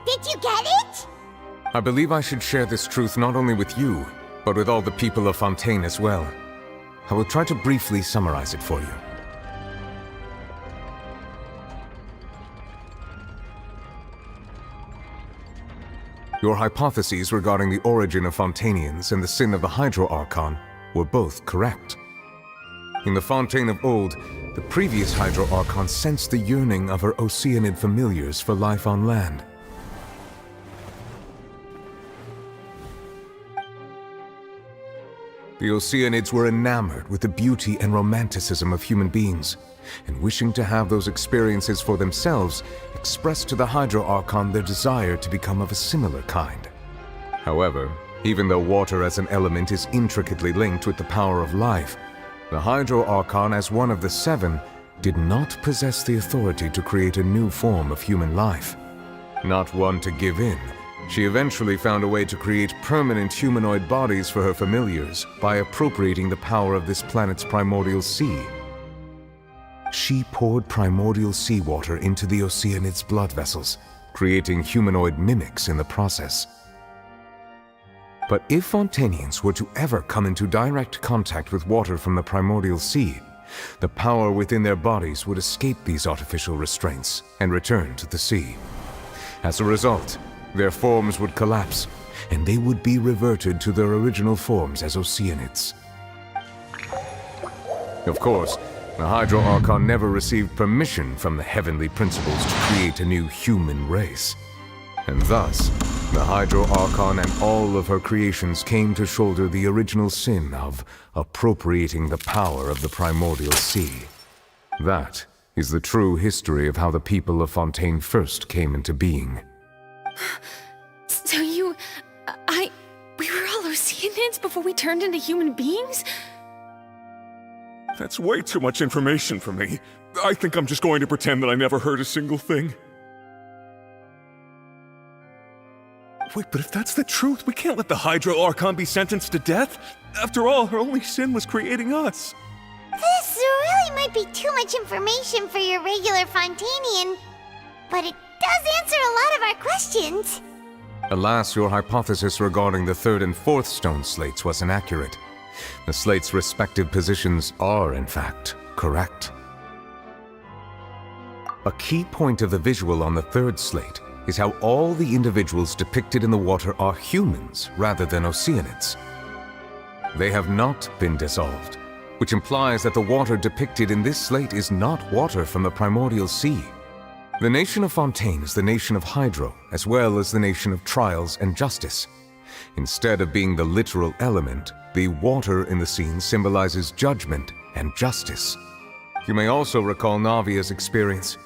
Did you get it? I believe I should share this truth not only with you, but with all the people of Fontaine as well. I will try to briefly summarize it for you. Your hypotheses regarding the origin of Fontainians and the sin of the Hydro Archon were both correct. In the Fontaine of old, the previous Hydro Archon sensed the yearning of her Oceanid familiars for life on land. The Oceanids were enamored with the beauty and romanticism of human beings, and wishing to have those experiences for themselves, expressed to the Hydro Archon their desire to become of a similar kind. However, even though water as an element is intricately linked with the power of life, the Hydro Archon, as one of the 7, did not possess the authority to create a new form of human life. Not one to give in, she eventually found a way to create permanent humanoid bodies for her familiars by appropriating the power of this planet's primordial sea. She poured primordial seawater into the Oceanids' blood vessels, creating humanoid mimics in the process. But if Fontainians were to ever come into direct contact with water from the primordial sea, the power within their bodies would escape these artificial restraints and return to the sea. As a result, their forms would collapse, and they would be reverted to their original forms as Oceanids. Of course, the Hydro Archon never received permission from the heavenly principles to create a new human race. And thus, the Hydro Archon and all of her creations came to shoulder the original sin of appropriating the power of the primordial sea. That is the true history of how the people of Fontaine first came into being. So we were all Oceanids before we turned into human beings? That's way too much information for me. I think I'm just going to pretend that I never heard a single thing. Wait, but if that's the truth, we can't let the Hydro Archon be sentenced to death. After all, her only sin was creating us. This really might be too much information for your regular Fontainian, but it does answer a lot of our questions. Alas, your hypothesis regarding the 3rd and 4th stone slates was inaccurate. The slates' respective positions are, in fact, correct. A key point of the visual on the 3rd slate is how all the individuals depicted in the water are humans rather than Oceanids. They have not been dissolved, which implies that the water depicted in this slate is not water from the primordial sea. The nation of Fontaine is the nation of Hydro, as well as the nation of trials and justice. Instead of being the literal element, the water in the scene symbolizes judgment and justice. You may also recall Navia's experience.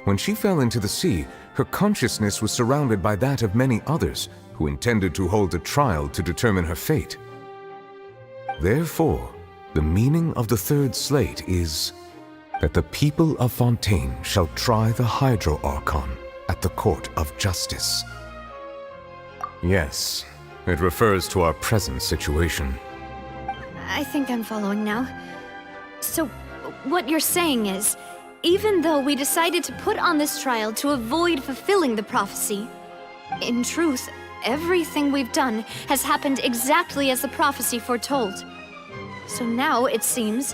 When she fell into the sea, her consciousness was surrounded by that of many others who intended to hold a trial to determine her fate. Therefore, the meaning of the 3rd slate is that the people of Fontaine shall try the Hydro Archon at the court of justice. Yes, it refers to our present situation. I think I'm following now. So, what you're saying is, even though we decided to put on this trial to avoid fulfilling the prophecy, in truth, everything we've done has happened exactly as the prophecy foretold. So now, it seems,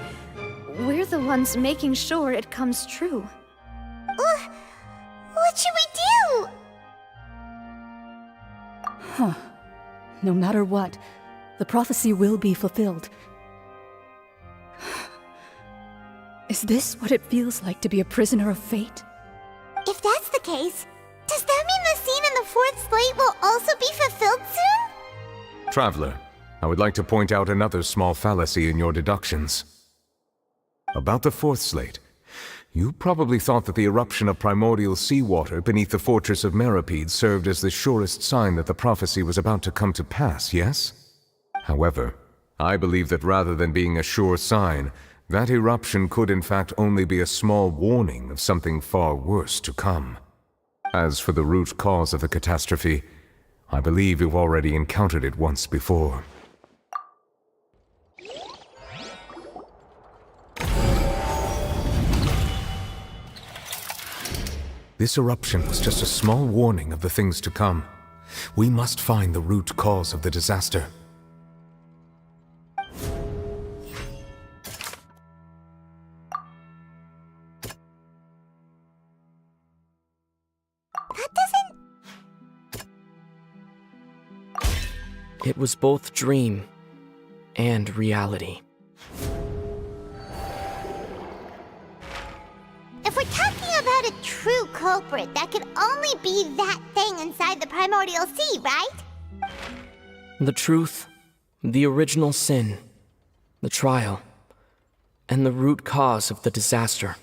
we're the ones making sure it comes true. What should we do? Huh. No matter what, The prophecy will be fulfilled. Is this what it feels like to be a prisoner of fate? If that's the case, does that mean the scene in the fourth slate will also be fulfilled soon? Traveler, I would like to point out another small fallacy in your deductions. About the fourth slate, you probably thought that the eruption of primordial seawater beneath the fortress of Masquerade served as the surest sign that the prophecy was about to come to pass, yes? However, I believe that rather than being a sure sign, that eruption could in fact only be a small warning of something far worse to come. As for the root cause of the catastrophe, I believe you've already encountered it once before. This eruption was just a small warning of the things to come. We must find the root cause of the disaster. It was both dream and reality. If we're talking about a true culprit, that could only be that thing inside the primordial sea, right? The truth, the original sin, the trial, and the root cause of the disaster.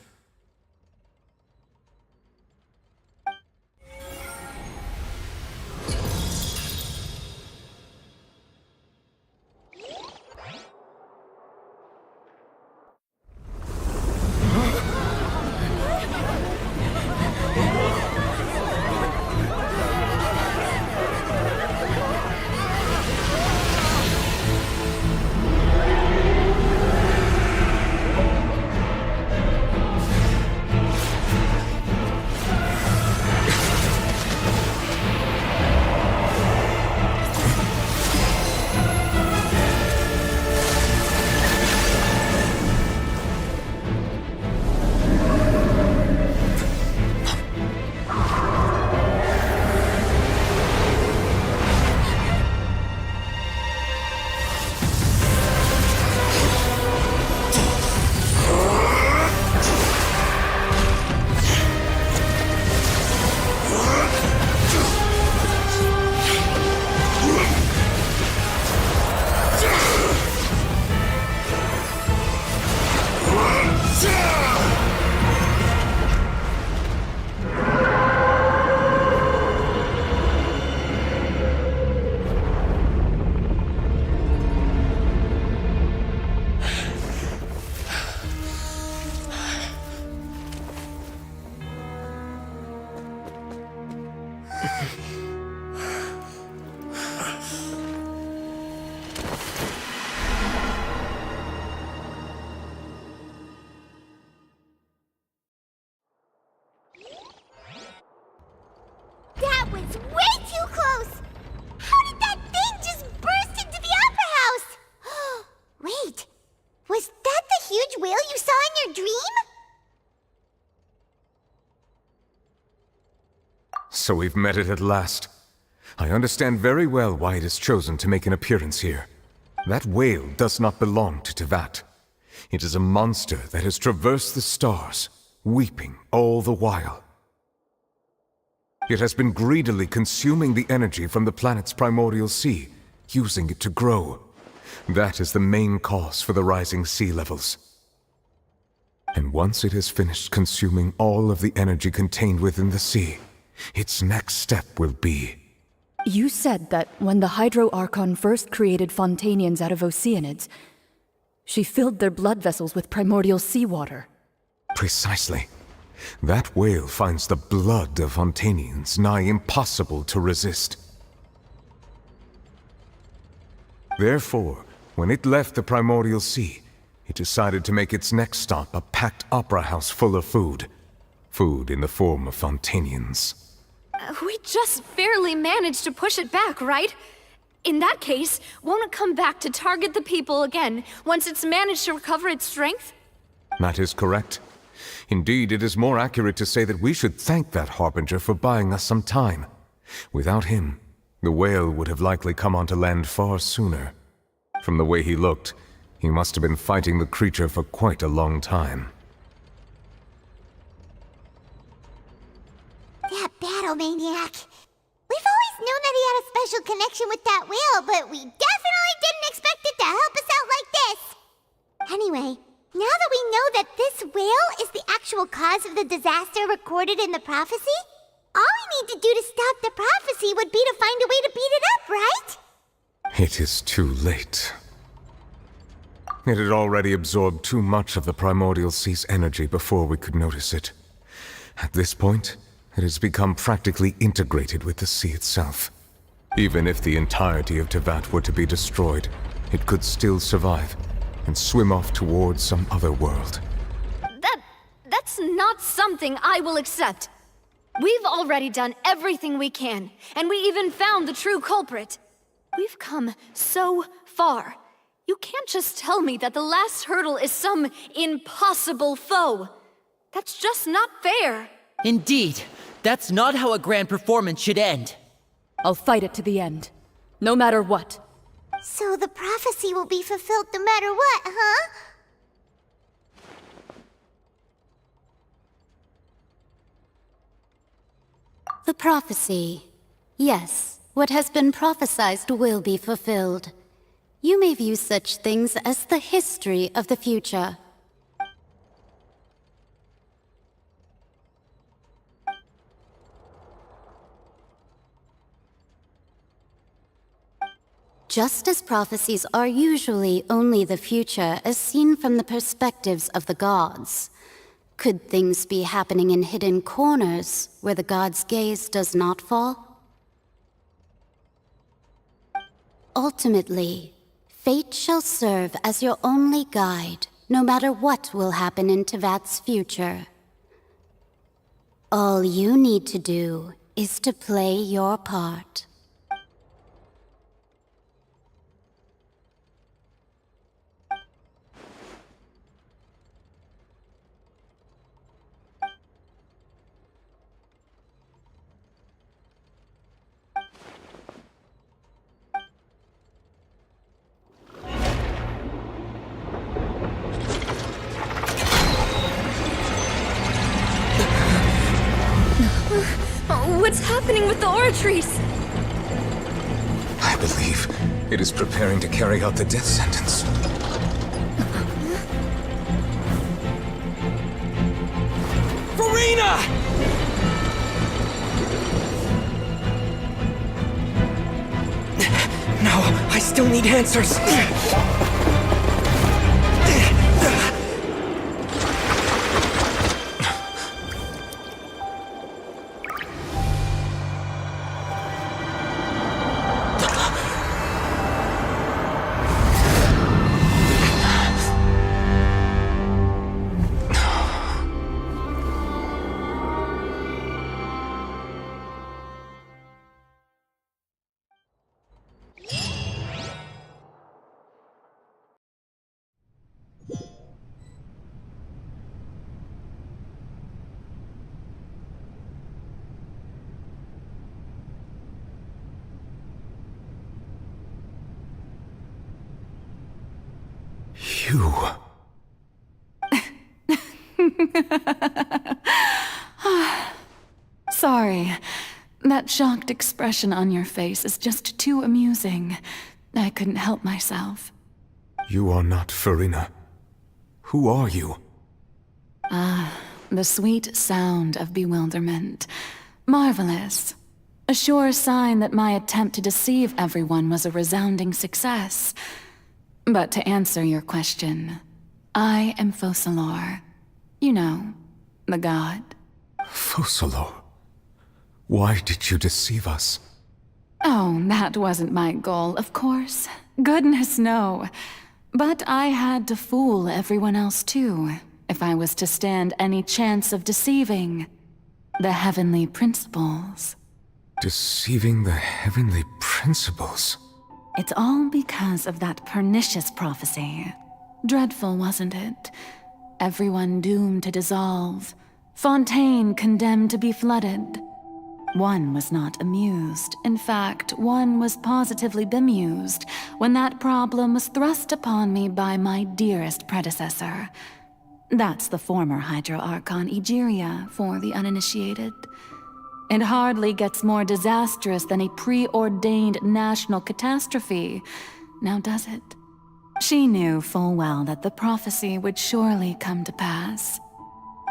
That was way too close! How did that thing just burst into the Opera House? Wait, was that the huge whale you saw in your dream? So we've met it at last. I understand very well why it has chosen to make an appearance here. That whale does not belong to Tevat. It is a monster that has traversed the stars, weeping all the while. It has been greedily consuming the energy from the planet's primordial sea, using it to grow. That is the main cause for the rising sea levels. And once it has finished consuming all of the energy contained within the sea, its next step will be... You said that when the Hydro Archon first created Fontanians out of Oceanids, she filled their blood vessels with primordial seawater. Precisely. That whale finds the blood of Fontanians nigh impossible to resist. Therefore, when it left the primordial sea, it decided to make its next stop a packed opera house full of food. Food in the form of Fontanians. We just barely managed to push it back, right? In that case, won't it come back to target the people again once it's managed to recover its strength? That is correct. Indeed, it is more accurate to say that we should thank that Harbinger for buying us some time. Without him, the whale would have likely come onto land far sooner. From the way he looked, he must have been fighting the creature for quite a long time. That battle maniac. We've always known that he had a special connection with that whale, but we definitely didn't expect it to help us out like this. Anyway, now that we know that this whale is the actual cause of the disaster recorded in the prophecy, all we need to do to stop the prophecy would be to find a way to beat it up, right? It is too late. It had already absorbed too much of the primordial sea's energy before we could notice it. At this point, it has become practically integrated with the sea itself. Even if the entirety of Tevat were to be destroyed, it could still survive and swim off towards some other world. That's not something I will accept. We've already done everything we can, and we even found the true culprit. We've come so far. You can't just tell me that the last hurdle is some impossible foe. That's just not fair. Indeed, that's not how a grand performance should end. I'll fight it to the end, no matter what. So the prophecy will be fulfilled no matter what, huh? The prophecy. Yes, what has been prophesied will be fulfilled. You may view such things as the history of the future. Just as prophecies are usually only the future as seen from the perspectives of the gods, could things be happening in hidden corners where the gods' gaze does not fall? Ultimately, fate shall serve as your only guide, no matter what will happen in Tevat's future. All you need to do is to play your part. What's happening with the oratories? I believe it is preparing to carry out the death sentence. Farina! No, I still need answers. You... Sorry. That shocked expression on your face is just too amusing. I couldn't help myself. You are not Farina. Who are you? The sweet sound of bewilderment. Marvelous. A sure sign that my attempt to deceive everyone was a resounding success. But to answer your question, I am Focalor. You know, the god. Focalor? Why did you deceive us? Oh, that wasn't my goal, of course. Goodness, no. But I had to fool everyone else too, if I was to stand any chance of deceiving the heavenly principles. Deceiving the heavenly principles? It's all because of that pernicious prophecy. Dreadful, wasn't it? Everyone doomed to dissolve. Fontaine condemned to be flooded. One was not amused. In fact, one was positively bemused when that problem was thrust upon me by my dearest predecessor. That's the former Hydro Archon Egeria for the uninitiated. It hardly gets more disastrous than a preordained national catastrophe, now does it? She knew full well that the prophecy would surely come to pass.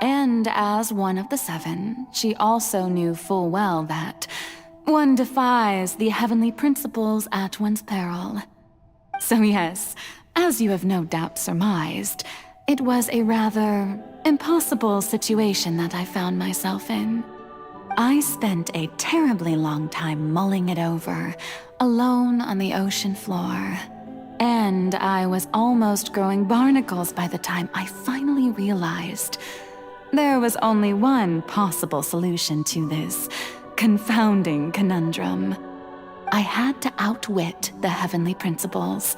And as one of the seven, she also knew full well that one defies the heavenly principles at one's peril. So yes, as you have no doubt surmised, it was a rather impossible situation that I found myself in. I spent a terribly long time mulling it over, alone on the ocean floor. And I was almost growing barnacles by the time I finally realized there was only one possible solution to this confounding conundrum. I had to outwit the heavenly principles,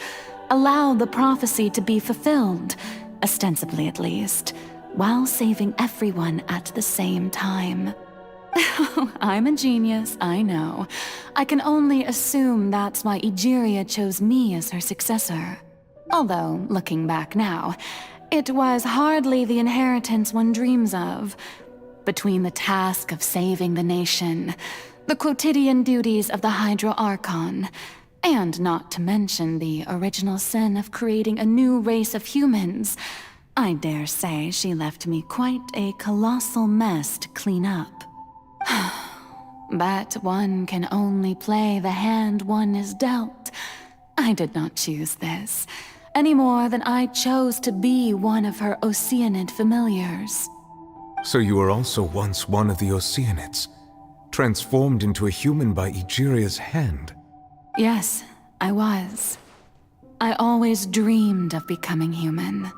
allow the prophecy to be fulfilled, ostensibly at least, while saving everyone at the same time. I'm a genius, I know. I can only assume that's why Egeria chose me as her successor. Although, looking back now, it was hardly the inheritance one dreams of. Between the task of saving the nation, the quotidian duties of the Hydro Archon, and not to mention the original sin of creating a new race of humans, I dare say she left me quite a colossal mess to clean up. But one can only play the hand one is dealt. I did not choose this, any more than I chose to be one of her Oceanid familiars. So you were also once one of the Oceanids, transformed into a human by Egeria's hand? Yes, I was. I always dreamed of becoming human.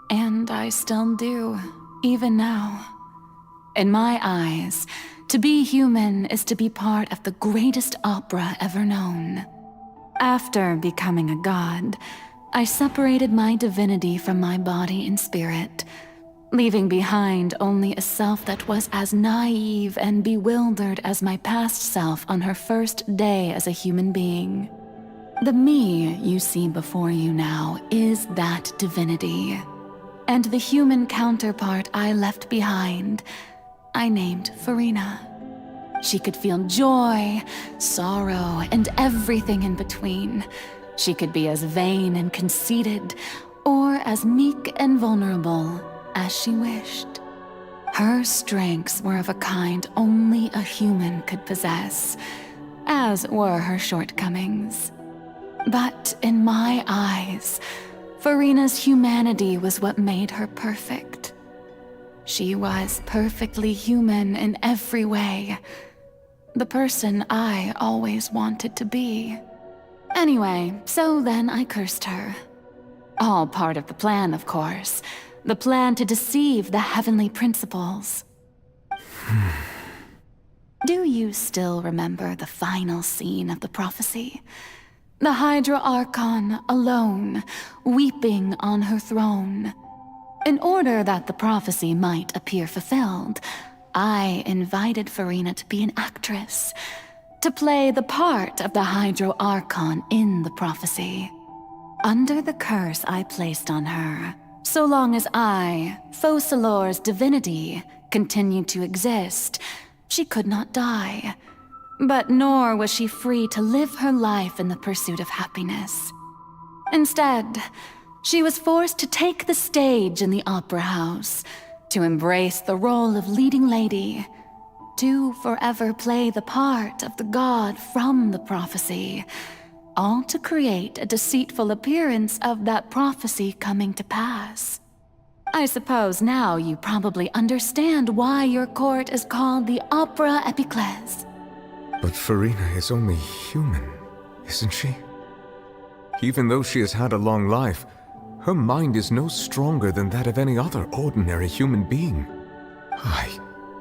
And I still do, even now. In my eyes, to be human is to be part of the greatest opera ever known. After becoming a god, I separated my divinity from my body and spirit, leaving behind only a self that was as naive and bewildered as my past self on her first day as a human being. The me you see before you now is that divinity, and the human counterpart I left behind, I named Farina. She could feel joy, sorrow, and everything in between. She could be as vain and conceited, or as meek and vulnerable as she wished. Her strengths were of a kind only a human could possess, as were her shortcomings. But in my eyes, Farina's humanity was what made her perfect. She was perfectly human in every way. The person I always wanted to be. Anyway, so then I cursed her. All part of the plan, of course. The plan to deceive the heavenly principles. Do you still remember the final scene of the prophecy? The Hydra Archon alone, weeping on her throne. In order that the prophecy might appear fulfilled, I invited Farina to be an actress, to play the part of the Hydro Archon in the prophecy. Under the curse I placed on her, so long as I, Focalor's divinity, continued to exist, she could not die. But nor was she free to live her life in the pursuit of happiness. Instead, she was forced to take the stage in the opera house, to embrace the role of leading lady, to forever play the part of the god from the prophecy, all to create a deceitful appearance of that prophecy coming to pass. I suppose now you probably understand why your court is called the Opera Epiclese. But Farina is only human, isn't she? Even though she has had a long life, her mind is no stronger than that of any other ordinary human being. I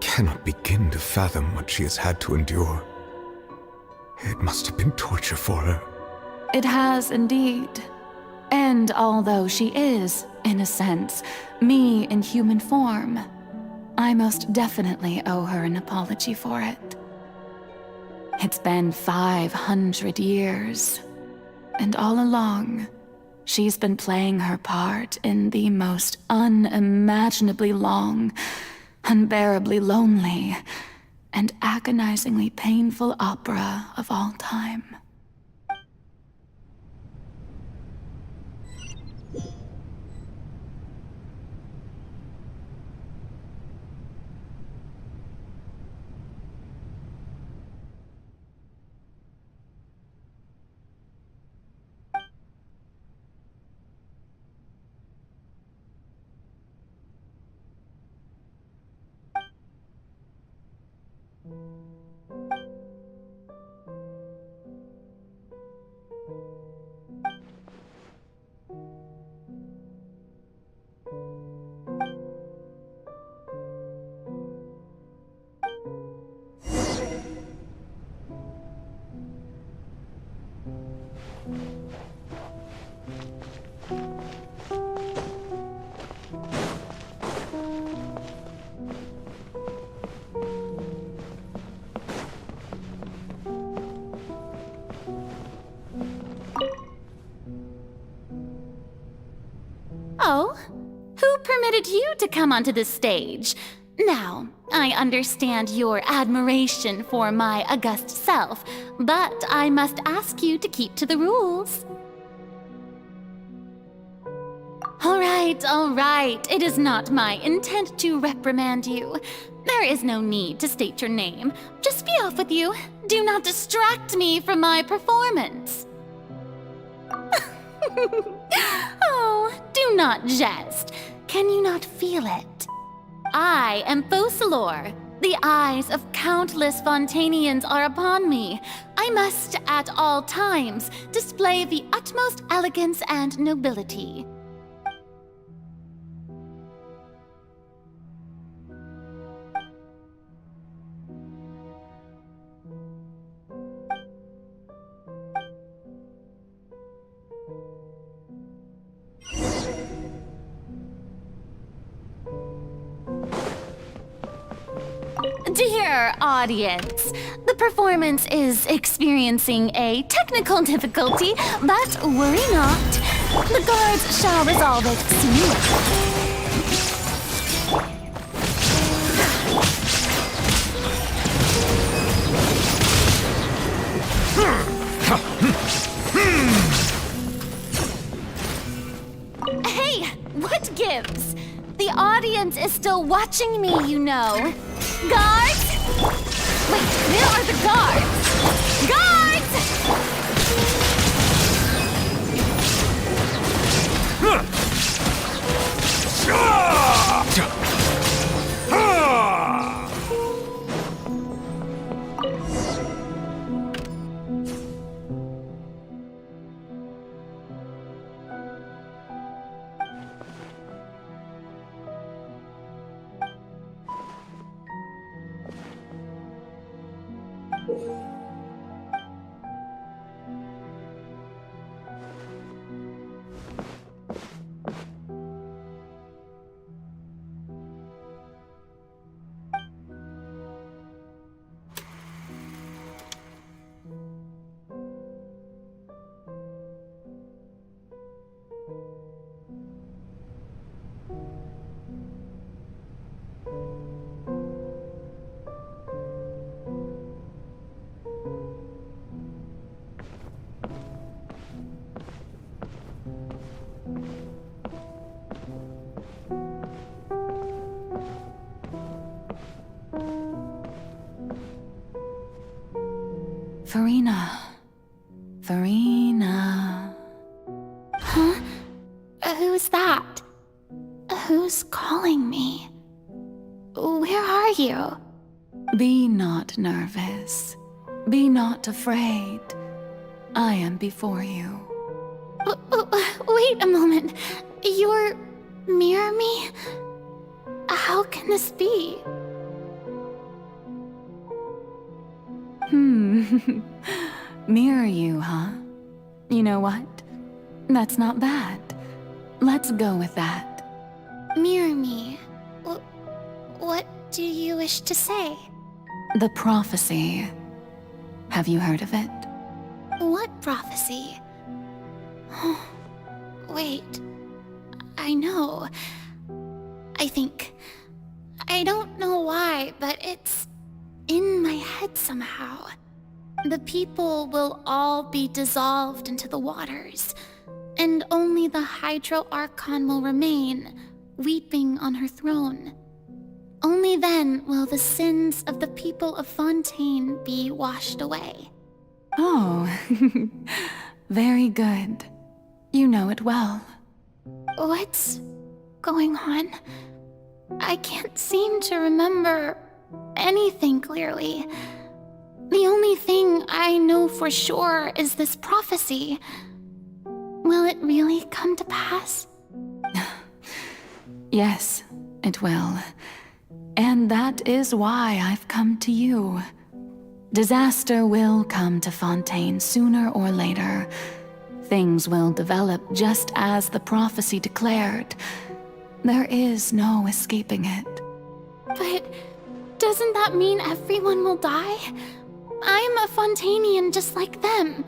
cannot begin to fathom what she has had to endure. It must have been torture for her. It has indeed. And although she is, in a sense, me in human form, I most definitely owe her an apology for it. It's been 500 years. And all along, she's been playing her part in the most unimaginably long, unbearably lonely, and agonizingly painful opera of all time. Oh, who permitted you to come onto the stage? Now, I understand your admiration for my august self, but I must ask you to keep to the rules. All right. It is not my intent to reprimand you. There is no need to state your name. Just be off with you. Do not distract me from my performance. Oh, do not jest. Can you not feel it? I am Focalor. The eyes of countless Fontanians are upon me. I must, at all times, display the utmost elegance and nobility. Dear audience, the performance is experiencing a technical difficulty, but worry not. The guards shall resolve it soon. Hey, what gives? The audience is still watching me, you know. Guards? Wait, where are the guards? Guards! Farina. Huh? Who's that? Who's calling me? Where are you? Be not nervous. Be not afraid. I am before you. Wait a moment. You're mirror me? How can this be? Mirror you, huh? You know what? That's not bad. Let's go with that. Mirror me? What do you wish to say? The prophecy. Have you heard of it? What prophecy? Wait. I know. I think. I don't know why, but it's in my head somehow. The people will all be dissolved into the waters, and only the Hydro Archon will remain, weeping on her throne. Only then will the sins of the people of Fontaine be washed away. Oh, very good. You know it well. What's going on? I can't seem to remember anything clearly. The only thing I know for sure is this prophecy. Will it really come to pass? Yes, it will. And that is why I've come to you. Disaster will come to Fontaine sooner or later. Things will develop just as the prophecy declared. There is no escaping it. But doesn't that mean everyone will die? I'm a Fontainian just like them.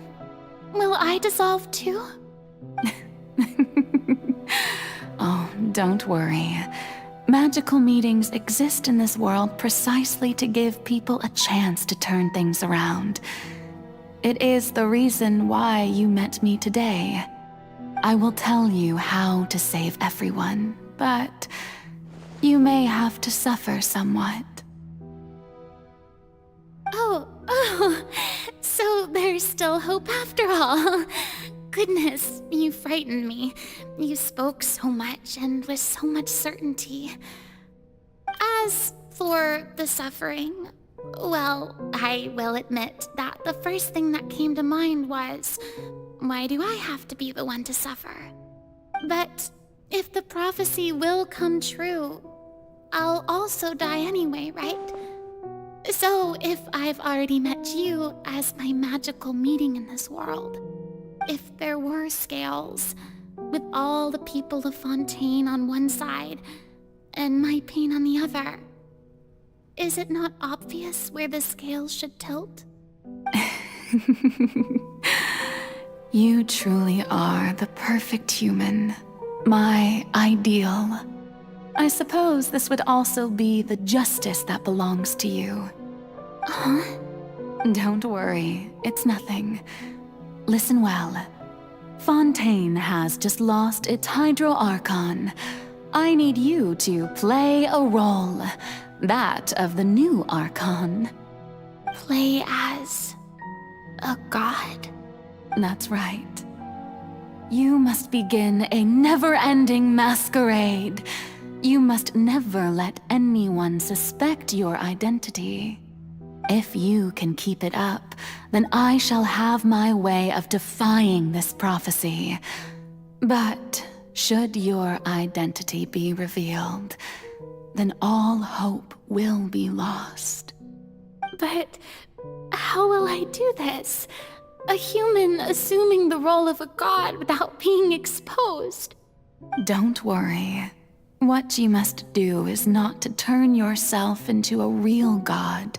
Will I dissolve too? Oh, don't worry. Magical meetings exist in this world precisely to give people a chance to turn things around. It is the reason why you met me today. I will tell you how to save everyone, but you may have to suffer somewhat. Oh, so there's still hope after all. Goodness, you frightened me. You spoke so much and with so much certainty. As for the suffering, well, I will admit that the first thing that came to mind was, why do I have to be the one to suffer? But if the prophecy will come true, I'll also die anyway, right? So if I've already met you as my magical meeting in this world, if there were scales, with all the people of Fontaine on one side, and my pain on the other, is it not obvious where the scales should tilt? You truly are the perfect human, my ideal. I suppose this would also be the justice that belongs to you. Huh? Don't worry, it's nothing. Listen well. Fontaine has just lost its Hydro Archon. I need you to play a role, that of the new Archon. Play as a god? That's right. You must begin a never-ending masquerade. You must never let anyone suspect your identity. If you can keep it up, then I shall have my way of defying this prophecy. But should your identity be revealed, then all hope will be lost. But how will I do this? A human assuming the role of a god without being exposed. Don't worry. What you must do is not to turn yourself into a real god.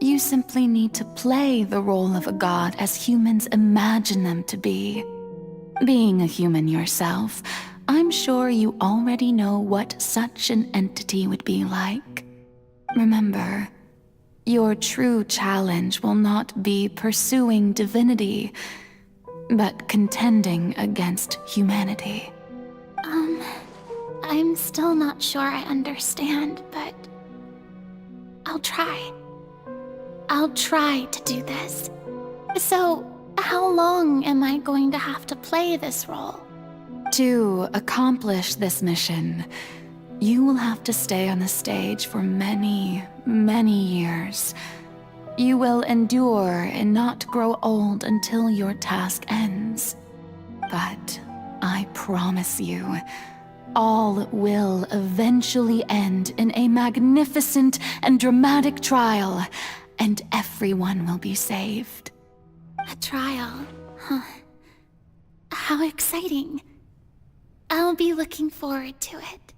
You simply need to play the role of a god as humans imagine them to be. Being a human yourself, I'm sure you already know what such an entity would be like. Remember, your true challenge will not be pursuing divinity, but contending against humanity. I'm still not sure I understand, but I'll try. I'll try to do this. So, how long am I going to have to play this role? To accomplish this mission, you will have to stay on the stage for many, many years. You will endure and not grow old until your task ends. But I promise you, all will eventually end in a magnificent and dramatic trial, and everyone will be saved. A trial, huh? How exciting. I'll be looking forward to it.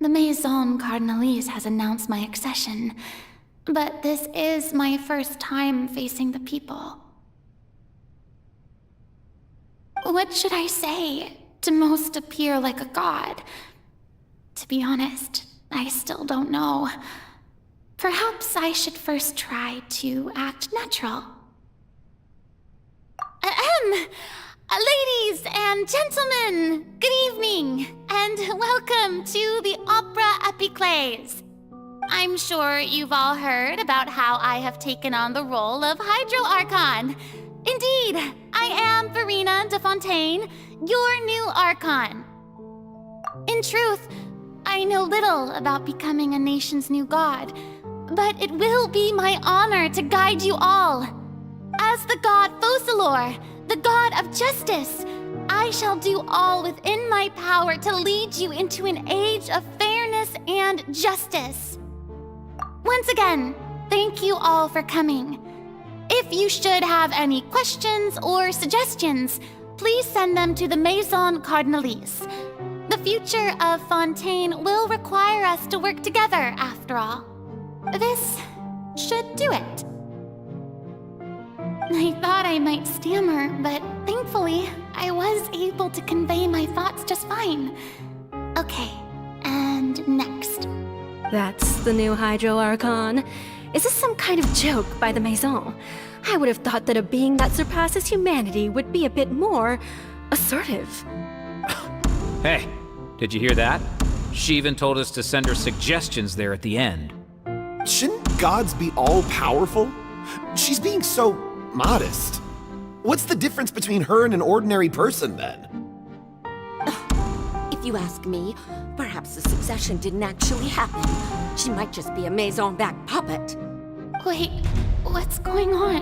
The Maison Cardinalise has announced my accession, but this is my first time facing the people. What should I say to most appear like a god? To be honest, I still don't know. Perhaps I should first try to act natural. Ladies and gentlemen, good evening, and welcome to the Opera Epiclese. I'm sure you've all heard about how I have taken on the role of Hydro Archon. Indeed, I am Verena de Fontaine, your new Archon. In truth, I know little about becoming a nation's new god, but it will be my honor to guide you all. As the god Focalor, the god of justice, I shall do all within my power to lead you into an age of fairness and justice. Once again, thank you all for coming. If you should have any questions or suggestions, please send them to the Maison Cardinalise. The future of Fontaine will require us to work together, after all. This should do it. I thought I might stammer, but thankfully, I was able to convey my thoughts just fine. Okay, and next. That's the new Hydro Archon. Is this some kind of joke by the Maison? I would have thought that a being that surpasses humanity would be a bit more assertive. Hey, did you hear that? She even told us to send her suggestions there at the end. Shouldn't gods be all-powerful? She's being so modest. What's the difference between her and an ordinary person, then? If you ask me, perhaps the succession didn't actually happen. She might just be a Maison-backed puppet. Wait, what's going on?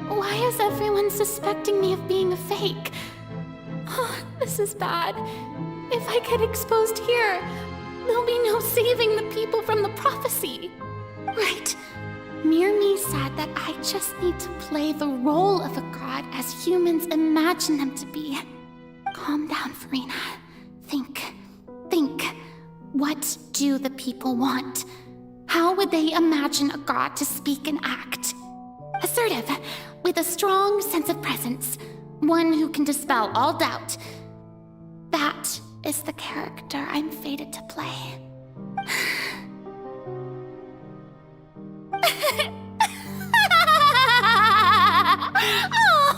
Why is everyone suspecting me of being a fake? Oh, this is bad. If I get exposed here, there'll be no saving the people from the prophecy. Right. Mirmi said that I just need to play the role of a god as humans imagine them to be. Calm down, Verena. Think. What do the people want? How would they imagine a god to speak and act? Assertive, with a strong sense of presence. One who can dispel all doubt. That is the character I'm fated to play.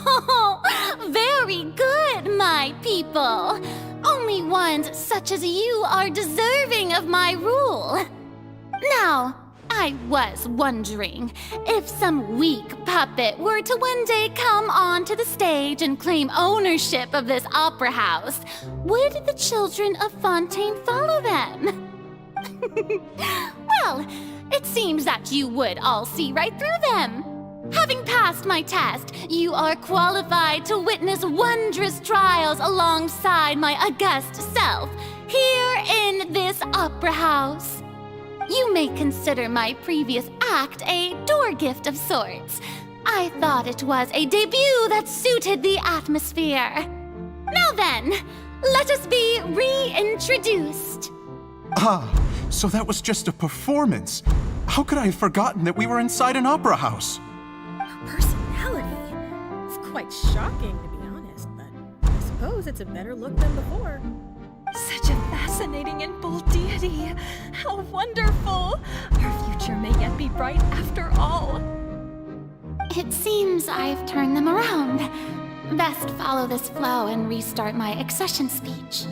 Oh, very good, my people. Only ones such as you are deserving of my rule. Now, I was wondering if some weak puppet were to one day come onto the stage and claim ownership of this opera house, would the children of Fontaine follow them? Well, it seems that you would all see right through them. Having passed my test, you are qualified to witness wondrous trials alongside my august self, here in this opera house. You may consider my previous act a door gift of sorts. I thought it was a debut that suited the atmosphere. Now then, let us be reintroduced. Ah, so that was just a performance. How could I have forgotten that we were inside an opera house? Her personality. It's quite shocking, to be honest, but I suppose it's a better look than before. Such a fascinating and bold deity. How wonderful! Our future may yet be bright after all. It seems I've turned them around. Best follow this flow and restart my accession speech.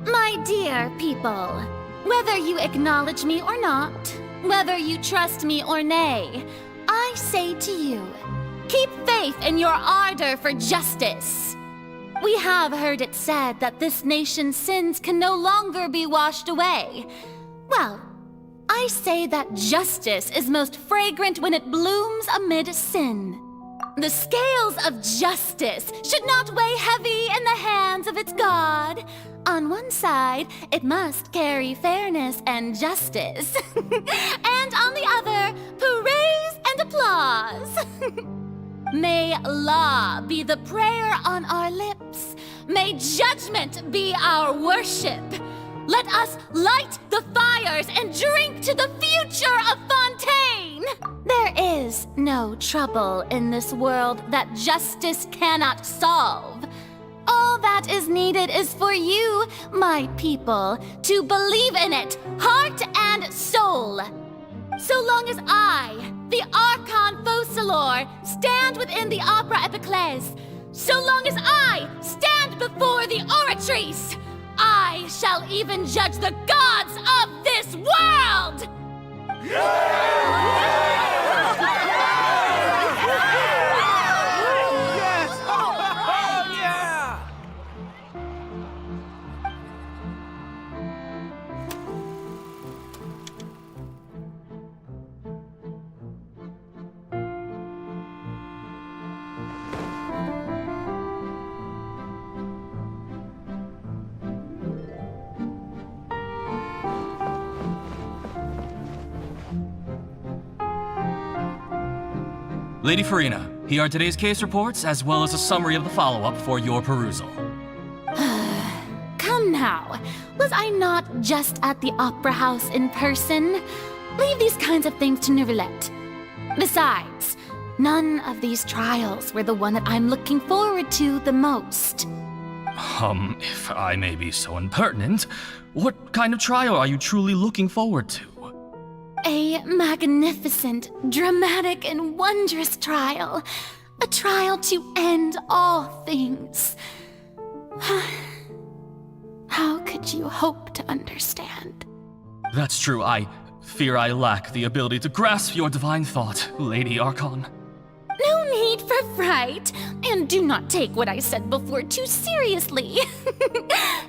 My dear people, whether you acknowledge me or not, whether you trust me or nay, I say to you, keep faith in your ardor for justice. We have heard it said that this nation's sins can no longer be washed away. Well, I say that justice is most fragrant when it blooms amid sin. The scales of justice should not weigh heavy in the hands of its God. On one side, it must carry fairness and justice. And on the other, praise and applause. May law be the prayer on our lips. May judgment be our worship. Let us light the fires and drink to the future of Fontaine! There is no trouble in this world that justice cannot solve. All that is needed is for you, my people, to believe in it, heart and soul. So long as I, the Archon Focalor, stand within the Opera Epiclese, so long as I stand before the Oratrice, I shall even judge the gods of this world! Lady Farina, here are today's case reports, as well as a summary of the follow-up for your perusal. Come now, was I not just at the Opera House in person? Leave these kinds of things to Neuvillette. Besides, none of these trials were the one that I'm looking forward to the most. If I may be so impertinent, what kind of trial are you truly looking forward to? A magnificent, dramatic, and wondrous trial. A trial to end all things. How could you hope to understand? That's true. I fear I lack the ability to grasp your divine thought, Lady Archon. No need for fright, and do not take what I said before too seriously.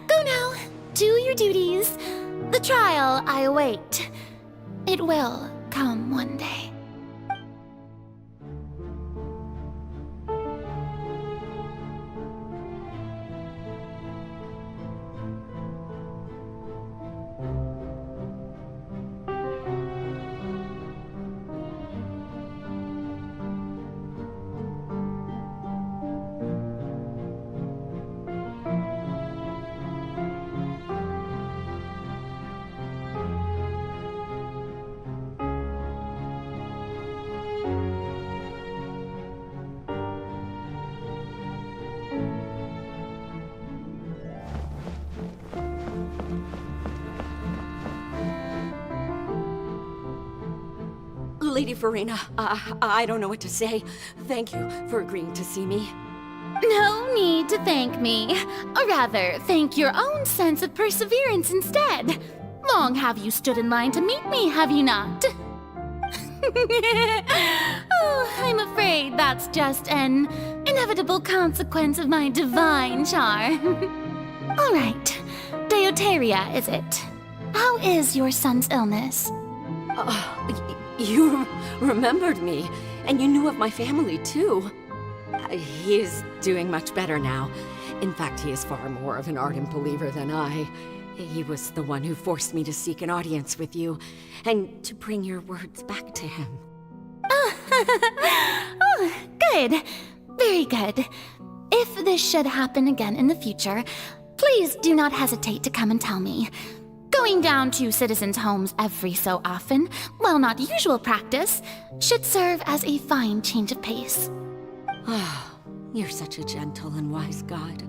Go now, do your duties. The trial I await. It will come one day. Lady Farina, I don't know what to say. Thank you for agreeing to see me. No need to thank me. Or rather, thank your own sense of perseverance instead. Long have you stood in line to meet me, have you not? Oh, I'm afraid that's just an inevitable consequence of my divine charm. All right, Deoteria, is it? How is your son's illness? You remembered me, and you knew of my family, too. He is doing much better now. In fact, he is far more of an ardent believer than I. He was the one who forced me to seek an audience with you, and to bring your words back to him. Oh, good. Very good. If this should happen again in the future, please do not hesitate to come and tell me. Going down to citizens' homes every so often, while not usual practice, should serve as a fine change of pace. Ah, you're such a gentle and wise god.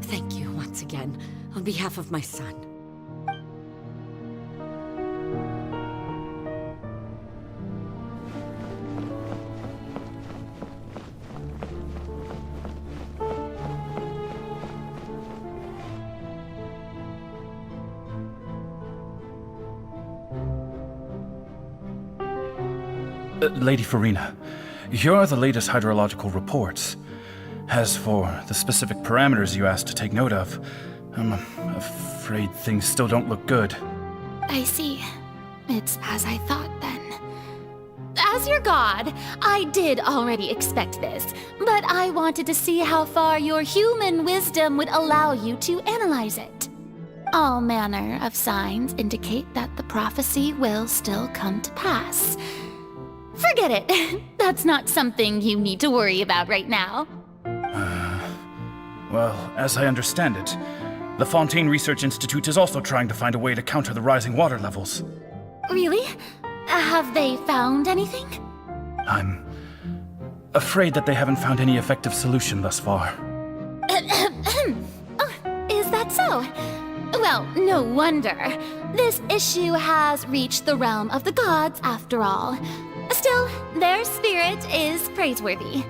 Thank you once again, on behalf of my son. Lady Farina, here are the latest hydrological reports. As for the specific parameters you asked to take note of, I'm afraid things still don't look good. I see. It's as I thought then. As your god, I did already expect this, but I wanted to see how far your human wisdom would allow you to analyze it. All manner of signs indicate that the prophecy will still come to pass. Forget it. That's not something you need to worry about right now. Well, as I understand it, The Fontaine Research Institute is also trying to find a way to counter the rising water levels. Really? Have they found anything? I'm afraid that they haven't found any effective solution thus far. Oh, is that so? Well, no wonder. This issue has reached the realm of the gods, after all. Still, their spirit is praiseworthy.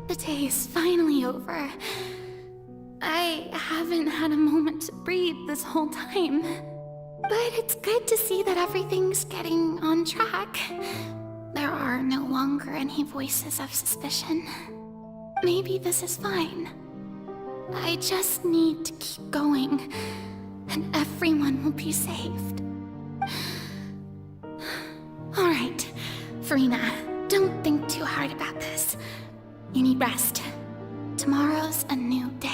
The day is finally over. I haven't had a moment to breathe this whole time. But it's good to see that everything's getting on track. There are no longer any voices of suspicion. Maybe this is fine. I just need to keep going, and everyone will be saved. Alright, Farina, don't think too hard about this. You need rest. Tomorrow's a new day.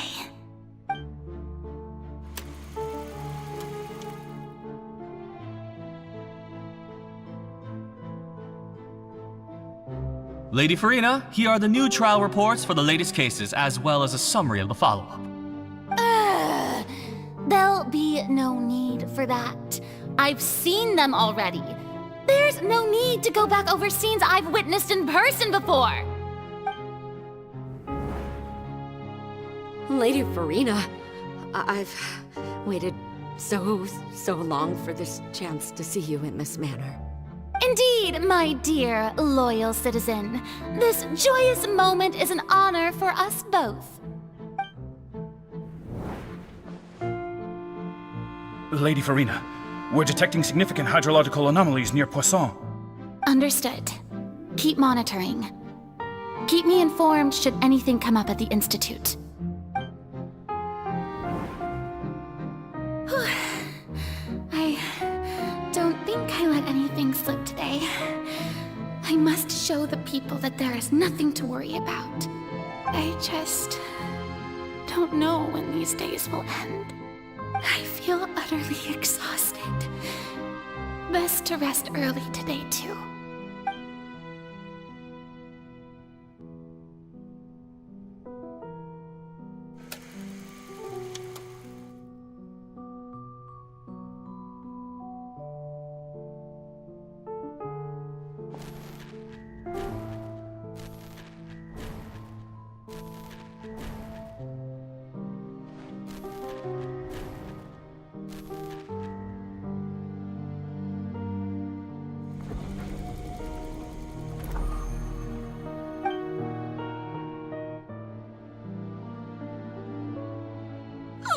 Lady Farina, here are the new trial reports for the latest cases, as well as a summary of the follow-up. There'll be no need for that. I've seen them already. There's no need to go back over scenes I've witnessed in person before. Lady Farina, I've waited so long for this chance to see you in this manner. Indeed, my dear, loyal citizen. This joyous moment is an honor for us both. Lady Farina, we're detecting significant hydrological anomalies near Poisson. Understood. Keep monitoring. Keep me informed should anything come up at the Institute. I don't think I let anything slip today. I must show the people that there is nothing to worry about. I just don't know when these days will end. I feel utterly exhausted. Best to rest early today, too.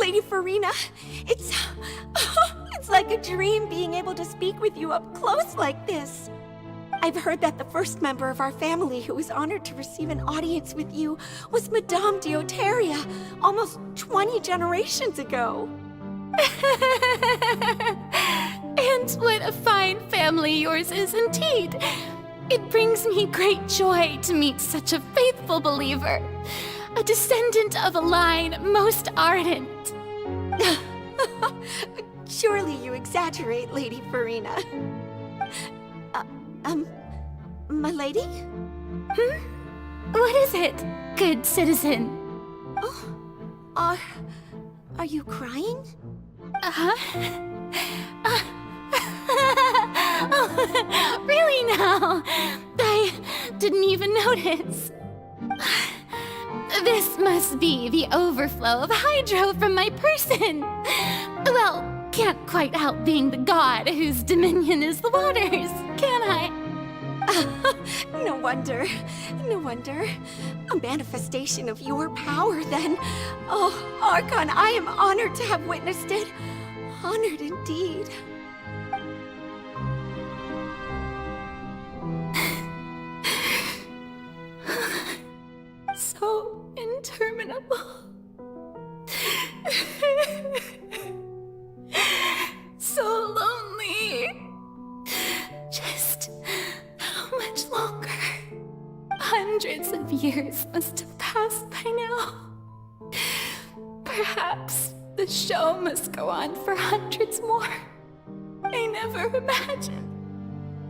Lady Farina, it's like a dream being able to speak with you up close like this. I've heard that the first member of our family who was honored to receive an audience with you was Madame Deoteria, almost 20 generations ago. And what a fine family yours is indeed. It brings me great joy to meet such a faithful believer. A descendant of a line most ardent. Surely you exaggerate, Lady Farina. My lady? What is it, good citizen? Oh, are you crying? Oh, really now? I didn't even notice. This must be the overflow of hydro from my person. Well, can't quite help being the god whose dominion is the waters, can I? No wonder. No wonder. A manifestation of your power, then. Oh, Archon, I am honored to have witnessed it. Honored indeed. So interminable. So lonely. Just how much longer? Hundreds of years must have passed by now. Perhaps the The show must go on for hundreds more. I never imagined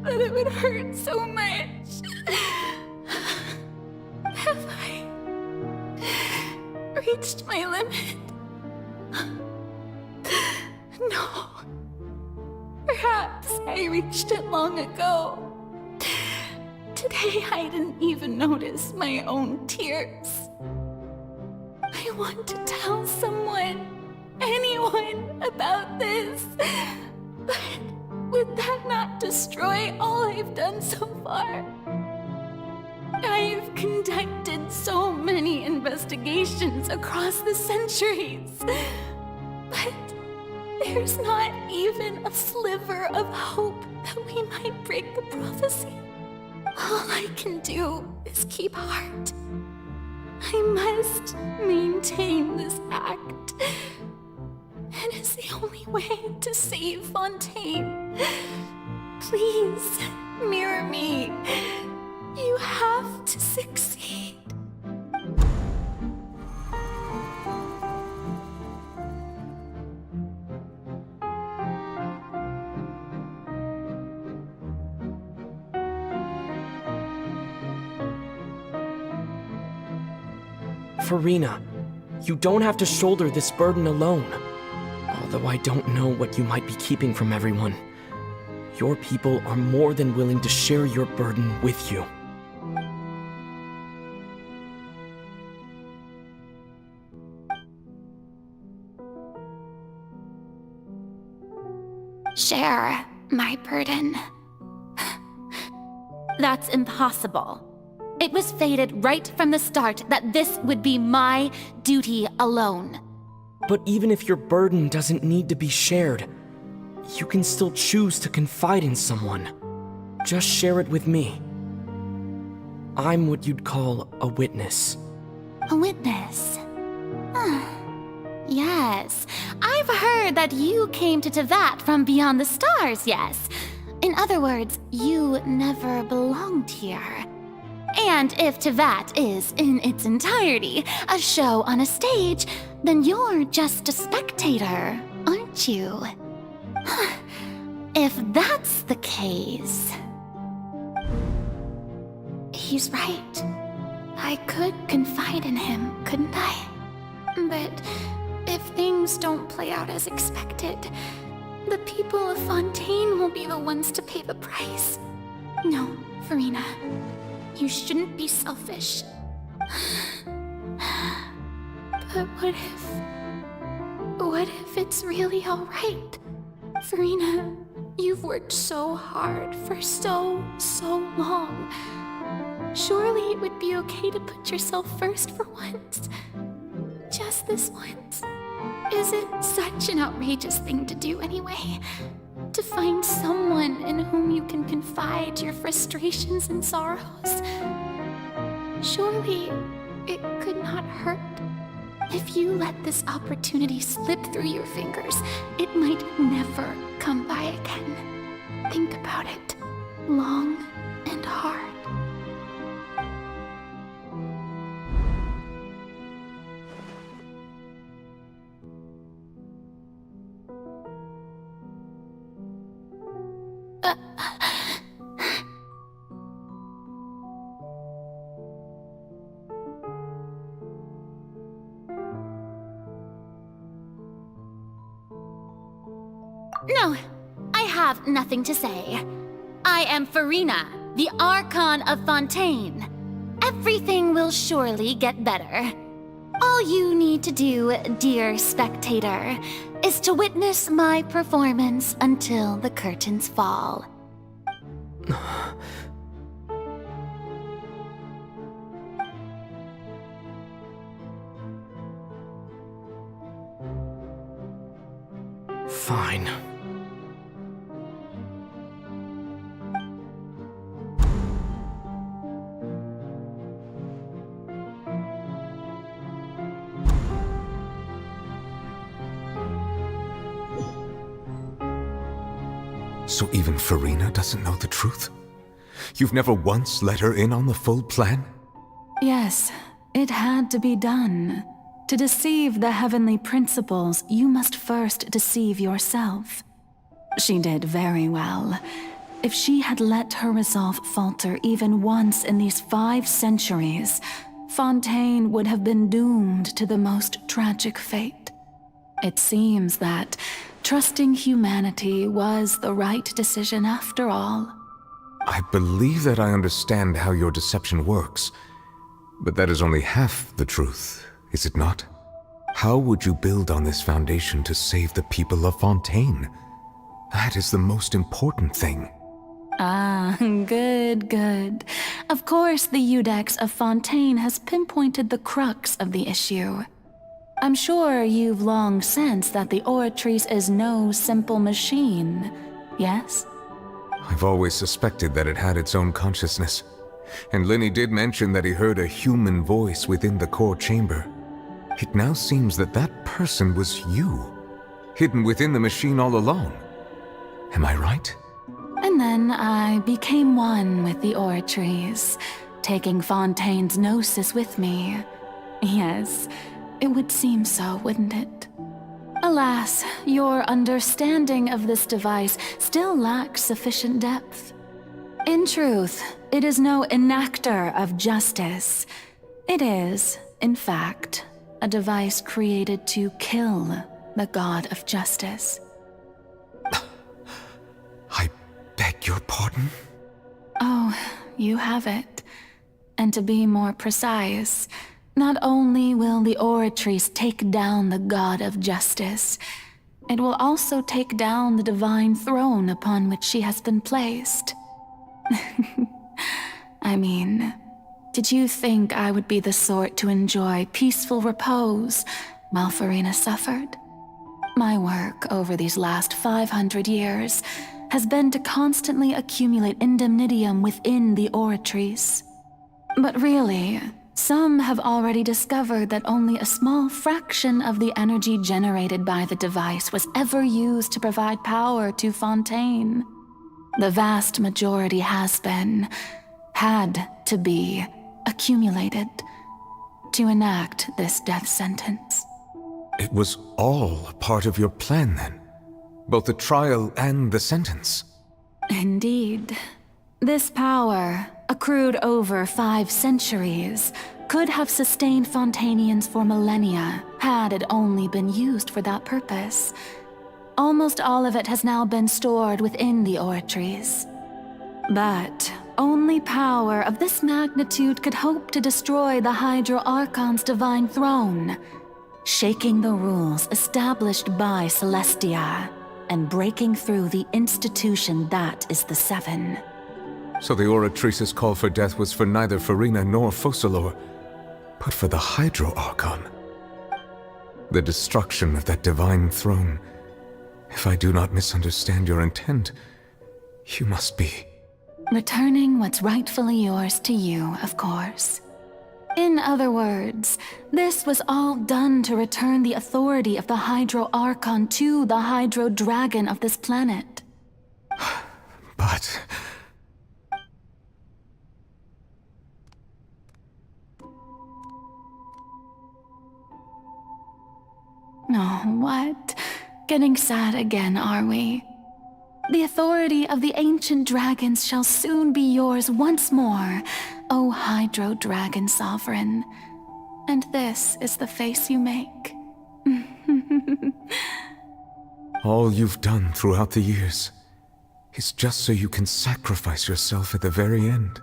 that it would hurt so much. Have I reached my limit? No. Perhaps I reached it long ago. Today I didn't even notice my own tears. I want to tell someone, anyone, about this. But would that not destroy all I've done so far? I've conducted so many investigations across the centuries. But there's not even a sliver of hope that we might break the prophecy. All I can do is keep heart. I must maintain this act. It is the only way to save Fontaine. Please, mirror me. You have to succeed. Farina, you don't have to shoulder this burden alone. Although I don't know what you might be keeping from everyone. Your people are more than willing to share your burden with you. Share my burden. That's impossible. It was fated right from the start that this would be my duty alone. But even if your burden doesn't need to be shared, you can still choose to confide in someone. Just share it with me. I'm what you'd call a witness. A witness? Yes, I've heard that you came to Tevat from beyond the stars, yes. In other words, you never belonged here. And if Tevat is, in its entirety, a show on a stage, then you're just a spectator, aren't you? If that's the case... He's right. I could confide in him, couldn't I? But if things don't play out as expected, the people of Fontaine will be the ones to pay the price. No, Farina. You shouldn't be selfish. But what if it's really alright? Farina, you've worked so hard for so long. Surely it would be okay to put yourself first for once. Just this once. Is it such an outrageous thing to do anyway? To find someone in whom you can confide your frustrations and sorrows? Surely it could not hurt. If you let this opportunity slip through your fingers, it might never come by again. Think about it long and hard. No, I have nothing to say. I am Farina, the Archon of Fontaine. Everything will surely get better. All you need to do, dear spectator, is to witness my performance until the curtains fall. Fine. So even Farina doesn't know the truth? You've never once let her in on the full plan? Yes, it had to be done. To deceive the heavenly principles, you must first deceive yourself. She did very well. If she had let her resolve falter even once in these 5 centuries, Fontaine would have been doomed to the most tragic fate. It seems that trusting humanity was the right decision after all. I believe that I understand how your deception works, but that is only half the truth, is it not? How would you build on this foundation to save the people of Fontaine? That is the most important thing. Ah, good. Of course, the Iudex of Fontaine has pinpointed the crux of the issue. I'm sure you've long sensed that the Oratrice is no simple machine, yes? I've always suspected that it had its own consciousness, and Lenny did mention that he heard a human voice within the core chamber. It now seems that that person was you, hidden within the machine all along. Am I right? And then I became one with the Oratrice, taking Fontaine's gnosis with me. Yes, it would seem so, wouldn't it? Alas, your understanding of this device still lacks sufficient depth. In truth, it is no enactor of justice. It is, in fact, a device created to kill the god of justice. I beg your pardon? Oh, you have it. And to be more precise, not only will the Oratrice take down the god of justice, it will also take down the divine throne upon which she has been placed. I mean, did you think I would be the sort to enjoy peaceful repose while Farina suffered? My work over these last 500 years has been to constantly accumulate indemnitium within the Oratrice. But really, some have already discovered that only a small fraction of the energy generated by the device was ever used to provide power to Fontaine. The vast majority had to be, accumulated to enact this death sentence. It was all a part of your plan, then? Both the trial and the sentence? Indeed. This power, accrued over 5 centuries, could have sustained Fontainians for millennia had it only been used for that purpose. Almost all of it has now been stored within the Oratrice. But only power of this magnitude could hope to destroy the Hydro Archon's divine throne, shaking the rules established by Celestia and breaking through the institution that is the Seven. So the Oratrice's call for death was for neither Farina nor Focalor, but for the Hydro Archon. The destruction of that divine throne. If I do not misunderstand your intent, you must be... returning what's rightfully yours to you, of course. In other words, this was all done to return the authority of the Hydro Archon to the Hydro Dragon of this planet. But... Oh, what? Getting sad again, are we? The authority of the ancient dragons shall soon be yours once more, O Hydro Dragon Sovereign. And this is the face you make. all you've done throughout the years is just so you can sacrifice yourself at the very end.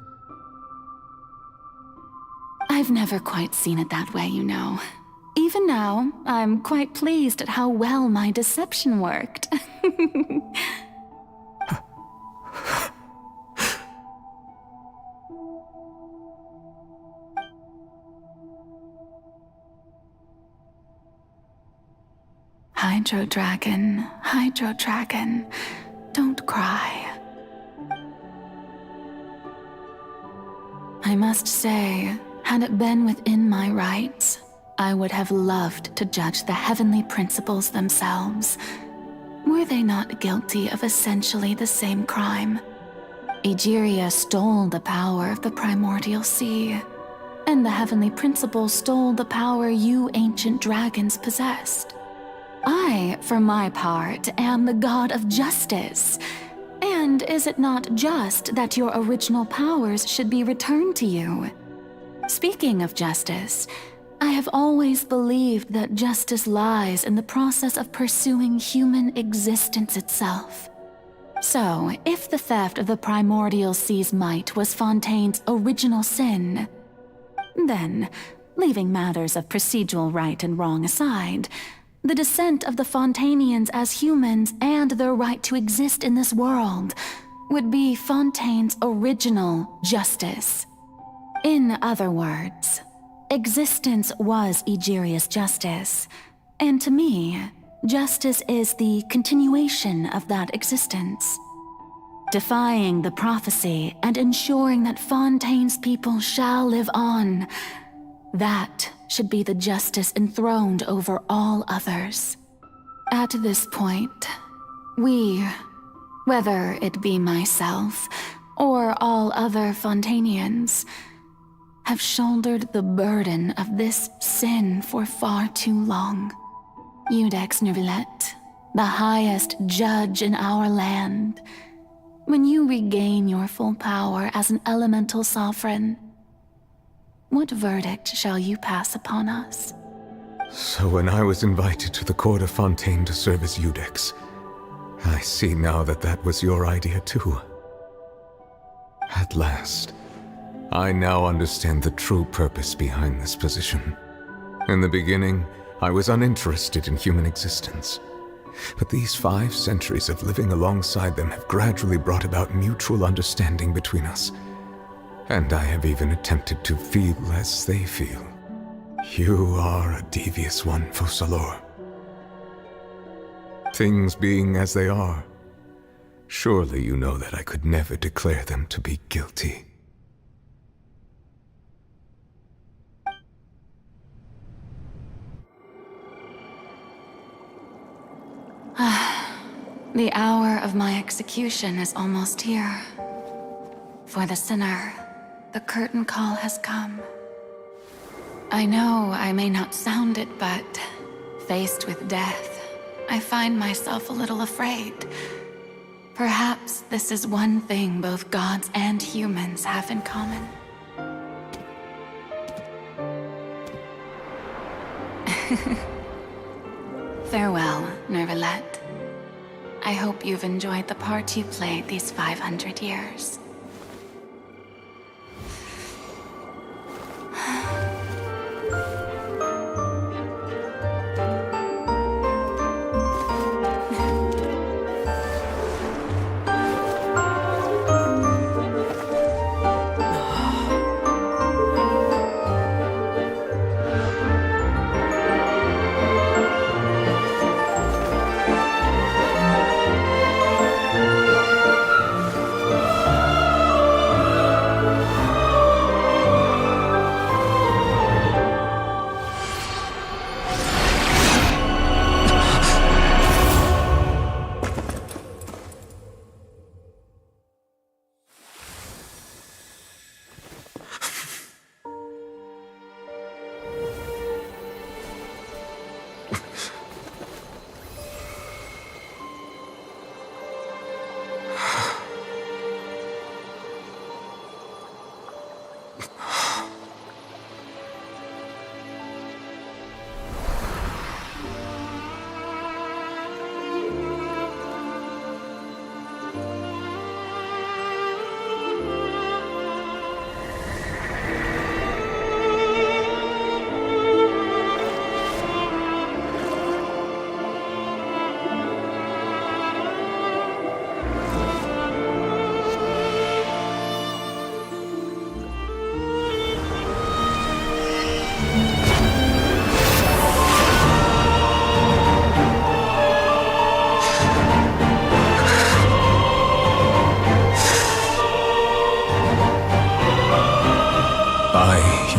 I've never quite seen it that way, you know. Even now, I'm quite pleased at how well my deception worked. Hydro Dragon, don't cry. I must say, had it been within my rights, I would have loved to judge the heavenly principles themselves. Were they not guilty of essentially the same crime? Egeria stole the power of the primordial sea, and the heavenly principle stole the power you ancient dragons possessed. I, for my part, am the god of justice. And is it not just that your original powers should be returned to you? Speaking of justice, I have always believed that justice lies in the process of pursuing human existence itself. So, if the theft of the primordial sea's might was Fontaine's original sin, then, leaving matters of procedural right and wrong aside, the descent of the Fontainians as humans and their right to exist in this world would be Fontaine's original justice. In other words, existence was Egeria's justice, and to me, justice is the continuation of that existence. Defying the prophecy and ensuring that Fontaine's people shall live on, that should be the justice enthroned over all others. At this point, we, whether it be myself or all other Fontainians, have shouldered the burden of this sin for far too long. Iudex Neuvillette, the highest judge in our land, when you regain your full power as an elemental sovereign, what verdict shall you pass upon us? So when I was invited to the court of Fontaine to serve as Iudex, I see now that that was your idea too. At last, I now understand the true purpose behind this position. In the beginning, I was uninterested in human existence. But these 5 centuries of living alongside them have gradually brought about mutual understanding between us. And I have even attempted to feel as they feel. You are a devious one, Focalors. Things being as they are, surely you know that I could never declare them to be guilty. The hour of my execution is almost here. For the sinner, the curtain call has come. I know I may not sound it, but faced with death, I find myself a little afraid. Perhaps this is one thing both gods and humans have in common. Farewell, Neuvillette. I hope you've enjoyed the part you played these 500 years.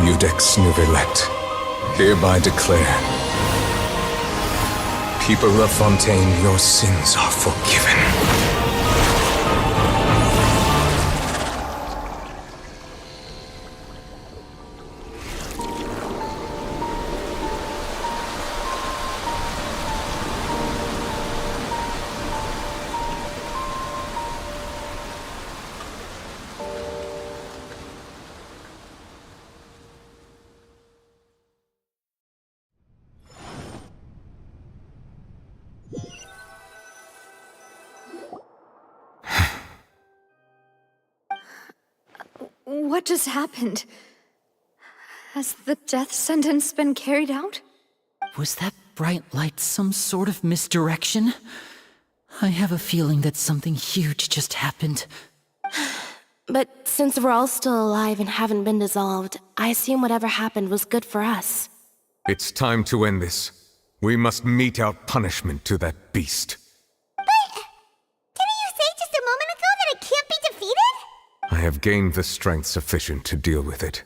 Iudex Neuvillette, hereby declare, people of Fontaine, your sins are forgiven. What just happened? Has the death sentence been carried out? Was that bright light some sort of misdirection? I have a feeling that something huge just happened. But since we're all still alive and haven't been dissolved, I assume whatever happened was good for us. It's time to end this. We must mete out punishment to that beast. Didn't you say just a moment ago that it can't be defeated? I have gained the strength sufficient to deal with it.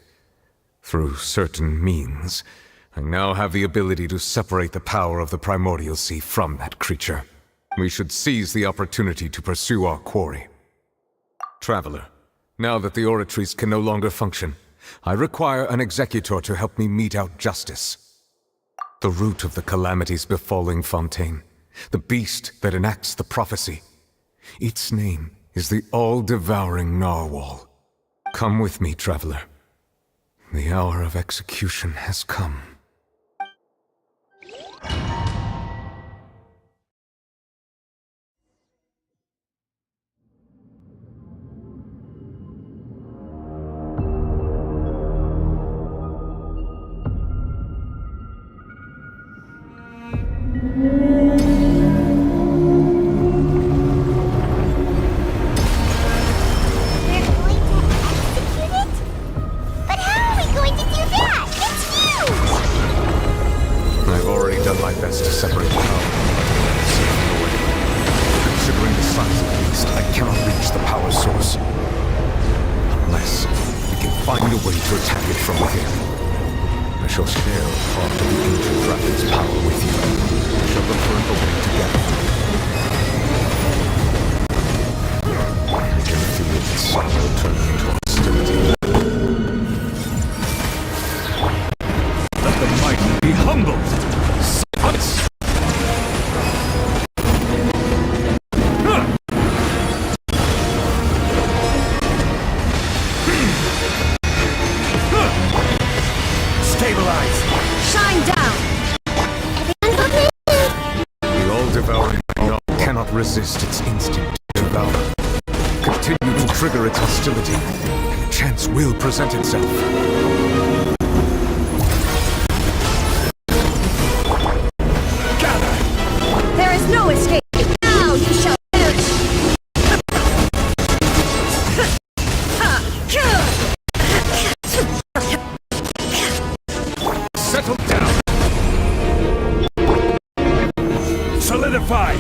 Through certain means, I now have the ability to separate the power of the Primordial Sea from that creature. We should seize the opportunity to pursue our quarry. Traveler, now that the oratories can no longer function, I require an executor to help me mete out justice. The root of the calamities befalling Fontaine, the beast that enacts the prophecy. Its name is the all-devouring Narwhal. Come with me, traveler. The hour of execution has come. Resist its instinct to devour. Continue to trigger its hostility, and a chance will present itself. Gather! There is no escape! Now you shall perish! Settle down! Solidify!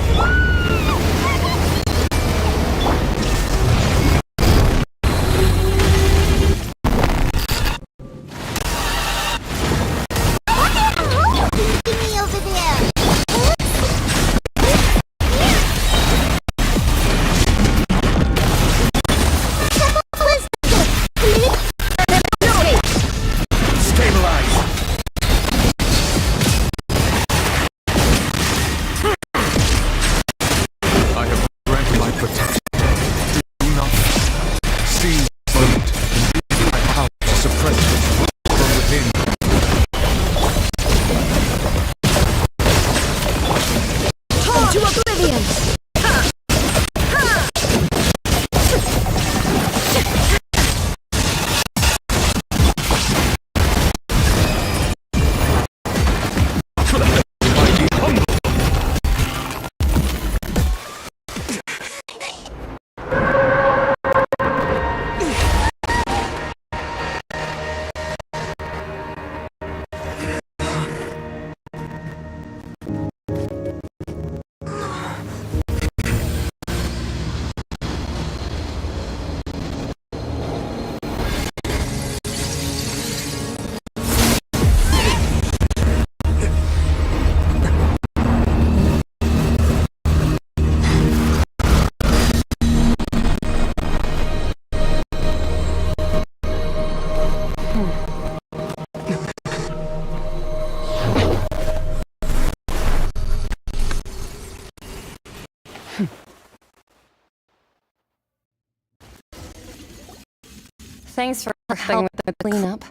Thanks for helping with the cleanup.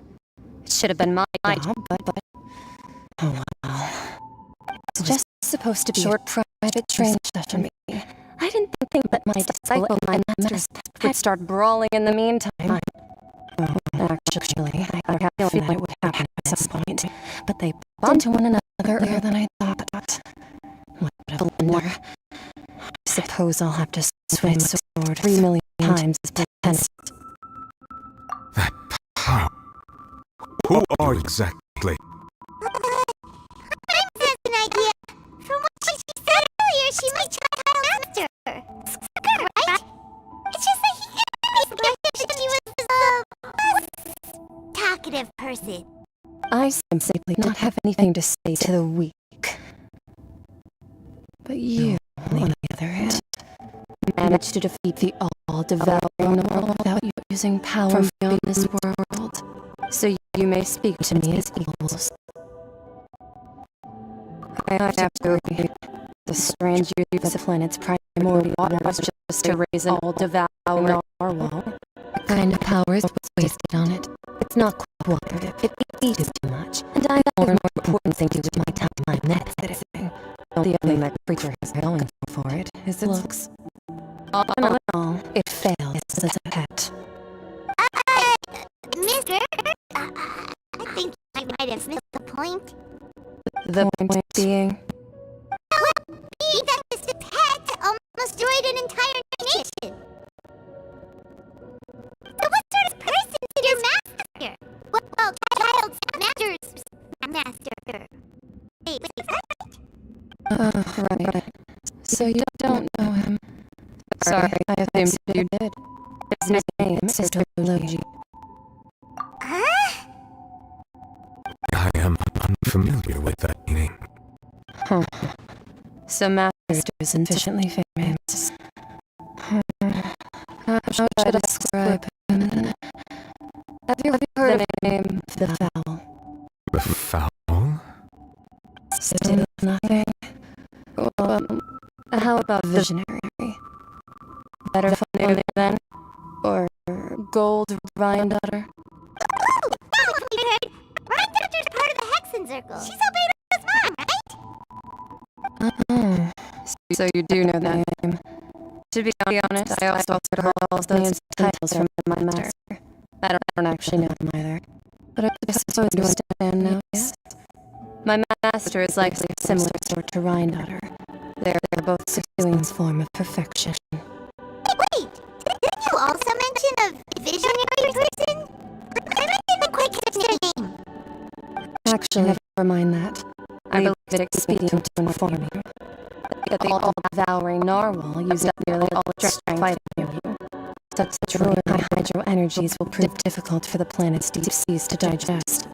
It should have been my job, but... Oh, wow. It's just supposed to be a short private training session. I didn't think that my disciple and my master would start brawling in the meantime. Oh, actually, I have a feeling it would happen at some point. But they bond to one another earlier than I thought. What a blunder. I suppose I'll have to swing my sword 3 million times as penance. That power. Who are you exactly? Friends has an idea. From what she said earlier, she might try to master her, right? It's just that he was a talkative person. I simply not have anything to say to the weak. But you, on the other hand, managed to defeat the all-devouring world without using power from beyond this world. So you may speak to me as equals. I have to agree. The strange use of the planet's primordial water was just to raise an all-devouring narwhal. The kind of power is wasted on it. It's not cooperative. It eats too much. And I have more important thing to do with my time than that thing. The only thing that creature has going for it is its looks. All in all, it fails as a pet. Mister, I think I might have missed the point. The point being? Being that this pet almost destroyed an entire nation. So what sort of person is your master? Well, child's master. Wait, Right. So you don't know him. Sorry, I assumed you did. His name is Luigi. Huh? I am unfamiliar with that name. Huh. So Master is sufficiently famous. How should I describe him? Have you heard the name The Fowl? The Fowl? Still nothing? How about Visionary? Better familiar then? Or Gold Ryandotter? Oh, that one we heard. Rhyndotter's part of the Hexen Circle. She's Albedo's mom, right? So you do know that name. To be honest, I also heard all of those titles from my master. I don't actually know them either. But I suppose you understand now, yes? My master is likely a similar sort to Ryandotter. They're both pursuing this form of perfection. Wait! Didn't you also mention a visionary person? I didn't quite catch their name. Actually, never mind that. I believe it expedient to inform you that the all-devouring narwhal uses nearly all its strength fighting you. Such ruin high hydro energies will prove difficult for the planet's deep seas to digest.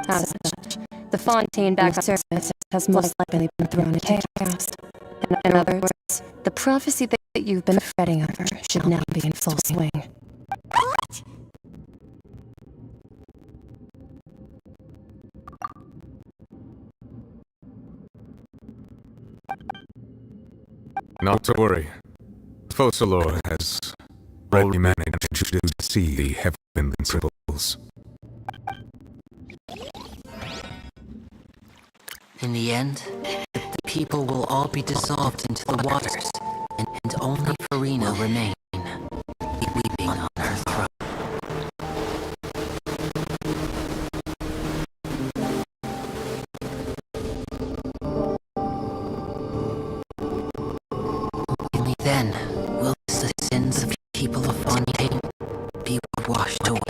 As such, the Fontaine back surface has most likely been thrown into chaos. In other words, the prophecy that you've been fretting over should now be in full swing. What? Not to worry. Focalor has already managed to see the heavenly principles. In the end, the people will all be dissolved into the waters, and only Farina remain, weeping on her throne. Only then will the sins of people of Fontaine be washed away.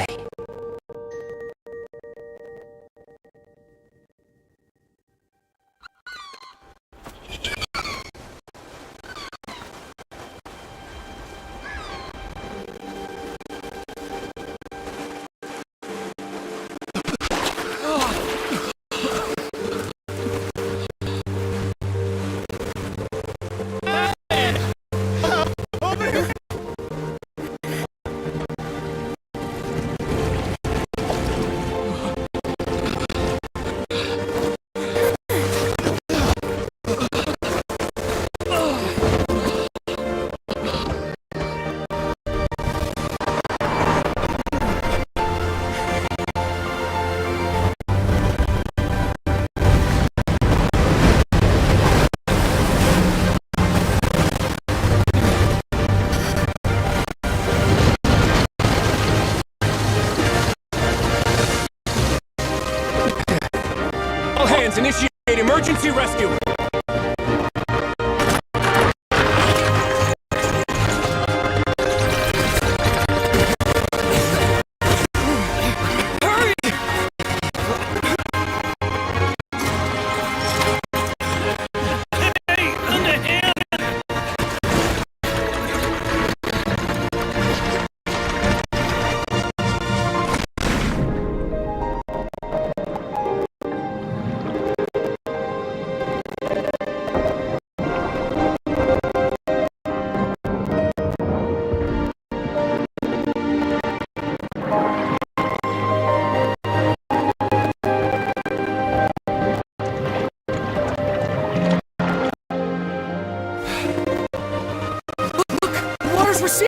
Let's initiate emergency rescue! Water's receding!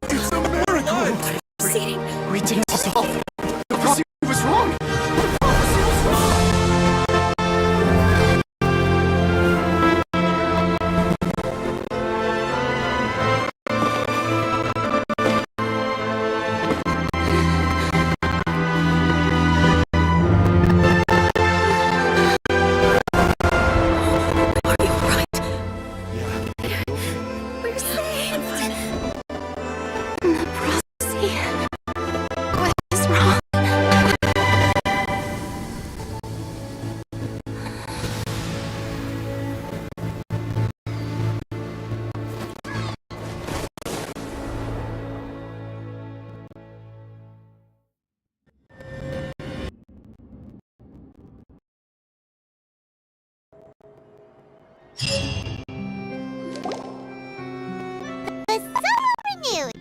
It's a miracle! Proceeding. We didn't dissolve. The prophecy was wrong. We're saved. The prophecy. What is wrong? The summer renewed.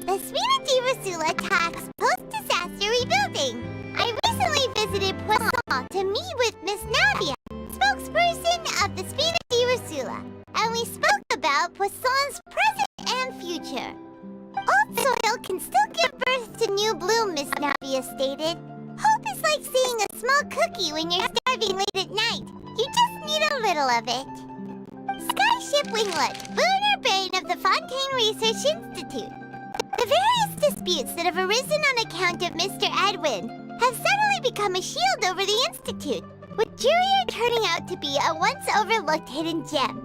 The Spina di Rasula talks post-disaster rebuilding. I recently visited Poisson to meet with Miss Navia, spokesperson of the Spina di Rasula, and we spoke about Poisson's present and future. Old soil can still give birth to new bloom, Miss Navia stated. Hope is like seeing a small cookie when you're starving late at night. You just need a little of it. Skyship Winglet, lunar brain of the Fontaine Research Institute. The various disputes that have arisen on account of Mr. Edwin have suddenly become a shield over the Institute, with Jurier turning out to be a once overlooked hidden gem.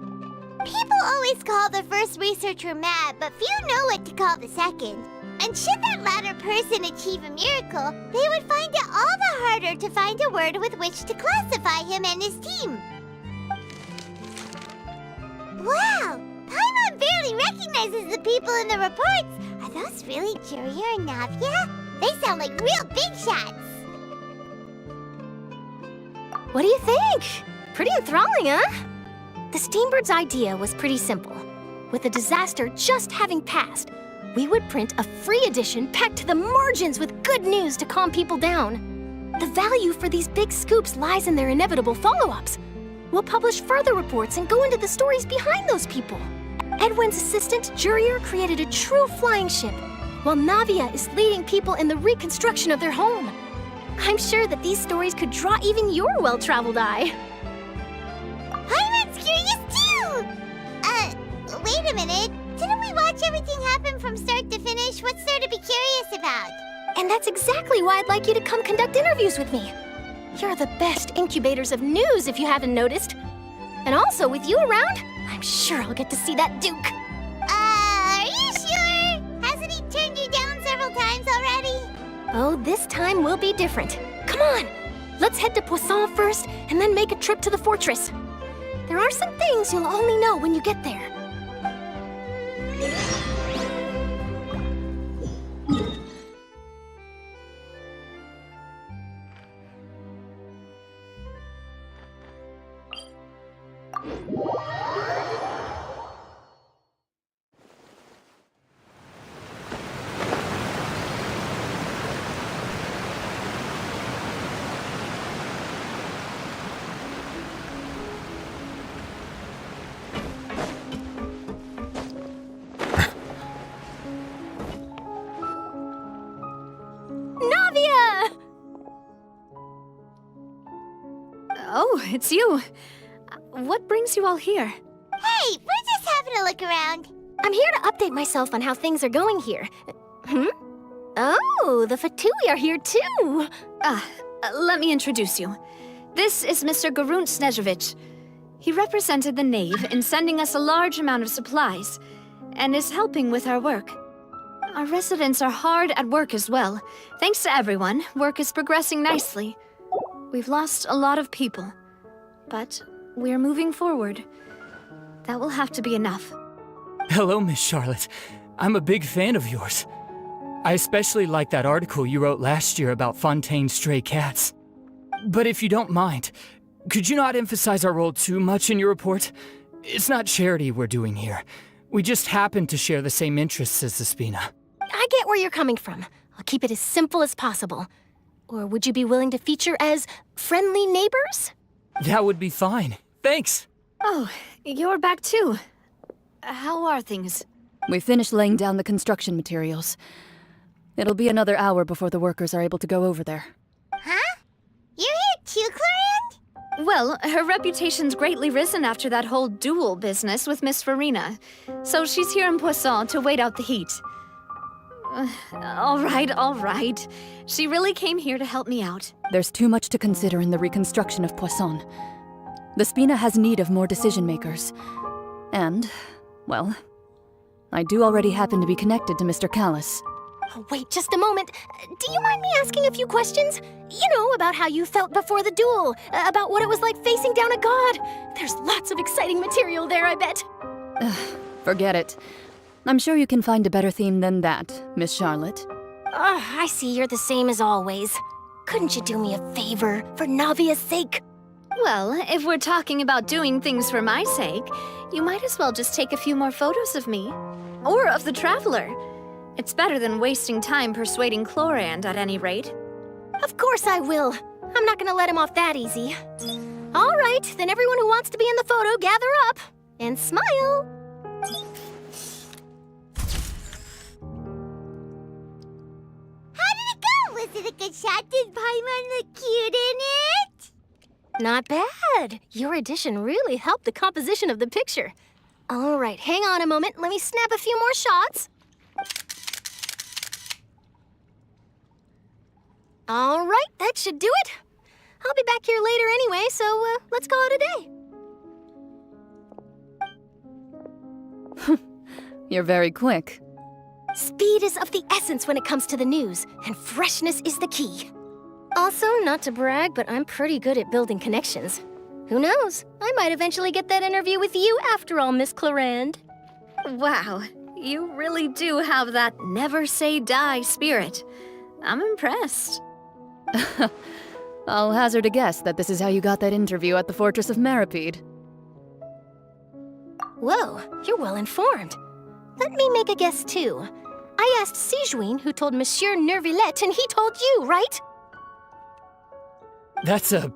People always call the first researcher mad, but few know what to call the second. And should that latter person achieve a miracle, they would find it all the harder to find a word with which to classify him and his team. Wow! Paimon barely recognizes the people in the reports. Are those really Jurier and Navia? They sound like real big shots. What do you think? Pretty enthralling, huh? The Steambird's idea was pretty simple. With the disaster just having passed, we would print a free edition packed to the margins with good news to calm people down. The value for these big scoops lies in their inevitable follow-ups. We'll publish further reports and go into the stories behind those people. Edwin's assistant, Jurier, created a true flying ship, while Navia is leading people in the reconstruction of their home. I'm sure that these stories could draw even your well-traveled eye. Paimon's curious too! Wait a minute. Didn't we watch everything happen from start to finish? What's there to be curious about? And that's exactly why I'd like you to come conduct interviews with me. You're the best incubators of news, if you haven't noticed. And also, with you around, I'm sure I'll get to see that Duke. Are you sure? Hasn't he turned you down several times already? Oh, this time will be different. Come on, let's head to Poisson first, and then make a trip to the fortress. There are some things you'll only know when you get there. Oh, it's you. what brings you all here? Hey, we're just having a look around. I'm here to update myself on how things are going here. Oh, the Fatui are here too! Let me introduce you. This is Mr. Garunt Snezhevich. He represented the Knave in sending us a large amount of supplies, and is helping with our work. Our residents are hard at work as well. Thanks to everyone, work is progressing nicely. We've lost a lot of people, but we're moving forward. That will have to be enough. Hello, Miss Charlotte. I'm a big fan of yours. I especially like that article you wrote last year about Fontaine's stray cats. But if you don't mind, could you not emphasize our role too much in your report? It's not charity we're doing here. We just happen to share the same interests as the Spina. I get where you're coming from. I'll keep it as simple as possible. Or would you be willing to feature as friendly neighbors? That would be fine. Thanks. Oh, you're back too. How are things? We finished laying down the construction materials. It'll be another hour before the workers are able to go over there. Huh? You're here too, Clorinde? Well, her reputation's greatly risen after that whole duel business with Miss Farina. So she's here in Poisson to wait out the heat. All right. She really came here to help me out. There's too much to consider in the reconstruction of Poisson. The Spina has need of more decision-makers. And, well, I do already happen to be connected to Mr. Callis. Oh, wait just a moment. Do you mind me asking a few questions? You know, about how you felt before the duel, about what it was like facing down a god. There's lots of exciting material there, I bet. Forget it. I'm sure you can find a better theme than that, Miss Charlotte. I see you're the same as always. Couldn't you do me a favor, for Navia's sake? Well, if we're talking about doing things for my sake, you might as well just take a few more photos of me. Or of the Traveler. It's better than wasting time persuading Clorinde, at any rate. Of course I will. I'm not gonna let him off that easy. All right, then everyone who wants to be in the photo, gather up. And smile. How did it go? Was it a good shot? Did Paimon look cute in it? Not bad. Your addition really helped the composition of the picture. All right, hang on a moment. Let me snap a few more shots. All right, that should do it. I'll be back here later anyway, so let's call it a day. You're very quick. Speed is of the essence when it comes to the news, and freshness is the key. Also, not to brag, but I'm pretty good at building connections. Who knows? I might eventually get that interview with you after all, Miss Clorinde. Wow, you really do have that never say die spirit. I'm impressed. I'll hazard a guess that this is how you got that interview at the Fortress of Meripede. Whoa, you're well informed. Let me make a guess too. I asked Sijuin, who told Monsieur Nervillet, and he told you, right? That's a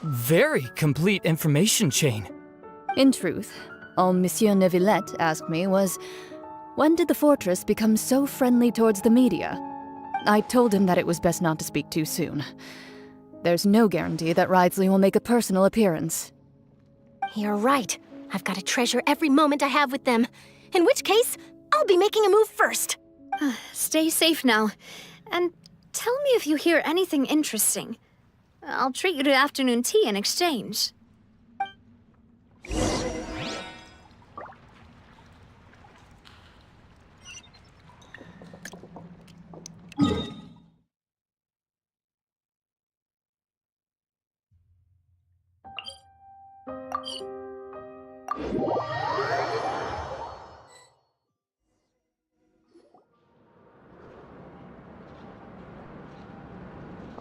very complete information chain. In truth, all Monsieur Nervillet asked me was, when did the fortress become so friendly towards the media? I told him that it was best not to speak too soon. There's no guarantee that Ridesley will make a personal appearance. You're right. I've got to treasure every moment I have with them. In which case, I'll be making a move first. Stay safe now. And tell me if you hear anything interesting. I'll treat you to afternoon tea in exchange.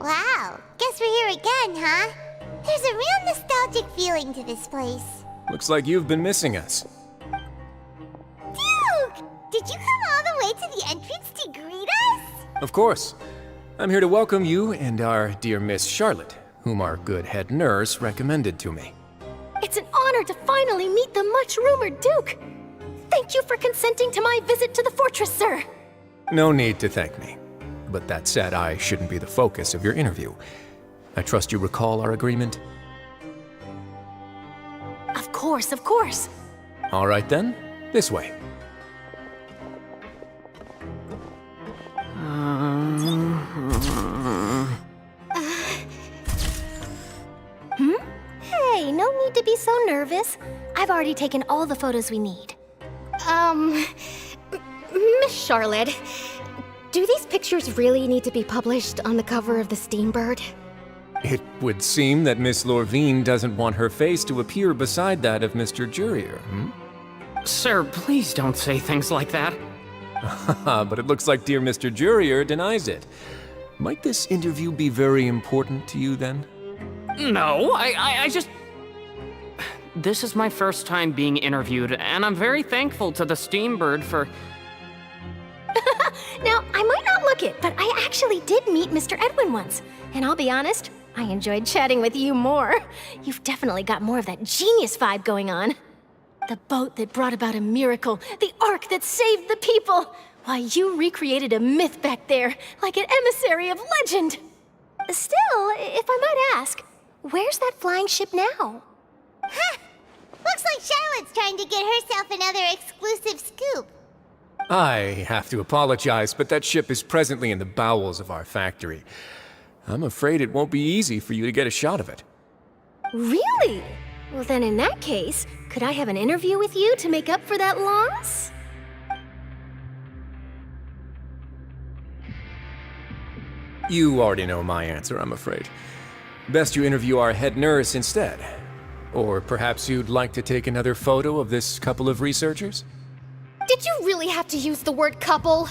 Wow, guess we're here again, huh? There's a real nostalgic feeling to this place. Looks like you've been missing us. Duke! Did you come all the way to the entrance to greet us? Of course. I'm here to welcome you and our dear Miss Charlotte, whom our good head nurse recommended to me. It's an honor to finally meet the much-rumored Duke. Thank you for consenting to my visit to the fortress, sir. No need to thank me. But that said, I shouldn't be the focus of your interview. I trust you recall our agreement? course, of course. All right then, this way. Hey, no need to be so nervous. I've already taken all the photos we need. Miss Charlotte, do these pictures really need to be published on the cover of the Steambird? It would seem that Miss Lorvine doesn't want her face to appear beside that of Mr. Jurier, Sir, please don't say things like that. But it looks like dear Mr. Jurier denies it. Might this interview be very important to you then? No, I just... This is my first time being interviewed, and I'm very thankful to the Steambird for... Now, I might not look it, but I actually did meet Mr. Edwin once. And I'll be honest, I enjoyed chatting with you more. You've definitely got more of that genius vibe going on. The boat that brought about a miracle, the ark that saved the people. Why, you recreated a myth back there, like an emissary of legend. Still, if I might ask, where's that flying ship now? Huh! Looks like Charlotte's trying to get herself another exclusive scoop. I have to apologize, but that ship is presently in the bowels of our factory. I'm afraid it won't be easy for you to get a shot of it. Really? Well, then in that case, could I have an interview with you to make up for that loss? You already know my answer, I'm afraid. Best you interview our head nurse instead. Or perhaps you'd like to take another photo of this couple of researchers? Did you really have to use the word couple?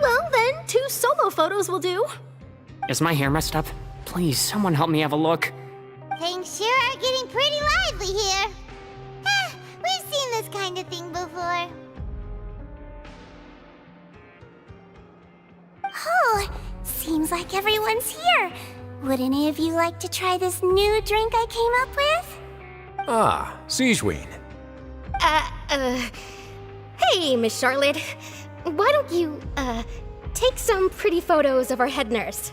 Well, then, 2 solo photos will do. Is my hair messed up? Please, someone help me have a look. Things sure are getting pretty lively here. We've seen this kind of thing before. Oh, seems like everyone's here. Would any of you like to try this new drink I came up with? Ah, Sigewinne. Hey, Miss Charlotte. Why don't you, take some pretty photos of our head nurse?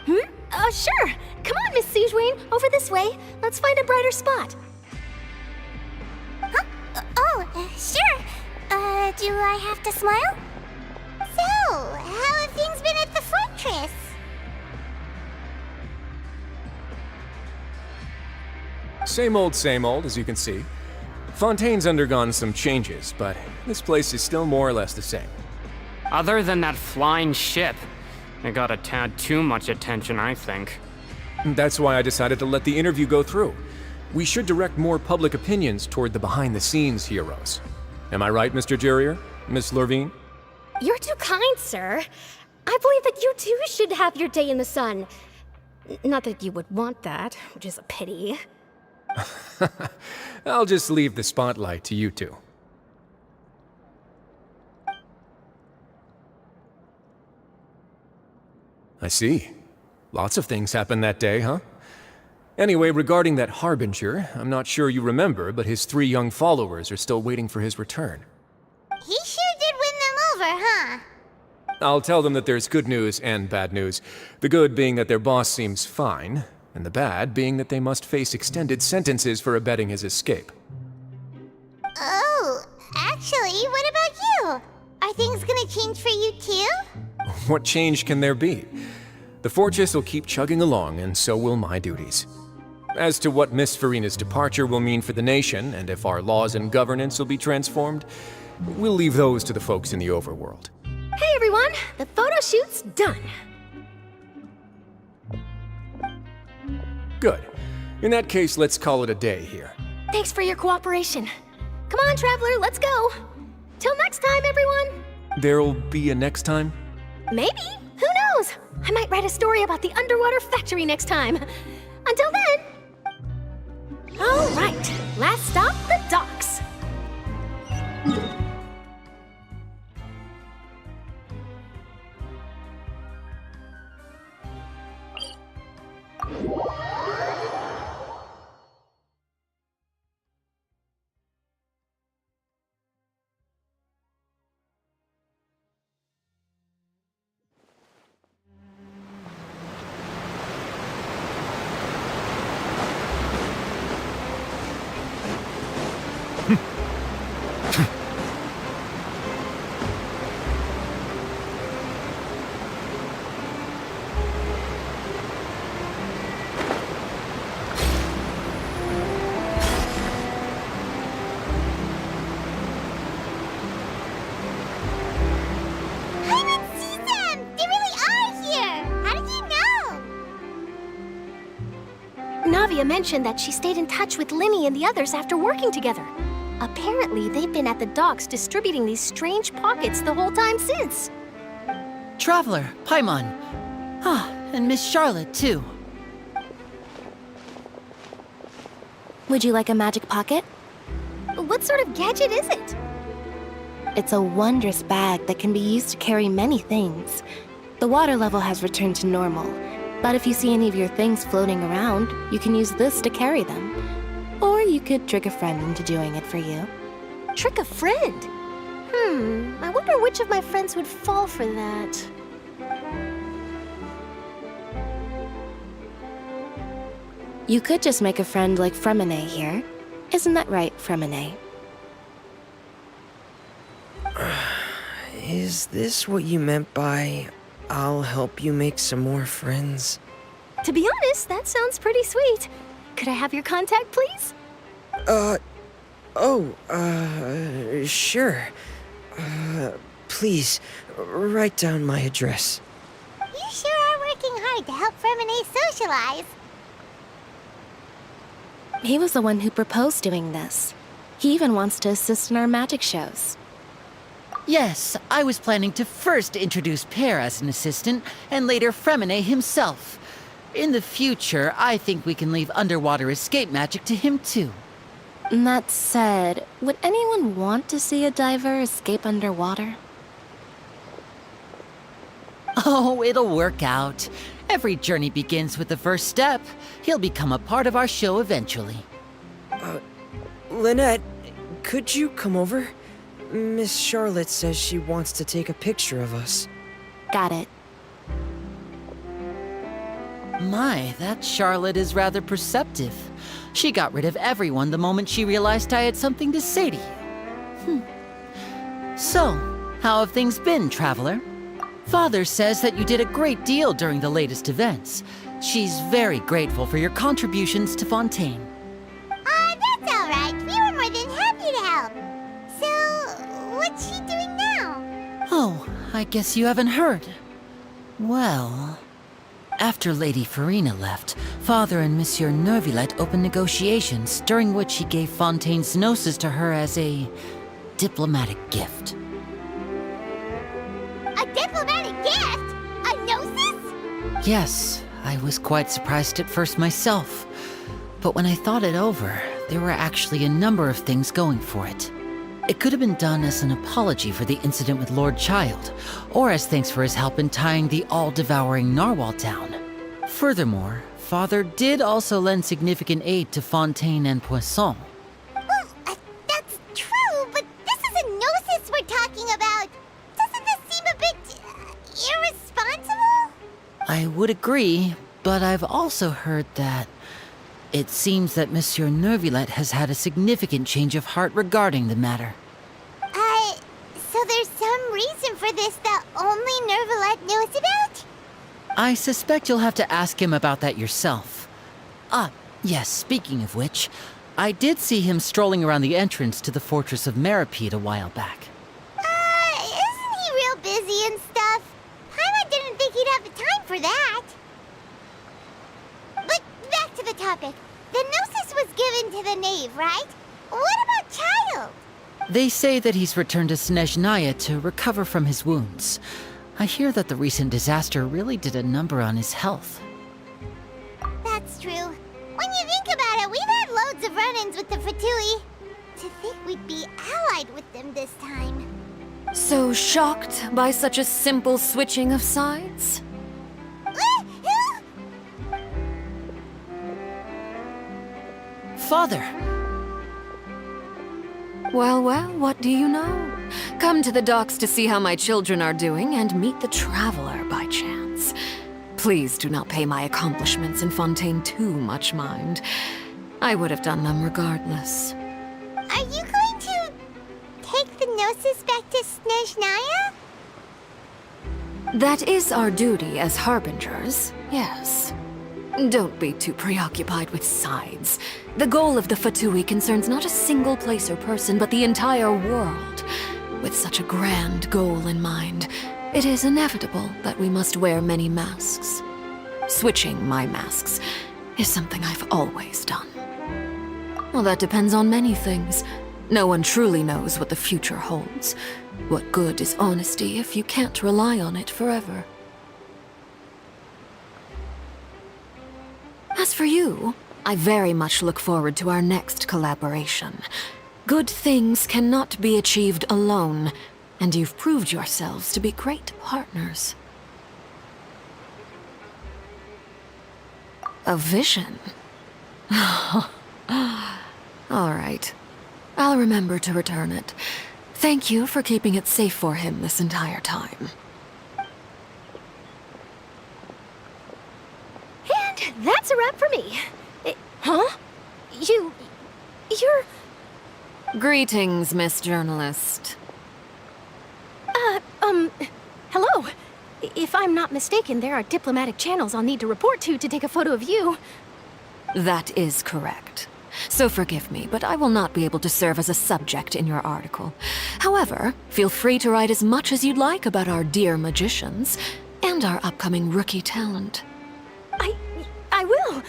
Sure. Come on, Miss Sigewinne, over this way. Let's find a brighter spot. Huh? Sure. Do I have to smile? So, how have things been at the fortress? Same old, as you can see. Fontaine's undergone some changes, but this place is still more or less the same. Other than that flying ship, it got a tad too much attention, I think. That's why I decided to let the interview go through. We should direct more public opinions toward the behind-the-scenes heroes. Am I right, Mr. Jurier? Miss Lorvine? You're too kind, sir. I believe that you too should have your day in the sun. Not that you would want that, which is a pity. I'll just leave the spotlight to you two. I see. Lots of things happened that day, huh? Anyway, regarding that Harbinger, I'm not sure you remember, but his 3 young followers are still waiting for his return. He sure did win them over, huh? I'll tell them that there's good news and bad news. The good being that their boss seems fine, and the bad being that they must face extended sentences for abetting his escape. Oh, actually, what about you? Are things gonna change for you too? What change can there be? The fortress will keep chugging along, and so will my duties. As to what Miss Farina's departure will mean for the nation, and if our laws and governance will be transformed, we'll leave those to the folks in the overworld. Hey everyone, the photo shoot's done. Good. In that case, let's call it a day here. Thanks for your cooperation. Come on, Traveler, let's go. Till next time, everyone. There'll be a next time? Maybe. Who knows? I might write a story about the underwater factory next time. Until then. All right, last stop, the docks. Navia mentioned that she stayed in touch with Linny and the others after working together. Apparently, they've been at the docks distributing these strange pockets the whole time since. Traveler, Paimon. And Miss Charlotte, too. Would you like a magic pocket? What sort of gadget is it? It's a wondrous bag that can be used to carry many things. The water level has returned to normal, but if you see any of your things floating around, you can use this to carry them. Or you could trick a friend into doing it for you. Trick a friend? I wonder which of my friends would fall for that. You could just make a friend like Fremine here. Isn't that right, Fremine? Is this what you meant by, I'll help you make some more friends? To be honest, that sounds pretty sweet. Could I have your contact, please? Sure. Please, write down my address. You sure are working hard to help Fremine socialize. He was the one who proposed doing this. He even wants to assist in our magic shows. Yes, I was planning to first introduce Pear as an assistant, and later Fremine himself. In the future, I think we can leave underwater escape magic to him too. That said, would anyone want to see a diver escape underwater? Oh, it'll work out. Every journey begins with the first step. He'll become a part of our show eventually. Lynette, could you come over? Miss Charlotte says she wants to take a picture of us. Got it. My, that Charlotte is rather perceptive. She got rid of everyone the moment she realized I had something to say to you. So, how have things been, Traveler? Father says that you did a great deal during the latest events. She's very grateful for your contributions to Fontaine. That's all right. We were more than happy to help. So, what's she doing now? Oh, I guess you haven't heard. Well, after Lady Farina left, Father and Monsieur Neuvillette opened negotiations, during which he gave Fontaine's gnosis to her as a diplomatic gift. A diplomatic gift? A gnosis? Yes, I was quite surprised at first myself. But when I thought it over, there were actually a number of things going for it. It could have been done as an apology for the incident with Lord Child, or as thanks for his help in tying the all-devouring narwhal down. Furthermore, Father did also lend significant aid to Fontaine and Poisson. Well, that's true, but this is a gnosis we're talking about. Doesn't this seem a bit irresponsible? I would agree, but I've also heard that it seems that Monsieur Neuvillette has had a significant change of heart regarding the matter. So there's some reason for this that only Neuvillette knows about? I suspect you'll have to ask him about that yourself. Yes, speaking of which, I did see him strolling around the entrance to the Fortress of Meripede a while back. Isn't he real busy and stuff? Paimon didn't think he'd have the time for that. But back to the topic. The gnosis was given to the knave, right? What about Child? They say that he's returned to Snezhnaya to recover from his wounds. I hear that the recent disaster really did a number on his health. That's true. When you think about it, we've had loads of run-ins with the Fatui. To think we'd be allied with them this time. So shocked by such a simple switching of sides? Father! Well, what do you know? Come to the docks to see how my children are doing and meet the Traveler by chance. Please do not pay my accomplishments in Fontaine too much mind. I would have done them regardless. Are you going to take the gnosis back to Snezhnaya? That is our duty as harbingers, yes. Don't be too preoccupied with sides. The goal of the Fatui concerns not a single place or person, but the entire world. With such a grand goal in mind, it is inevitable that we must wear many masks. Switching my masks is something I've always done. Well, that depends on many things. No one truly knows what the future holds. What good is honesty if you can't rely on it forever? As for you, I very much look forward to our next collaboration. Good things cannot be achieved alone, and you've proved yourselves to be great partners. A vision? All right. I'll remember to return it. Thank you for keeping it safe for him this entire time. And that's a wrap for me. Huh? You're... Greetings, Miss Journalist. Hello. If I'm not mistaken, there are diplomatic channels I'll need to report to take a photo of you. That is correct. So forgive me, but I will not be able to serve as a subject in your article. However, feel free to write as much as you'd like about our dear magicians and our upcoming rookie talent. I will.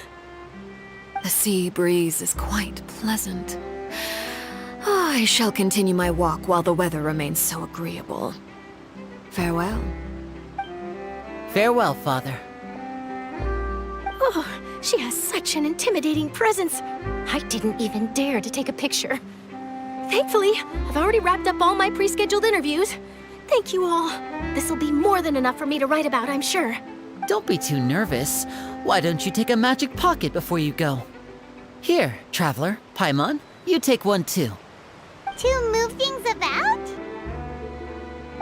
The sea breeze is quite pleasant. I shall continue my walk while the weather remains so agreeable. Farewell. Farewell, Father. Oh, she has such an intimidating presence. I didn't even dare to take a picture. Thankfully, I've already wrapped up all my pre-scheduled interviews. Thank you all. This'll be more than enough for me to write about, I'm sure. Don't be too nervous. Why don't you take a magic pocket before you go? Here, Traveler, Paimon, you take one too. To move things about?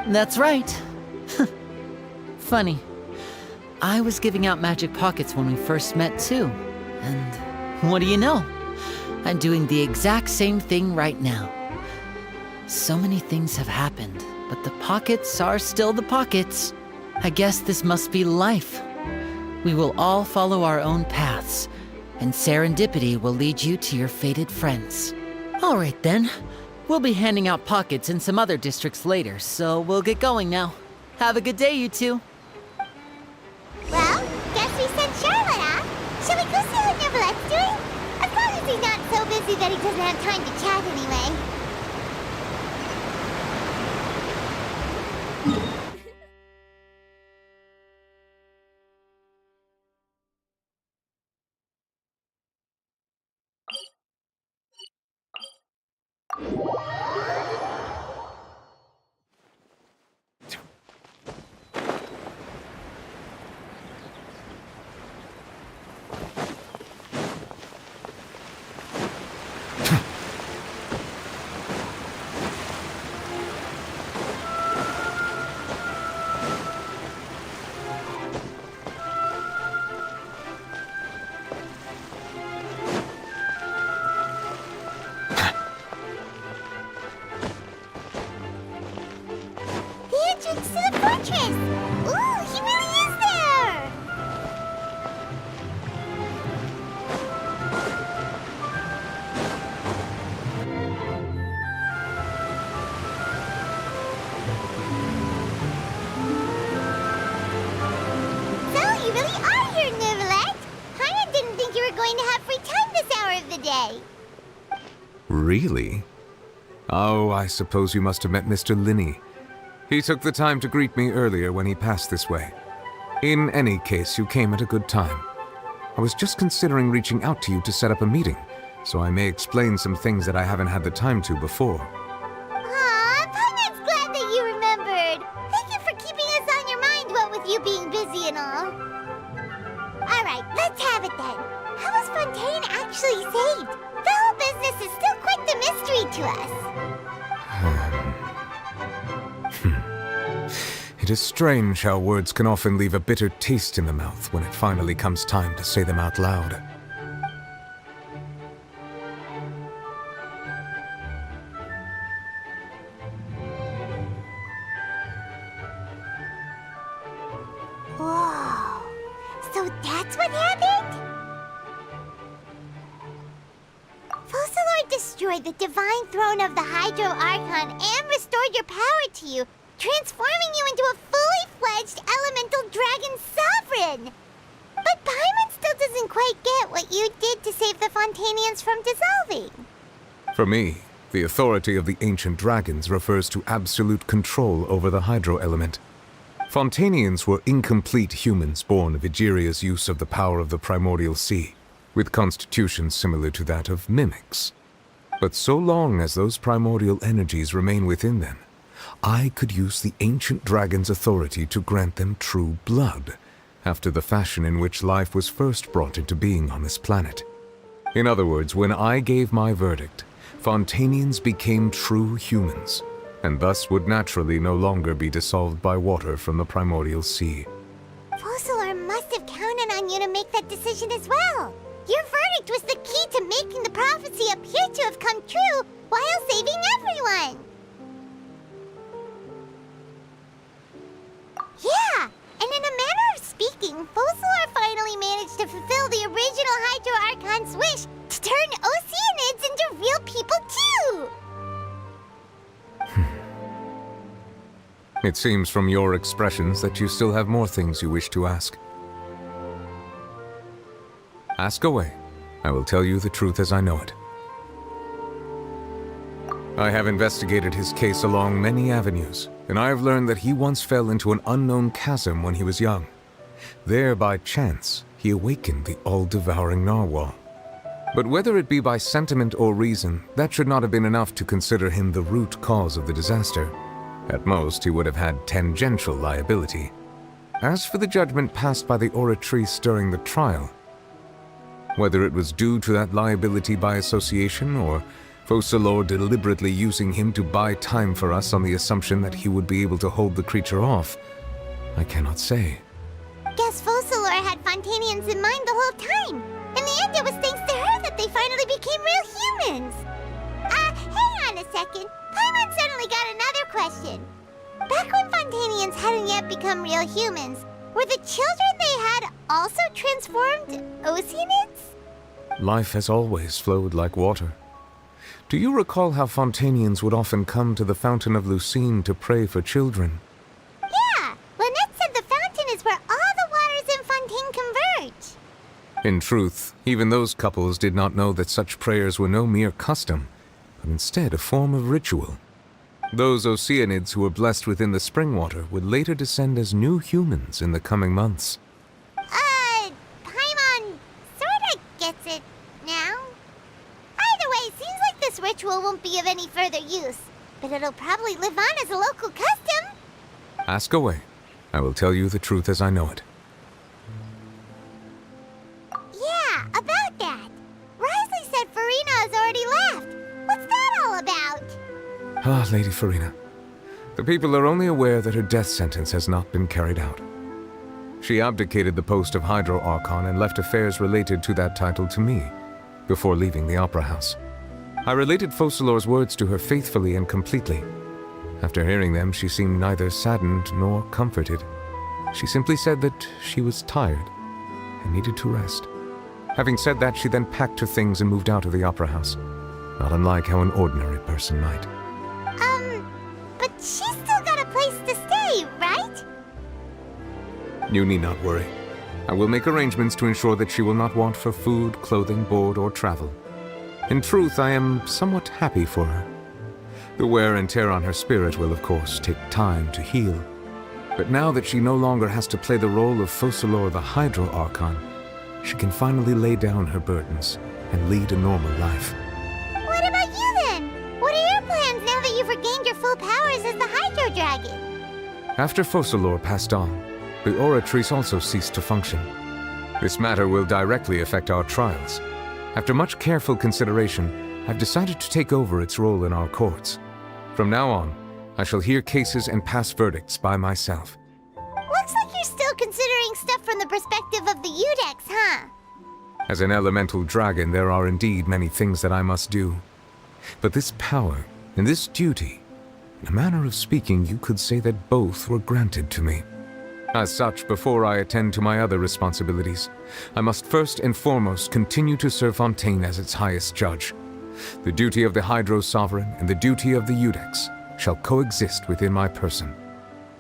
That's right. Funny. I was giving out magic pockets when we first met too. And what do you know? I'm doing the exact same thing right now. So many things have happened, but the pockets are still the pockets. I guess this must be life. We will all follow our own paths, and serendipity will lead you to your fated friends. All right then. We'll be handing out pockets in some other districts later, so we'll get going now. Have a good day, you two. Well, guess we sent Charlotte off. Shall we go see what Nivelette's doing? As long as he's not so busy that he doesn't have time to chat anyway. Really? Oh, I suppose you must have met Mr. Linney. He took the time to greet me earlier when he passed this way. In any case, you came at a good time. I was just considering reaching out to you to set up a meeting, so I may explain some things that I haven't had the time to before. Aw, Paimon's glad that you remembered. Thank you for keeping us on your mind, what with you being busy and all. Alright, let's have it then. How was Fontaine actually saved? The whole business is still quite the mystery to us. It is strange how words can often leave a bitter taste in the mouth when it finally comes time to say them out loud. Whoa. So that's what happened? Focalord destroyed the divine throne of the Hydro Archon and restored your power to you, transforming you into a fully fledged elemental dragon sovereign. But Paimon still doesn't quite get what you did to save the Fontanians from dissolving. For me, the authority of the ancient dragons refers to absolute control over the hydro element. Fontanians were incomplete humans born of Egeria's use of the power of the primordial sea, with constitutions similar to that of mimics. But so long as those primordial energies remain within them, I could use the ancient dragon's authority to grant them true blood, after the fashion in which life was first brought into being on this planet. In other words, when I gave my verdict, Fontanians became true humans, and thus would naturally no longer be dissolved by water from the primordial sea. Focalor must have counted on you to make that decision as well. Your verdict was the key to making the prophecy appear to have come true while saving everyone. Yeah, and in a manner of speaking, Focalor finally managed to fulfill the original Hydro Archon's wish to turn Oceanids into real people too! It seems from your expressions that you still have more things you wish to ask. Ask away. I will tell you the truth as I know it. I have investigated his case along many avenues, and I have learned that he once fell into an unknown chasm when he was young. There, by chance, he awakened the all-devouring narwhal. But whether it be by sentiment or reason, that should not have been enough to consider him the root cause of the disaster. At most, he would have had tangential liability. As for the judgment passed by the Oratrice during the trial, whether it was due to that liability by association, or Focalor deliberately using him to buy time for us on the assumption that he would be able to hold the creature off, I cannot say. Guess Focalor had Fontanians in mind the whole time. In the end, it was thanks to her that they finally became real humans. Hang on a second. Paimon suddenly got another question. Back when Fontanians hadn't yet become real humans, were the children they had also transformed Oceanids? Life has always flowed like water. Do you recall how Fontanians would often come to the Fountain of Lucine to pray for children? Yeah! Lynette said the fountain is where all the waters in Fontaine converge. In truth, even those couples did not know that such prayers were no mere custom, but instead a form of ritual. Those Oceanids who were blessed within the spring water would later descend as new humans in the coming months. Paimon sorta gets it now. Either way, seems like this ritual won't be of any further use, but it'll probably live on as a local custom. Ask away. I will tell you the truth as I know it. Yeah, about that. Risley said Farina has already left. What's that all about? Ah, Lady Farina. The people are only aware that her death sentence has not been carried out. She abdicated the post of Hydro Archon and left affairs related to that title to me, before leaving the Opera House. I related Focalor's words to her faithfully and completely. After hearing them, she seemed neither saddened nor comforted. She simply said that she was tired and needed to rest. Having said that, she then packed her things and moved out of the Opera House, not unlike how an ordinary person might. But she's still got a place to stay, right? You need not worry. I will make arrangements to ensure that she will not want for food, clothing, board, or travel. In truth, I am somewhat happy for her. The wear and tear on her spirit will, of course, take time to heal. But now that she no longer has to play the role of Focalor the Hydro Archon, she can finally lay down her burdens and lead a normal life. What about you then? What are your plans now that you've regained your full powers as the Hydro Dragon? After Focalor passed on, the Oratrice also ceased to function. This matter will directly affect our trials. After much careful consideration, I've decided to take over its role in our courts. From now on, I shall hear cases and pass verdicts by myself. Looks like you're still considering stuff from the perspective of the Udex, huh? As an elemental dragon, there are indeed many things that I must do. But this power and this duty, in a manner of speaking, you could say that both were granted to me. As such, before I attend to my other responsibilities, I must first and foremost continue to serve Fontaine as its highest judge. The duty of the Hydro Sovereign and the duty of the Udex shall coexist within my person.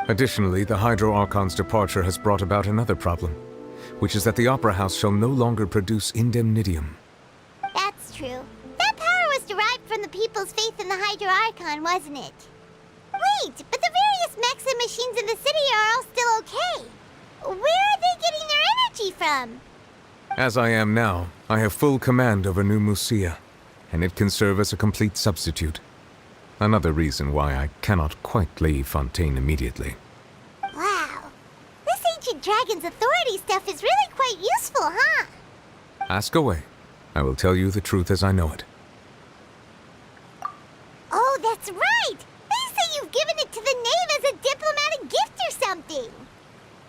Additionally, the Hydro Archon's departure has brought about another problem. which is that the Opera House shall no longer produce indemnitium. That's true. That power was derived from the people's faith in the Hydro Archon, wasn't it? Wait, but the various mechs and machines in the city are all still okay. Where are they getting their energy from? As I am now, I have full command over New Musia, and it can serve as a complete substitute. Another reason why I cannot quite leave Fontaine immediately. Wow. This ancient dragon's authority stuff is really quite useful, huh? Ask away. I will tell you the truth as I know it. Oh, that's right! They say you've given it to the knave as a diplomatic gift or something!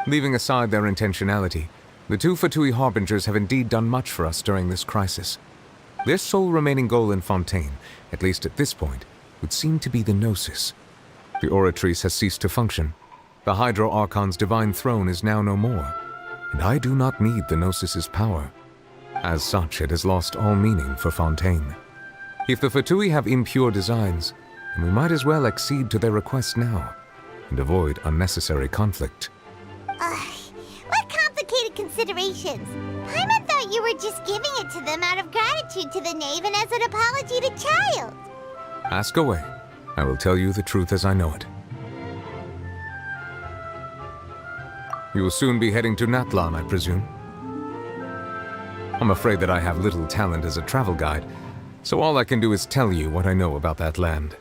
Leaving aside their intentionality, the two Fatui Harbingers have indeed done much for us during this crisis. Their sole remaining goal in Fontaine, at least at this point, would seem to be the Gnosis. The Oratrice has ceased to function. The Hydro Archon's divine throne is now no more, and I do not need the Gnosis's power. As such, it has lost all meaning for Fontaine. If the Fatui have impure designs, then we might as well accede to their request now, and avoid unnecessary conflict. What complicated considerations. Paimon thought you were just giving it to them out of gratitude to the knave and as an apology to Child. Ask away. I will tell you the truth as I know it. You will soon be heading to Natlan, I presume? I'm afraid that I have little talent as a travel guide, so all I can do is tell you what I know about that land.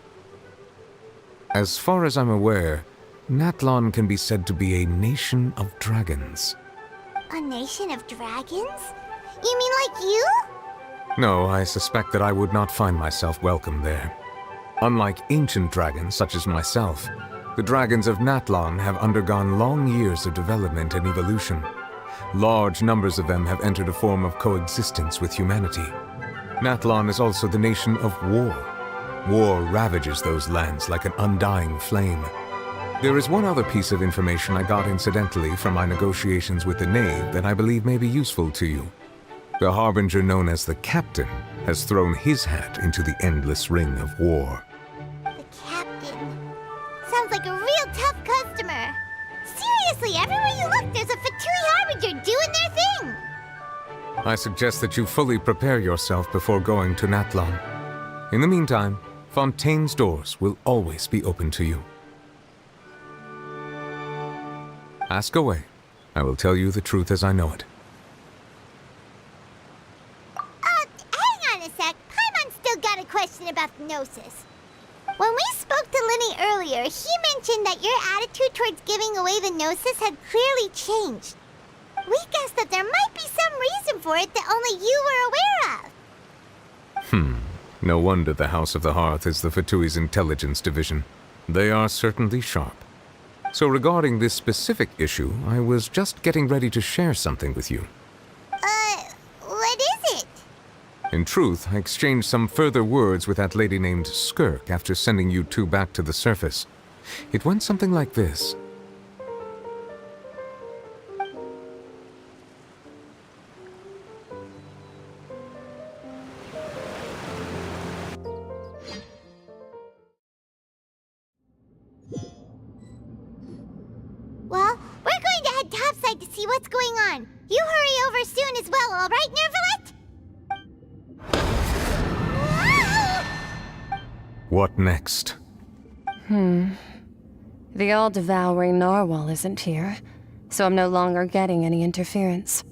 As far as I'm aware, Natlan can be said to be a nation of dragons. A nation of dragons? You mean like you? No, I suspect that I would not find myself welcome there. Unlike ancient dragons such as myself, the dragons of Natlan have undergone long years of development and evolution. Large numbers of them have entered a form of coexistence with humanity. Natlan is also the nation of war. War ravages those lands like an undying flame. There is one other piece of information I got incidentally from my negotiations with the knave that I believe may be useful to you. The Harbinger known as the Captain has thrown his hat into the endless ring of war. The Captain. Sounds like a real tough customer. Seriously, everywhere you look, there's a Fatui Harbinger doing their thing. I suggest that you fully prepare yourself before going to Natlan. In the meantime, Fontaine's doors will always be open to you. Ask away. I will tell you the truth as I know it. Hang on a sec. Paimon's still got a question about the Gnosis. When we spoke to Linny earlier, he mentioned that your attitude towards giving away the Gnosis had clearly changed. We guessed that there might be some reason for it that only you were aware of. No wonder the House of the Hearth is the Fatui's intelligence division. They are certainly sharp. So regarding this specific issue, I was just getting ready to share something with you. What is it? In truth, I exchanged some further words with that lady named Skirk after sending you two back to the surface. It went something like this. Well, we're going to head topside to see what's going on. You hurry over soon as well, all right, Nervalet? What next? The all-devouring narwhal isn't here, so I'm no longer getting any interference.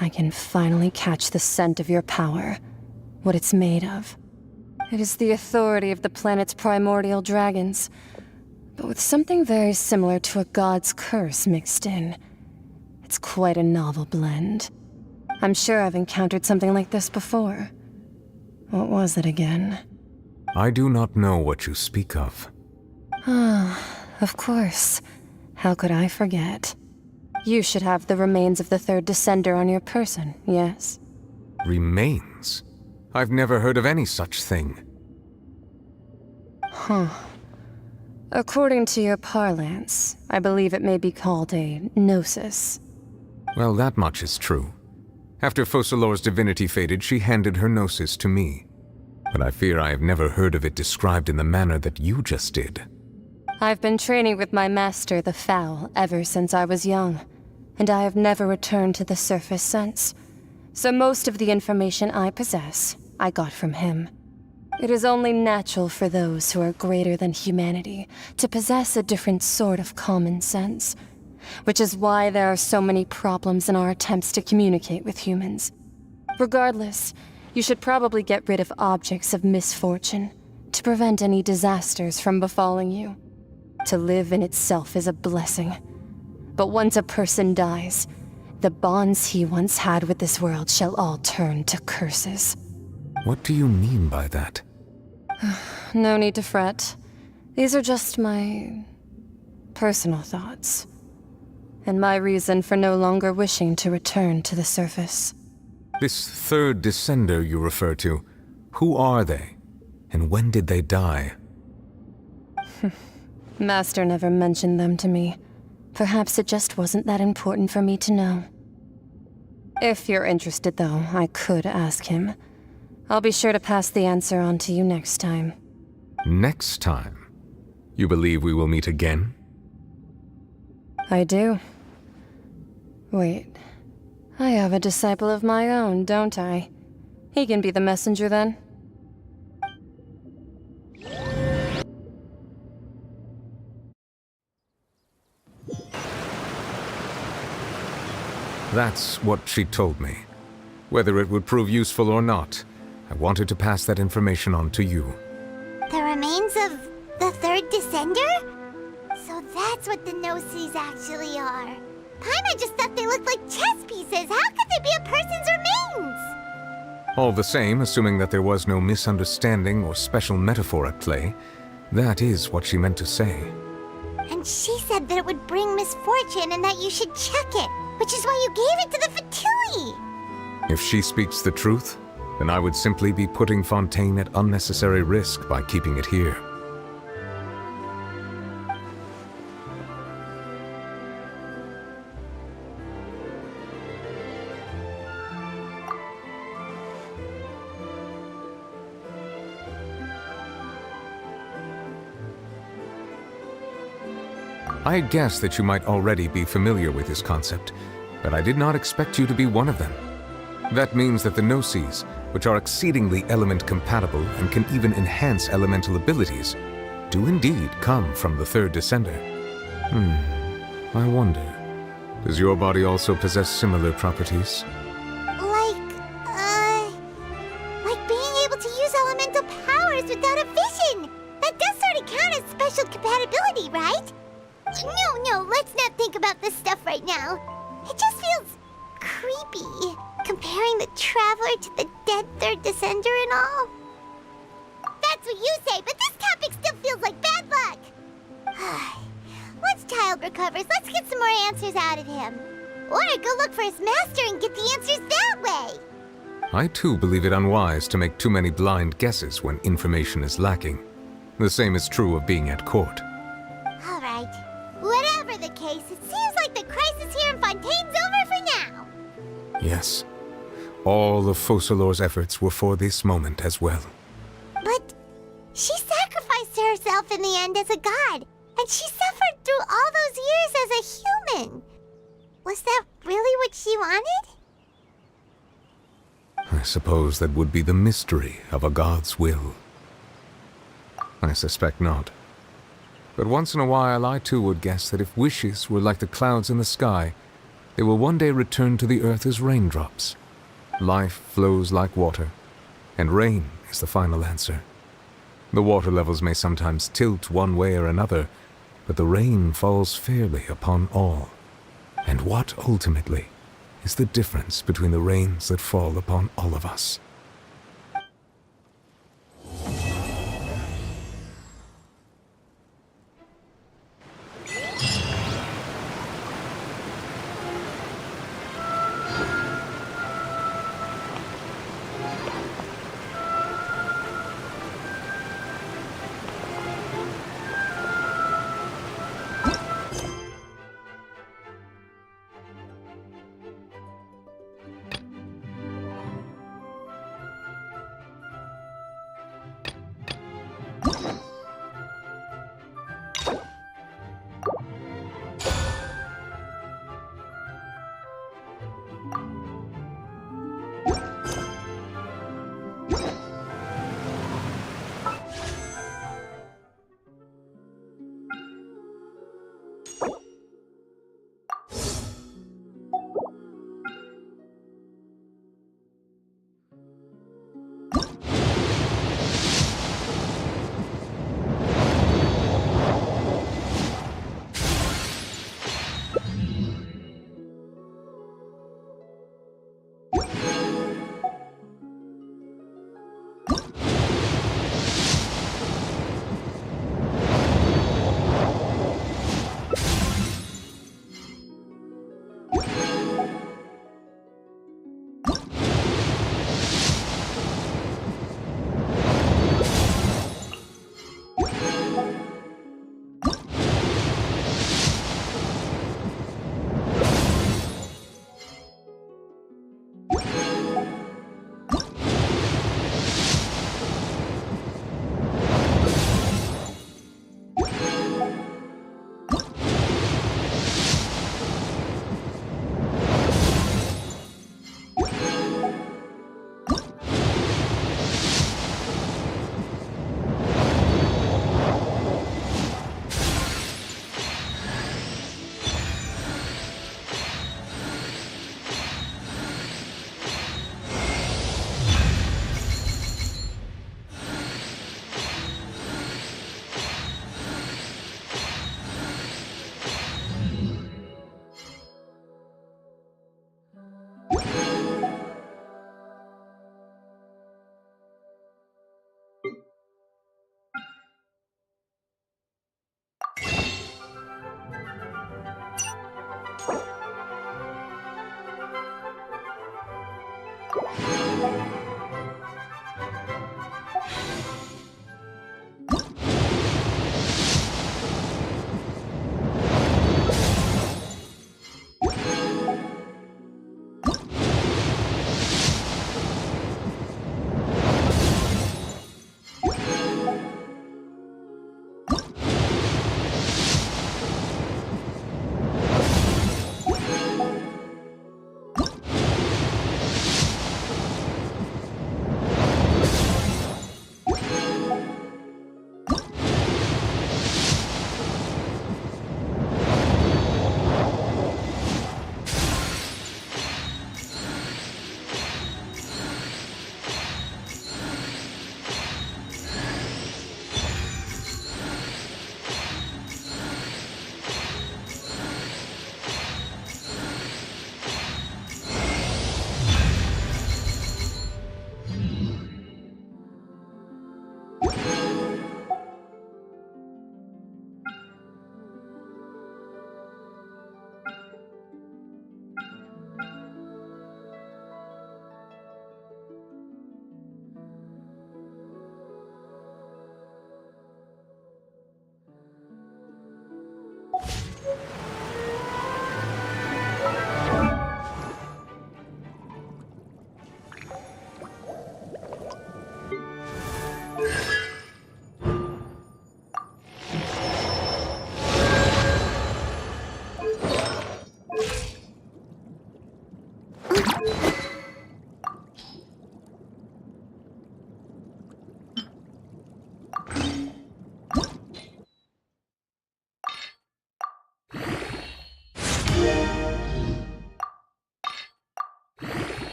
I can finally catch the scent of your power, what it's made of. It is the authority of the planet's primordial dragons, but with something very similar to a god's curse mixed in. It's quite a novel blend. I'm sure I've encountered something like this before. What was it again? I do not know what you speak of. Of course. How could I forget? You should have the remains of the third descender on your person, yes? Remains? I've never heard of any such thing. According to your parlance, I believe it may be called a gnosis. Well, that much is true. After Focalor's divinity faded, she handed her gnosis to me. But I fear I have never heard of it described in the manner that you just did. I've been training with my master, the Foul, ever since I was young. and I have never returned to the surface since. So most of the information I possess, I got from him. It is only natural for those who are greater than humanity to possess a different sort of common sense, which is why there are so many problems in our attempts to communicate with humans. Regardless, you should probably get rid of objects of misfortune to prevent any disasters from befalling you. To live in itself is a blessing. But once a person dies, the bonds he once had with this world shall all turn to curses. What do you mean by that? No need to fret. These are just my personal thoughts, and my reason for no longer wishing to return to the surface. This third descender you refer to, who are they? And when did they die? Master never mentioned them to me. Perhaps it just wasn't that important for me to know. If you're interested, though, I could ask him. I'll be sure to pass the answer on to you next time. Next time? You believe we will meet again? I do. Wait. I have a disciple of my own, don't I? He can be the messenger then. That's what she told me. Whether it would prove useful or not, I wanted to pass that information on to you. The remains of the third descender? So that's what the Gnosis actually are. Paimon just thought they looked like chess pieces. How could they be a person's remains? All the same, assuming that there was no misunderstanding or special metaphor at play, that is what she meant to say. And she said that it would bring misfortune and that you should check it, which is why you gave it to the Fatui. If she speaks the truth, then I would simply be putting Fontaine at unnecessary risk by keeping it here. I had guessed that you might already be familiar with this concept, but I did not expect you to be one of them. That means that the Gnosis, which are exceedingly element-compatible and can even enhance elemental abilities, do indeed come from the third descender. I wonder, does your body also possess similar properties? Like being able to use elemental powers without a vision. That does sort of count as special compatibility, right? No, let's not think about this stuff right now. It just feels creepy, comparing the Traveler to the dead third descender and all. That's what you say, but this topic still feels like bad luck. Once Child recovers, let's get some more answers out of him. Or go look for his master and get the answers that way. I too believe it unwise to make too many blind guesses when information is lacking. The same is true of being at court. All right. Whatever the case, it seems like the crisis here in Fontaine's over for now. Yes. All of Focalor's efforts were for this moment as well. But she sacrificed herself in the end as a god, and she suffered through all those years as a human. Was that really what she wanted? I suppose that would be the mystery of a god's will. I suspect not. But once in a while I too would guess that if wishes were like the clouds in the sky, they will one day return to the earth as raindrops. Life flows like water, and rain is the final answer. The water levels may sometimes tilt one way or another, but the rain falls fairly upon all. And what, ultimately, is the difference between the rains that fall upon all of us?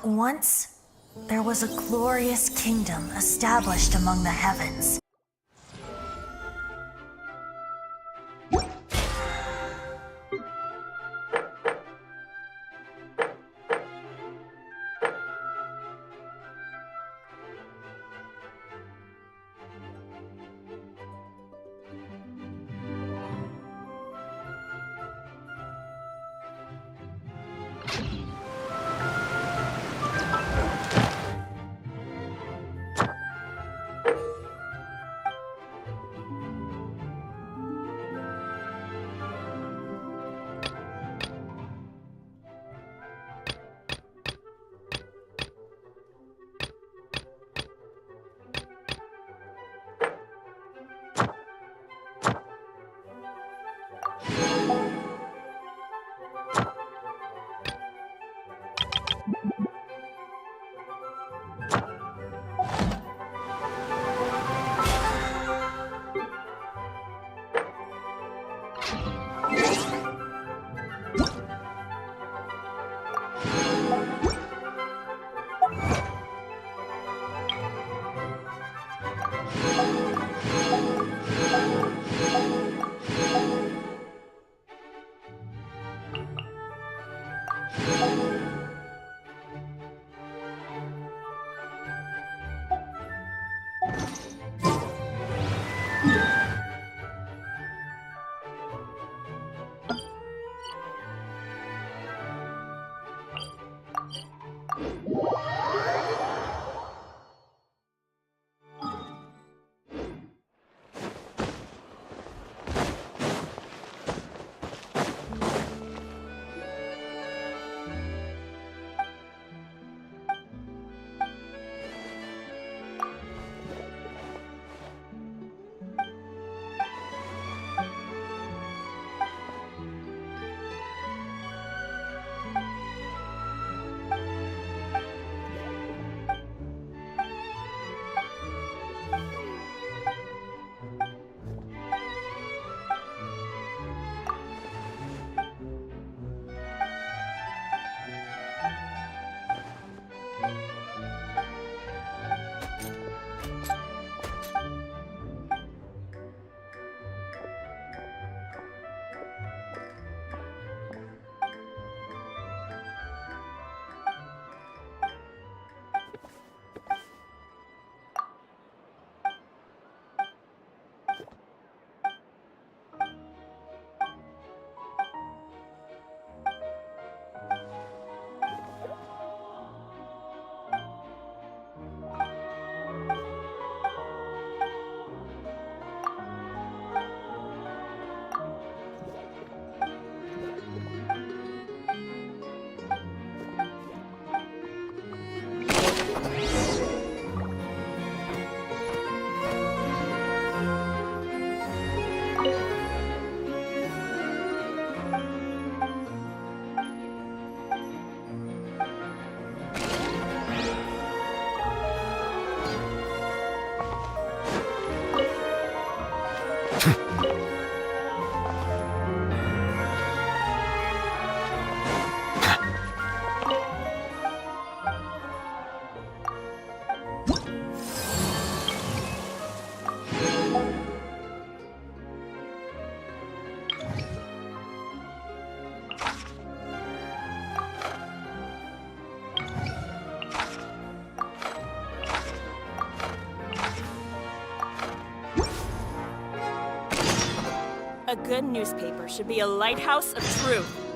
Once, there was a glorious kingdom established among the heavens. A good newspaper should be a lighthouse of truth.